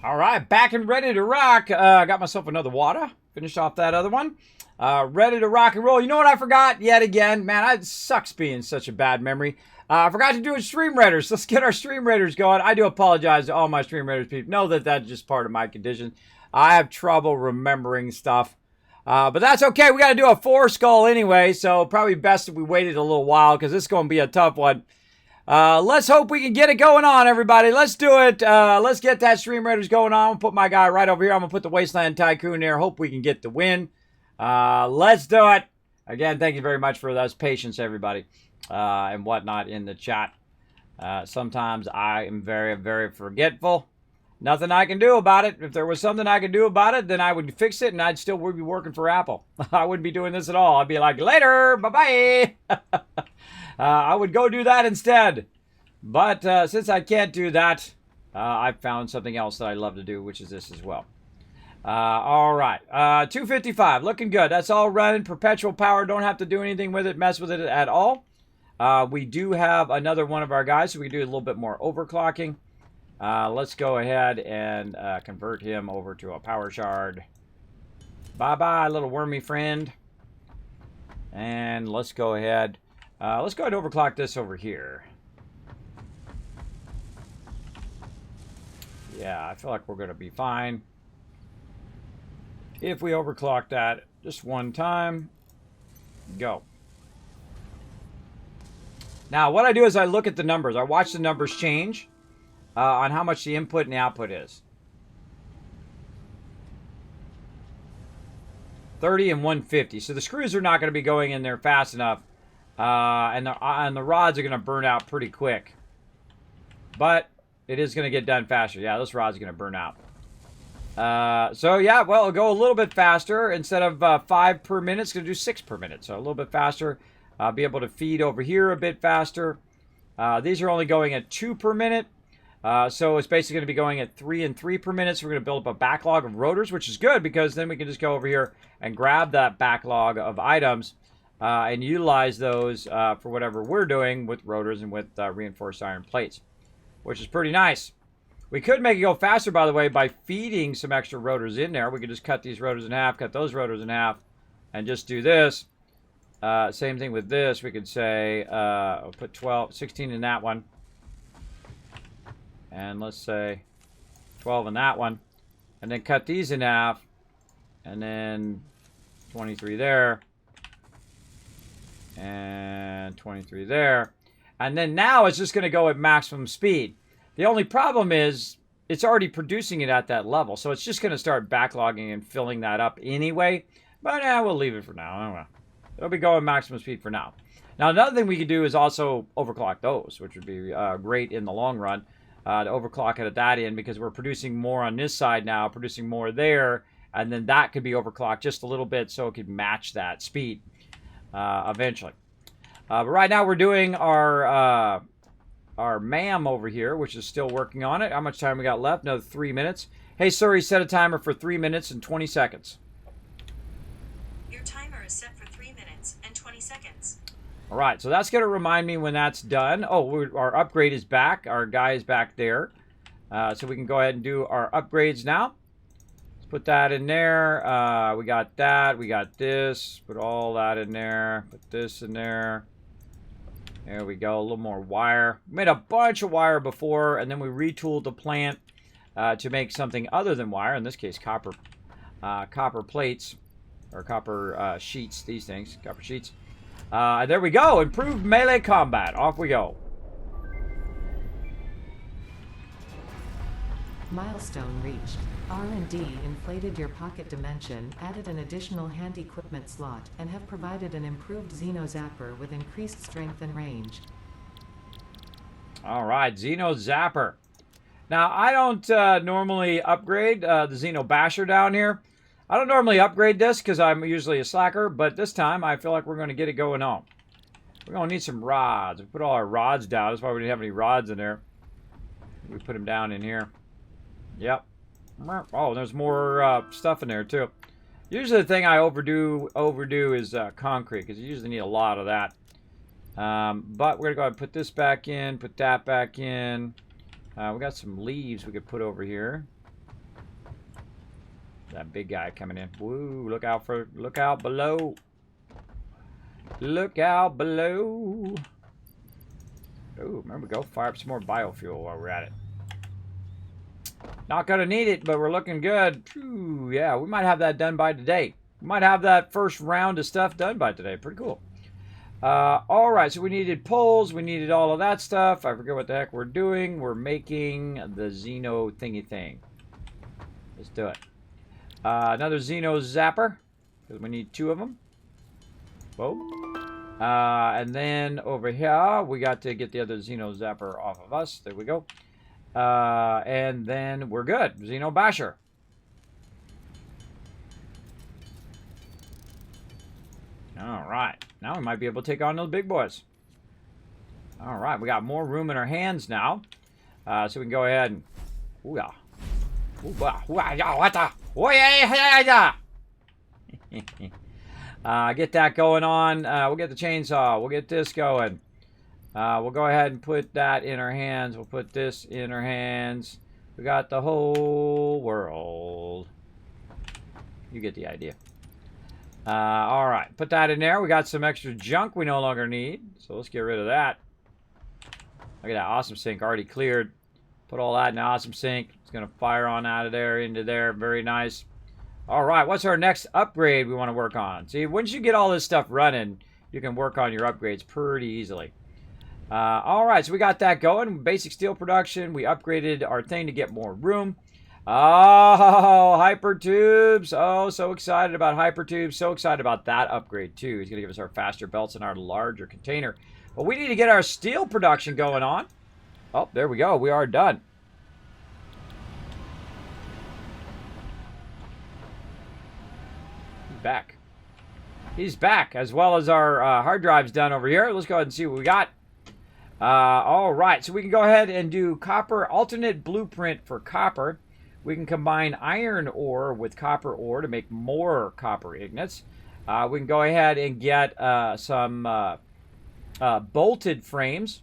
Speaker 1: All right, back and ready to rock. I got myself another water. Finished off that other one. Ready to rock and roll. You know what I forgot yet again? Man, it sucks being such a bad memory. I forgot to do stream raiders. Let's get our stream raiders going. I do apologize to all my stream raiders people. Know that that's just part of my condition. I have trouble remembering stuff. But that's okay. We got to do a 4 skull anyway, so probably best if we waited a little while because this is going to be a tough one. Let's hope we can get it going on, everybody. Let's do it. Let's get that stream raiders going on. I'm going to put my guy right over here. I'm going to put the Wasteland Tycoon there. Hope we can get the win. Let's do it. Again, thank you very much for those patience, everybody, and whatnot in the chat. Sometimes I am very, very forgetful. Nothing I can do about it. If there was something I could do about it, then I would fix it and I'd still be working for Apple. I wouldn't be doing this at all. I'd be like, later, bye-bye. I would go do that instead. But since I can't do that, I've found something else that I love to do, which is this as well. All right. 255. Looking good. That's all running. Perpetual power. Don't have to do anything with it, mess with it at all. We do have another one of our guys, so we can do a little bit more overclocking. Let's go ahead and convert him over to a power shard. Bye-bye, little wormy friend. And let's go ahead. Let's go ahead and overclock this over here. Yeah, I feel like we're going to be fine. If we overclock that just one time, go. Now, what I do is I look at the numbers. I watch the numbers change on how much the input and the output is. 30 and 150. So the screws are not going to be going in there fast enough. And the rods are going to burn out pretty quick. But it is going to get done faster. Yeah, this rod's going to burn out. So yeah, well, it'll go a little bit faster. Instead of 5 per minute, it's going to do 6 per minute. So a little bit faster. Be able to feed over here a bit faster. These are only going at 2 per minute. So it's basically going to be going at 3 and 3 per minute. So we're going to build up a backlog of rotors, which is good because then we can just go over here and grab that backlog of items and utilize those for whatever we're doing with rotors and with reinforced iron plates, which is pretty nice. We could make it go faster, by the way, by feeding some extra rotors in there. We could just cut these rotors in half, cut those rotors in half, and just do this. Same thing with this. We could say, I'll put 16 in that one. And let's say 12 in that one. And then cut these in half. And then 23 there. And 23 there. And then now it's just going to go at maximum speed. The only problem is it's already producing it at that level. So it's just going to start backlogging and filling that up anyway. But we'll leave it for now. I don't know. It'll be going maximum speed for now. Now, another thing we could do is also overclock those, which would be great in the long run. To overclock it at that end because we're producing more on this side now, producing more there. And then that could be overclocked just a little bit so it could match that speed eventually. But right now we're doing our MAM over here, which is still working on it. How much time we got left? Another 3 minutes. Hey, Siri, set a timer for 3 minutes and 20 seconds.
Speaker 3: Your timer is set for 3 minutes and 20 seconds.
Speaker 1: All right, so that's going to remind me when that's done. Oh, our upgrade is back. Our guy is back there. So we can go ahead and do our upgrades now. Let's put that in there. We got that. We got this. Put all that in there. Put this in there. There we go. A little more wire. We made a bunch of wire before, and then we retooled the plant to make something other than wire. In this case, copper plates or copper sheets. These things, copper sheets. There we go. Improved melee combat. Off we go.
Speaker 2: Milestone reached. R&D inflated your pocket dimension, added an additional hand equipment slot, and have provided an improved Xeno Zapper with increased strength and range.
Speaker 1: All right, Xeno Zapper. Now, I don't normally upgrade the Xeno Basher down here. I don't normally upgrade this because I'm usually a slacker, but this time I feel like we're going to get it going on. We're going to need some rods. We put all our rods down. That's why we didn't have any rods in there. We put them down in here. Yep. Oh, there's more stuff in there too. Usually the thing I overdo is concrete because you usually need a lot of that. But we're going to go ahead and put this back in, put that back in. We got some leaves we could put over here. That big guy coming in. Woo, look out below. Look out below. Oh, there we go. Fire up some more biofuel while we're at it. Not going to need it, but we're looking good. Ooh, yeah, we might have that done by today. We might have that first round of stuff done by today. Pretty cool. All right, so we needed poles. We needed all of that stuff. I forget what the heck we're doing. We're making the Xeno thingy thing. Let's do it. Another Xeno Zapper, because we need 2 of them. Whoa. And then over here, we got to get the other Xeno Zapper off of us. There we go. And then we're good. Xeno Basher. All right. Now we might be able to take on those big boys. All right. We got more room in our hands now. So we can go ahead and... Ooh, yeah. Get that going on. We'll get the chainsaw. We'll get this going. We'll go ahead and put that in our hands. We'll put this in our hands. We got the whole world. You get the idea. All right. Put that in there. We got some extra junk we no longer need. So let's get rid of that. Look at that. Awesome sink already cleared. Put all that in the awesome sink. It's going to fire on out of there into there. Very nice. All right. What's our next upgrade we want to work on? See, once you get all this stuff running, you can work on your upgrades pretty easily. All right. So we got that going. Basic steel production. We upgraded our thing to get more room. Oh, hyper tubes. Oh, so excited about hyper tubes. So excited about that upgrade, too. He's going to give us our faster belts and our larger container. But we need to get our steel production going on. Oh, there we go. We are done. He's back. He's back, as well as our hard drive's done over here. Let's go ahead and see what we got. All right, so we can go ahead and do copper, alternate blueprint for copper. We can combine iron ore with copper ore to make more copper ingots. We can go ahead and get some bolted frames,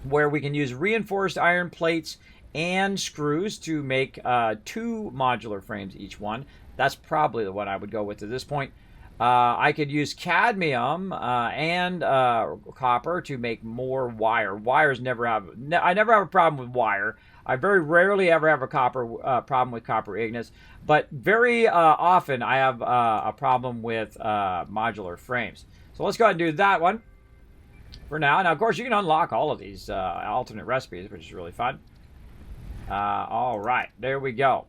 Speaker 1: where we can use reinforced iron plates and screws to make 2 modular frames each one. That's probably the one I would go with at this point. I could use cadmium and copper to make more wire. I never have a problem with wire. I very rarely ever have a problem with copper ingots, but very often I have a problem with modular frames. So let's go ahead and do that one for now. Now, of course, you can unlock all of these alternate recipes, which is really fun. All right, there we go.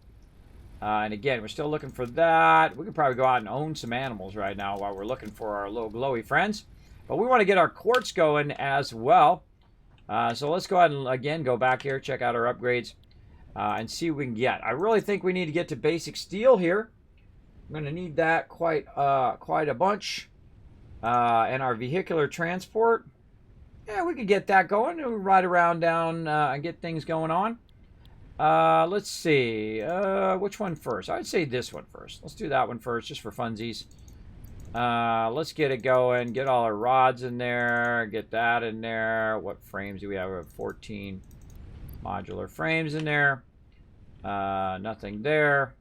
Speaker 1: And again, we're still looking for that. We could probably go out and own some animals right now while we're looking for our little glowy friends. But we want to get our quartz going as well. So let's go ahead and, again, go back here, check out our upgrades, and see what we can get. I really think we need to get to basic steel here. I'm going to need that quite a bunch. And our vehicular transport. Yeah, we could get that going. We'll ride around down and get things going on. Let's see. Which one first? I'd say this one first. Let's do that one first, just for funsies. Let's get it going. Get all our rods in there. Get that in there. What frames do we have? We have 14 modular frames in there. Nothing there.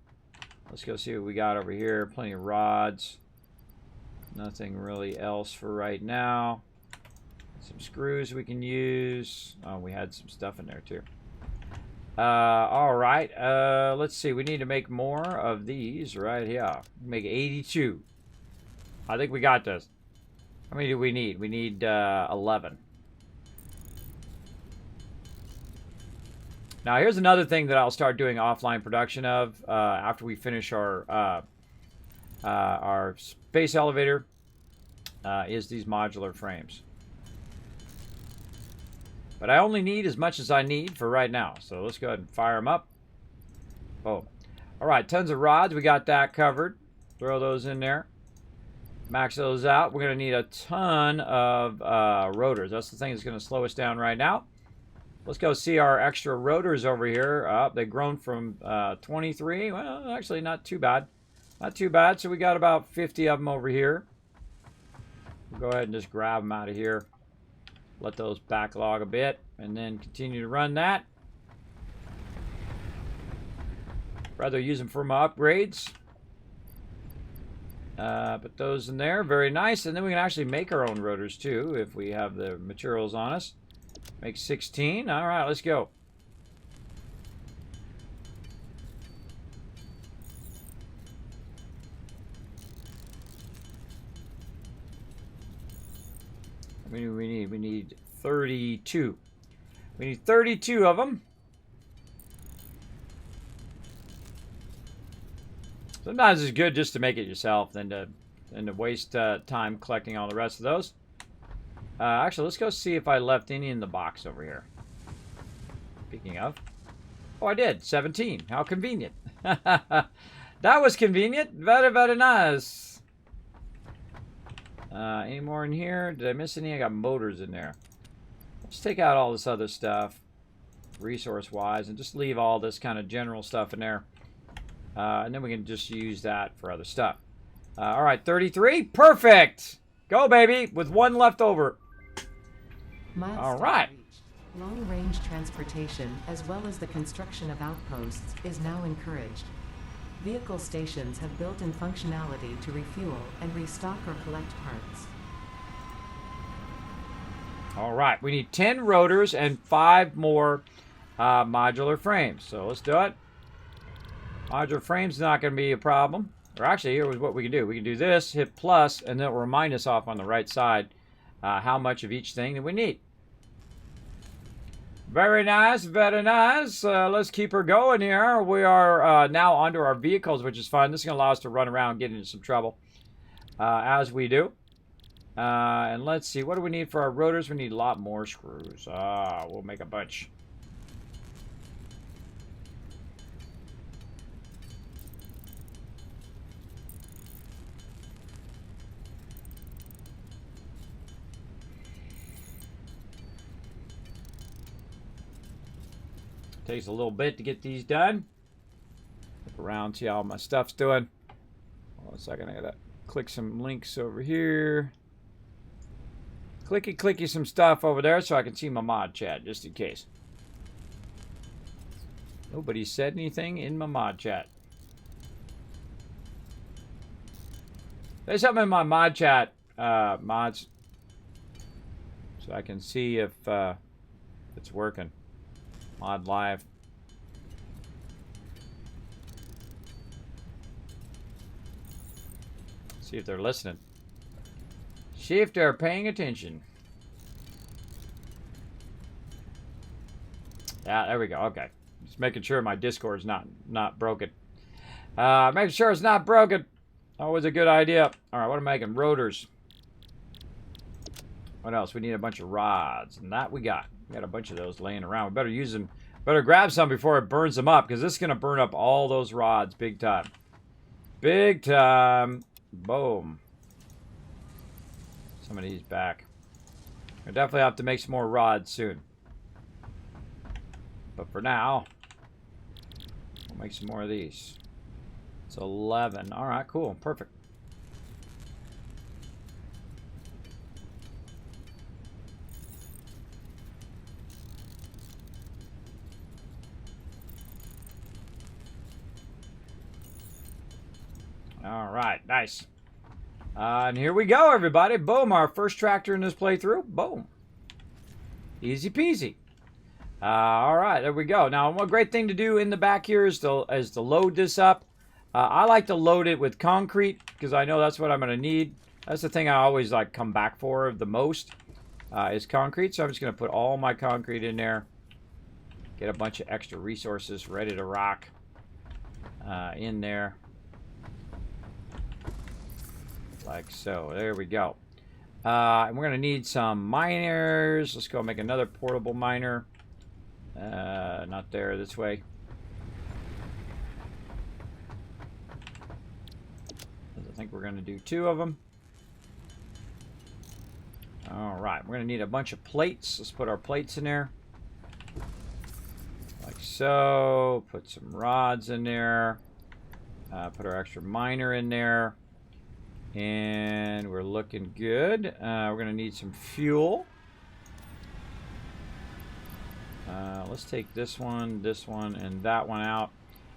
Speaker 1: Let's go see what we got over here. Plenty of rods. Nothing really else for right now. Some screws we can use. Oh, we had some stuff in there too. All right. Let's see. We need to make more of these right here. Make 82. I think we got this. How many do we need? We need 11. Now, here's another thing that I'll start doing offline production of after we finish our space elevator is these modular frames. But I only need as much as I need for right now. So let's go ahead and fire them up. Oh. All right, tons of rods. We got that covered. Throw those in there. Max those out. We're going to need a ton of rotors. That's the thing that's going to slow us down right now. Let's go see our extra rotors over here. They've grown from 23. Well, actually, not too bad. Not too bad. So we got about 50 of them over here. We'll go ahead and just grab them out of here. Let those backlog a bit, and then continue to run that. Rather use them for my upgrades. Put those in there. Very nice. And then we can actually make our own rotors, too, if we have the materials on us. Make 16. All right, let's go. We need 32. We need 32 of them. Sometimes it's good just to make it yourself than to waste time collecting all the rest of those. Actually, let's go see if I left any in the box over here. Speaking of. Oh, I did. 17. How convenient. That was convenient. Very, very nice. Any more in here? Did I miss any? I got motors in there. Let's take out all this other stuff, resource-wise, and just leave all this kind of general stuff in there. And then we can just use that for other stuff. All right, 33. Perfect. Go, baby, with one left over.
Speaker 2: Milestone
Speaker 1: All right.
Speaker 2: reached. Long-range transportation, as well as the construction of outposts, is now encouraged. Vehicle stations have built-in functionality to refuel and restock or collect parts.
Speaker 1: All right, we need 10 rotors and 5 more modular frames. So let's do it. Modular frames not going to be a problem. Or actually, here was what we can do. We can do this, hit plus, and then it will remind us off on the right side how much of each thing that we need. Very nice, very nice. Let's keep her going here. We are now onto our vehicles, which is fun. This is going to allow us to run around and get into some trouble as we do. And let's see, what do we need for our rotors? We need a lot more screws. We'll make a bunch. Takes a little bit to get these done. Look around, see how my stuff's doing. Hold on a second, I gotta click some links over here. Clicky some stuff over there so I can see my mod chat, just in case. Nobody said anything in my mod chat. There's something in my mod chat, mods, so I can see if it's working. Mod live. See if they're listening. See if they're paying attention. Yeah, there we go. Okay. Just making sure my Discord's not broken. Making sure it's not broken. Always a good idea. All right, what am I making? Rotors. What else? We need a bunch of rods. And that we got. We got a bunch of those laying around. We better use them. Better grab some before it burns them up, because this is going to burn up all those rods big time. Big time. Boom. Some of these back. I definitely have to make some more rods soon. But for now, we'll make some more of these. It's 11. All right, cool. Perfect. All right, nice. And here we go, everybody. Boom, our first tractor in this playthrough. Boom. Easy peasy. All right, there we go. Now, one great thing to do in the back here is to load this up. I like to load it with concrete because I know that's what I'm going to need. That's the thing I always like come back for the most is concrete. So I'm just going to put all my concrete in there. Get a bunch of extra resources ready to rock in there. Like so. There we go. And we're going to need some miners. Let's go make another portable miner. Not there, this way. I think we're going to do 2 of them. All right, we're going to need a bunch of plates. Let's put our plates in there. Like so. Put some rods in there. Put our extra miner in there. And we're looking good. We're going to need some fuel. Let's take this one, and that one out.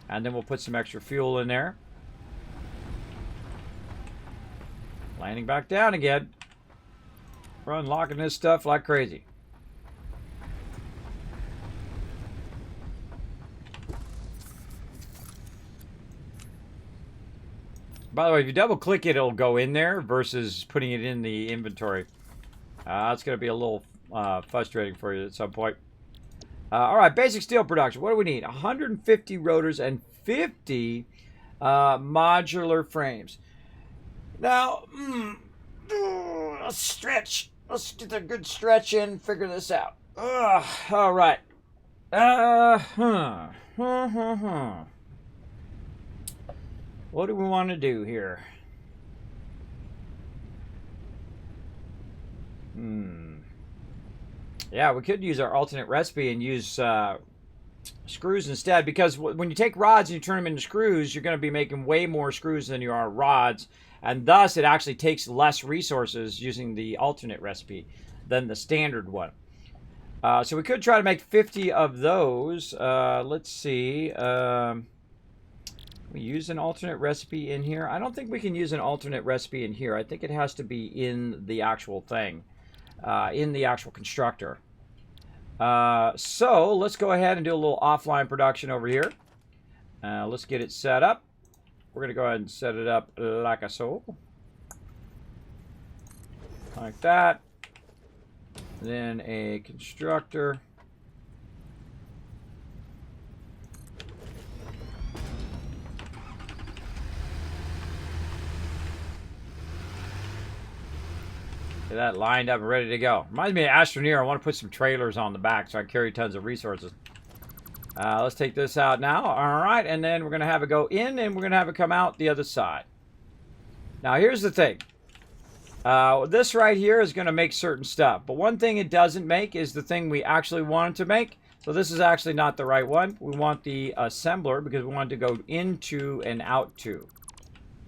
Speaker 1: And then we'll put some extra fuel in there. Landing back down again. We're unlocking this stuff like crazy. By the way, if you double click it, it'll go in there versus putting it in the inventory. It's going to be a little frustrating for you at some point. All right, basic steel production. What do we need? 150 rotors and 50 modular frames. Now, let's stretch. Let's get a good stretch in, figure this out. All right. Uh, huh. Huh, huh, huh. What do we want to do here? Yeah, we could use our alternate recipe and use screws instead, because when you take rods and you turn them into screws, you're going to be making way more screws than you are rods, and thus it actually takes less resources using the alternate recipe than the standard one. So we could try to make 50 of those. Let's see. We use an alternate recipe in here. I don't think we can use an alternate recipe in here. I think it has to be in the actual thing, in the actual constructor. So let's go ahead and do a little offline production over here. Let's get it set up. We're going to go ahead and set it up like so. Like that. Then a constructor. Get that lined up and ready to go. Reminds me of Astroneer. I want to put some trailers on the back so I carry tons of resources. Let's take this out now. All right, and then we're going to have it go in, and we're going to have it come out the other side. Now, here's the thing. This right here is going to make certain stuff, but one thing it doesn't make is the thing we actually wanted to make. So this is actually not the right one. We want the assembler because we want it to go into and out to.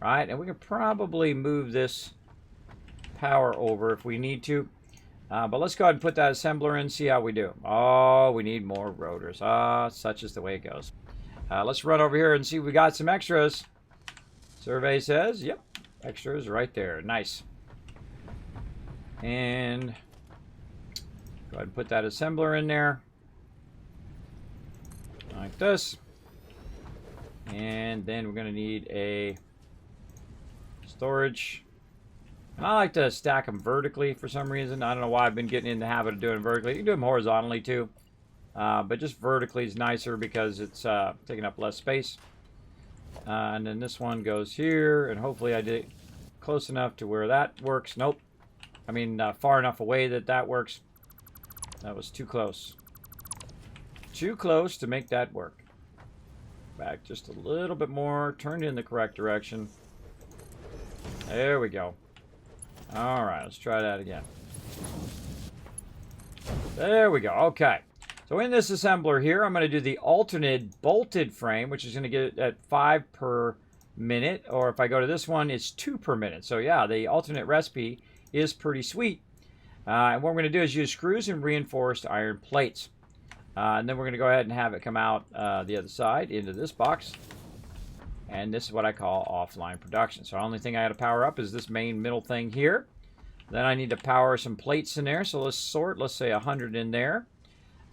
Speaker 1: Right, and we can probably move this power over if we need to. But let's go ahead and put that assembler in, see how we do. Oh, we need more rotors. Such is the way it goes. Let's run over here and see if we got some extras. Survey says, yep, extras right there. Nice. And go ahead and put that assembler in there. Like this. And then we're going to need a storage. I like to stack them vertically for some reason. I don't know why I've been getting in the habit of doing them vertically. You can do them horizontally too. But just vertically is nicer because it's taking up less space. And then this one goes here. And hopefully I did it close enough to where that works. Nope. I mean, far enough away that that works. That was too close. Too close to make that work. Back just a little bit more. Turned in the correct direction. There we go. Alright, let's try that again. There we go. Okay. So in this assembler here, I'm going to do the alternate bolted frame, which is going to get it at 5 per minute. Or if I go to this one, it's 2 per minute. So yeah, the alternate recipe is pretty sweet. And what we're going to do is use screws and reinforced iron plates. And then we're going to go ahead and have it come out the other side into this box. And this is what I call offline production. So the only thing I got to power up is this main middle thing here. Then I need to power some plates in there. So let's sort, let's say 100 in there.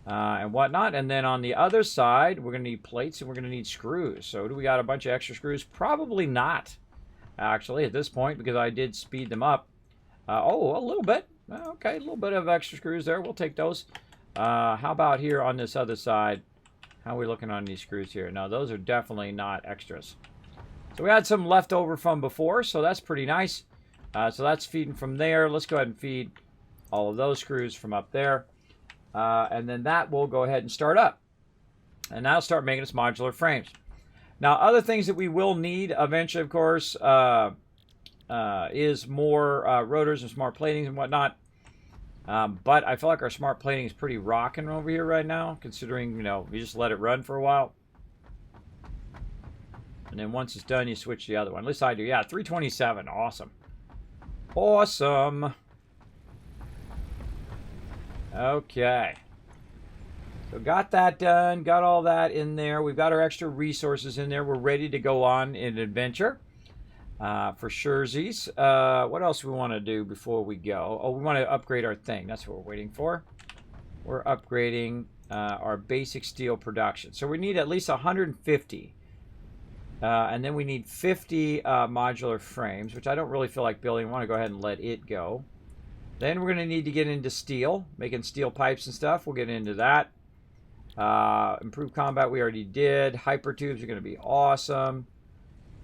Speaker 1: And whatnot. And then on the other side, we're going to need plates and we're going to need screws. So do we got a bunch of extra screws? Probably not, actually, at this point, because I did speed them up. Oh, a little bit. Okay, a little bit of extra screws there. We'll take those. How about here on this other side? How are we looking on these screws here? No, those are definitely not extras. So we had some left over from before, so that's pretty nice. So that's feeding from there. Let's go ahead and feed all of those screws from up there. And then that will go ahead and start up. And that'll start making us modular frames. Now, other things that we will need eventually, of course, is more rotors and smart platings and whatnot. But I feel like our smart plating is pretty rocking over here right now, considering, you know, you just let it run for a while. And then once it's done, you switch to the other one. At least I do. Yeah, 327. Awesome. Awesome. Okay. So got that done. Got all that in there. We've got our extra resources in there. We're ready to go on an adventure. For surezies. What else do we want to do before we go? Oh, we want to upgrade our thing. That's what we're waiting for. We're upgrading our basic steel production. So we need at least 150. And then we need 50 modular frames, which I don't really feel like building. I want to go ahead and let it go. Then we're going to need to get into steel, making steel pipes and stuff. We'll get into that. Improved combat we already did. Hyper tubes are going to be awesome.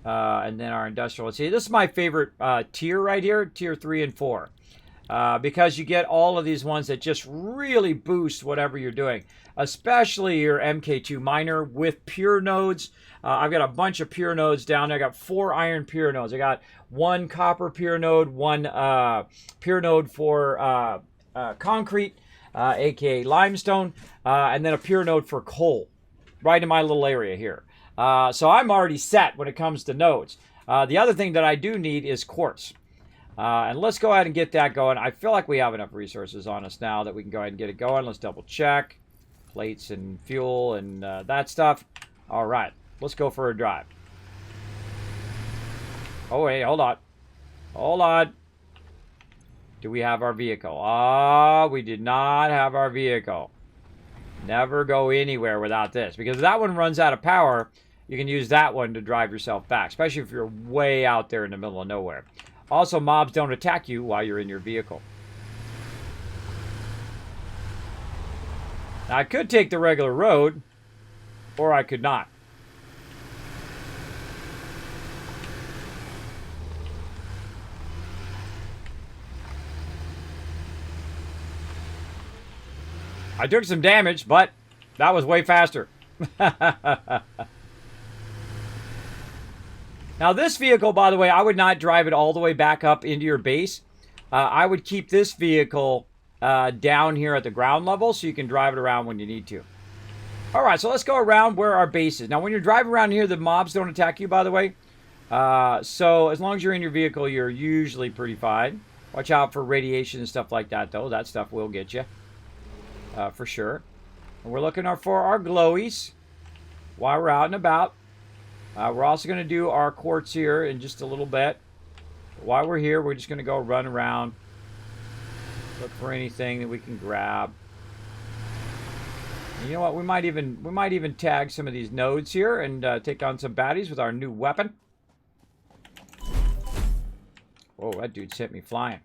Speaker 1: And then our industrial. See, this is my favorite tier right here, tier 3 and 4. because you get all of these ones that just really boost whatever you're doing, especially your MK2 miner with pure nodes. I've got a bunch of pure nodes down there. I got 4 iron pure nodes. I got 1 copper pure node, 1 pure node for concrete, aka limestone, and then a pure node for coal, right in my little area here. So I'm already set when it comes to nodes. The other thing that I do need is quartz. And let's go ahead and get that going. I feel like we have enough resources on us now that we can go ahead and get it going. Let's double check. Plates and fuel and that stuff. All right. Let's go for a drive. Oh, wait. Hold on. Hold on. Do we have our vehicle? We did not have our vehicle. Never go anywhere without this. Because if that one runs out of power, you can use that one to drive yourself back. Especially if you're way out there in the middle of nowhere. Also, mobs don't attack you while you're in your vehicle. Now, I could take the regular road, or I could not. I took some damage, but that was way faster. Now, this vehicle, by the way, I would not drive it all the way back up into your base. I would keep this vehicle down here at the ground level so you can drive it around when you need to. All right, so let's go around where our base is. Now, when you're driving around here, the mobs don't attack you, by the way. So as long as you're in your vehicle, you're usually pretty fine. Watch out for radiation and stuff like that, though. That stuff will get you, for sure. And we're looking for our glowies while we're out and about. We're also going to do our quartz here in just a little bit. While we're here, we're just going to go run around. Look for anything that we can grab. And you know what? We might even tag some of these nodes here and take on some baddies with our new weapon. Whoa, that dude sent me flying.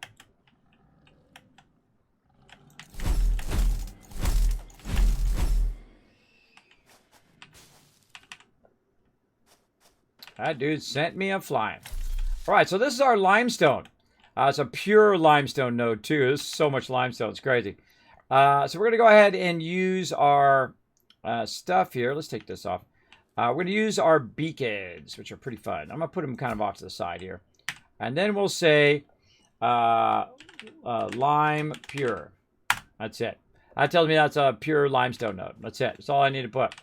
Speaker 1: That dude sent me a flying. All right, so this is our limestone. It's a pure limestone node, too. There's so much limestone. It's crazy. So we're going to go ahead and use our stuff here. Let's take this off. We're going to use our beacons, which are pretty fun. I'm going to put them kind of off to the side here. And then we'll say lime pure. That's it. That tells me that's a pure limestone node. That's it. That's all I need to put.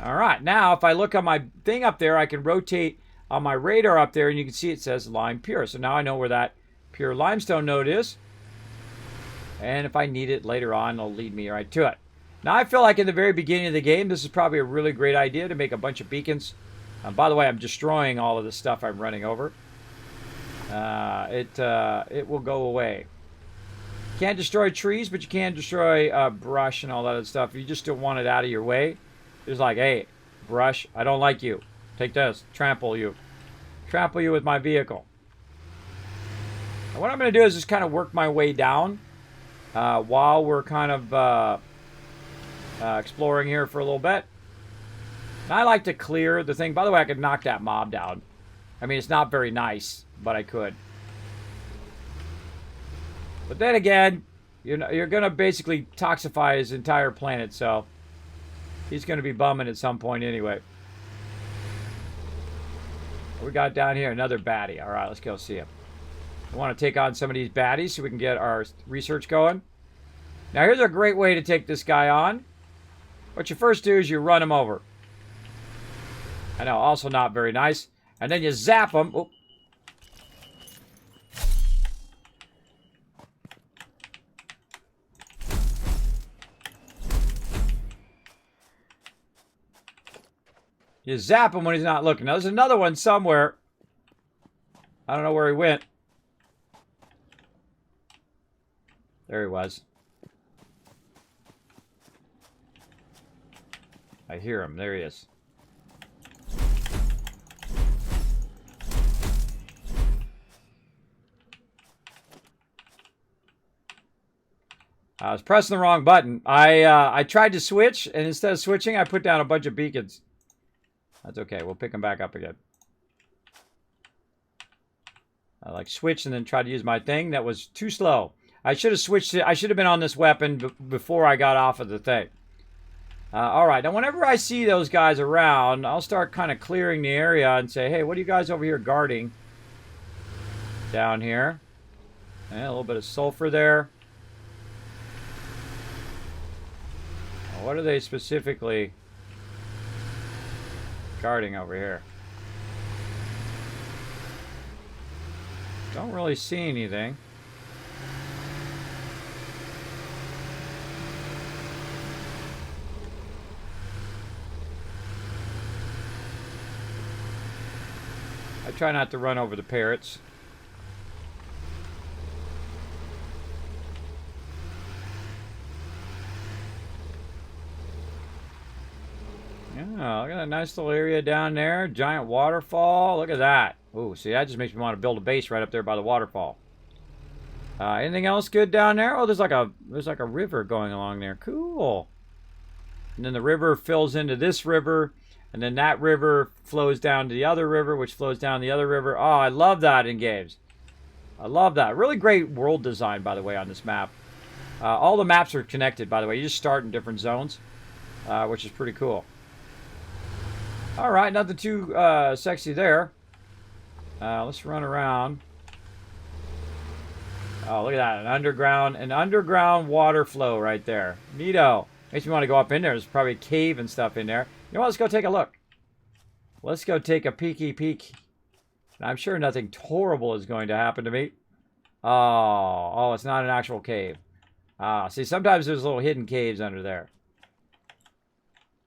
Speaker 1: All right, now if I look on my thing up there, I can rotate on my radar up there, and you can see it says lime pure. So now I know where that pure limestone node is. And if I need it later on, it'll lead me right to it. Now I feel like in the very beginning of the game, this is probably a really great idea to make a bunch of beacons. By the way, I'm destroying all of the stuff I'm running over. It will go away. Can't destroy trees, but you can destroy brush and all that other stuff. You just don't want it out of your way. It's like, hey, brush, I don't like you. Take this. Trample you. Trample you with my vehicle. And what I'm going to do is just kind of work my way down while we're kind of exploring here for a little bit. And I like to clear the thing. By the way, I could knock that mob down. I mean, it's not very nice, but I could. But then again, you're going to basically toxify his entire planet, so he's going to be bumming at some point anyway. We got down here another baddie. All right, let's go see him. I want to take on some of these baddies so we can get our research going. Now, here's a great way to take this guy on. What you first do is you run him over. I know, also not very nice. And then you zap him. Oop. You zap him when he's not looking. Now, there's another one somewhere. I don't know where he went. There he was. I hear him. There he is. I was pressing the wrong button. I tried to switch, and instead of switching, I put down a bunch of beacons. That's okay. We'll pick them back up again. I like switch and then try to use my thing. That was too slow. I should have switched it. I should have been on this weapon before I got off of the thing. Alright, now whenever I see those guys around, I'll start kind of clearing the area and say, hey, what are you guys over here guarding? Down here. And a little bit of sulfur there. What are they specifically guarding over here? Don't really see anything. I try not to run over the parrots. Yeah, look at that nice little area down there. Giant waterfall. Look at that. Ooh, see, that just makes me want to build a base right up there by the waterfall. Anything else good down there? Oh, there's like a river going along there. Cool. And then the river fills into this river. And then that river flows down to the other river, which flows down the other river. Oh, I love that in games. I love that. Really great world design, by the way, on this map. All the maps are connected, by the way. You just start in different zones, which is pretty cool. All right, nothing too sexy there. Let's run around. Oh, look at that. An underground water flow right there. Neato. Makes me want to go up in there. There's probably a cave and stuff in there. You know what? Let's go take a look. Let's go take a peeky peek. I'm sure nothing horrible is going to happen to me. Oh, it's not an actual cave. See, sometimes there's little hidden caves under there.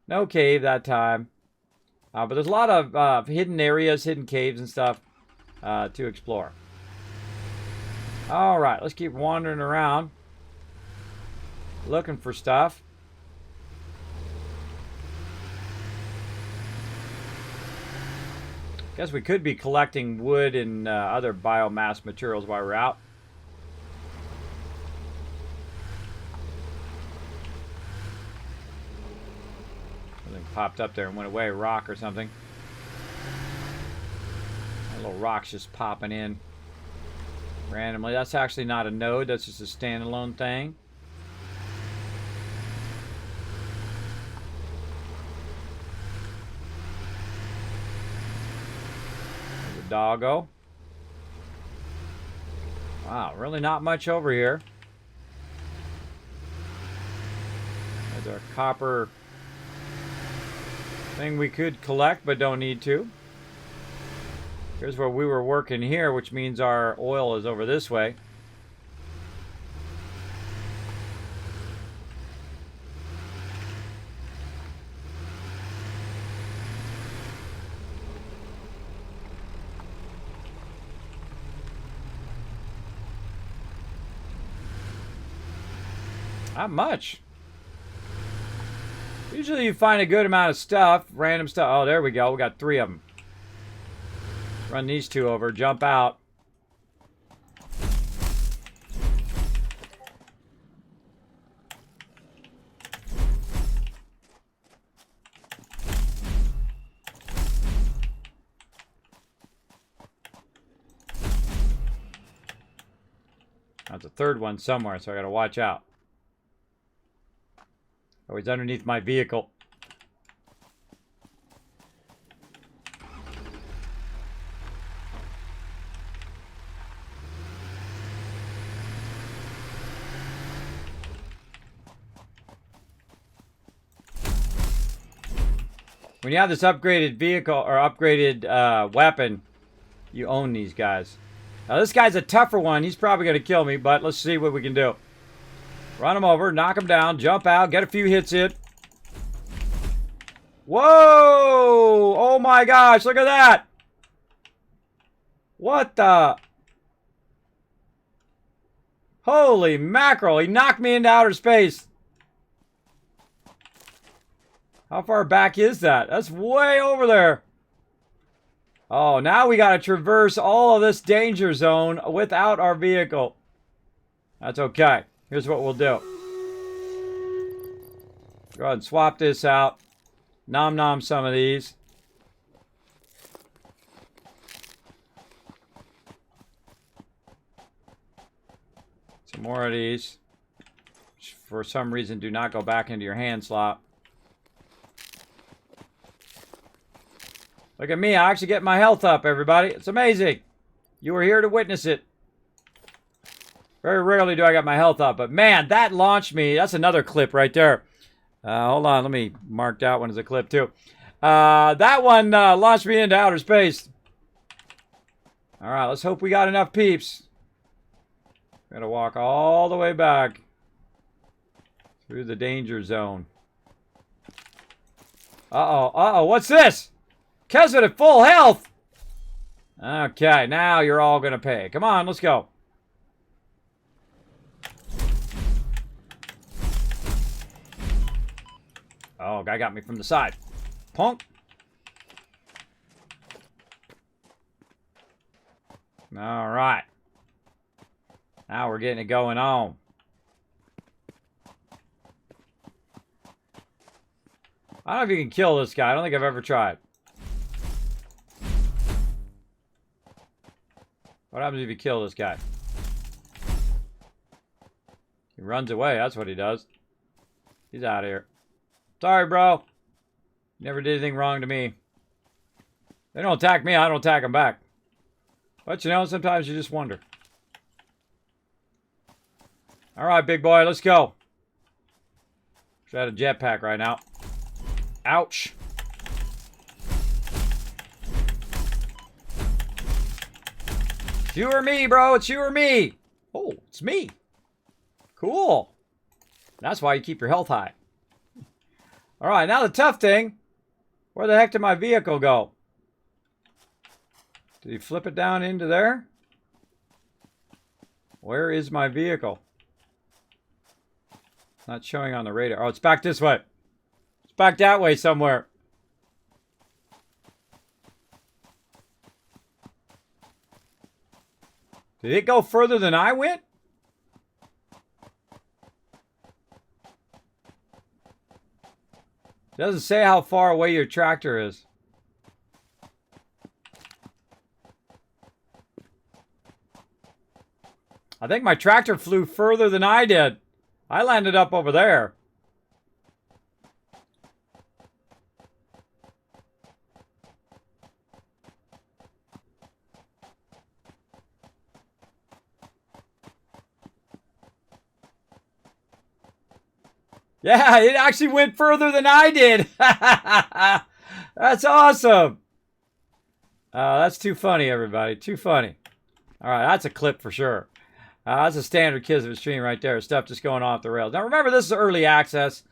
Speaker 1: No cave that time. But there's a lot of hidden areas, hidden caves and stuff to explore. All right, let's keep wandering around. Looking for stuff. Guess we could be collecting wood and other biomass materials while we're out. Something popped up there and went away, a rock or something. That little rock's just popping in randomly. That's actually not a node, that's just a standalone thing. Doggo. Wow, really not much over here. There's our copper thing we could collect but don't need to. Here's where we were working here, which means our oil is over this way. Not much. Usually you find a good amount of stuff, random stuff. Oh, there we go. We got 3 of them. Run these 2 over, jump out. There's a 3rd one somewhere, so I gotta watch out. Oh, he's underneath my vehicle. When you have this upgraded vehicle or upgraded weapon, you own these guys. Now this guy's a tougher one. He's probably going to kill me, but let's see what we can do. Run him over, knock him down, jump out, get a few hits in. Whoa! Oh my gosh, look at that! What the? Holy mackerel, he knocked me into outer space. How far back is that? That's way over there. Oh, now we got to traverse all of this danger zone without our vehicle. That's okay. Here's what we'll do. Go ahead and swap this out. Nom nom some of these. More of these. Which for some reason, do not go back into your hand slot. Look at me. I actually get my health up, everybody. It's amazing. You were here to witness it. Very rarely do I get my health up. But, man, that launched me. That's another clip right there. Hold on. Let me mark that one as a clip, too. That one launched me into outer space. All right. Let's hope we got enough peeps. Gotta walk all the way back through the danger zone. Uh-oh. Uh-oh. What's this? Kismet at full health. Okay, now you're all going to pay. Come on, let's go. Oh, guy got me from the side. Punk. All right. Now we're getting it going on. I don't know if you can kill this guy. I don't think I've ever tried. What happens if you kill this guy? He runs away. That's what he does. He's out of here. Sorry, bro. Never did anything wrong to me. They don't attack me. I don't attack them back. But, you know, sometimes you just wonder. All right, big boy. Let's go. Wish I had a jetpack right now. Ouch. It's you or me, bro. It's you or me. Oh, it's me. Cool. That's why you keep your health high. All right, now the tough thing. Where the heck did my vehicle go? Did he flip it down into there? Where is my vehicle? It's not showing on the radar. Oh, it's back this way. It's back that way somewhere. Did it go further than I went? It doesn't say how far away your tractor is. I think my tractor flew further than I did. I landed up over there. Yeah, it actually went further than I did. That's awesome. That's too funny, everybody. Too funny. All right, that's a clip for sure. That's a standard Kismet stream right there. Stuff just going off the rails. Now, remember, this is early access.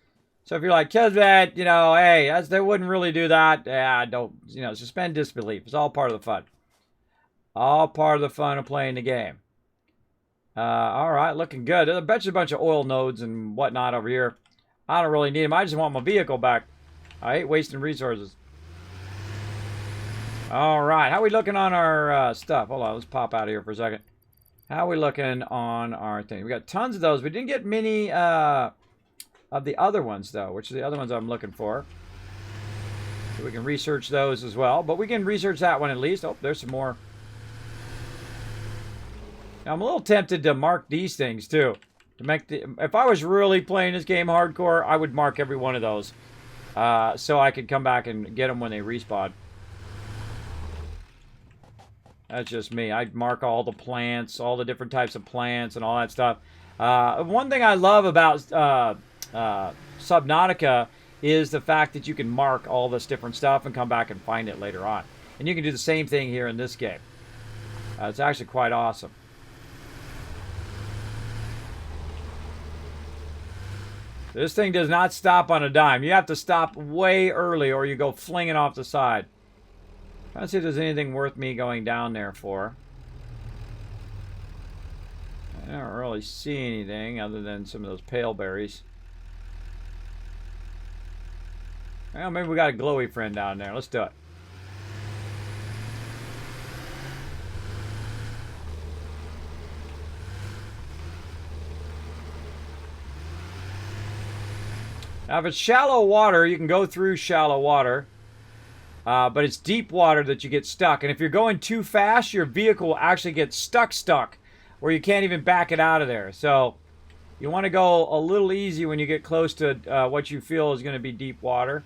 Speaker 1: So if you're like, Kismet, you know, hey, they wouldn't really do that. Yeah, don't, you know, suspend disbelief. It's all part of the fun. All part of the fun of playing the game. All right, looking good. I bet you a bunch of oil nodes and whatnot over here. I don't really need them. I just want my vehicle back. I hate wasting resources. All right. How are we looking on our stuff? Hold on. Let's pop out of here for a second. How are we looking on our thing? We got tons of those. We didn't get many of the other ones, though, which are the other ones I'm looking for. So we can research those as well. But we can research that one at least. Oh, there's some more. Now, I'm a little tempted to mark these things, too. If I was really playing this game hardcore, I would mark every one of those. So I could come back and get them when they respawn. That's just me. I'd mark all the plants, all the different types of plants and all that stuff. One thing I love about Subnautica is the fact that you can mark all this different stuff and come back and find it later on. And you can do the same thing here in this game. It's actually quite awesome. This thing does not stop on a dime. You have to stop way early or you go flinging off the side. Trying to see if there's anything worth me going down there for. I don't really see anything other than some of those pale berries. Well, maybe we got a glowy friend down there. Let's do it. Now, if it's shallow water, you can go through shallow water. But it's deep water that you get stuck. And if you're going too fast, your vehicle will actually get stuck. where you can't even back it out of there. So you want to go a little easy when you get close to what you feel is going to be deep water.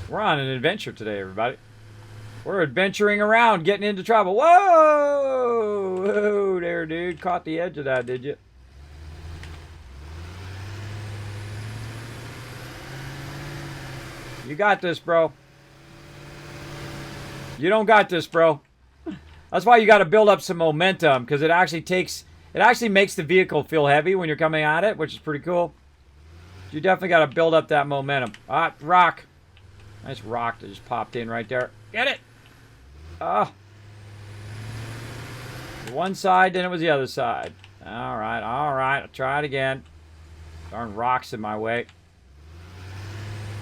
Speaker 1: We're on an adventure today, everybody. We're adventuring around, getting into trouble. Whoa! Whoa there, dude. Caught the edge of that, did you? You got this, bro. You don't got this, bro. That's why you got to build up some momentum, because it actually makes the vehicle feel heavy when you're coming at it, which is pretty cool. You definitely got to build up that momentum. Ah, rock. Nice rock that just popped in right there. Get it! Ah. One side, then it was the other side. All right. I'll try it again. Darn rocks in my way.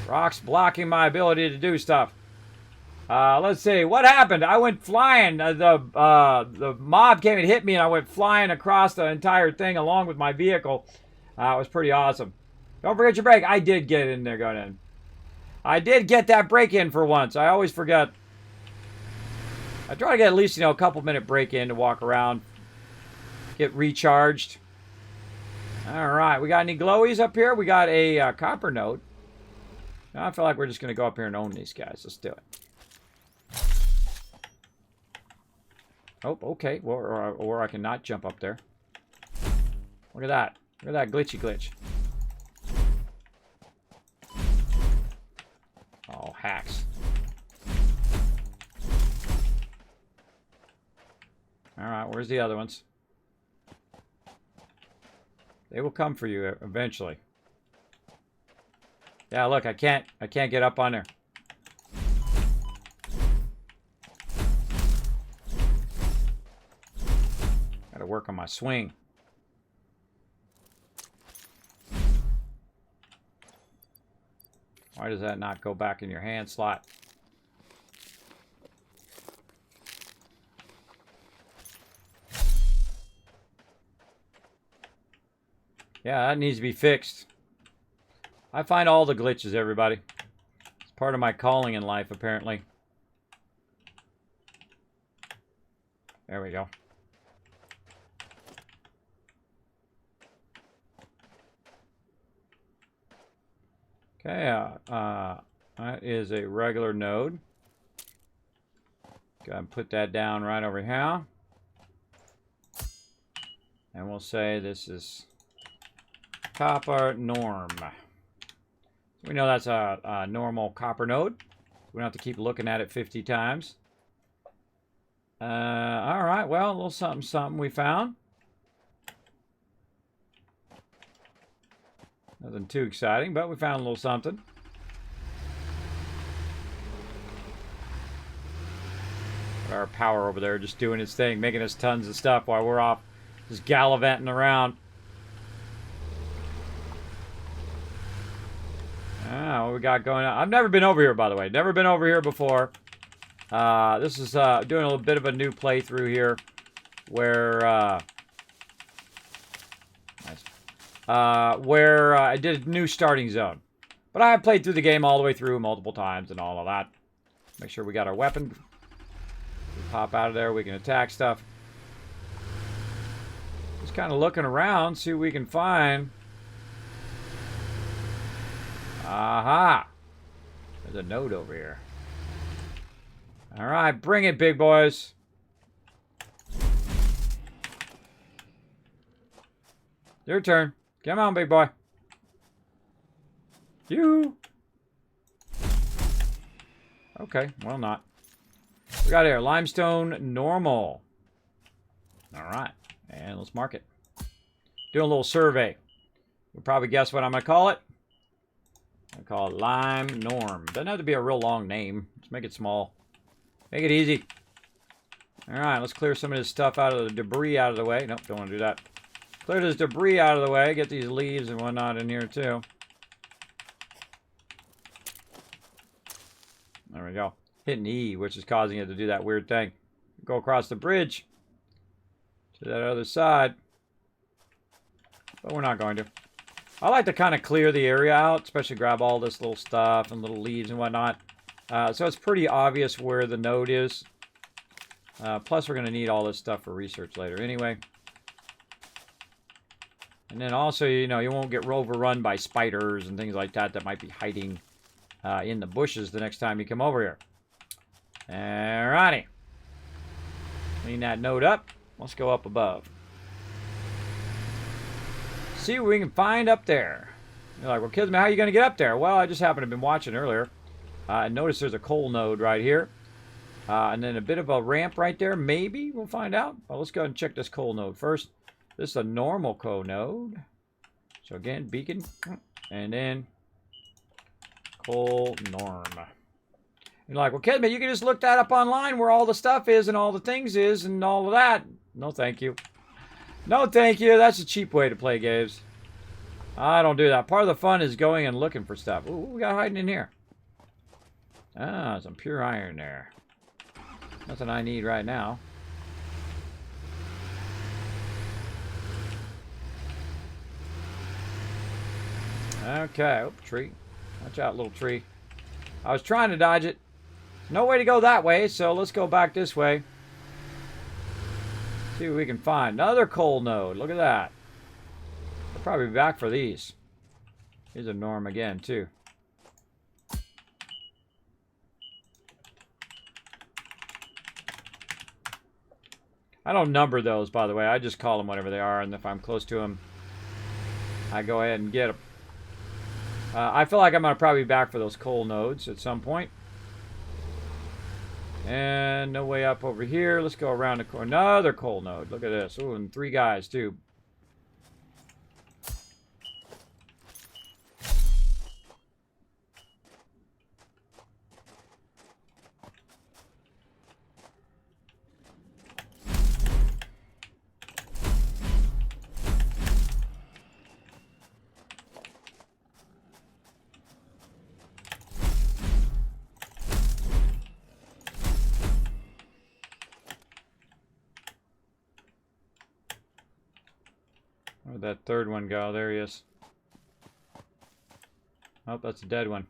Speaker 1: Rocks blocking my ability to do stuff. Let's see. What happened? I went flying. The mob came and hit me, and I went flying across the entire thing along with my vehicle. It was pretty awesome. Don't forget your brake. I did get in there going in. I did get that brake in for once. I always forget. I try to get at least, a couple minute break in to walk around. Get recharged. All right. We got any glowies up here? We got a copper node. I feel like we're just going to go up here and own these guys. Let's do it. Oh, okay. Or I can not jump up there. Look at that. Look at that glitchy glitch. Oh, hacks. Alright, where's the other ones? They will come for you eventually. Yeah, look, I can't get up on there. Gotta work on my swing. Why does that not go back in your hand slot? Yeah, that needs to be fixed. I find all the glitches, everybody. It's part of my calling in life, apparently. There we go. Okay, that is a regular node. Go ahead and put that down right over here. And we'll say this is copper norm. We know that's a normal copper node. We don't have to keep looking at it 50 times. All right, well, a little something we found. Nothing too exciting, but we found a little something. Our power over there just doing its thing, making us tons of stuff while we're off just gallivanting around. What we got going on? I've never been over here, by the way. Never been over here before. This is doing a little bit of a new playthrough here, where I did a new starting zone. But I have played through the game all the way through multiple times and all of that. Make sure we got our weapon. We pop out of there. We can attack stuff. Just kind of looking around, see what we can find. Aha! There's a node over here. Alright, bring it, big boys. Your turn. Come on, big boy. You. Okay, well not. We got here limestone normal. Alright, and let's mark it. Doing a little survey. You'll probably guess what I'm going to call it. I call it Lime Norm. Doesn't have to be a real long name. Just make it small. Make it easy. Alright, let's clear some of this stuff out of the debris out of the way. Nope, don't want to do that. Clear this debris out of the way. Get these leaves and whatnot in here too. There we go. Hitting E, which is causing it to do that weird thing. Go across the bridge to that other side. But we're not going to. I like to kind of clear the area out, especially grab all this little stuff and little leaves and whatnot. So it's pretty obvious where the node is. Plus, we're going to need all this stuff for research later anyway. And then also, you know, you won't get overrun by spiders and things like that that might be hiding in the bushes the next time you come over here. Alrighty. Clean that node up. Let's go up above. See what we can find up there. You're like, well, Kismet, how are you going to get up there? Well, I just happened to have been watching earlier. And notice there's a coal node right here. And then a bit of a ramp right there. Maybe we'll find out. Well, let's go ahead and check this coal node first. This is a normal coal node. So again, beacon. And then coal norm. You're like, well, Kismet, you can just look that up online where all the stuff is and all the things is and all of that. No, thank you. No, thank you. That's a cheap way to play games. I don't do that. Part of the fun is going and looking for stuff. Ooh, what we got hiding in here? Ah, some pure iron there. Nothing I need right now. Okay. Oh, tree. Watch out, little tree. I was trying to dodge it. No way to go that way, so let's go back this way. See what we can find. Another coal node. Look at that. I'll probably be back for these. Here's a norm again, too. I don't number those, by the way. I just call them whatever they are, and if I'm close to them, I go ahead and get them. I feel like I'm going to probably be back for those coal nodes at some point. And no way up over here. Let's go around the corner. Another coal node. Look at this. Ooh, and 3 guys, too. Where'd that third one go? There he is. Oh, that's a dead one.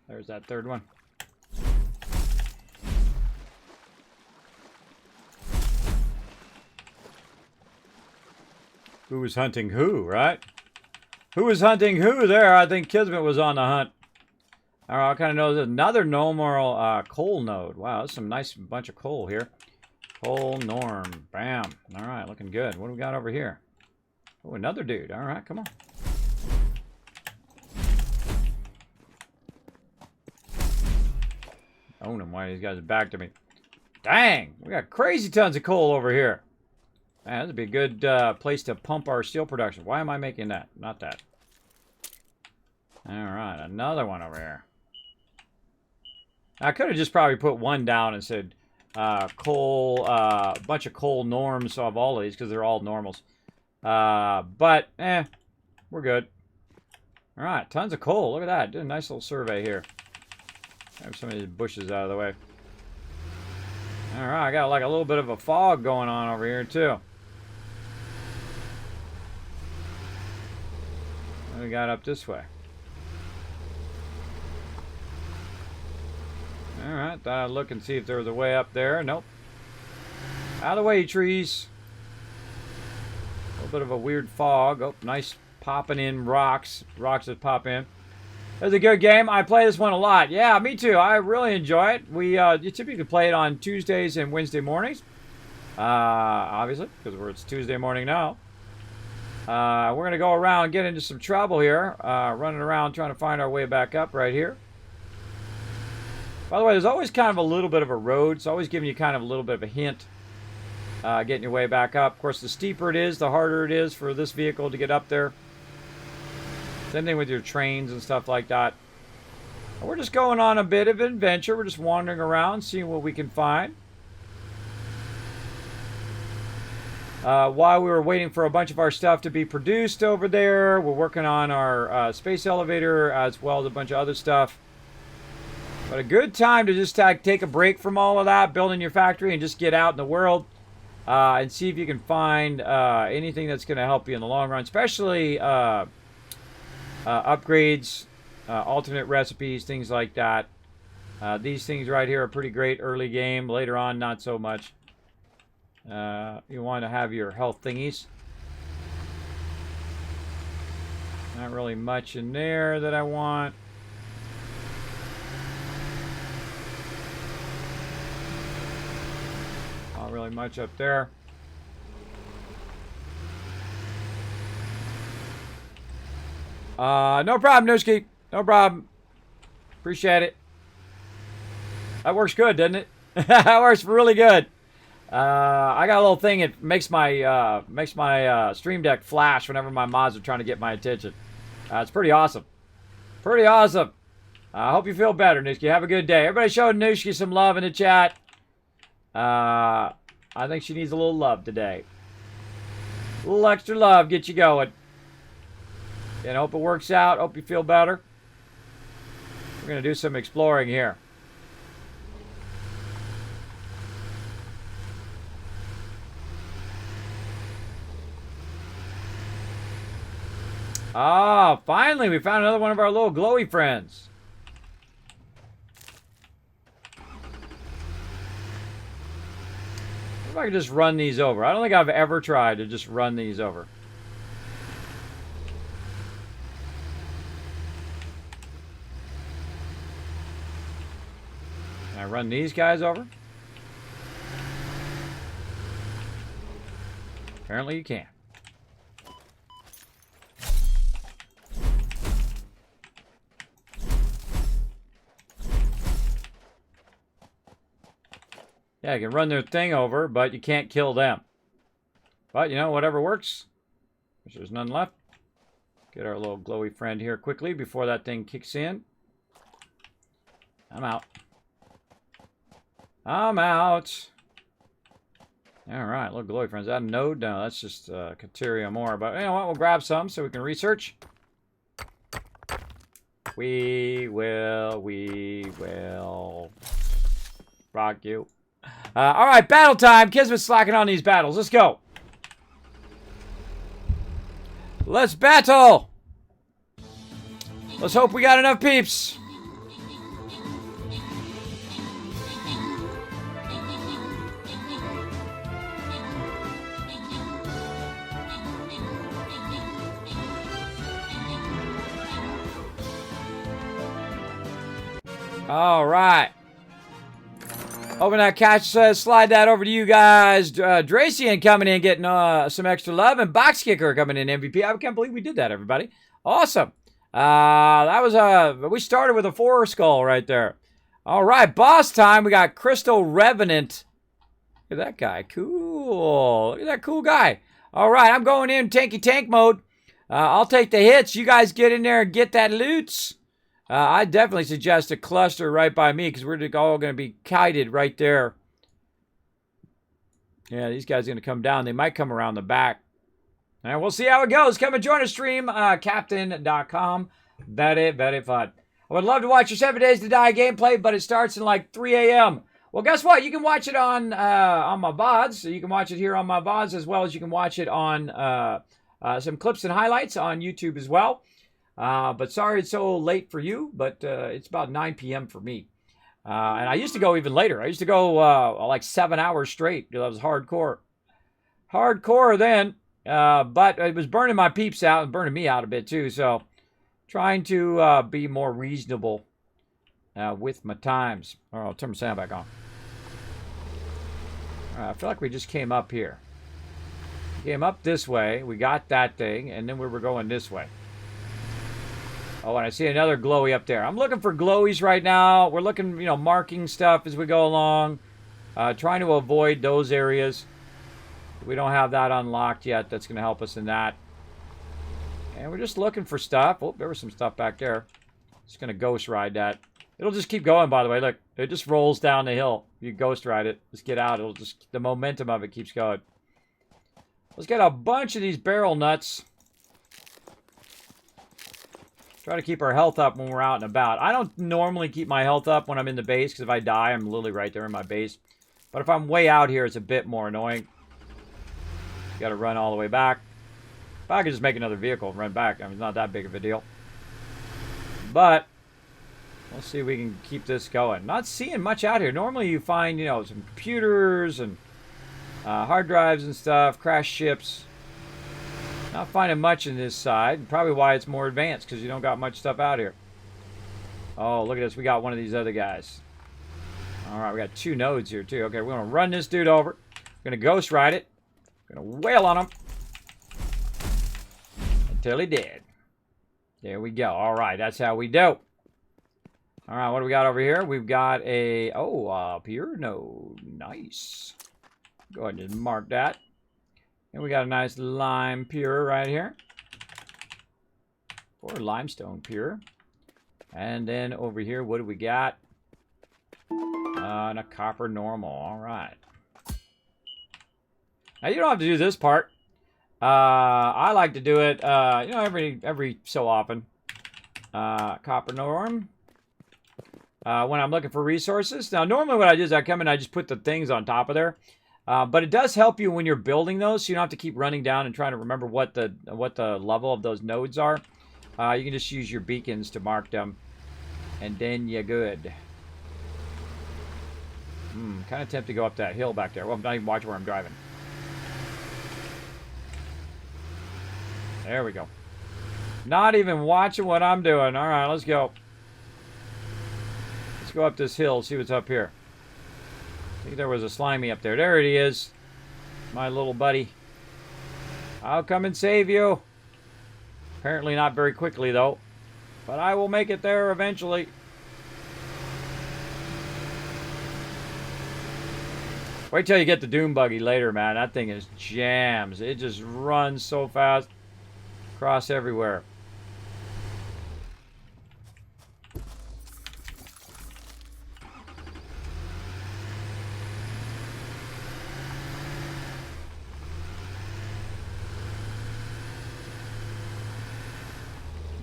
Speaker 1: There's that third one. Who was hunting who, right? Who was hunting who there? I think Kismet was on the hunt. All right, I kind of know there's another normal coal node. Wow, that's some nice bunch of coal here. Coal norm. Bam. All right, looking good. What do we got over here? Oh, another dude. All right, come on. Own him. Why these guys are back to me? Dang, we got crazy tons of coal over here. Man, that'd be a good place to pump our steel production. Why am I making that? Not that. All right, another one over here. I could have just probably put one down and said coal, a bunch of coal norms of all of these because they're all normals. But, we're good. All right, tons of coal. Look at that. Did a nice little survey here. Have some of these bushes out of the way. All right, I got like a little bit of a fog going on over here too. What do we got up this way? All right, thought I'd look and see if there was a way up there. Nope. Out of the way, trees. A little bit of a weird fog. Oh, nice popping in rocks. Rocks that pop in. It was a good game. I play this one a lot. Yeah, me too. I really enjoy it. You typically play it on Tuesdays and Wednesday mornings. Obviously, because it's Tuesday morning now. We're going to go around and get into some trouble here. Running around trying to find our way back up right here. By the way, there's always kind of a little bit of a road. It's always giving you kind of a little bit of a hint. Getting your way back up. Of course, the steeper it is, the harder it is for this vehicle to get up there. Same thing with your trains and stuff like that. We're just going on a bit of an adventure. We're just wandering around, seeing what we can find. While we were waiting for a bunch of our stuff to be produced over there, we're working on our space elevator as well as a bunch of other stuff. But a good time to just take a break from all of that, building your factory, and just get out in the world and see if you can find anything that's going to help you in the long run, especially upgrades alternate recipes, things like that. These things right here are pretty great early game. Later on, not so much. You want to have your health thingies. Not really much in there that I want. Not really much up there. No problem, Nooski. No problem. Appreciate it. That works good, doesn't it? That works really good. I got a little thing. It makes my Stream Deck flash whenever my mods are trying to get my attention. It's pretty awesome. Pretty awesome. I hope you feel better, Nooski. Have a good day. Everybody show Nooski some love in the chat. I think she needs a little love today. A little extra love. Get you going. And hope it works out. Hope you feel better. We're going to do some exploring here. Ah, finally, we found another one of our little glowy friends. If I could just run these over. I don't think I've ever tried to just run these over. Can I run these guys over? Apparently you can. Yeah, you can run their thing over, but you can't kill them. But, you know, whatever works. There's none left. Get our little glowy friend here quickly before that thing kicks in. I'm out. I'm out. All right, little glowy friends. Is that a node? No, that's just Cateria more. But, you know what? We'll grab some so we can research. We will rock you. All right, battle time. Kismet's slacking on these battles. Let's go. Let's battle. Let's hope we got enough peeps. All right. Hoping that catch says slide that over to you guys. Dracian coming in, getting some extra love. And Box Kicker coming in MVP. I can't believe we did that, everybody. Awesome. That was we started with a 4 skull right there. All right, boss time. We got Crystal Revenant. Look at that guy. Cool. Look at that cool guy. All right, I'm going in tanky tank mode. I'll take the hits. You guys get in there and get that loot. I definitely suggest a cluster right by me because we're all going to be kited right there. Yeah, these guys are going to come down. They might come around the back. All right, we'll see how it goes. Come and join the stream, captain.com. Very fun. I would love to watch your 7 Days to Die gameplay, but it starts in like 3 a.m. Well, guess what? You can watch it on my VODs. So you can watch it here on my VODs as well as you can watch it on some clips and highlights on YouTube as well. But sorry it's so late for you, but it's about 9 p.m. for me. And I used to go even later. I used to go like 7 hours straight. That was hardcore. Hardcore then. But it was burning my peeps out and burning me out a bit too. So trying to be more reasonable with my times. All right, I'll turn my sound back on. All right, I feel like we just came up here. We came up this way. We got that thing. And then we were going this way. Oh, and I see another glowy up there. I'm looking for glowies right now. We're looking, you know, marking stuff as we go along. Trying to avoid those areas. We don't have that unlocked yet. That's going to help us in that. And we're just looking for stuff. Oh, there was some stuff back there. Just going to ghost ride that. It'll just keep going, by the way. Look, it just rolls down the hill. You ghost ride it. Just get out. It'll just, the momentum of it keeps going. Let's get a bunch of these barrel nuts. Try to keep our health up when we're out and about. I don't normally keep my health up when I'm in the base, because if I die, I'm literally right there in my base. But if I'm way out here, it's a bit more annoying. Got to run all the way back. If I could just make another vehicle and run back, I mean, it's not that big of a deal. But we'll see if we can keep this going. Not seeing much out here. Normally you find, you know, some computers and hard drives and stuff, crash ships. Not finding much in this side. Probably why it's more advanced, because you don't got much stuff out here. Oh, look at this. We got one of these other guys. All right, we got 2 nodes here, too. Okay, we're going to run this dude over. We're going to ghost ride it. We're going to wail on him until he dead. There we go. All right, that's how we do. All right, what do we got over here? We've got a, pure node. Nice. Go ahead and just mark that. And we got a nice lime pure right here. Or limestone pure. And then over here, what do we got? And a copper normal. All right. Now, you don't have to do this part. I like to do it, you know, every so often. Copper norm. When I'm looking for resources. Now, normally what I do is I come in and I just put the things on top of there. But it does help you when you're building those, so you don't have to keep running down and trying to remember what the level of those nodes are. You can just use your beacons to mark them, and then you're good. Kind of tempted to go up that hill back there. Well, I'm not even watching where I'm driving. There we go. Not even watching what I'm doing. All right, let's go. Let's go up this hill, see what's up here. I think there was a slimy up there. There it is. My little buddy. I'll come and save you. Apparently not very quickly, though. But I will make it there eventually. Wait till you get the Doom Buggy later, man. That thing is jams. It just runs so fast. Across everywhere.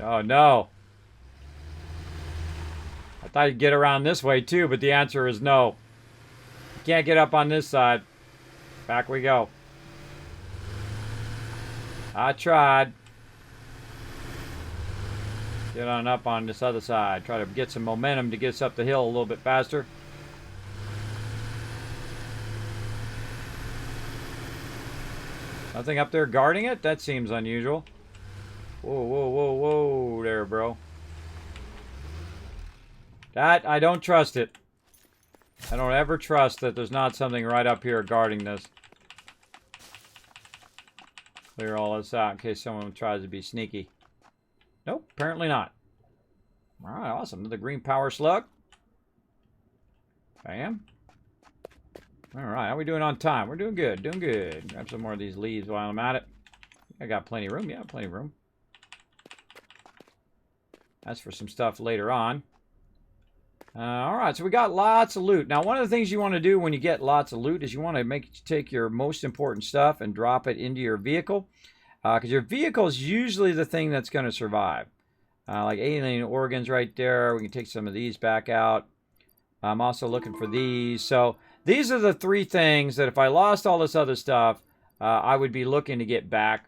Speaker 1: Oh, no. I thought you'd get around this way, too, but the answer is no. You can't get up on this side. Back we go. I tried. Get on up on this other side. Try to get some momentum to get us up the hill a little bit faster. Nothing up there guarding it? That seems unusual. Whoa, whoa, whoa, whoa there, bro. That, I don't trust it. I don't ever trust that there's not something right up here guarding this. Clear all this out in case someone tries to be sneaky. Nope, apparently not. Alright, awesome. Another green power slug. Bam. Alright, how are we doing on time? We're doing good, doing good. Grab some more of these leaves while I'm at it. I got plenty of room. Yeah, plenty of room. That's for some stuff later on. Alright, so we got lots of loot. Now, one of the things you want to do when you get lots of loot is you want to take your most important stuff and drop it into your vehicle. Because your vehicle is usually the thing that's going to survive. Like alien organs right there. We can take some of these back out. I'm also looking for these. So these are the 3 things that if I lost all this other stuff, I would be looking to get back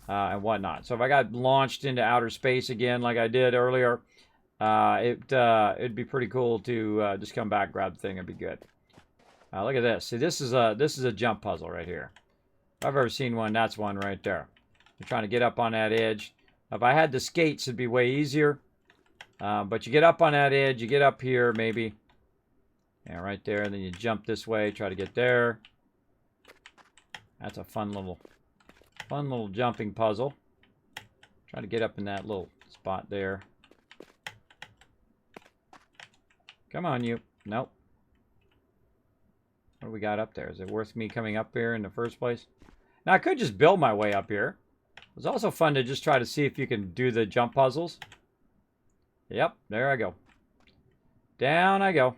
Speaker 1: and whatnot. So if I got launched into outer space again like I did earlier, it'd be pretty cool to just come back, grab the thing. It'd be good. Look at this. See, this is a jump puzzle right here. If I've ever seen one, that's one right there. You're trying to get up on that edge. If I had the skates, it'd be way easier. But you get up on that edge, you get up here maybe. Yeah, right there. And then you jump this way, try to get there. That's a fun little jumping puzzle. Try to get up in that little spot there. Come on, you. Nope. What do we got up there? Is it worth me coming up here in the first place? Now, I could just build my way up here. It's also fun to just try to see if you can do the jump puzzles. Yep, there I go. Down I go.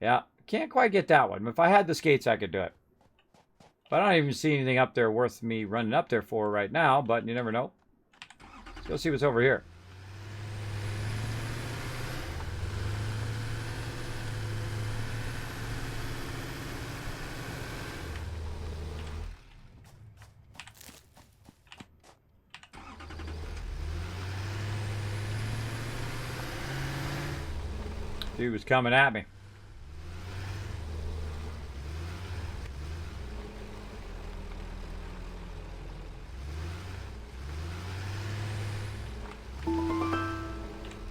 Speaker 1: Yeah, can't quite get that one. If I had the skates, I could do it. But I don't even see anything up there worth me running up there for right now, but you never know. Let's go see what's over here. Dude was coming at me.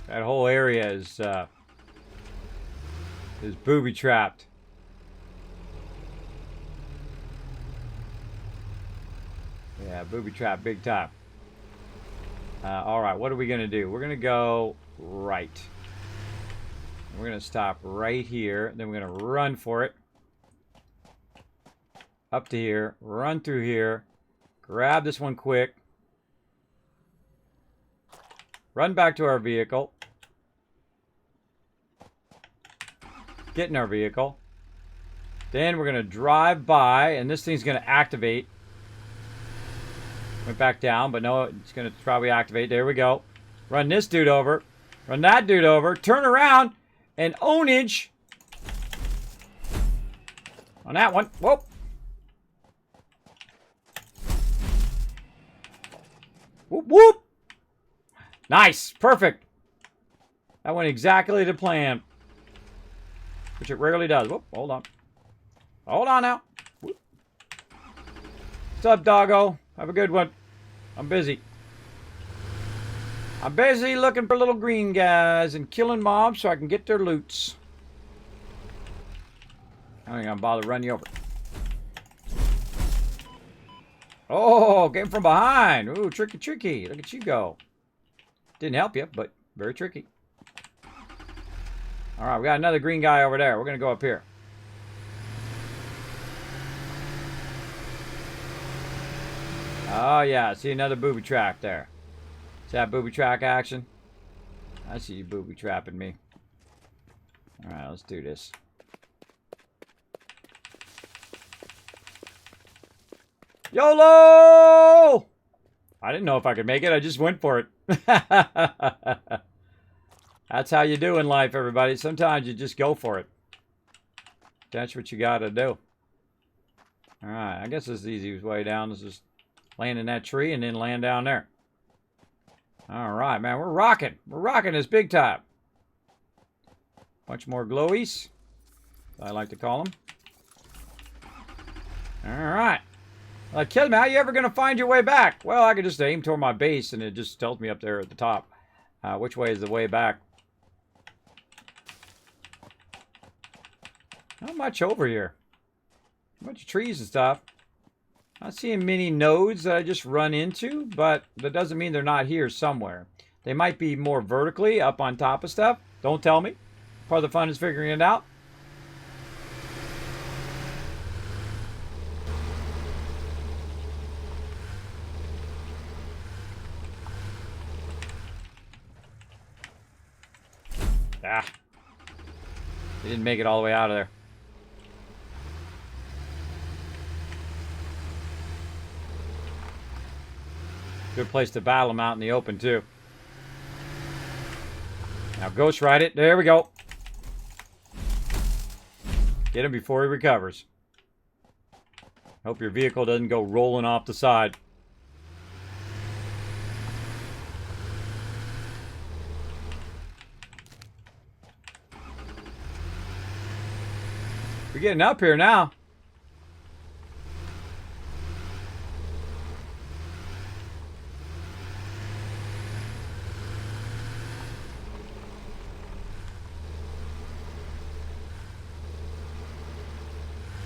Speaker 1: That whole area is booby trapped. Yeah, booby trap big time. All right, what are we gonna do? We're gonna go right. We're gonna stop right here. Then we're gonna run for it. Up to here, run through here, grab this one quick. Run back to our vehicle. Get in our vehicle. Then we're going to drive by, and this thing's going to activate. Went back down, but no, it's going to probably activate. There we go. Run this dude over. Run that dude over. Turn around, and ownage on that one. Whoop. Whoop, whoop. Nice. Perfect. That went exactly to plan. Which it rarely does. Whoop, hold on. Hold on now. Whoop. What's up, doggo? Have a good one. I'm busy. I'm busy looking for little green guys and killing mobs so I can get their loots. I ain't gonna bother running you over. Oh, came from behind. Ooh, tricky, tricky. Look at you go. Didn't help you, but very tricky. All right, we got another green guy over there. We're going to go up here. Oh, yeah. I see another booby trap there. See that booby trap action? I see you booby trapping me. All right, let's do this. YOLO! I didn't know if I could make it. I just went for it. That's how you do in life, everybody. Sometimes you just go for it. That's what you got to do. All right. I guess this is the easiest way down. Is just land in that tree and then land down there. All right, man. We're rocking. We're rocking this big time. Bunch more glowies, I like to call them. All right. Kismet, how you ever going to find your way back? Well, I could just aim toward my base, and it just tells me up there at the top. Which way is the way back? Not much over here. A bunch of trees and stuff. Not seeing many nodes that I just run into, but that doesn't mean they're not here somewhere. They might be more vertically up on top of stuff. Don't tell me. Part of the fun is figuring it out. Ah. They didn't make it all the way out of there. Good place to battle them out in the open, too. Now, ghost ride it. There we go. Get him before he recovers. Hope your vehicle doesn't go rolling off the side. We're getting up here now.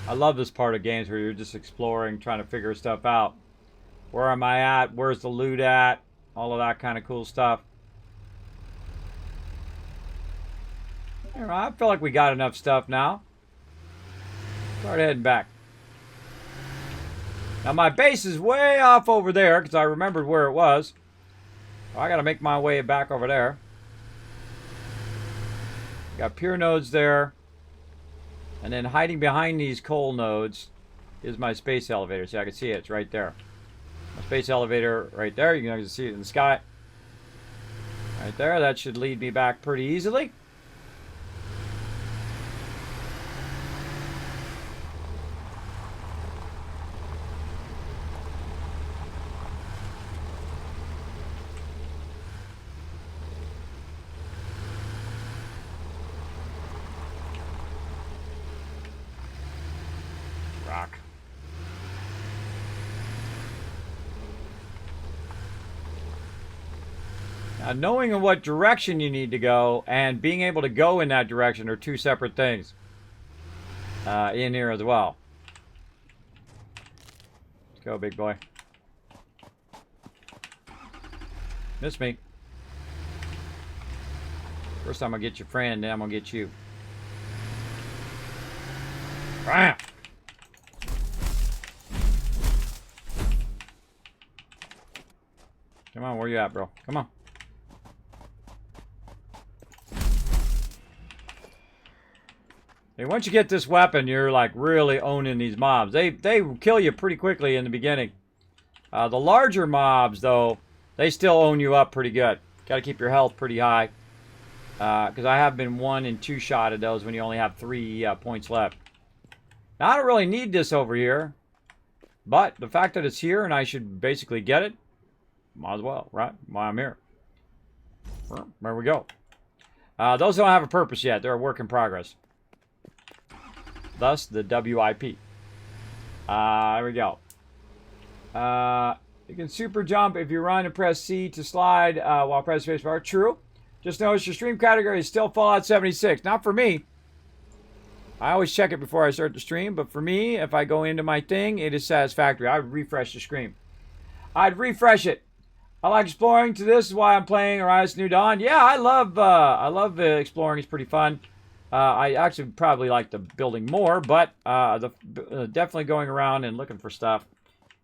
Speaker 1: I love this part of games where you're just exploring, trying to figure stuff out. Where am I at? Where's the loot at? All of that kind of cool stuff. I feel like we got enough stuff now. Start heading back. Now my base is way off over there because I remembered where it was. So I got to make my way back over there. Got pure nodes there. And then hiding behind these coal nodes is my space elevator. See, I can see it. It's right there. My space elevator right there. You can see it in the sky. Right there. That should lead me back pretty easily. Knowing in what direction you need to go and being able to go in that direction are two separate things in here as well. Let's go, big boy. Miss me. First I'm going to get your friend, then I'm going to get you. Bam! Come on, where you at, bro? Come on. Hey, once you get this weapon, you're like really owning these mobs. They kill you pretty quickly in the beginning. The larger mobs, though, they still own you up pretty good. Got to keep your health pretty high. Because I have been 1 and 2 shot at those when you only have 3 points left. Now, I don't really need this over here. But the fact that it's here and I should basically get it, might as well, right? While I'm here. There we go. Those don't have a purpose yet. They're a work in progress. Thus, the WIP. There we go. You can super jump if you run and press C to slide while pressing spacebar. True. Just notice your stream category is still Fallout 76. Not for me. I always check it before I start the stream. But for me, if I go into my thing, it is Satisfactory. I would refresh the screen. I'd refresh it. I like exploring. To this is why I'm playing Horizon New Dawn. Yeah, I love exploring. It's pretty fun. I actually probably like the building more, but definitely going around and looking for stuff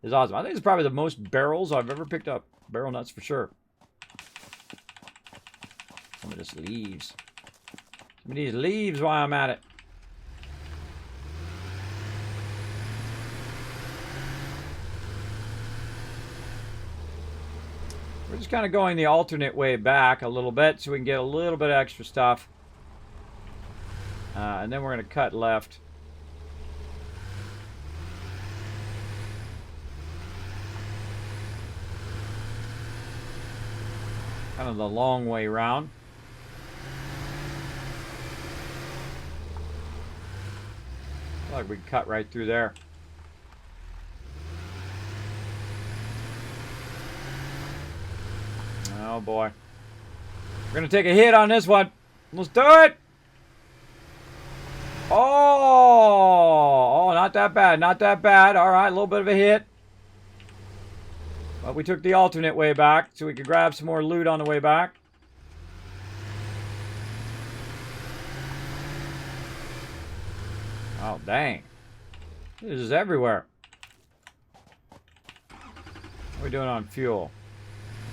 Speaker 1: is awesome. I think it's probably the most barrels I've ever picked up. Barrel nuts for sure. Some of this leaves. Some of these leaves while I'm at it. We're just kind of going the alternate way back a little bit so we can get a little bit of extra stuff. And then we're going to cut left. Kind of the long way around. I feel like we can cut right through there. Oh boy. We're going to take a hit on this one. Let's do it! Oh, not that bad, not that bad. All right, a little bit of a hit. But we took the alternate way back so we could grab some more loot on the way back. Oh, dang. This is everywhere. What are we doing on fuel?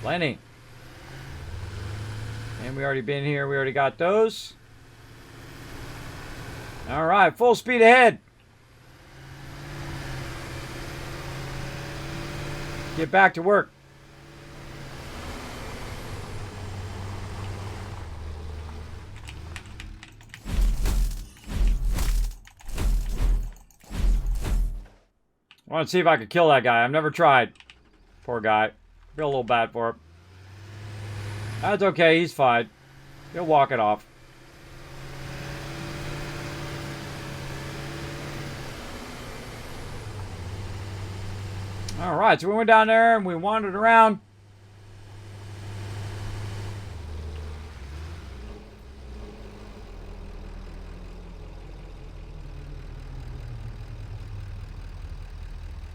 Speaker 1: Plenty. And we already been here. We already got those. All right, full speed ahead. Get back to work. I want to see if I could kill that guy. I've never tried. Poor guy. Feel a little bad for him. That's okay. He's fine. He'll walk it off. All right, so we went down there and we wandered around.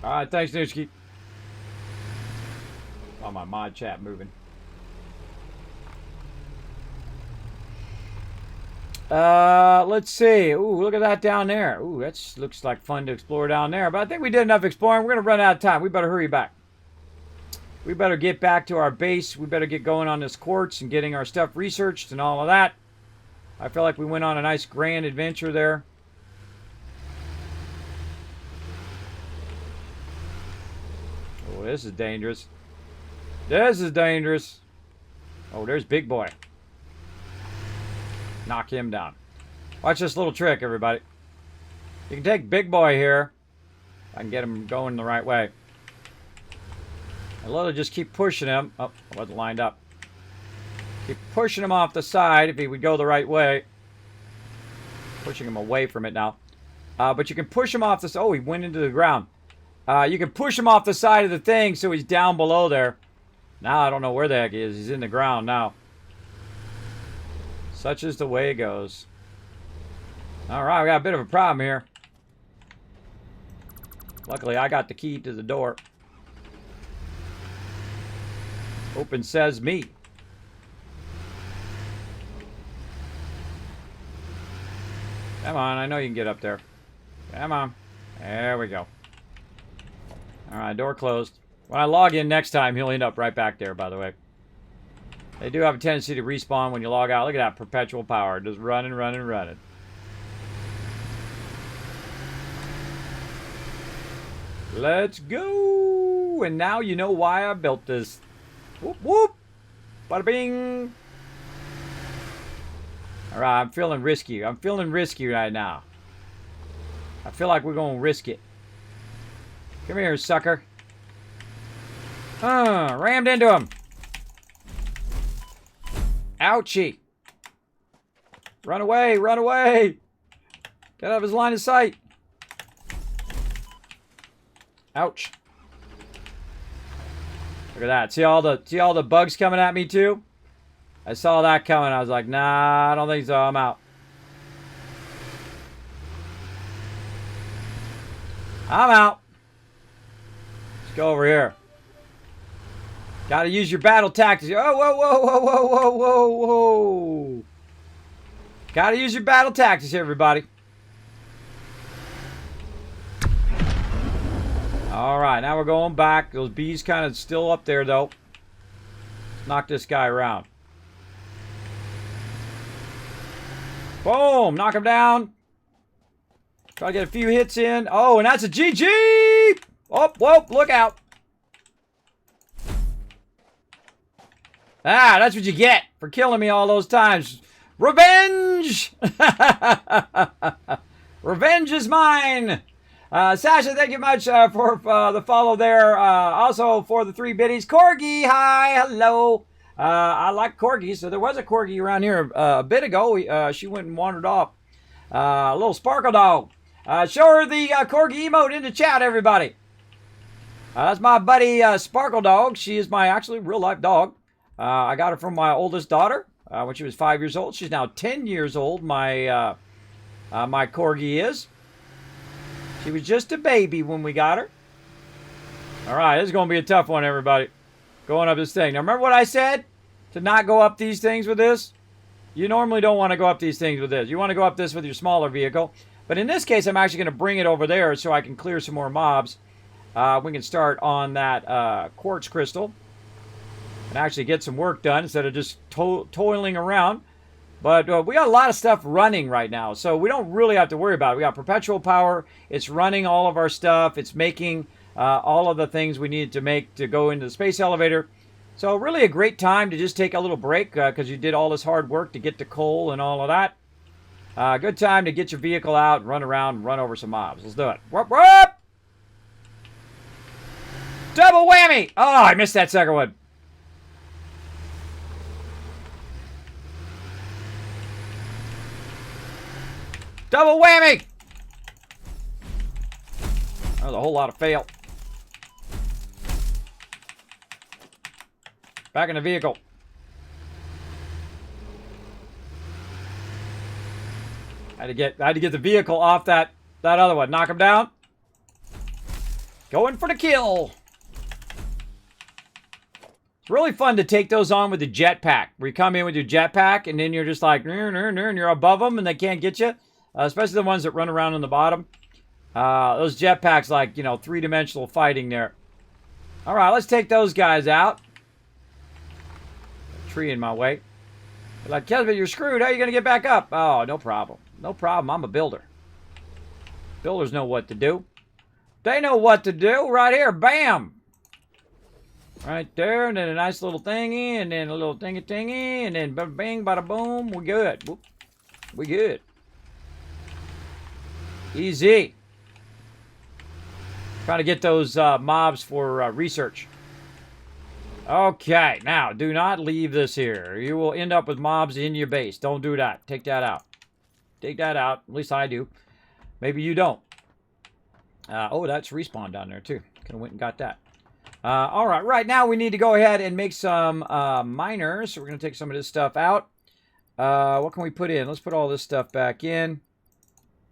Speaker 1: All right, thanks, Newski. Oh, my mod chat moving. Let's see. Ooh, look at that down there. Ooh, that looks like fun to explore down there. But I think we did enough exploring. We're going to run out of time. We better hurry back. We better get back to our base. We better get going on this quartz and getting our stuff researched and all of that. I feel like we went on a nice grand adventure there. Oh, this is dangerous. This is dangerous. Oh, there's Big Boy. Knock him down. Watch this little trick, everybody. You can take Big Boy here. I can get him going the right way. I literally just keep pushing him. Oh, I wasn't lined up. Keep pushing him off the side if he would go the right way. Pushing him away from it now. But you can push him off this. Oh, he went into the ground. You can push him off the side of the thing so he's down below there. Now I don't know where the heck he is. He's in the ground now. Such is the way it goes. Alright, we got a bit of a problem here. Luckily, I got the key to the door. Open says me. Come on, I know you can get up there. Come on. There we go. Alright, door closed. When I log in next time, he'll end up right back there, by the way. They do have a tendency to respawn when you log out. Look at that perpetual power. Just running, running, running. Let's go! And now you know why I built this. Whoop, whoop! Bada bing! Alright, I'm feeling risky. I'm feeling risky right now. I feel like we're going to risk it. Come here, sucker. Rammed into him. Ouchie. Run away, run away. Get out of his line of sight. Ouch. Look at that. See all the bugs coming at me too? I saw that coming. I was like, nah, I don't think so. I'm out. I'm out. Let's go over here. Gotta use your battle tactics. Oh, whoa, whoa, whoa, whoa, whoa, whoa, whoa. Gotta use your battle tactics, everybody. Alright, now we're going back. Those bees kind of still up there, though. Let's knock this guy around. Boom! Knock him down. Try to get a few hits in. Oh, and that's a GG! Oh, whoa, look out. Ah, that's what you get for killing me all those times. Revenge! Revenge is mine! Sasha, thank you much for the follow there. Also for the 3 biddies. Corgi, hi, hello. I like corgis, so there was a corgi around here a bit ago. She went and wandered off. A little sparkle dog. Show her the corgi emote in the chat, everybody. That's my buddy Sparkle Dog. She is my actually real life dog. I got her from my oldest daughter when she was 5 years old. She's now 10 years old. My corgi is. She was just a baby when we got her. All right, this is going to be a tough one, everybody. Going up this thing. Now, remember what I said? To not go up these things with this? You normally don't want to go up these things with this. You want to go up this with your smaller vehicle. But in this case, I'm actually going to bring it over there so I can clear some more mobs. We can start on that quartz crystal. And actually get some work done instead of just toiling around. But we got a lot of stuff running right now, so we don't really have to worry about it. We got Perpetual Power. It's running all of our stuff. It's making all of the things we need to make to go into the space elevator. So really a great time to just take a little break because you did all this hard work to get the coal and all of that. Good time to get your vehicle out, run around, and run over some mobs. Let's do it. Whoop, whoop! Double whammy! Oh, I missed that second one. Double whammy! That was a whole lot of fail. Back in the vehicle. I had to get the vehicle off that other one. Knock him down. Going for the kill. It's really fun to take those on with the jetpack. Where you come in with your jetpack and then you're just like, and you're above them and they can't get you. Especially the ones that run around on the bottom. Those jetpacks, like, you know, 3-dimensional fighting there. All right, let's take those guys out. Tree in my way. They're like, Kismet, you're screwed. How are you going to get back up? Oh, no problem. No problem. I'm a builder. Builders know what to do. They know what to do. Right here. Bam. Right there. And then a nice little thingy. And then a little thingy. And then bada bing, bada boom. We're good. Whoop. We good. Easy. Trying to get those mobs for research. Okay, now do not leave this here. You will end up with mobs in your base. Don't do that. Take that out. Take that out. At least I do. Maybe you don't. Oh, that's respawn down there too. Could have went and got that. All right, right now we need to go ahead and make some miners. So we're going to take some of this stuff out. What can we put in? Let's put all this stuff back in.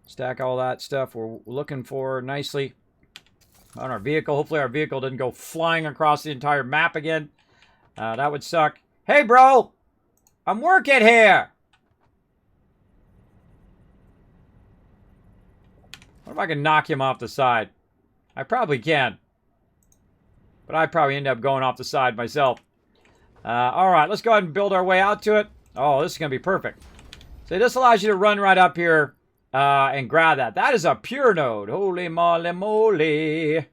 Speaker 1: Stack all that stuff we're looking for nicely on our vehicle. Hopefully our vehicle doesn't go flying across the entire map again. That would suck. Hey, bro! I'm working here! What if I can knock him off the side? I probably can. But I'd probably end up going off the side myself. Alright, let's go ahead and build our way out to it. Oh, this is going to be perfect. So this allows you to run right up here and grab that. That is a pure node. Holy moly moly.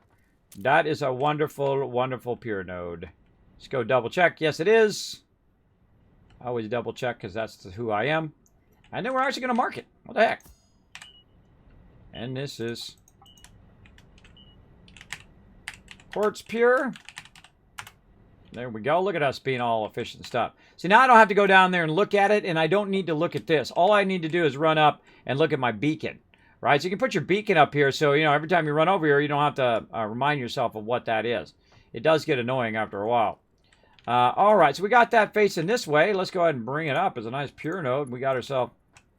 Speaker 1: That is a wonderful, wonderful pure node. Let's go double check. Yes, it is. I always double check because that's who I am. And then we're actually going to mark it. What the heck? And this is quartz pure. There we go. Look at us being all efficient stuff. See, now I don't have to go down there and look at it, and I don't need to look at this. All I need to do is run up and look at my beacon, right? So you can put your beacon up here so, you know, every time you run over here, you don't have to remind yourself of what that is. It does get annoying after a while. All right, so we got that facing this way. Let's go ahead and bring it up as a nice pure node. We got ourselves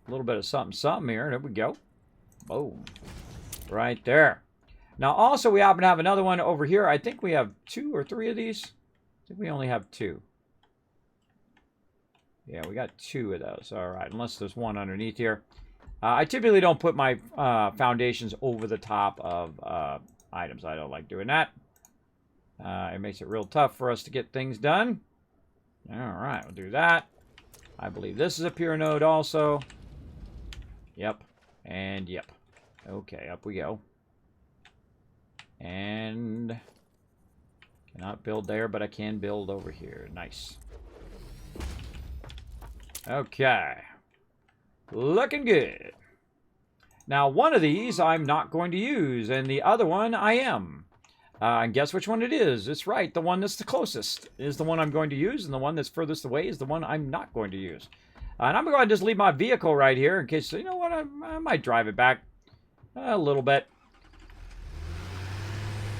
Speaker 1: a little bit of something, something here. There we go. Boom. Right there. Now, also, we happen to have another one over here. I think we have 2 or 3 of these. I think we only have 2. Yeah, we got 2 of those. All right, unless there's one underneath here. I typically don't put my foundations over the top of items. I don't like doing that. It makes it real tough for us to get things done. All right, we'll do that. I believe this is a pure node also. Yep. And yep. Okay, up we go. And cannot build there, but I can build over here. Nice. Okay. Looking good. Now, one of these I'm not going to use, and the other one I am. And guess which one it is? It's right. The one that's the closest is the one I'm going to use, and the one that's furthest away is the one I'm not going to use. And I'm going to go ahead and just leave my vehicle right here in case, you know what, I might drive it back a little bit.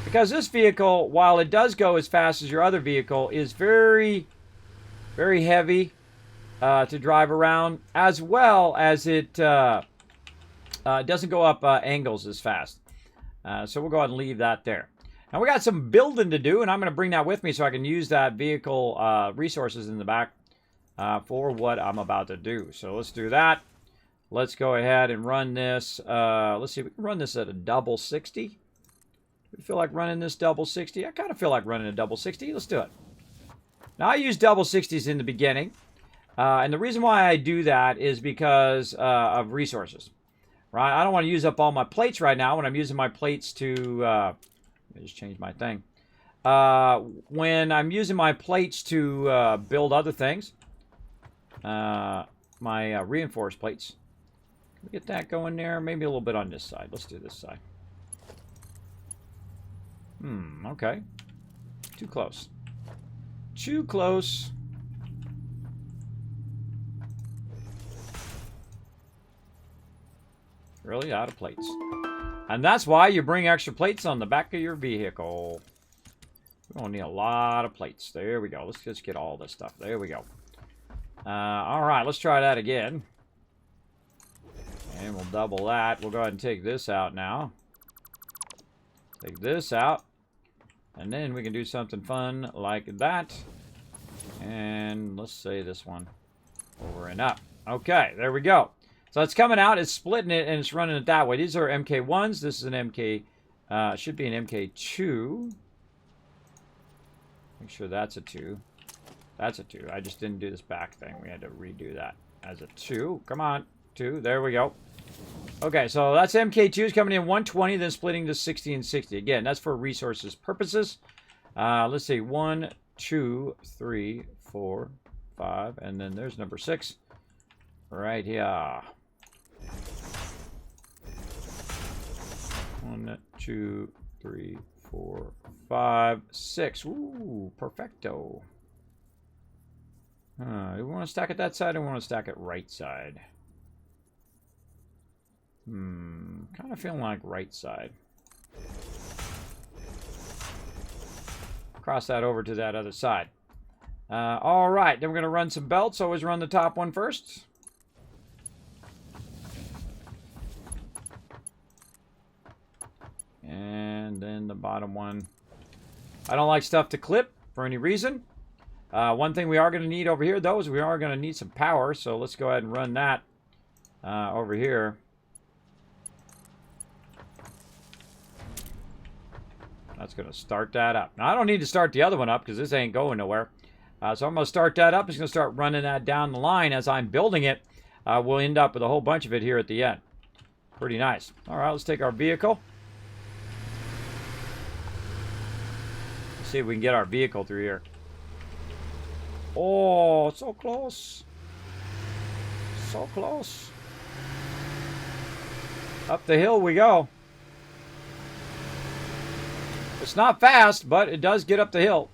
Speaker 1: Because this vehicle, while it does go as fast as your other vehicle, is very, very heavy to drive around, as well as it doesn't go up angles as fast. So we'll go ahead and leave that there. Now we got some building to do, and I'm going to bring that with me so I can use that vehicle resources in the back for what I'm about to do. So let's do that. Let's go ahead and run this. Let's see, we can run this at a double 60. Do we feel like running this double 60? I kind of feel like running a double 60. Let's do it. Now I use double 60s in the beginning. And the reason why I do that is because of resources. Right? I don't want to use up all my plates right now when I'm using my plates to... let me just change my thing. When I'm using my plates to build other things, my reinforced plates. Can we get that going there? Maybe a little bit on this side. Let's do this side. Okay. Too close. Too close. Really out of plates. And that's why you bring extra plates on the back of your vehicle. We're going to need a lot of plates. There we go. Let's just get all this stuff. There we go. All right, let's try that again. And we'll double that. We'll go ahead and take this out now. Take this out. And then we can do something fun like that. And let's say this one over and up. Okay, there we go. So it's coming out, it's splitting it, and it's running it that way. These are MK1s. This is an MK, should be an MK2. Make sure that's a 2. That's a 2. I just didn't do this back thing. We had to redo that as a 2. Come on, 2. There we go. Okay, so that's MK2s coming in 120, then splitting to 60 and 60. Again, that's for resources purposes. Let's see, 1, 2, 3, 4, 5, and then there's number 6. Right here. 1, 2, 3, 4, 5, 6. Ooh, perfecto. Do we want to stack it that side or we want to stack it right side? Kind of feeling like right side. cross that over to that other side. All right, then we're going to run some belts. Always run the top one first. And then the bottom one. I don't like stuff to clip for any reason. One thing we are going to need over here, though, is we are going to need some power. So let's go ahead and run that over here. That's going to start that up. Now, I don't need to start the other one up because this ain't going nowhere. So I'm going to start that up. It's going to start running that down the line as I'm building it. We'll end up with a whole bunch of it here at the end. Pretty nice. All right, let's take our vehicle. Let's see if we can get our vehicle through here. Oh, so close. So close. Up the hill we go. It's not fast, but it does get up the hill.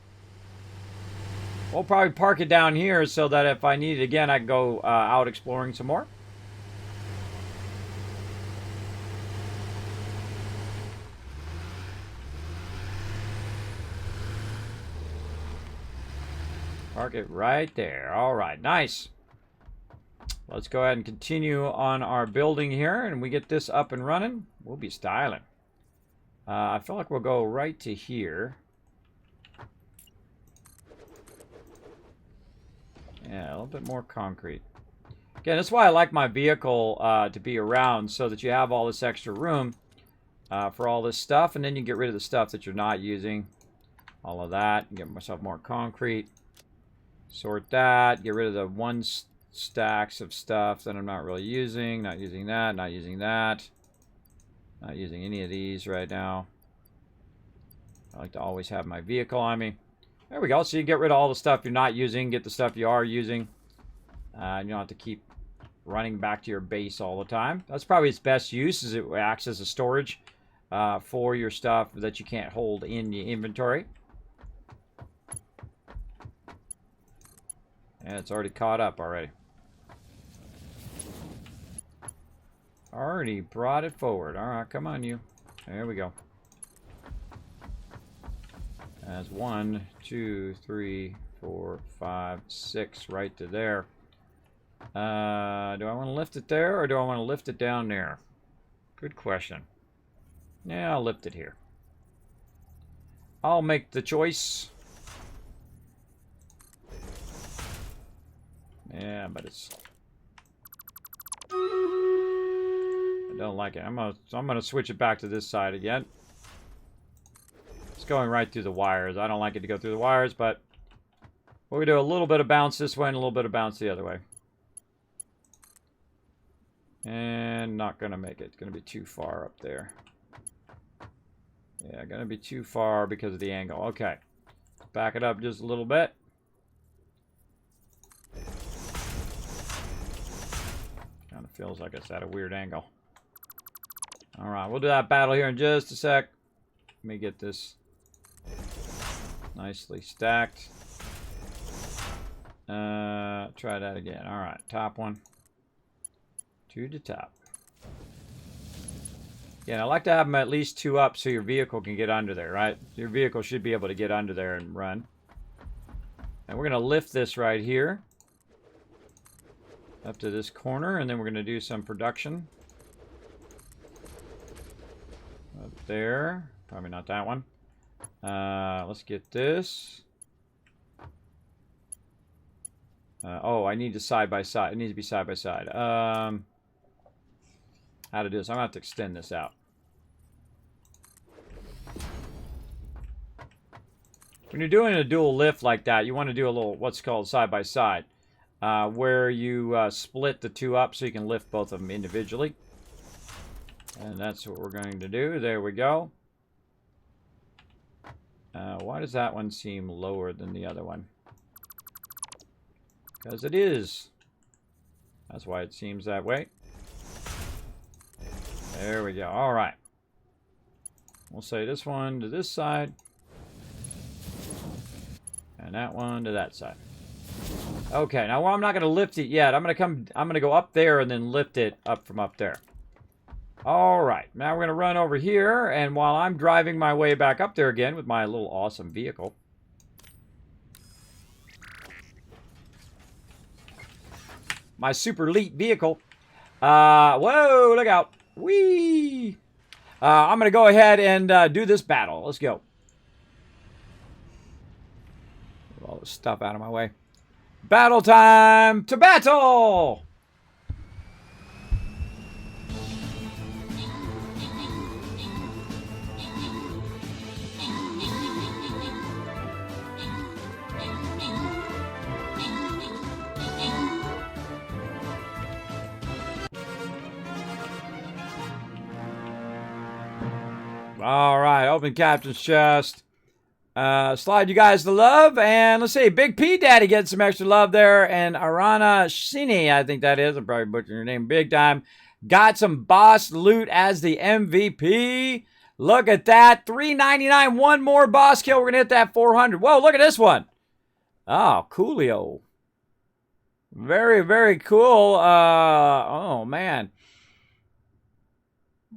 Speaker 1: We'll probably park it down here so that if I need it again, I can go out exploring some more. Park it right there. All right, nice. Let's go ahead and continue on our building here, and we get this up and running. We'll be styling. I feel like we'll go right to here. Yeah, a little bit more concrete. Again, that's why I like my vehicle to be around, so that you have all this extra room for all this stuff, and then you get rid of the stuff that you're not using. All of that. Get myself more concrete. Sort that. Get rid of the one stacks of stuff that I'm not really using. Not using that. Not using that. Not using any of these right now. I like to always have my vehicle on me. There we go. So you get rid of all the stuff you're not using. Get the stuff you are using. You don't have to keep running back to your base all the time. That's probably its best use, is it acts as a storage for your stuff that you can't hold in the inventory. And it's already caught up already. Already brought it forward. All right, come on, you. There we go. That's 1, 2, 3, 4, 5, 6 right to there. Do I want to lift it there, or do I want to lift it down there? Good question. Yeah, I'll lift it here. I'll make the choice. Yeah, but it's... I don't like it. I'm gonna switch it back to this side again. It's going right through the wires. I don't like it to go through the wires, but we're gonna do a little bit of bounce this way and a little bit of bounce the other way. And not gonna make it. It's gonna be too far up there. Yeah, gonna be too far because of the angle. Okay. Back it up just a little bit. Kind of feels like it's at a weird angle. All right, we'll do that battle here in just a sec. Let me get this nicely stacked. Try that again. All right, top one to the top. Yeah, I like to have them at least 2 up so your vehicle can get under there, right? Your vehicle should be able to get under there and run. And we're going to lift this right here up to this corner, and then we're going to do some production. Up there. Probably not that one. Let's get this. Oh, I need to side by side. It needs to be side by side. How to do this? I'm going to have to extend this out. When you're doing a dual lift like that, you want to do a little what's called side by side, where you split the 2 up so you can lift both of them individually. And that's what we're going to do. There we go. Why does that one seem lower than the other one? Because it is. That's why it seems that way. There we go. All right. We'll say this one to this side. And that one to that side. Okay, now I'm not going to lift it yet. I'm going to go up there and then lift it up from up there. All right, now we're going to run over here, and while I'm driving my way back up there again with my little awesome vehicle, my super elite vehicle. Whoa, look out. Whee! I'm going to go ahead and do this battle. Let's go. Get all this stuff out of my way. Battle time to battle! All right, open captain's chest. Slide you guys the love, and let's see, Big P Daddy gets some extra love there, and Arana Shini, I think that is, I'm probably butchering your name big time, got some boss loot as the MVP. Look at that, $399, one more boss kill, we're gonna hit that 400. Whoa, look at this one. Oh, coolio. Very, very cool. Oh, man.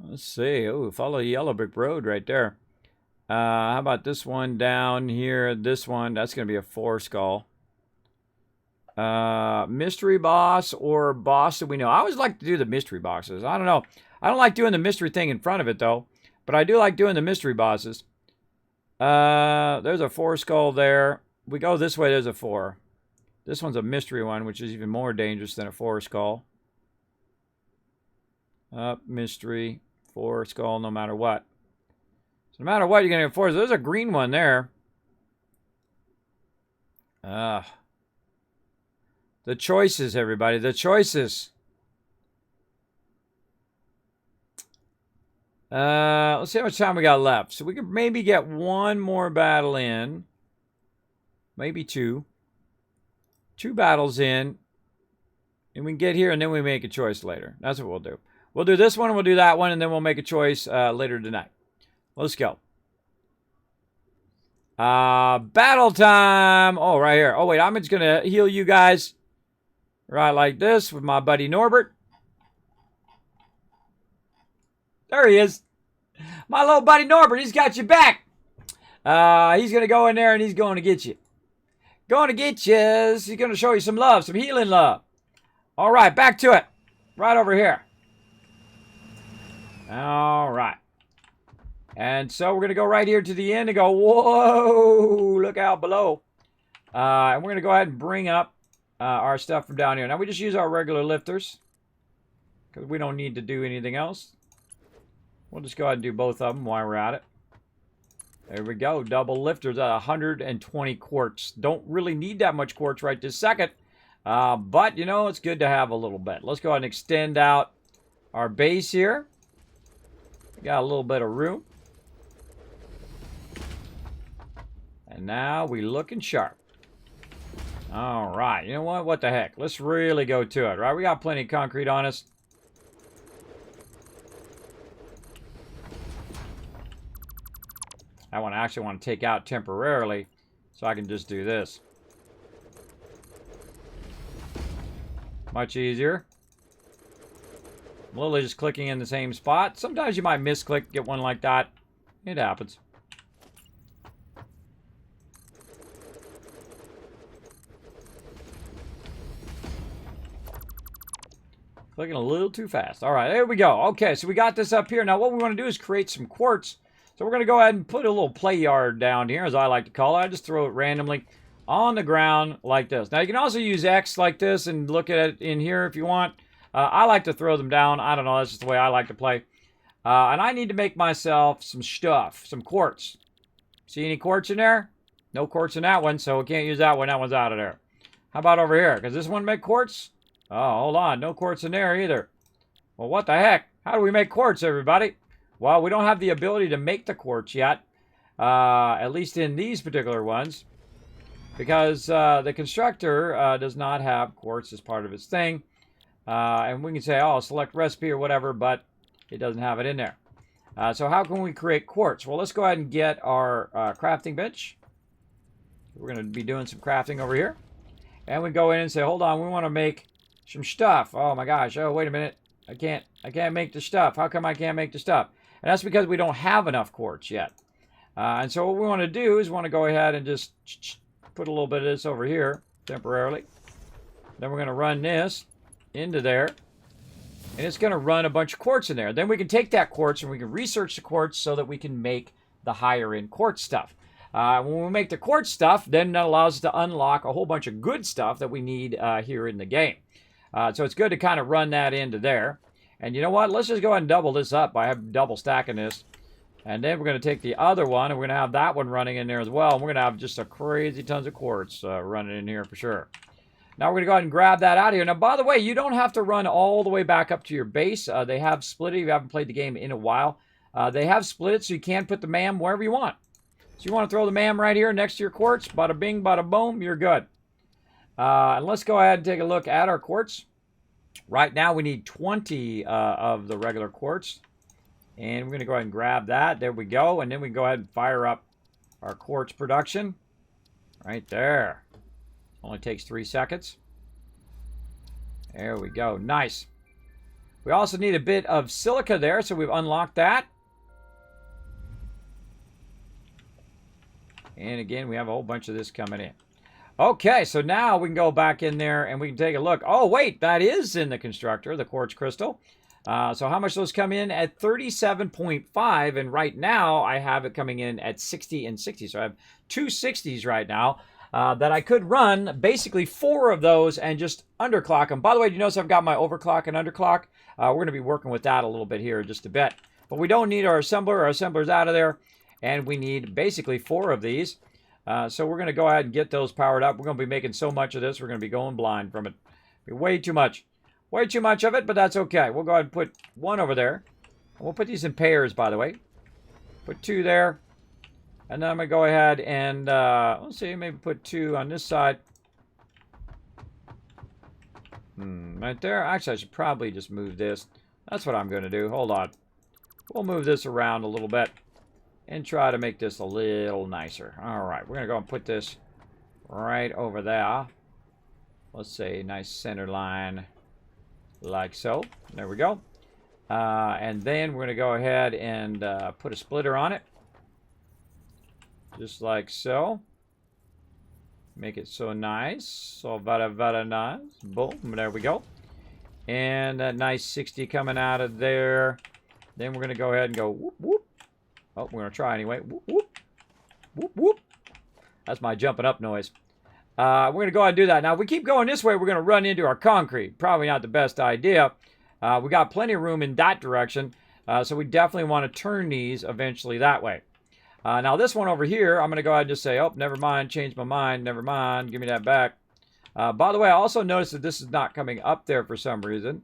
Speaker 1: Let's see. Oh, follow the yellow brick road right there. How about this one down here? This one, that's going to be a 4 skull. Mystery boss or boss that we know. I always like to do the mystery boxes. I don't know. I don't like doing the mystery thing in front of it, though. But I do like doing the mystery bosses. There's a 4 skull there. We go this way, there's a 4. This one's a mystery one, which is even more dangerous than a 4 skull. Mystery, 4 skull, no matter what. So no matter what, you're going to get 4. There's a green one there. The choices, everybody. The choices. Let's see how much time we got left. So we could maybe get one more battle in. Maybe 2. 2 battles in. And we can get here and then we make a choice later. That's what we'll do. We'll do this one and we'll do that one and then we'll make a choice later tonight. Let's go. Battle time. Oh, right here. Oh, wait. I'm just going to heal you guys right like this with my buddy Norbert. There he is. My little buddy Norbert. He's got you back. He's going to go in there and he's going to get you. Going to get you. He's going to show you some love, some healing love. All right, back to it. Right over here. All right. And so we're going to go right here to the end and go, whoa, look out below. And we're going to go ahead and bring up our stuff from down here. Now, we just use our regular lifters because we don't need to do anything else. We'll just go ahead and do both of them while we're at it. There we go. Double lifters at 120 quartz. Don't really need that much quartz right this second. But, you know, it's good to have a little bit. Let's go ahead and extend out our base here. We got a little bit of room. And now we looking sharp. All right. You know what? What the heck? Let's really go to it, right? We got plenty of concrete on us. I actually want to take out temporarily so I can just do this. Much easier. I'm literally just clicking in the same spot. Sometimes you might misclick, get one like that. It happens. Clicking a little too fast. All right, there we go. Okay, so we got this up here. Now what we want to do is create some quartz. So we're going to go ahead and put a little play yard down here, as I like to call it. I just throw it randomly on the ground like this. Now, you can also use X like this and look at it in here if you want. I like to throw them down. I don't know. That's just the way I like to play. And I need to make myself some stuff, some quartz. See any quartz in there? No quartz in that one, so we can't use that one. That one's out of there. How about over here? Does this one make quartz? Oh, hold on. No quartz in there either. Well, what the heck? How do we make quartz, everybody? Well, we don't have the ability to make the quartz yet, at least in these particular ones, because the constructor does not have quartz as part of its thing. And we can say, oh, select recipe or whatever, but it doesn't have it in there. So how can we create quartz? Well, let's go ahead and get our crafting bench. We're going to be doing some crafting over here. And we go in and say, hold on, we want to make some stuff. Oh, my gosh. Oh, wait a minute. I can't make the stuff. How come I can't make the stuff? And that's because we don't have enough quartz yet. And so what we want to do is we want to go ahead and just put a little bit of this over here temporarily. Then we're going to run this. into there. And it's going to run a bunch of quartz in there. Then we can take that quartz and we can research the quartz so that we can make the higher end quartz stuff. When we make the quartz stuff, then that allows us to unlock a whole bunch of good stuff that we need here in the game. So it's good to kind of run that into there. And you know what? Let's just go ahead and double this up by double stacking this. And then we're going to take the other one, and we're going to have that one running in there as well. And we're going to have just a crazy tons of quartz running in here for sure. Now we're going to go ahead and grab that out of here. Now, by the way, you don't have to run all the way back up to your base. They have split it. If you haven't played the game in a while, they have split it so you can put the MAM wherever you want. So you want to throw the MAM right here next to your quartz. Bada bing, bada boom, you're good. And let's go ahead and take a look at our quartz. Right now we need 20 of the regular quartz. And we're going to go ahead and grab that. There we go. And then we can go ahead and fire up our quartz production. Right there. Only takes 3 seconds. There we go. Nice. We also need a bit of silica there, so we've unlocked that. And again, we have a whole bunch of this coming in. Okay, so now we can go back in there and we can take a look. Oh, wait, that is in the constructor, the quartz crystal. So how much those come in? At 37.5, and right now I have it coming in at 60 and 60. So I have 2 60s right now. That I could run basically 4 of those and just underclock them. By the way, do you notice I've got my overclock and underclock? We're going to be working with that a little bit here in just a bit. But we don't need our assembler. Our assembler's out of there. And we need basically 4 of these. So we're going to go ahead and get those powered up. We're going to be making so much of this, we're going to be going blind from it. Way too much. Way too much of it, but that's okay. We'll go ahead and put 1 over there. We'll put these in pairs, by the way. Put 2 there. And then I'm going to go ahead and, let's see, maybe put 2 on this side. Right there. Actually, I should probably just move this. That's what I'm going to do. Hold on. We'll move this around a little bit and try to make this a little nicer. All right, we're going to go and put this right over there. Let's say nice center line like so. There we go. And then we're going to go ahead and put a splitter on it. Just like so. Make it so nice. So very nice. Boom. There we go. And that nice 60 coming out of there. Then we're going to go ahead and go whoop, whoop. Oh, we're going to try anyway. Whoop, whoop. Whoop, whoop. That's my jumping up noise. We're going to go ahead and do that. Now, if we keep going this way, we're going to run into our concrete. Probably not the best idea. We got plenty of room in that direction. So we definitely want to turn these eventually that way. Now, this one over here, I'm going to go ahead and just say, oh, never mind, change my mind, never mind, give me that back. By the way, I also noticed that this is not coming up there for some reason.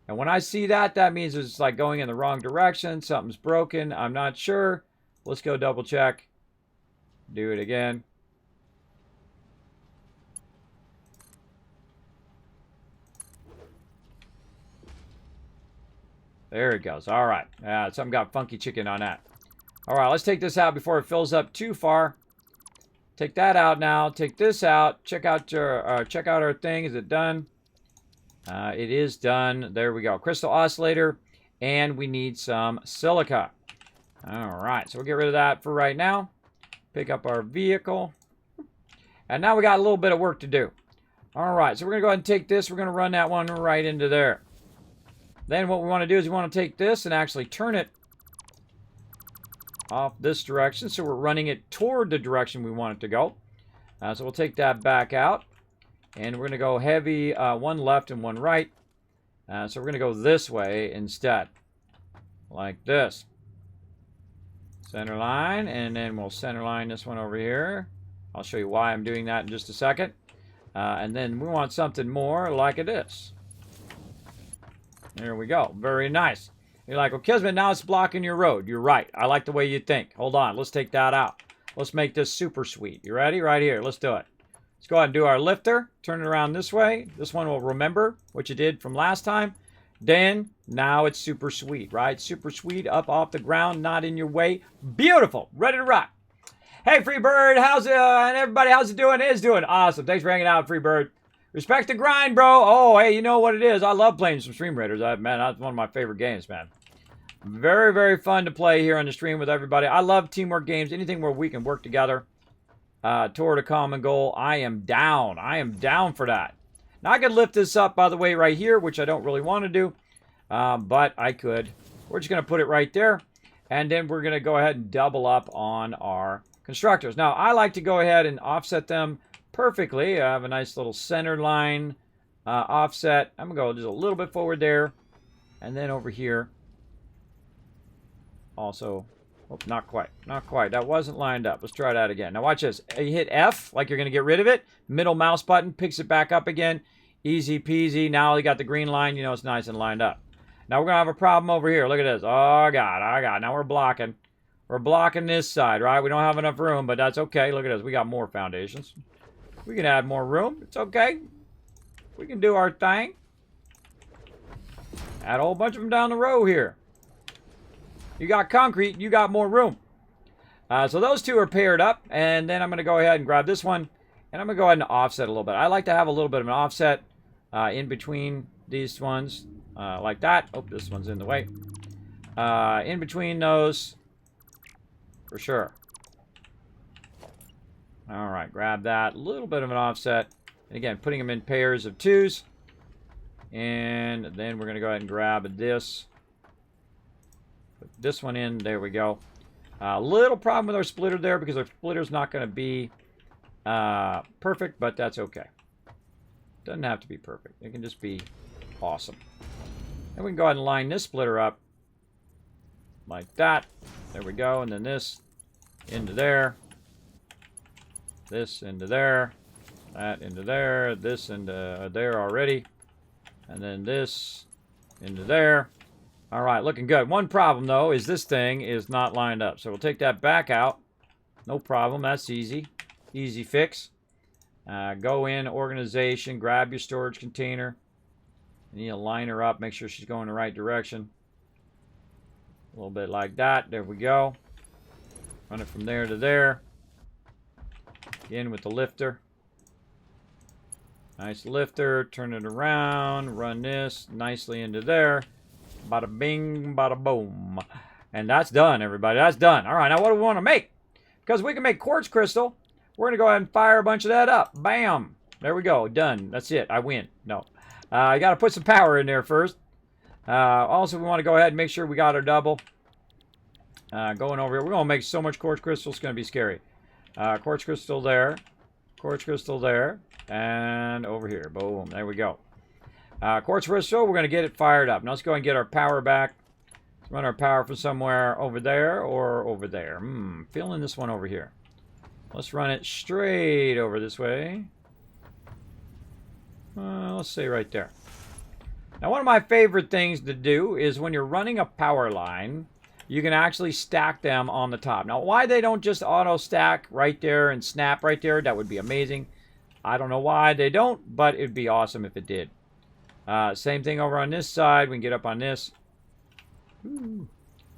Speaker 1: And when I see that, that means it's like going in the wrong direction. Something's broken. I'm not sure. Let's go double check. Do it again. There it goes. All right. Something got funky chicken on that. All right, let's take this out before it fills up too far. Take that out now. Take this out. Check out our thing. Is it done? It is done. There we go. Crystal oscillator, and we need some silica. All right, so we'll get rid of that for right now. Pick up our vehicle, and now we got a little bit of work to do. All right, so we're gonna go ahead and take this. We're gonna run that one right into there. Then what we want to do is we want to take this and actually turn it off this direction, so we're running it toward the direction we want it to go. So we'll take that back out, and we're going to go heavy, one left and one right. So we're going to go this way instead, like this. Center line, and then we'll center line this one over here. I'll show you why I'm doing that in just a second. And then we want something more like this. There we go. Very nice. You're like, well, Kismet, now it's blocking your road. You're right. I like the way you think. Hold on. Let's take that out. Let's make this super sweet. You ready? Right here. Let's do it. Let's go ahead and do our lifter. Turn it around this way. This one will remember what you did from last time. Then, now it's super sweet, right? Super sweet, up off the ground, not in your way. Beautiful. Ready to rock. Hey, Freebird. How's it? And everybody, how's it doing? It's doing awesome. Thanks for hanging out, Freebird. Respect the grind, bro. Oh, hey, you know what it is. I love playing some Stream Raiders. Man, that's one of my favorite games, man. Very, very fun to play here on the stream with everybody. I love teamwork games. Anything where we can work together toward a common goal. I am down. I am down for that. Now, I could lift this up, by the way, right here, which I don't really want to do, but I could. We're just going to put it right there, and then we're going to go ahead and double up on our constructors. Now, I like to go ahead and offset them perfectly. I have a nice little center line offset. I'm going to go just a little bit forward there, and then over here. Also, oh, not quite. Not quite. That wasn't lined up. Let's try that again. Now watch this. You hit F, like you're going to get rid of it. Middle mouse button picks it back up again. Easy peasy. Now you got the green line. You know it's nice and lined up. Now we're going to have a problem over here. Look at this. Oh, God. Now we're blocking. We're blocking this side, right? We don't have enough room, but that's okay. Look at this. We got more foundations. We can add more room. It's okay. We can do our thing. Add a whole bunch of them down the row here. You got concrete, you got more room. So those two are paired up, and then I'm going to go ahead and grab this one, and I'm going to go ahead and offset a little bit. I like to have a little bit of an offset in between these ones, like that. Oh, this one's in the way. In between those, for sure. All right, grab that. A little bit of an offset. And again, putting them in pairs of twos. And then we're going to go ahead and grab this. Put this one in. There we go. A little problem with our splitter there because our splitter's not going to be perfect, but that's okay. Doesn't have to be perfect. It can just be awesome. Then we can go ahead and line this splitter up like that. There we go. And then this into there. This into there. That into there. This into there already. And then this into there. All right, looking good. One problem, though, is this thing is not lined up. So we'll take that back out. No problem. That's easy. Easy fix. Go in, organization, grab your storage container. You need to line her up, make sure she's going the right direction. A little bit like that. There we go. Run it from there to there. Again with the lifter. Nice lifter. Turn it around. Run this nicely into there. Bada bing, bada boom. And that's done, everybody. That's done. All right, now what do we want to make? Because we can make quartz crystal. We're going to go ahead and fire a bunch of that up. Bam. There we go. Done. That's it. I win. No. I got to put some power in there first. Also, we want to go ahead and make sure we got our double. Going over here. We're going to make so much quartz crystal. It's going to be scary. Quartz crystal there. Quartz crystal there. And over here. Boom. There we go. Quartz crystal, we're going to get it fired up. Now let's go and get our power back. Let's run our power from somewhere over there or over there. Feeling this one over here. Let's run it straight over this way. Let's say right there. Now one of my favorite things to do is when you're running a power line, you can actually stack them on the top. Now why they don't just auto stack right there and snap right there, that would be amazing. I don't know why they don't, but it'd be awesome if it did. Same thing over on this side. We can get up on this. Ooh.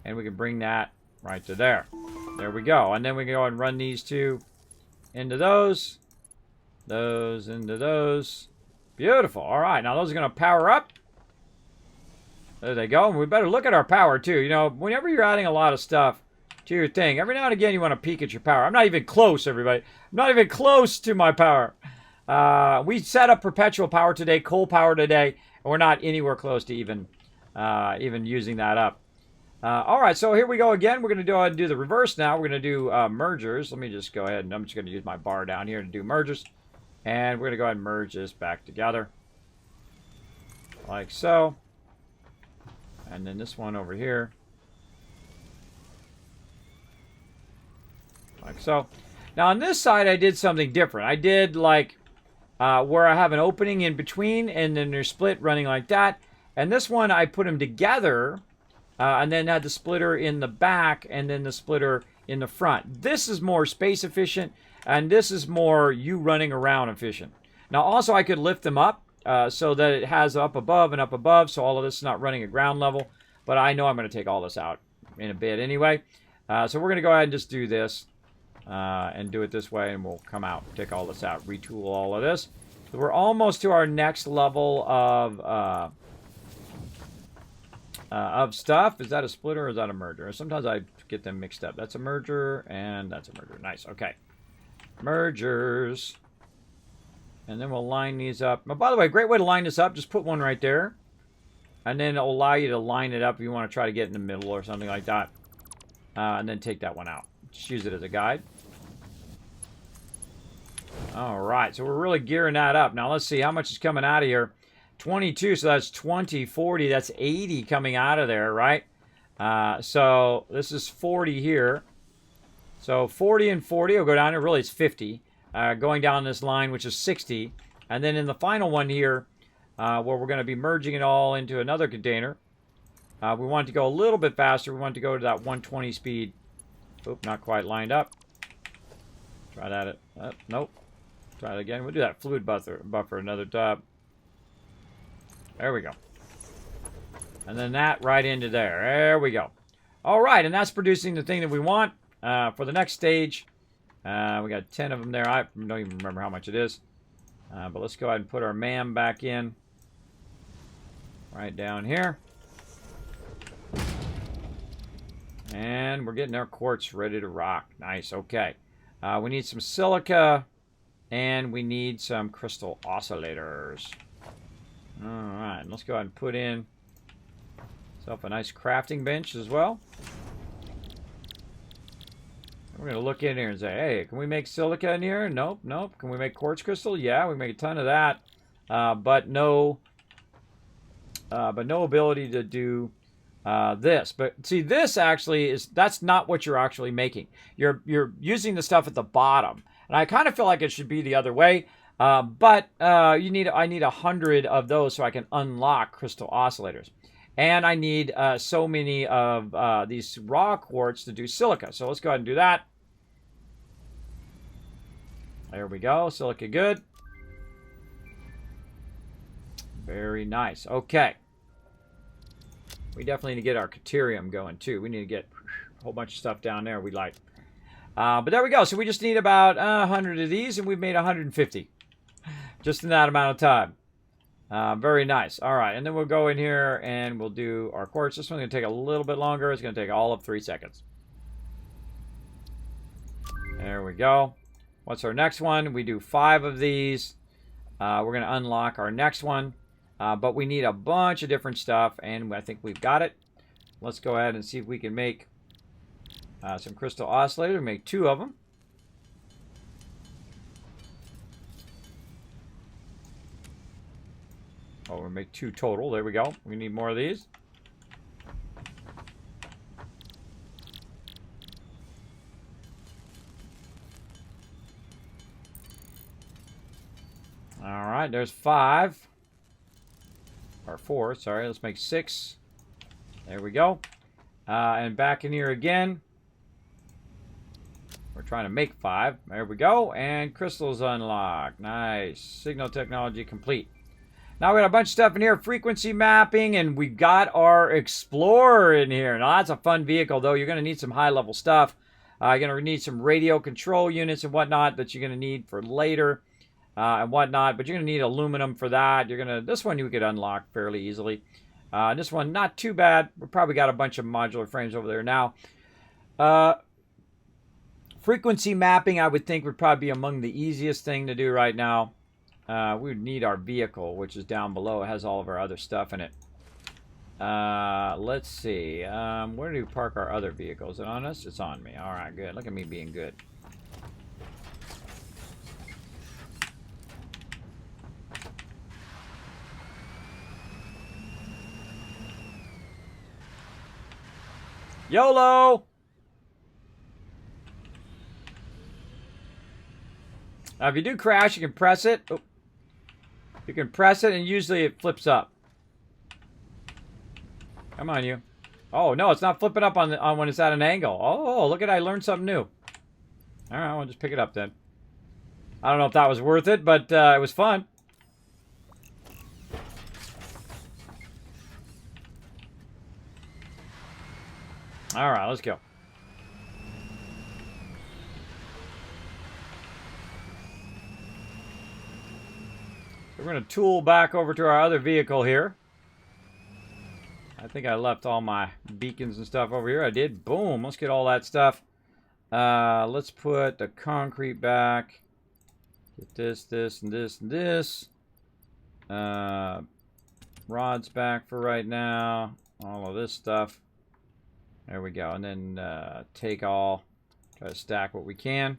Speaker 1: And we can bring that right to there. There we go. And then we can go and run these two into those. Those into those. Beautiful. All right. Now those are going to power up. There they go. And we better look at our power too. You know, whenever you're adding a lot of stuff to your thing, every now and again you want to peek at your power. I'm not even close, everybody. I'm not even close to my power. We set up perpetual power today, coal power today, and we're not anywhere close to even using that up. All right, so here we go again. We're going to go ahead and do the reverse now. We're going to do mergers. Let me just go ahead, and I'm just going to use my bar down here to do mergers. And we're going to go ahead and merge this back together. Like so. And then this one over here. Like so. Now on this side, I did something different. I did like... where I have an opening in between, and then they're split running like that. And this one, I put them together, and then had the splitter in the back, and then the splitter in the front. This is more space efficient, and this is more you running around efficient. Now, also, I could lift them up so that it has up above and up above, so all of this is not running at ground level. But I know I'm going to take all this out in a bit anyway. So we're going to go ahead and just do this. And do it this way, and we'll come out, take all this out, retool all of this. So we're almost to our next level of stuff. Is that a splitter or is that a merger? Sometimes I get them mixed up. That's a merger, and that's a merger. Nice, okay. Mergers. And then we'll line these up. But by the way, great way to line this up. Just put one right there. And then it'll allow you to line it up if you want to try to get in the middle or something like that. And then take that one out. Just use it as a guide. All right, so we're really gearing that up. Now let's see how much is coming out of here. 22, so that's 20, 40, that's 80 coming out of there, right? So this is 40 here. So 40 and 40 will go down here. Really, it's 50. Going down this line, which is 60. And then in the final one here, where we're going to be merging it all into another container, we want it to go a little bit faster. We want it to go to that 120 speed. Oop, not quite lined up. Try that. Nope. Try it again. We'll do that fluid buffer another time. There we go. And then that right into there. There we go. All right, and that's producing the thing that we want for the next stage. We got 10 of them there. I don't even remember how much it is. But let's go ahead and put our MAM back in. Right down here. And we're getting our quartz ready to rock. Nice, okay. We need some silica. And we need some crystal oscillators. Alright, let's go ahead and put in myself a nice crafting bench as well. We're going to look in here and say, hey, can we make silica in here? Nope, nope. Can we make quartz crystal? Yeah, we make a ton of that. But no ability to do this. But see, this actually that's not what you're actually making. You're using the stuff at the bottom. And I kind of feel like it should be the other way. But I need 100 of those so I can unlock crystal oscillators. And I need so many of these raw quartz to do silica. So let's go ahead and do that. There we go. Silica good. Very nice. Okay. We definitely need to get our Caterium going too. We need to get a whole bunch of stuff down there we like. But there we go. So we just need about 100 of these, and we've made 150. Just in that amount of time. Very nice. All right, and then we'll go in here, and we'll do our quartz. This one's going to take a little bit longer. It's going to take all of 3 seconds. There we go. What's our next one? We do 5 of these. We're going to unlock our next one. But we need a bunch of different stuff, and I think we've got it. Let's go ahead and see if we can make some crystal oscillator. Make 2 of them. Oh, we'll make 2 total. There we go. We need more of these. All right, there's 5. Or 4, sorry. Let's make 6. There we go. And back in here again. We're trying to make 5. There we go. And crystals unlocked. Nice. Signal technology complete. Now we got a bunch of stuff in here. Frequency mapping. And we got our Explorer in here. Now that's a fun vehicle, though. You're going to need some high-level stuff. You're going to need some radio control units and whatnot that you're going to need for later. And whatnot, but you're going to need aluminum for that. This one you could unlock fairly easily. This one, not too bad. We probably got a bunch of modular frames over there now. Frequency mapping, I would think, would probably be among the easiest thing to do right now. We would need our vehicle, which is down below. It has all of our other stuff in it. Let's see. Where do we park our other vehicles? Is it on us? It's on me. All right, good. Look at me being good. YOLO! Now, if you do crash, you can press it. Oh. You can press it, and usually it flips up. Come on, you. Oh, no, it's not flipping up on when it's at an angle. Oh, look at I learned something new. All right, we'll just pick it up then. I don't know if that was worth it, but it was fun. All right, let's go. So we're going to tool back over to our other vehicle here. I think I left all my beacons and stuff over here. I did. Boom. Let's get all that stuff. Let's put the concrete back Get this, this, and this, and this. Rods back for right now. All of this stuff. There we go. And then take all. Try to stack what we can.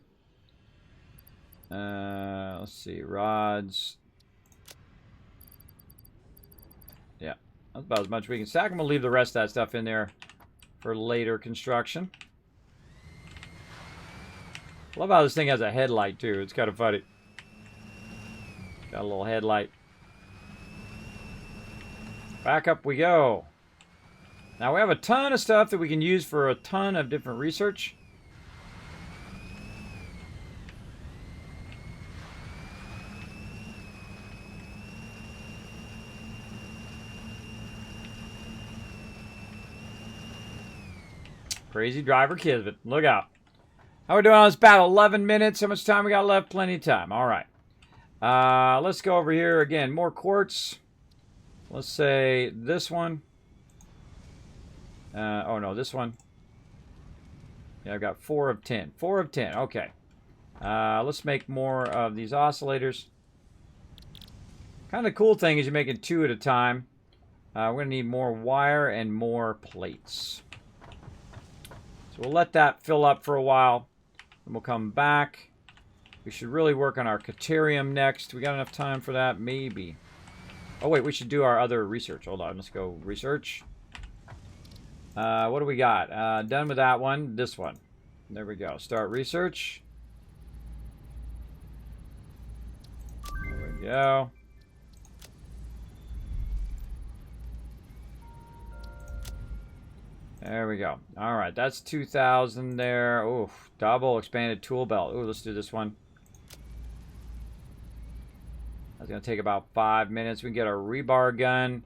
Speaker 1: Let's see. Rods. Yeah. That's about as much as we can stack. I'm going to leave the rest of that stuff in there for later construction. Love how this thing has a headlight, too. It's kind of funny. Got a little headlight. Back up we go. Now we have a ton of stuff that we can use for a ton of different research. Crazy driver Kismet. Look out. How we doing on this battle? 11 minutes. How much time we got left? Plenty of time. All right. Let's go over here again. More quartz. Let's say this one. Oh, no, this one. Yeah, I've got 4 of 10. 4 of 10. Okay. Let's make more of these oscillators. Kind of the cool thing is you're making 2 at a time. We're going to need more wire and more plates. So we'll let that fill up for a while. And we'll come back. We should really work on our Caterium next. We got enough time for that? Maybe. Oh, wait, we should do our other research. Hold on, let's go research. What do we got? Done with that one. This one. There we go. Start research. There we go. There we go. All right, that's 2,000 there. Oof, double expanded tool belt. Ooh, let's do this one. That's going to take about 5 minutes. We can get our rebar gun.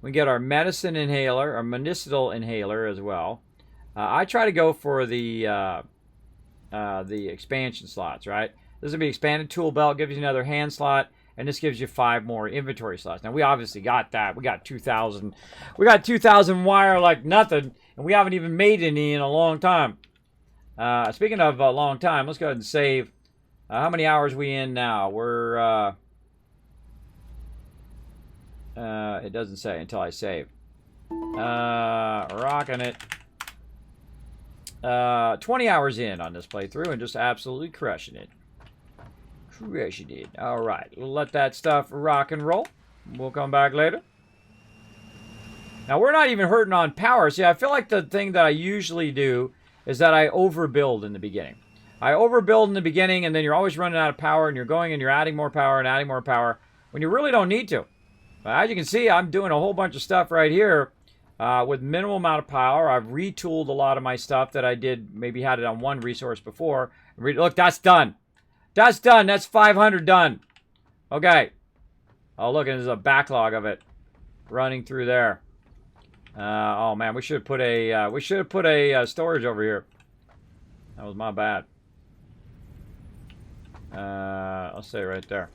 Speaker 1: We can get our medicine inhaler, our medicinal inhaler as well. I try to go for the expansion slots, right? This will be expanded tool belt, gives you another hand slot, and this gives you 5 more inventory slots. Now, we obviously got that. We got 2,000. We got 2,000 wire like nothing, and we haven't even made any in a long time. Speaking of a long time, let's go ahead and save. How many hours are we in now? We're... it doesn't say until I save. Rocking it. 20 hours in on this playthrough and just absolutely crushing it. Crushing it. All right. We'll let that stuff rock and roll. We'll come back later. Now, we're not even hurting on power. See, I feel like the thing that I usually do is that I overbuild in the beginning. I overbuild in the beginning, and then you're always running out of power, and you're going and you're adding more power and adding more power when you really don't need to. As you can see, I'm doing a whole bunch of stuff right here with minimal amount of power. I've retooled a lot of my stuff that I did, maybe had it on one resource before. Look, that's done. That's done. That's 500 done. Okay. Oh, look, there's a backlog of it running through there. Oh man, we should have put a storage over here. That was my bad. I'll say right there.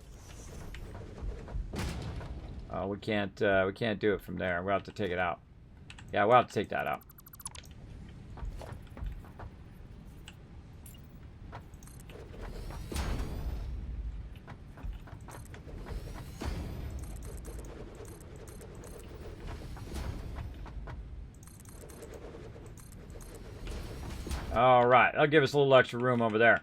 Speaker 1: We can't do it from there. We'll have to take it out. Yeah, we'll have to take that out. All right, that'll give us a little extra room over there.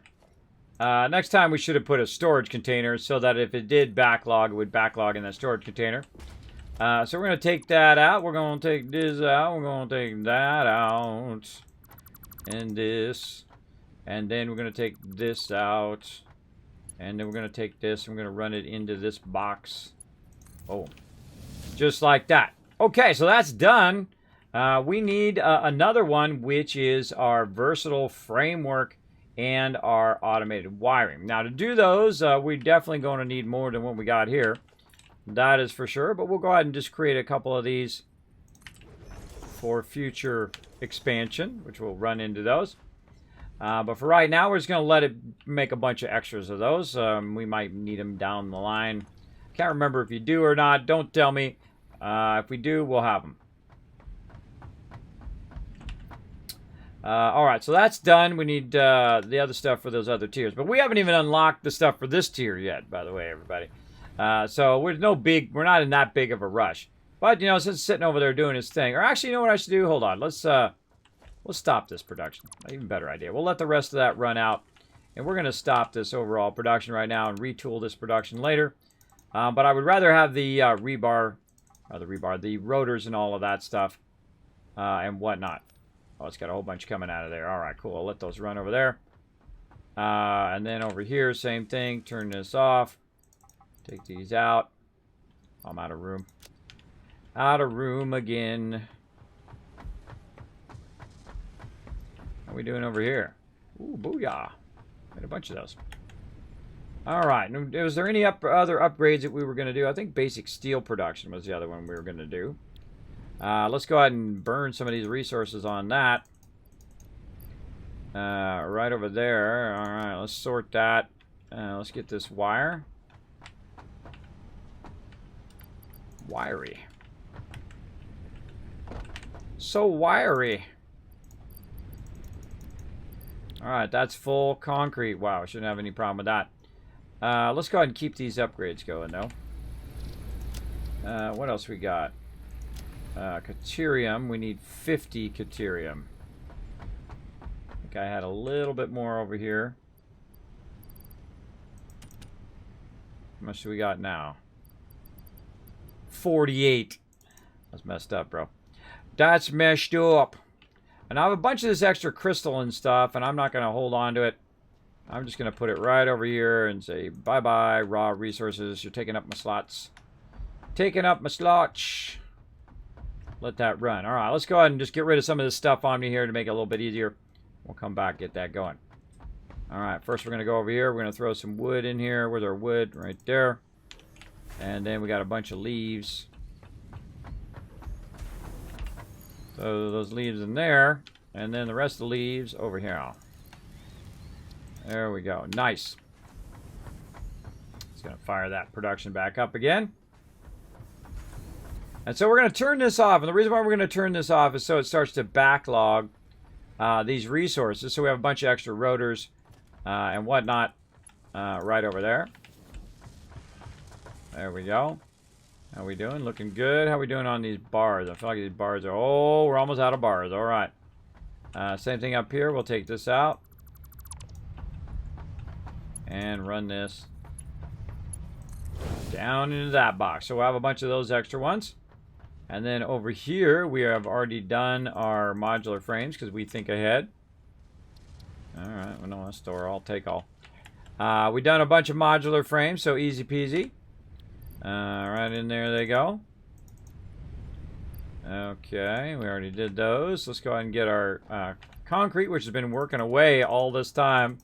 Speaker 1: Next time we should have put a storage container so that if it did backlog, it would backlog in that storage container. So we're going to take that out. We're going to take this out. We're going to take that out. And this. And then we're going to take this out. And then we're going to take this and we're going to run it into this box. Oh. Just like that. Okay, so that's done. We need another one, which is our versatile framework and our automated wiring. Now, to do those, we're definitely going to need more than what we got here. That is for sure, but we'll go ahead and just create a couple of these for future expansion, which we'll run into those. But for right now, we're just going to let it make a bunch of extras of those. We might need them down the line. Can't remember if you do or not. Don't tell me. If we do, we'll have them. All right, so that's done. We need the other stuff for those other tiers. But we haven't even unlocked the stuff for this tier yet, by the way, everybody. So we're not in that big of a rush. But, since it's sitting over there doing its thing. Or actually, you know what I should do? Hold on. Let's stop this production. Even better idea. We'll let the rest of that run out. And we're going to stop this overall production right now and retool this production later. But I would rather have the the rotors and all of that stuff and whatnot. Oh, it's got a whole bunch coming out of there. All right, cool. I'll let those run over there. And then over here, same thing. Turn this off. Take these out. I'm out of room. Out of room again. What are we doing over here? Ooh, booyah. Made a bunch of those. All right. Was there any other upgrades that we were going to do? I think basic steel production was the other one we were going to do. Let's go ahead and burn some of these resources on that. Right over there. All right, let's sort that. Let's get this wire. Wiry. So wiry. All right, that's full concrete. Wow, shouldn't have any problem with that. Let's go ahead and keep these upgrades going, though. What else we got? Caterium. We need 50 caterium. I think I had a little bit more over here. How much do we got now? 48. That's messed up, bro. That's messed up. And I have a bunch of this extra crystalline stuff, and I'm not going to hold on to it. I'm just going to put it right over here and say, bye-bye, raw resources. You're taking up my slots. Taking up my slots. Let that run. All right, let's go ahead and just get rid of some of this stuff on me here to make it a little bit easier. We'll come back, get that going. All right, first we're going to go over here. We're going to throw some wood in here. Where's our wood? Right there. And then we got a bunch of leaves. So those leaves in there. And then the rest of the leaves over here. There we go. Nice. It's going to fire that production back up again. And so we're going to turn this off. And the reason why we're going to turn this off is so it starts to backlog these resources. So we have a bunch of extra rotors and whatnot right over there. There we go. How we doing? Looking good. How we doing on these bars? I feel like these bars are... Oh, we're almost out of bars. All right. Same thing up here. We'll take this out. And run this down into that box. So we'll have a bunch of those extra ones. And then over here, we have already done our modular frames because we think ahead. All right. Well, no, let's store all. Take all. We've done a bunch of modular frames, so easy peasy. Right in there they go. Okay, we already did those. Let's go ahead and get our concrete, which has been working away all this time.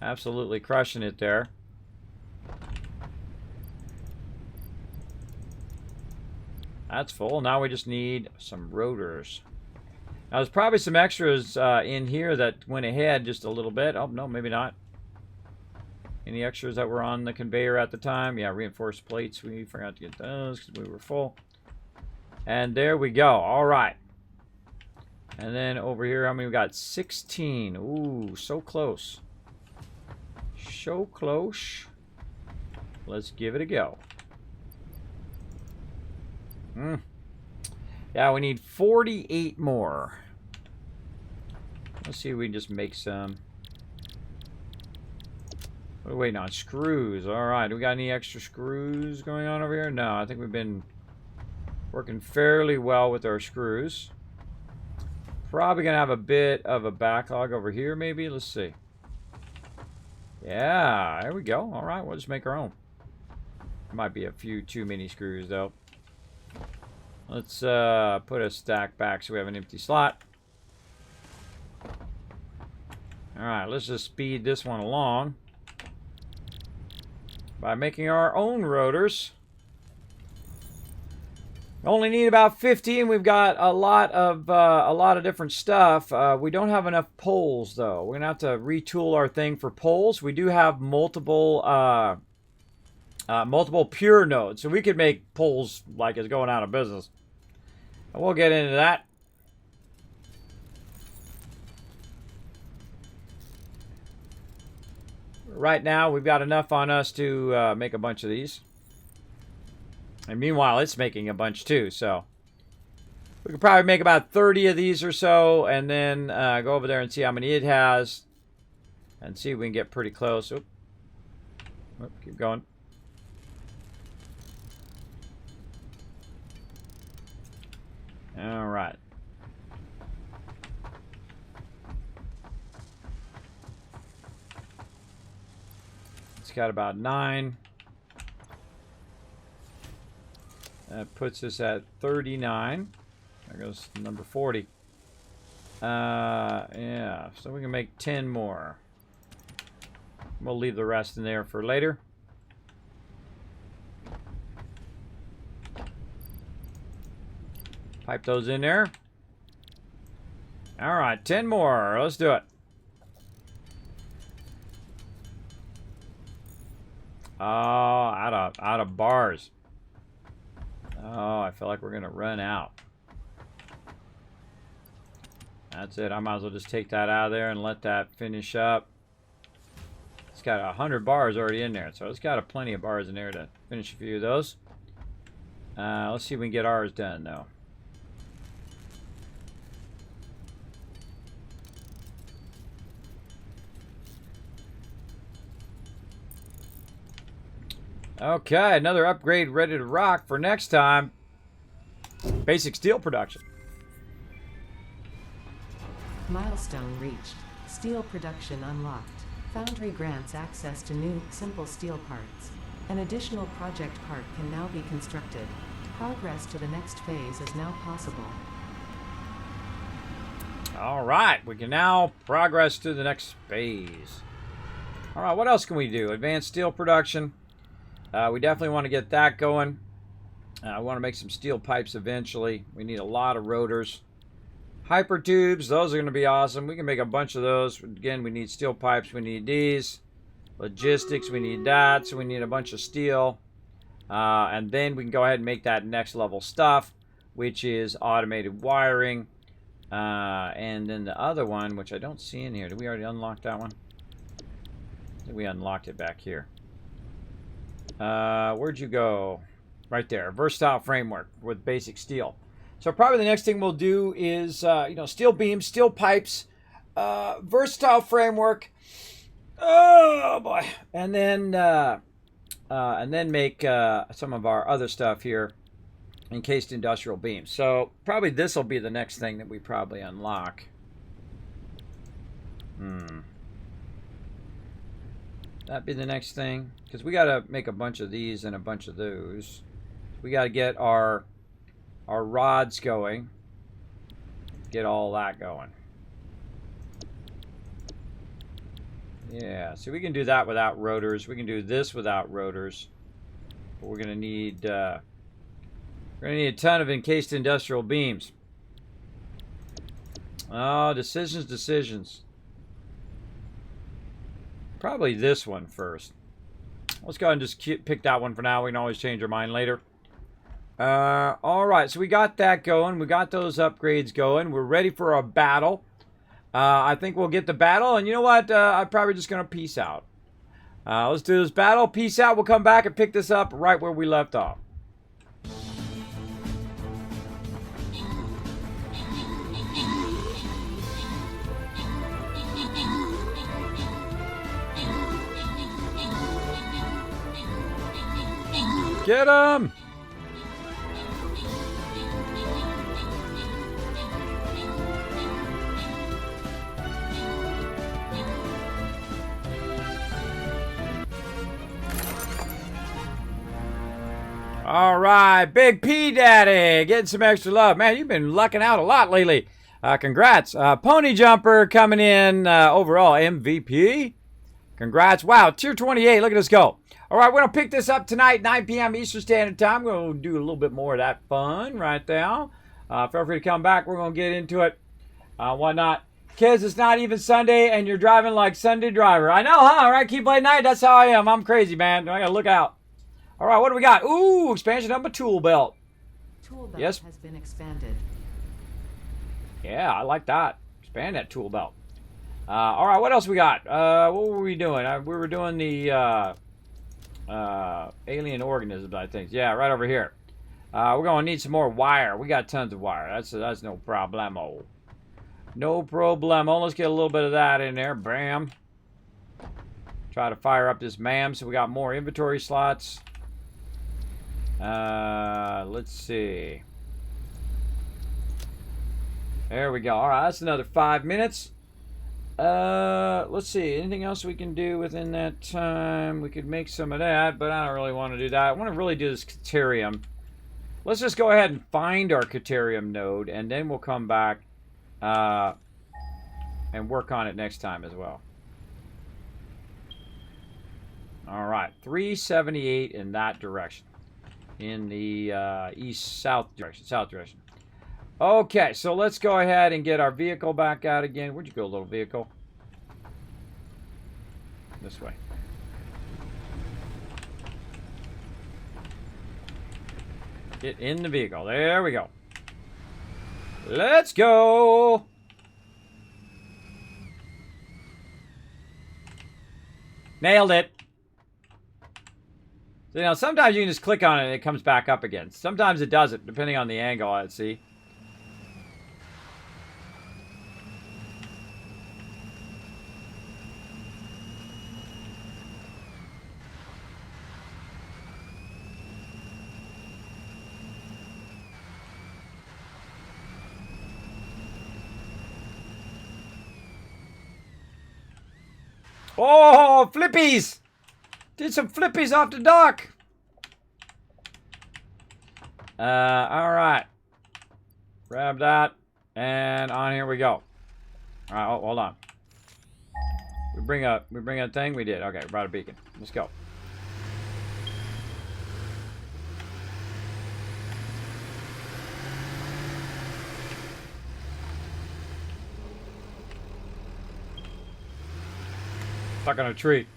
Speaker 1: Absolutely crushing it there. That's full. Now we just need some rotors. Now there's probably some extras in here that went ahead just a little bit. Oh, no, maybe not. Any extras that were on the conveyor at the time? Yeah, reinforced plates. We forgot to get those because we were full. And there we go. All right. And then over here, how many we got? 16. Ooh, so close. So close. Let's give it a go. Yeah, we need 48 more. Let's see if we can just make some. What are we waiting on? Screws. All right. Do we got any extra screws going on over here? No, I think we've been working fairly well with our screws. Probably going to have a bit of a backlog over here, maybe. Let's see. Yeah, there we go. All right, we'll just make our own. Might be a few too many screws, though. Let's put a stack back so we have an empty slot. All right, let's just speed this one along by making our own rotors. Only need about 50, and we've got a lot of different stuff. We don't have enough poles, though. We're gonna have to retool our thing for poles. We do have multiple pure nodes, so we could make poles like it's going out of business. And we'll get into that. Right now, we've got enough on us to make a bunch of these. And meanwhile, it's making a bunch too, so we could probably make about 30 of these or so, and then go over there and see how many it has, and see if we can get pretty close. Oop. Oop, keep going. All right. It's got about 9. That puts us at 39. There goes number 40. Yeah, so we can make 10 more. We'll leave the rest in there for later. Pipe those in there. All right, 10 more. Let's do it. Oh, out of bars. Oh, I feel like we're gonna run out. That's it. I might as well just take that out of there and let that finish up. It's got 100 bars already in there, so it's got plenty of bars in there to finish a few of those. Let's see if we can get ours done, though. Okay, another upgrade ready to rock for next time. Basic steel production.
Speaker 2: Milestone reached. Steel production unlocked. Foundry grants access to new, simple steel parts. An additional project part can now be constructed. Progress to the next phase is now possible.
Speaker 1: All right, we can now progress to the next phase. All right, what else can we do? Advanced steel production. We definitely want to get that going. I want to make some steel pipes eventually. We need a lot of rotors. Hyper tubes, those are going to be awesome. We can make a bunch of those. Again, we need steel pipes. We need these. Logistics, we need that. So we need a bunch of steel. And then we can go ahead and make that next level stuff, which is automated wiring. And then the other one, which I don't see in here. Did we already unlock that one? I think we unlocked it back here. Where'd you go? Right there. Versatile framework with basic steel. So probably the next thing we'll do is, steel beams, steel pipes, versatile framework. Oh boy! And then make some of our other stuff here, encased industrial beams. So probably this will be the next thing that we probably unlock. That'd be the next thing, because we got to make a bunch of these and a bunch of those. We got to get our rods going. Get all that going. Yeah, so we can do that without rotors. We can do this without rotors. But we're gonna need a ton of encased industrial beams. Oh, decisions. Probably this one first. Let's go ahead and just pick that one for now. We can always change our mind later. All right, so we got that going. We got those upgrades going. We're ready for a battle. I think we'll get the battle, and you know what? I'm probably just gonna peace out. Let's do this battle. Peace out. We'll come back and pick this up right where we left off. Get him! All right, Big P Daddy, getting some extra love. Man, you've been lucking out a lot lately. Congrats. Pony Jumper coming in overall MVP. Congrats. Wow, tier 28. Look at us go. All right, we're going to pick this up tonight, 9 p.m. Eastern Standard Time. We're going to do a little bit more of that fun right now. Feel free to come back. We're going to get into it. Why not? Kids, it's not even Sunday, and you're driving like Sunday driver. I know, huh? All right, keep late night. That's how I am. I'm crazy, man. I got to look out. All right, what do we got? Ooh, expansion of a tool belt.
Speaker 2: Tool belt
Speaker 1: Yes.
Speaker 2: has been expanded.
Speaker 1: Yeah, I like that. Expand that tool belt. All right, what else we got? What were we doing? We were doing the alien organisms, I think. Yeah, right over here. We're going to need some more wire. We got tons of wire. That's no problemo. No problemo. Let's get a little bit of that in there. Bam. Try to fire up this MAM so we got more inventory slots. Let's see. There we go. All right, that's another 5 minutes. Let's see. Anything else we can do within that time? We could make some of that, but I don't really want to do that. I want to really do this Caterium. Let's just go ahead and find our Caterium node, and then we'll come back and work on it next time as well. All right, 378 in that direction, in the east-south direction. Okay, so let's go ahead and get our vehicle back out again. Where'd you go, little vehicle? This way. Get in the vehicle. There we go. Let's go. Nailed it. So, you know, sometimes you can just click on it and it comes back up again. Sometimes it doesn't, depending on the angle, I'd see. Oh, flippies! Did some flippies off the dock. All right. Grab that, and on here we go. All right, oh, hold on. We bring a thing. We did. Okay, brought a beacon. Let's go. Stuck on a tree.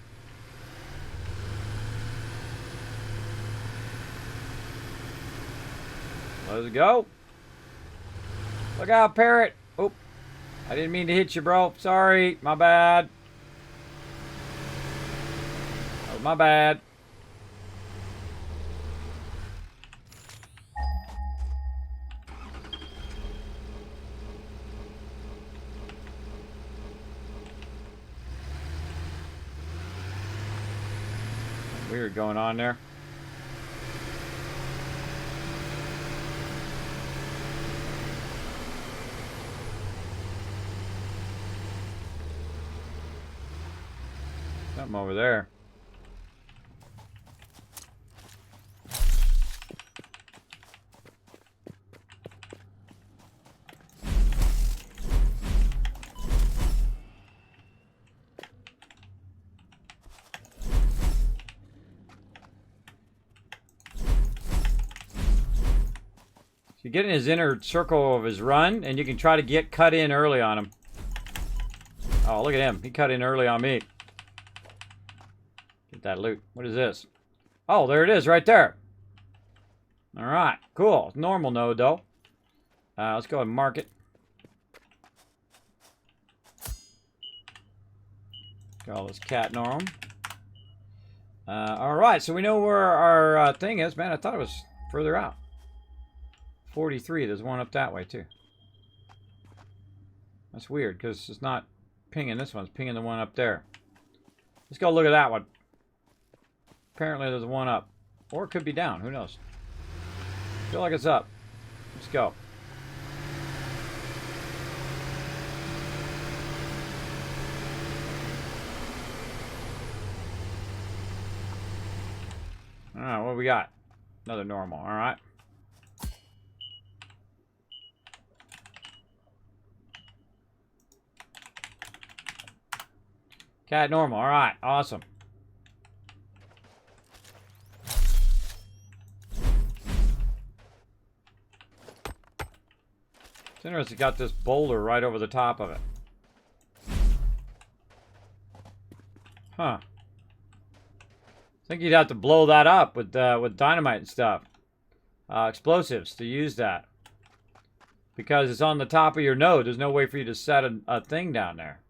Speaker 1: Let's go. Look out, parrot. Oh, I didn't mean to hit you, bro. Sorry. My bad. Oh, my bad. Weird going on there. Something over there. You get in his inner circle of his run, and you can try to get cut in early on him. Oh, look at him. He cut in early on me. Get that loot. What is this? Oh, there it is right there. All right, cool. Normal node, though. Let's go and mark it. Call this cat norm. All right, so we know where our thing is. Man, I thought it was further out. 43. There's one up that way, too. That's weird, because it's not pinging this one. It's pinging the one up there. Let's go look at that one. Apparently there's one up. Or it could be down. Who knows? I feel like it's up. Let's go. Alright, what do we got? Another normal. Alright. Cat normal. Alright, awesome. It's interesting, it's got this boulder right over the top of it. Huh. I think you'd have to blow that up with dynamite and stuff. Explosives to use that. Because it's on the top of your node. There's no way for you to set a thing down there.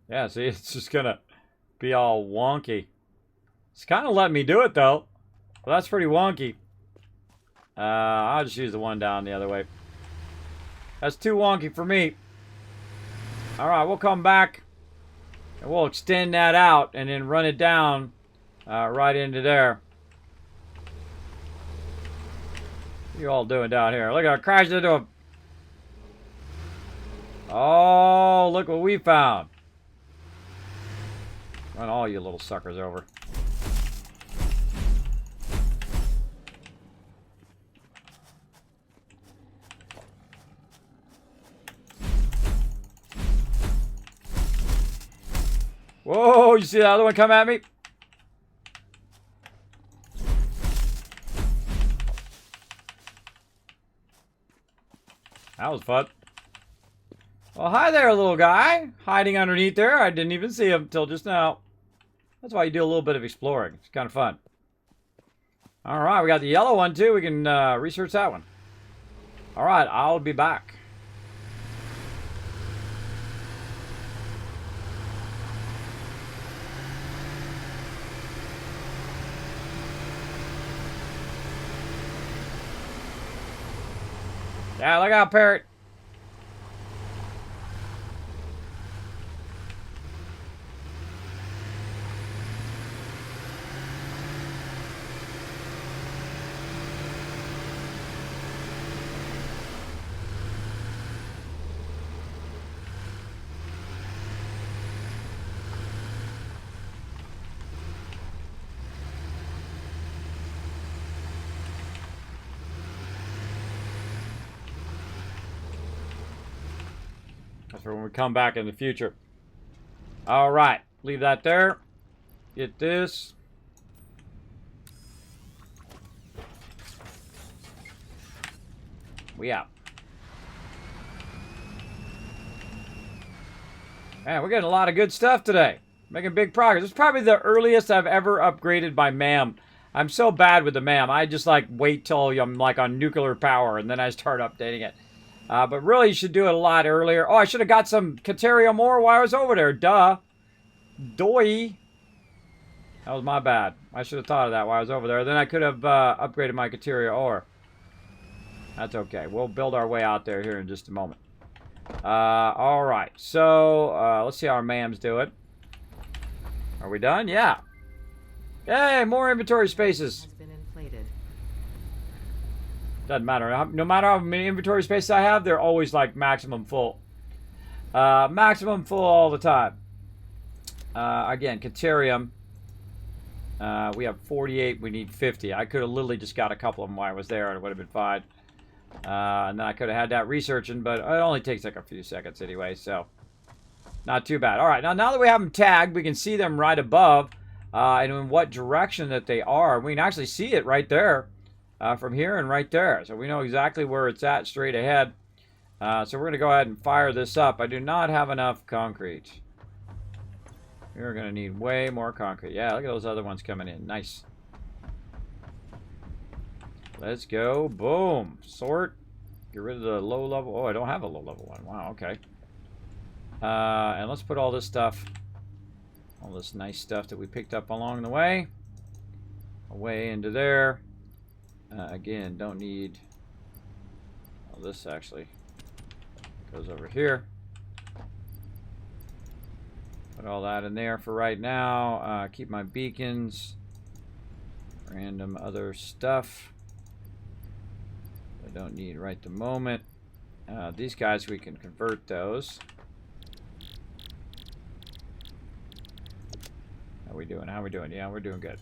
Speaker 1: Yeah, see, it's just gonna be all wonky. It's kind of letting me do it, though. Well, that's pretty wonky. I'll just use the one down the other way. That's too wonky for me. Alright, we'll come back. And we'll extend that out and then run it down right into there. What are you all doing down here? Look, I crashed into a... Oh, look what we found. Run all you little suckers over. Whoa, you see the other one come at me? That was fun. Well, hi there, little guy. Hiding underneath there. I didn't even see him until just now. That's why you do a little bit of exploring. It's kind of fun. Alright, we got the yellow one, too. We can research that one. Alright, I'll be back. Yeah, look out, parrot. That's for when we come back in the future. Alright, leave that there. Get this. We out. Man, we're getting a lot of good stuff today. Making big progress. It's probably the earliest I've ever upgraded my MAM. I'm so bad with the MAM. I just like wait till I'm like on nuclear power and then I start updating it. But really, you should do it a lot earlier. Oh, I should have got some Cateria more while I was over there. Duh. Doy. That was my bad. I should have thought of that while I was over there. Then I could have upgraded my Cateria ore. That's okay. We'll build our way out there here in just a moment. Alright. So, let's see how our MAM's doing. Are we done? Yeah. Yay, more inventory spaces.
Speaker 2: Has been inflated.
Speaker 1: Doesn't matter. No matter how many inventory spaces I have, they're always like maximum full. Maximum full all the time. Again, Caterium. We have 48. We need 50. I could have literally just got a couple of them while I was there and it would have been fine. And then I could have had that researching, but it only takes like a few seconds anyway, so not too bad. All right, now that we have them tagged, we can see them right above and in what direction that they are. We can actually see it right there. From here and right there. So we know exactly where it's at straight ahead. So we're going to go ahead and fire this up. I do not have enough concrete. We're going to need way more concrete. Yeah, look at those other ones coming in. Nice. Let's go. Boom. Sort. Get rid of the low level. Oh, I don't have a low level one. Wow, okay. And let's put all this stuff, all this nice stuff that we picked up along the way, away into there. Again, don't need... Well, this actually goes over here. Put all that in there for right now. Keep my beacons. Random other stuff I don't need right the moment. These guys, we can convert those. How we doing? How we doing? Yeah, we're doing good.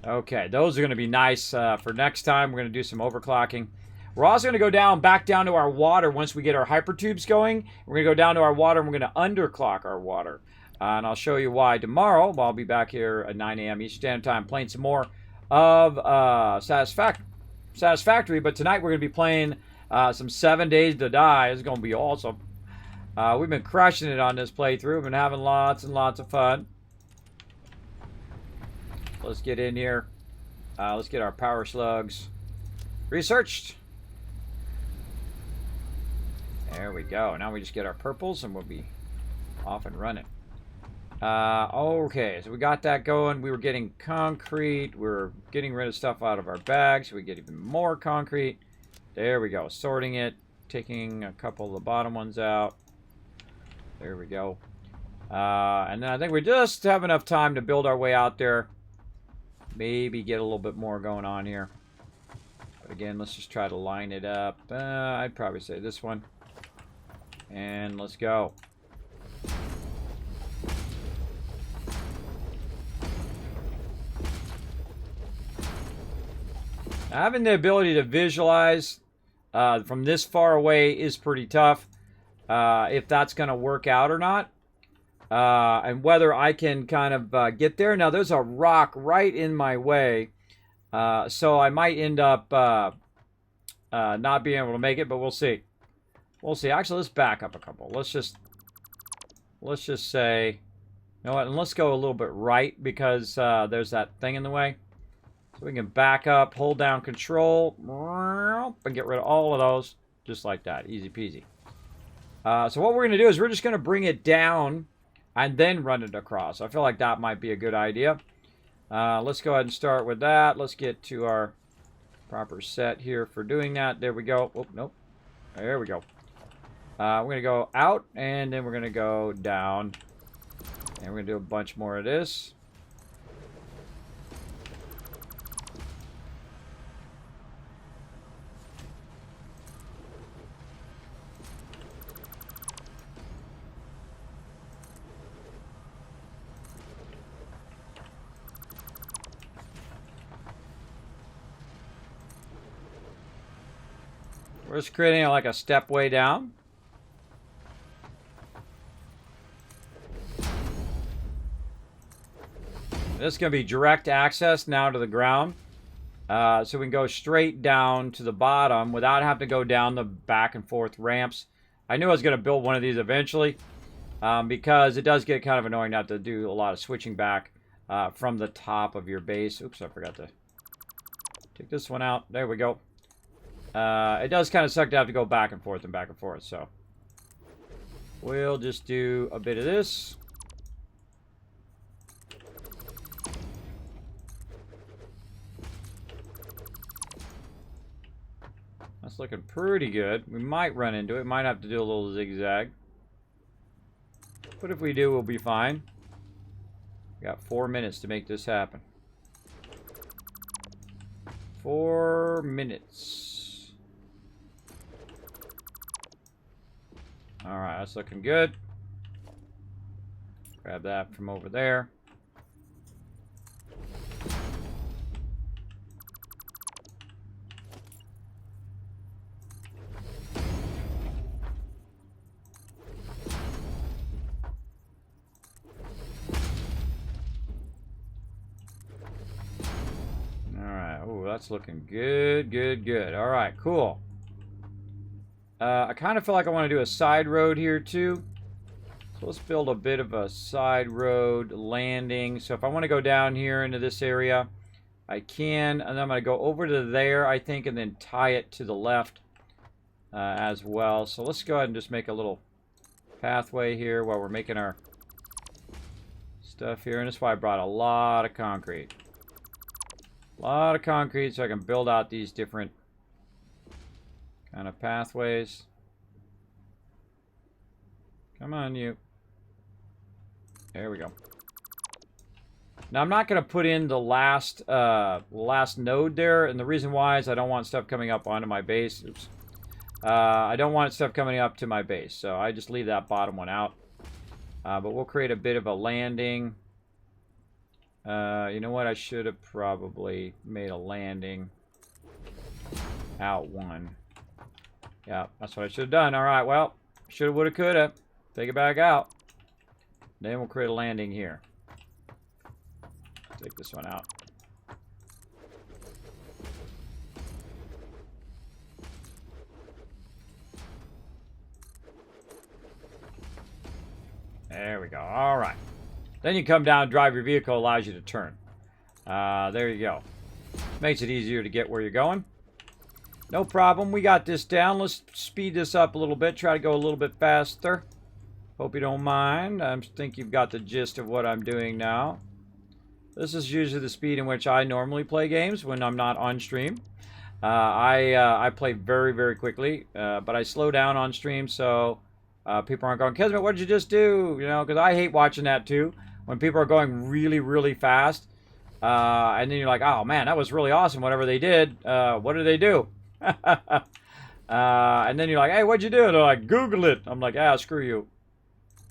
Speaker 1: Okay, those are going to be nice for next time. We're going to do some overclocking. We're also going to go back down to our water once we get our hypertubes going. We're going to go down to our water and we're going to underclock our water. And I'll show you why tomorrow. I'll be back here at 9 a.m. Eastern Standard Time playing some more of Satisfactory. But tonight we're going to be playing some 7 Days to Die. It's going to be awesome. We've been crushing it on this playthrough. We've been having lots and lots of fun. Let's get in here. Let's get our power slugs researched. There we go. Now we just get our purples and we'll be off and running. Okay, so we got that going. We were getting concrete. We're getting rid of stuff out of our bags. We get even more concrete. There we go. Sorting it. Taking a couple of the bottom ones out. There we go. And then I think we just have enough time to build our way out there. Maybe get a little bit more going on here. But again, let's just try to line it up. I'd probably say this one. And let's go. Having the ability to visualize from this far away is pretty tough. If that's going to work out or not. And whether I can kind of get there. Now, there's a rock right in my way. So I might end up not being able to make it, but we'll see. We'll see. Actually, let's back up a couple. Let's just say, you know what? And let's go a little bit right because there's that thing in the way. So we can back up, hold down control, and get rid of all of those. Just like that. Easy peasy. So what we're going to do is we're just going to bring it down and then run it across. I feel like that might be a good idea. Let's go ahead and start with that. Let's get to our proper set here for doing that. There we go. Oh, nope. There we go. We're going to go out, and then we're going to go down. And we're going to do a bunch more of this. We're just creating like a step way down. This is going to be direct access now to the ground. So we can go straight down to the bottom without having to go down the back and forth ramps. I knew I was going to build one of these eventually because it does get kind of annoying not to do a lot of switching back from the top of your base. Oops, I forgot to take this one out. There we go. It does kind of suck to have to go back and forth, so we'll just do a bit of this. That's looking pretty good. We might run into it. Might have to do a little zigzag. But if we do, we'll be fine. We got 4 minutes to make this happen. 4 minutes. Alright, that's looking good. Grab that from over there. Alright, oh, that's looking good, good, good. Alright, cool. I kind of feel like I want to do a side road here too. So let's build a bit of a side road landing. So if I want to go down here into this area, I can. And then I'm going to go over to there, I think, and then tie it to the left as well. So let's go ahead and just make a little pathway here while we're making our stuff here. And that's why I brought a lot of concrete. A lot of concrete so I can build out these different kind of pathways. Come on, you. There we go. Now I'm not going to put in the last node there, and the reason why is I don't want stuff coming up onto my base. Oops. I don't want stuff coming up to my base, so I just leave that bottom one out. But we'll create a bit of a landing. You know what? I should have probably made a landing out one. Yeah, that's what I should have done. All right, well, shoulda, woulda, coulda. Take it back out. Then we'll create a landing here. Take this one out. There we go. All right. Then you come down, drive your vehicle, allows you to turn. There you go. Makes it easier to get where you're going. No problem. We got this down. Let's speed this up a little bit. Try to go a little bit faster. Hope you don't mind. I think you've got the gist of what I'm doing now. This is usually the speed in which I normally play games when I'm not on stream. I play very, very quickly, but I slow down on stream so people aren't going, Kismet, what did you just do? You know, because I hate watching that too. When people are going really, really fast, and then you're like, oh man, that was really awesome, whatever they did. What did they do? And then you're like, hey, what'd you do? And they're like, Google it. I'm like, ah, screw you.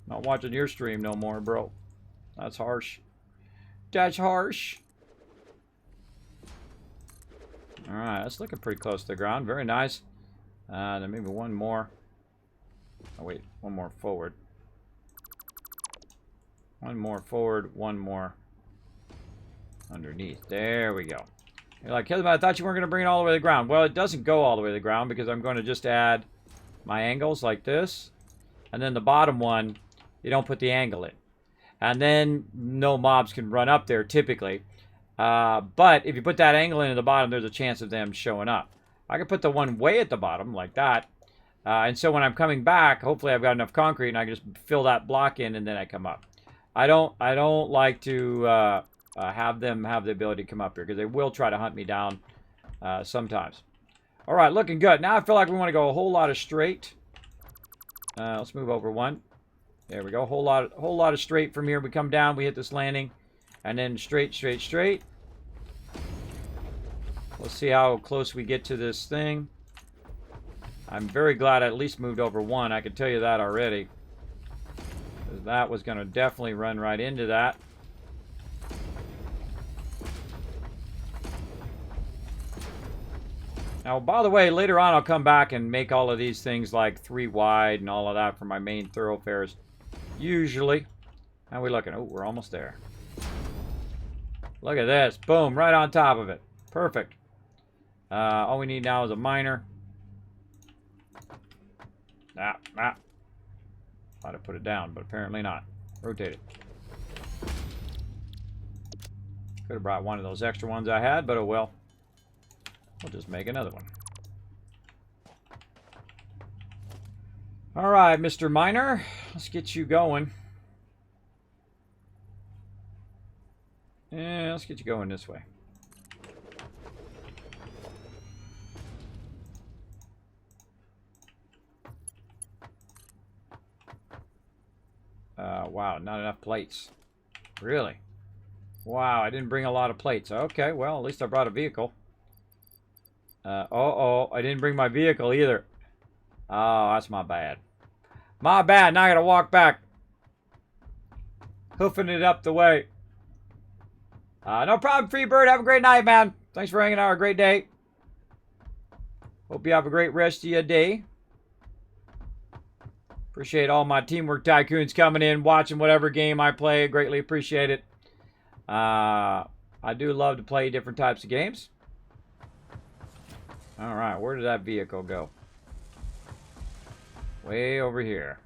Speaker 1: Not watching your stream no more, bro. That's harsh. That's harsh. Alright, that's looking pretty close to the ground. Very nice. Then maybe one more. Oh, wait. One more forward. One more forward. One more underneath. There we go. You're like, Kismet, I thought you weren't going to bring it all the way to the ground. Well, it doesn't go all the way to the ground because I'm going to just add my angles like this. And then the bottom one, you don't put the angle in. And then no mobs can run up there typically. But if you put that angle in at the bottom, there's a chance of them showing up. I can put the one way at the bottom like that. And so when I'm coming back, hopefully I've got enough concrete and I can just fill that block in and then I come up. I don't like to have them have the ability to come up here because they will try to hunt me down sometimes. All right, looking good. Now I feel like we want to go a whole lot of straight. Let's move over one. There we go. Whole lot of straight from here. We come down, we hit this landing, and then straight, straight, straight. Let's see how close we get to this thing. I'm very glad I at least moved over one. I can tell you that already. That was going to definitely run right into that. Now, by the way, later on I'll come back and make all of these things like 3 wide and all of that for my main thoroughfares. Usually. How are we looking? Oh, we're almost there. Look at this. Boom, right on top of it. Perfect. All we need now is a miner. Thought I put it down, but apparently not. Rotate it. Could have brought one of those extra ones I had, but oh well. We'll just make another one. All right, Mr. Miner. Let's get you going. Yeah, let's get you going this way. Wow, not enough plates. Really? Wow, I didn't bring a lot of plates. Okay, well, at least I brought a vehicle. Uh-oh, I didn't bring my vehicle either. Oh, that's my bad. My bad, now I gotta walk back. Hoofing it up the way. No problem, Freebird. Have a great night, man. Thanks for hanging out. A great day. Hope you have a great rest of your day. Appreciate all my Teamwork Tycoons coming in, watching whatever game I play. Greatly appreciate it. I do love to play different types of games. All right, where did that vehicle go? Way over here.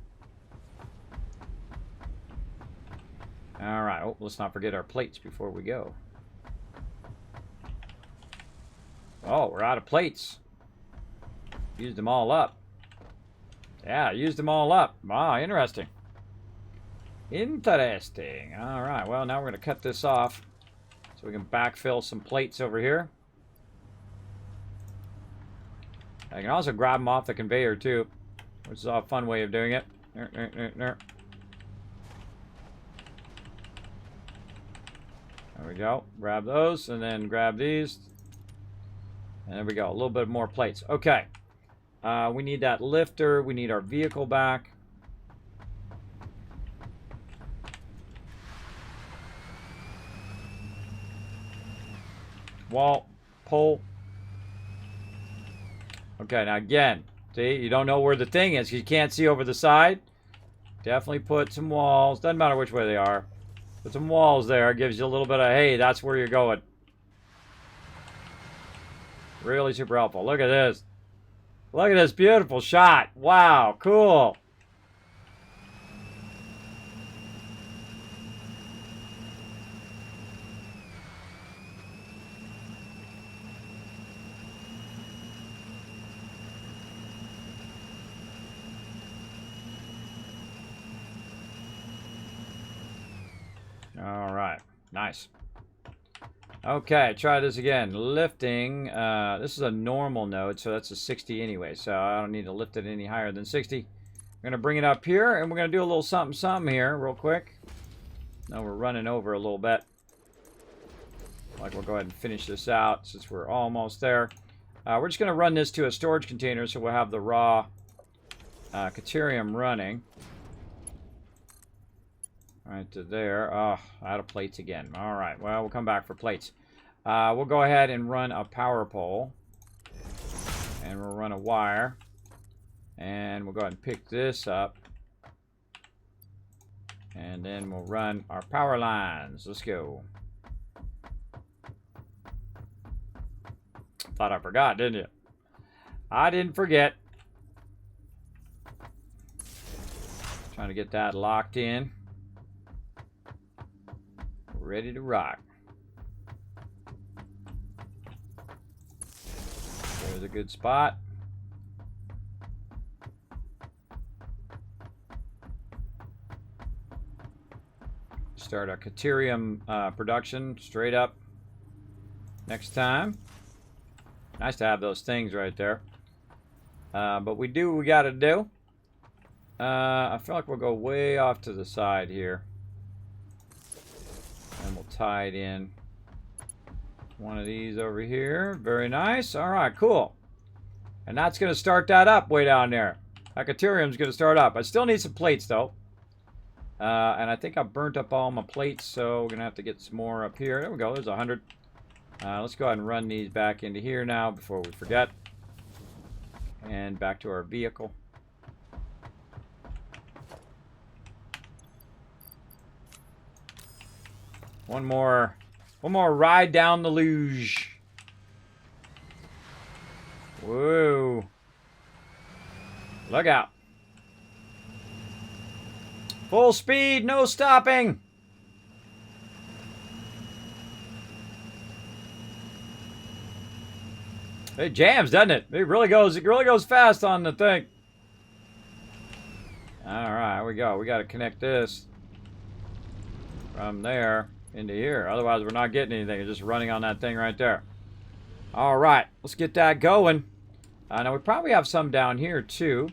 Speaker 1: All right. Oh, let's not forget our plates before we go. Oh, we're out of plates. Used them all up. Yeah, used them all up. Wow, interesting. Interesting. All right. Well, now we're going to cut this off so we can backfill some plates over here. I can also grab them off the conveyor too, which is a fun way of doing it. There we go. Grab those and then grab these. And there we go. A little bit more plates. Okay. We need that lifter. We need our vehicle back. Wall. Pole. Okay, now again, see, you don't know where the thing is. You can't see over the side. Definitely put some walls. Doesn't matter which way they are. Put some walls there. It gives you a little bit of, hey, that's where you're going. Really super helpful. Look at this. Look at this beautiful shot. Wow, cool. All right. Nice. Okay, try this again. Lifting. This is a normal node, so that's a 60 anyway, so I don't need to lift it any higher than 60. I'm going to bring it up here, and we're going to do a little something something here real quick. Now we're running over a little bit. Like, we'll go ahead and finish this out since we're almost there. We're just going to run this to a storage container, so we'll have the raw Caterium running. Right to there. Oh, out of plates again. All right. Well, we'll come back for plates. We'll go ahead and run a power pole. And we'll run a wire. And we'll go ahead and pick this up. And then we'll run our power lines. Let's go. Thought I forgot, didn't you? I didn't forget. Trying to get that locked in. Ready to rock. There's a good spot. Start our Caterium production straight up next time. Nice to have those things right there. But we do what we got to do. I feel like we'll go way off to the side here. And we'll tie it in. One of these over here. Very nice. All right, cool. And that's going to start that up way down there. That Caterium's going to start up. I still need some plates, though. And I think I burnt up all my plates, so we're going to have to get some more up here. There we go. There's 100. Let's go ahead and run these back into here now before we forget. And back to our vehicle. One more ride down the luge. Whoa. Look out. Full speed, no stopping. It jams, doesn't it? It really goes fast on the thing. All right, here we go. We got to connect this from there into here. Otherwise, we're not getting anything. It's just running on that thing right there. All right, let's get that going. Now, we probably have some down here, too.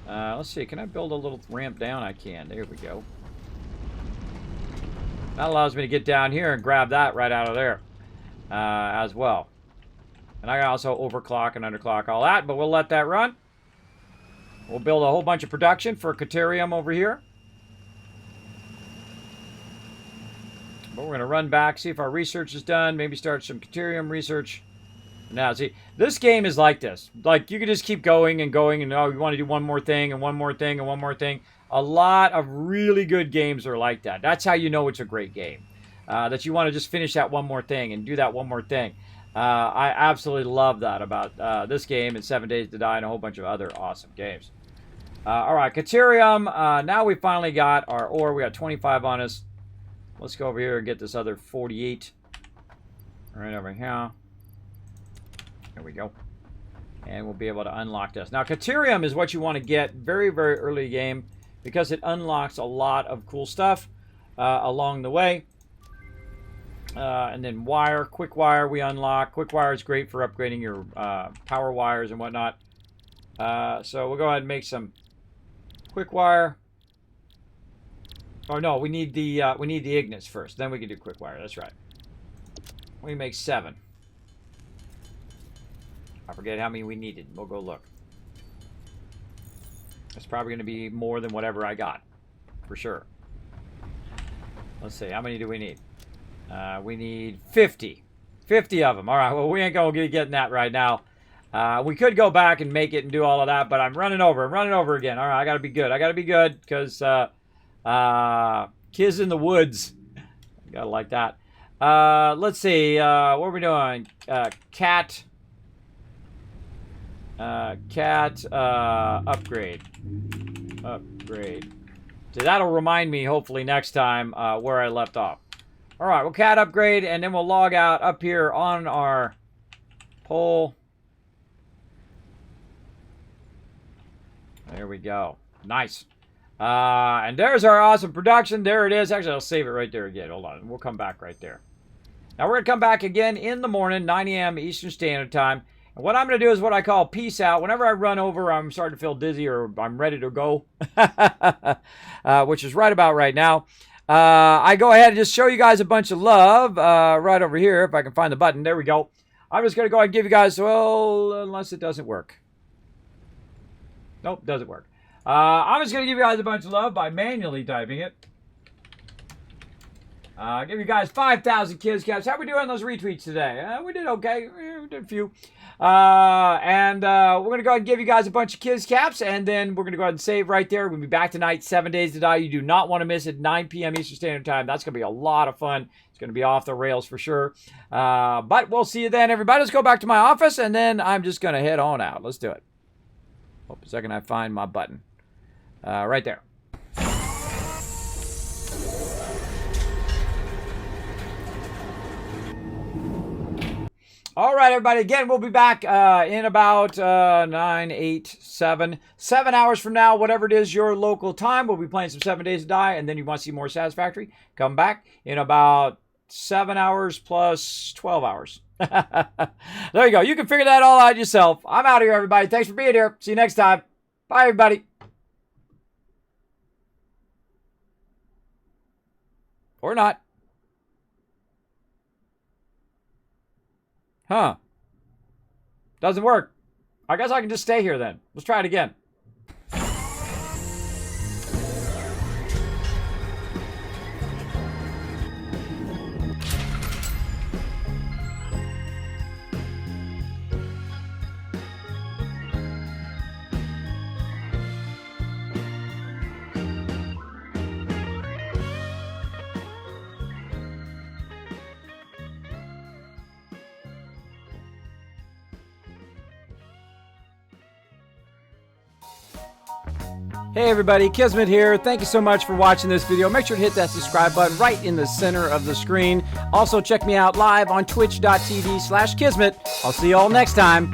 Speaker 1: Let's see. Can I build a little ramp down? I can. There we go. That allows me to get down here and grab that right out of there as well. And I can also overclock and underclock all that, but we'll let that run. We'll build a whole bunch of production for Caterium over here. But we're going to run back, see if our research is done, maybe start some Caterium research. Now, see, this game is like this. Like, you can just keep going and going, and, oh, you want to do one more thing, and one more thing, and one more thing. A lot of really good games are like that. That's how you know it's a great game. That you want to just finish that one more thing and do that one more thing. I absolutely love that about this game and 7 Days to Die and a whole bunch of other awesome games. All right, Caterium. Now we finally got our ore. We got 25 on us. Let's go over here and get this other 48 right over here. There we go. And we'll be able to unlock this. Now, Caterium is what you want to get very, very early game because it unlocks a lot of cool stuff along the way. And then wire, quick wire we unlock. Quick wire is great for upgrading your power wires and whatnot. So we'll go ahead and make some quick wire. Oh no, we need the Ignis first. Then we can do quick wire. That's right. We make 7. I forget how many we needed. We'll go look. It's probably going to be more than whatever I got, for sure. Let's see. How many do we need? We need 50. 50 of them. All right. Well, we ain't going to be getting that right now. We could go back and make it and do all of that, but I'm running over. I'm running over again. All right. I got to be good. I got to be good because kids in the woods. Got to like that. Let's see. What are we doing? Cat upgrade. Upgrade. So that'll remind me, hopefully, next time where I left off. All right, we'll cat upgrade, and then we'll log out up here on our pole. There we go. Nice. And there's our awesome production. There it is. Actually, I'll save it right there again. Hold on. We'll come back right there. Now, we're going to come back again in the morning, 9 a.m. Eastern Standard Time. And what I'm going to do is what I call peace out. Whenever I run over, I'm starting to feel dizzy or I'm ready to go, which is right about right now. I go ahead and just show you guys a bunch of love right over here, if I can find the button. There we go. I'm just going to go ahead and give you guys, well, unless it doesn't work. Nope, doesn't work. I'm just going to give you guys a bunch of love by manually typing it. Give you guys 5,000 kids caps. How we doing on those retweets today? We did okay. We did a few. And we're going to go ahead and give you guys a bunch of kids caps, and then we're going to go ahead and save right there. We're going to be back tonight, 7 Days to Die. You do not want to miss it, 9 p.m. Eastern Standard Time. That's going to be a lot of fun. It's going to be off the rails for sure. But we'll see you then, everybody. Let's go back to my office, and then I'm just going to head on out. Let's do it. Hope a second I find my button. Right there. All right, everybody. Again, we'll be back in about 9, 8, 7 hours from now, whatever it is your local time. We'll be playing some 7 Days to Die, and then you want to see more Satisfactory, come back in about 7 hours plus 12 hours. There you go. You can figure that all out yourself. I'm out of here, everybody. Thanks for being here. See you next time. Bye, everybody. Or not. Huh. Doesn't work. I guess I can just stay here then. Let's try it again. Hey everybody, Kismet here. Thank you so much for watching this video. Make sure to hit that subscribe button right in the center of the screen. Also check me out live on twitch.tv/Kismet. I'll see you all next time.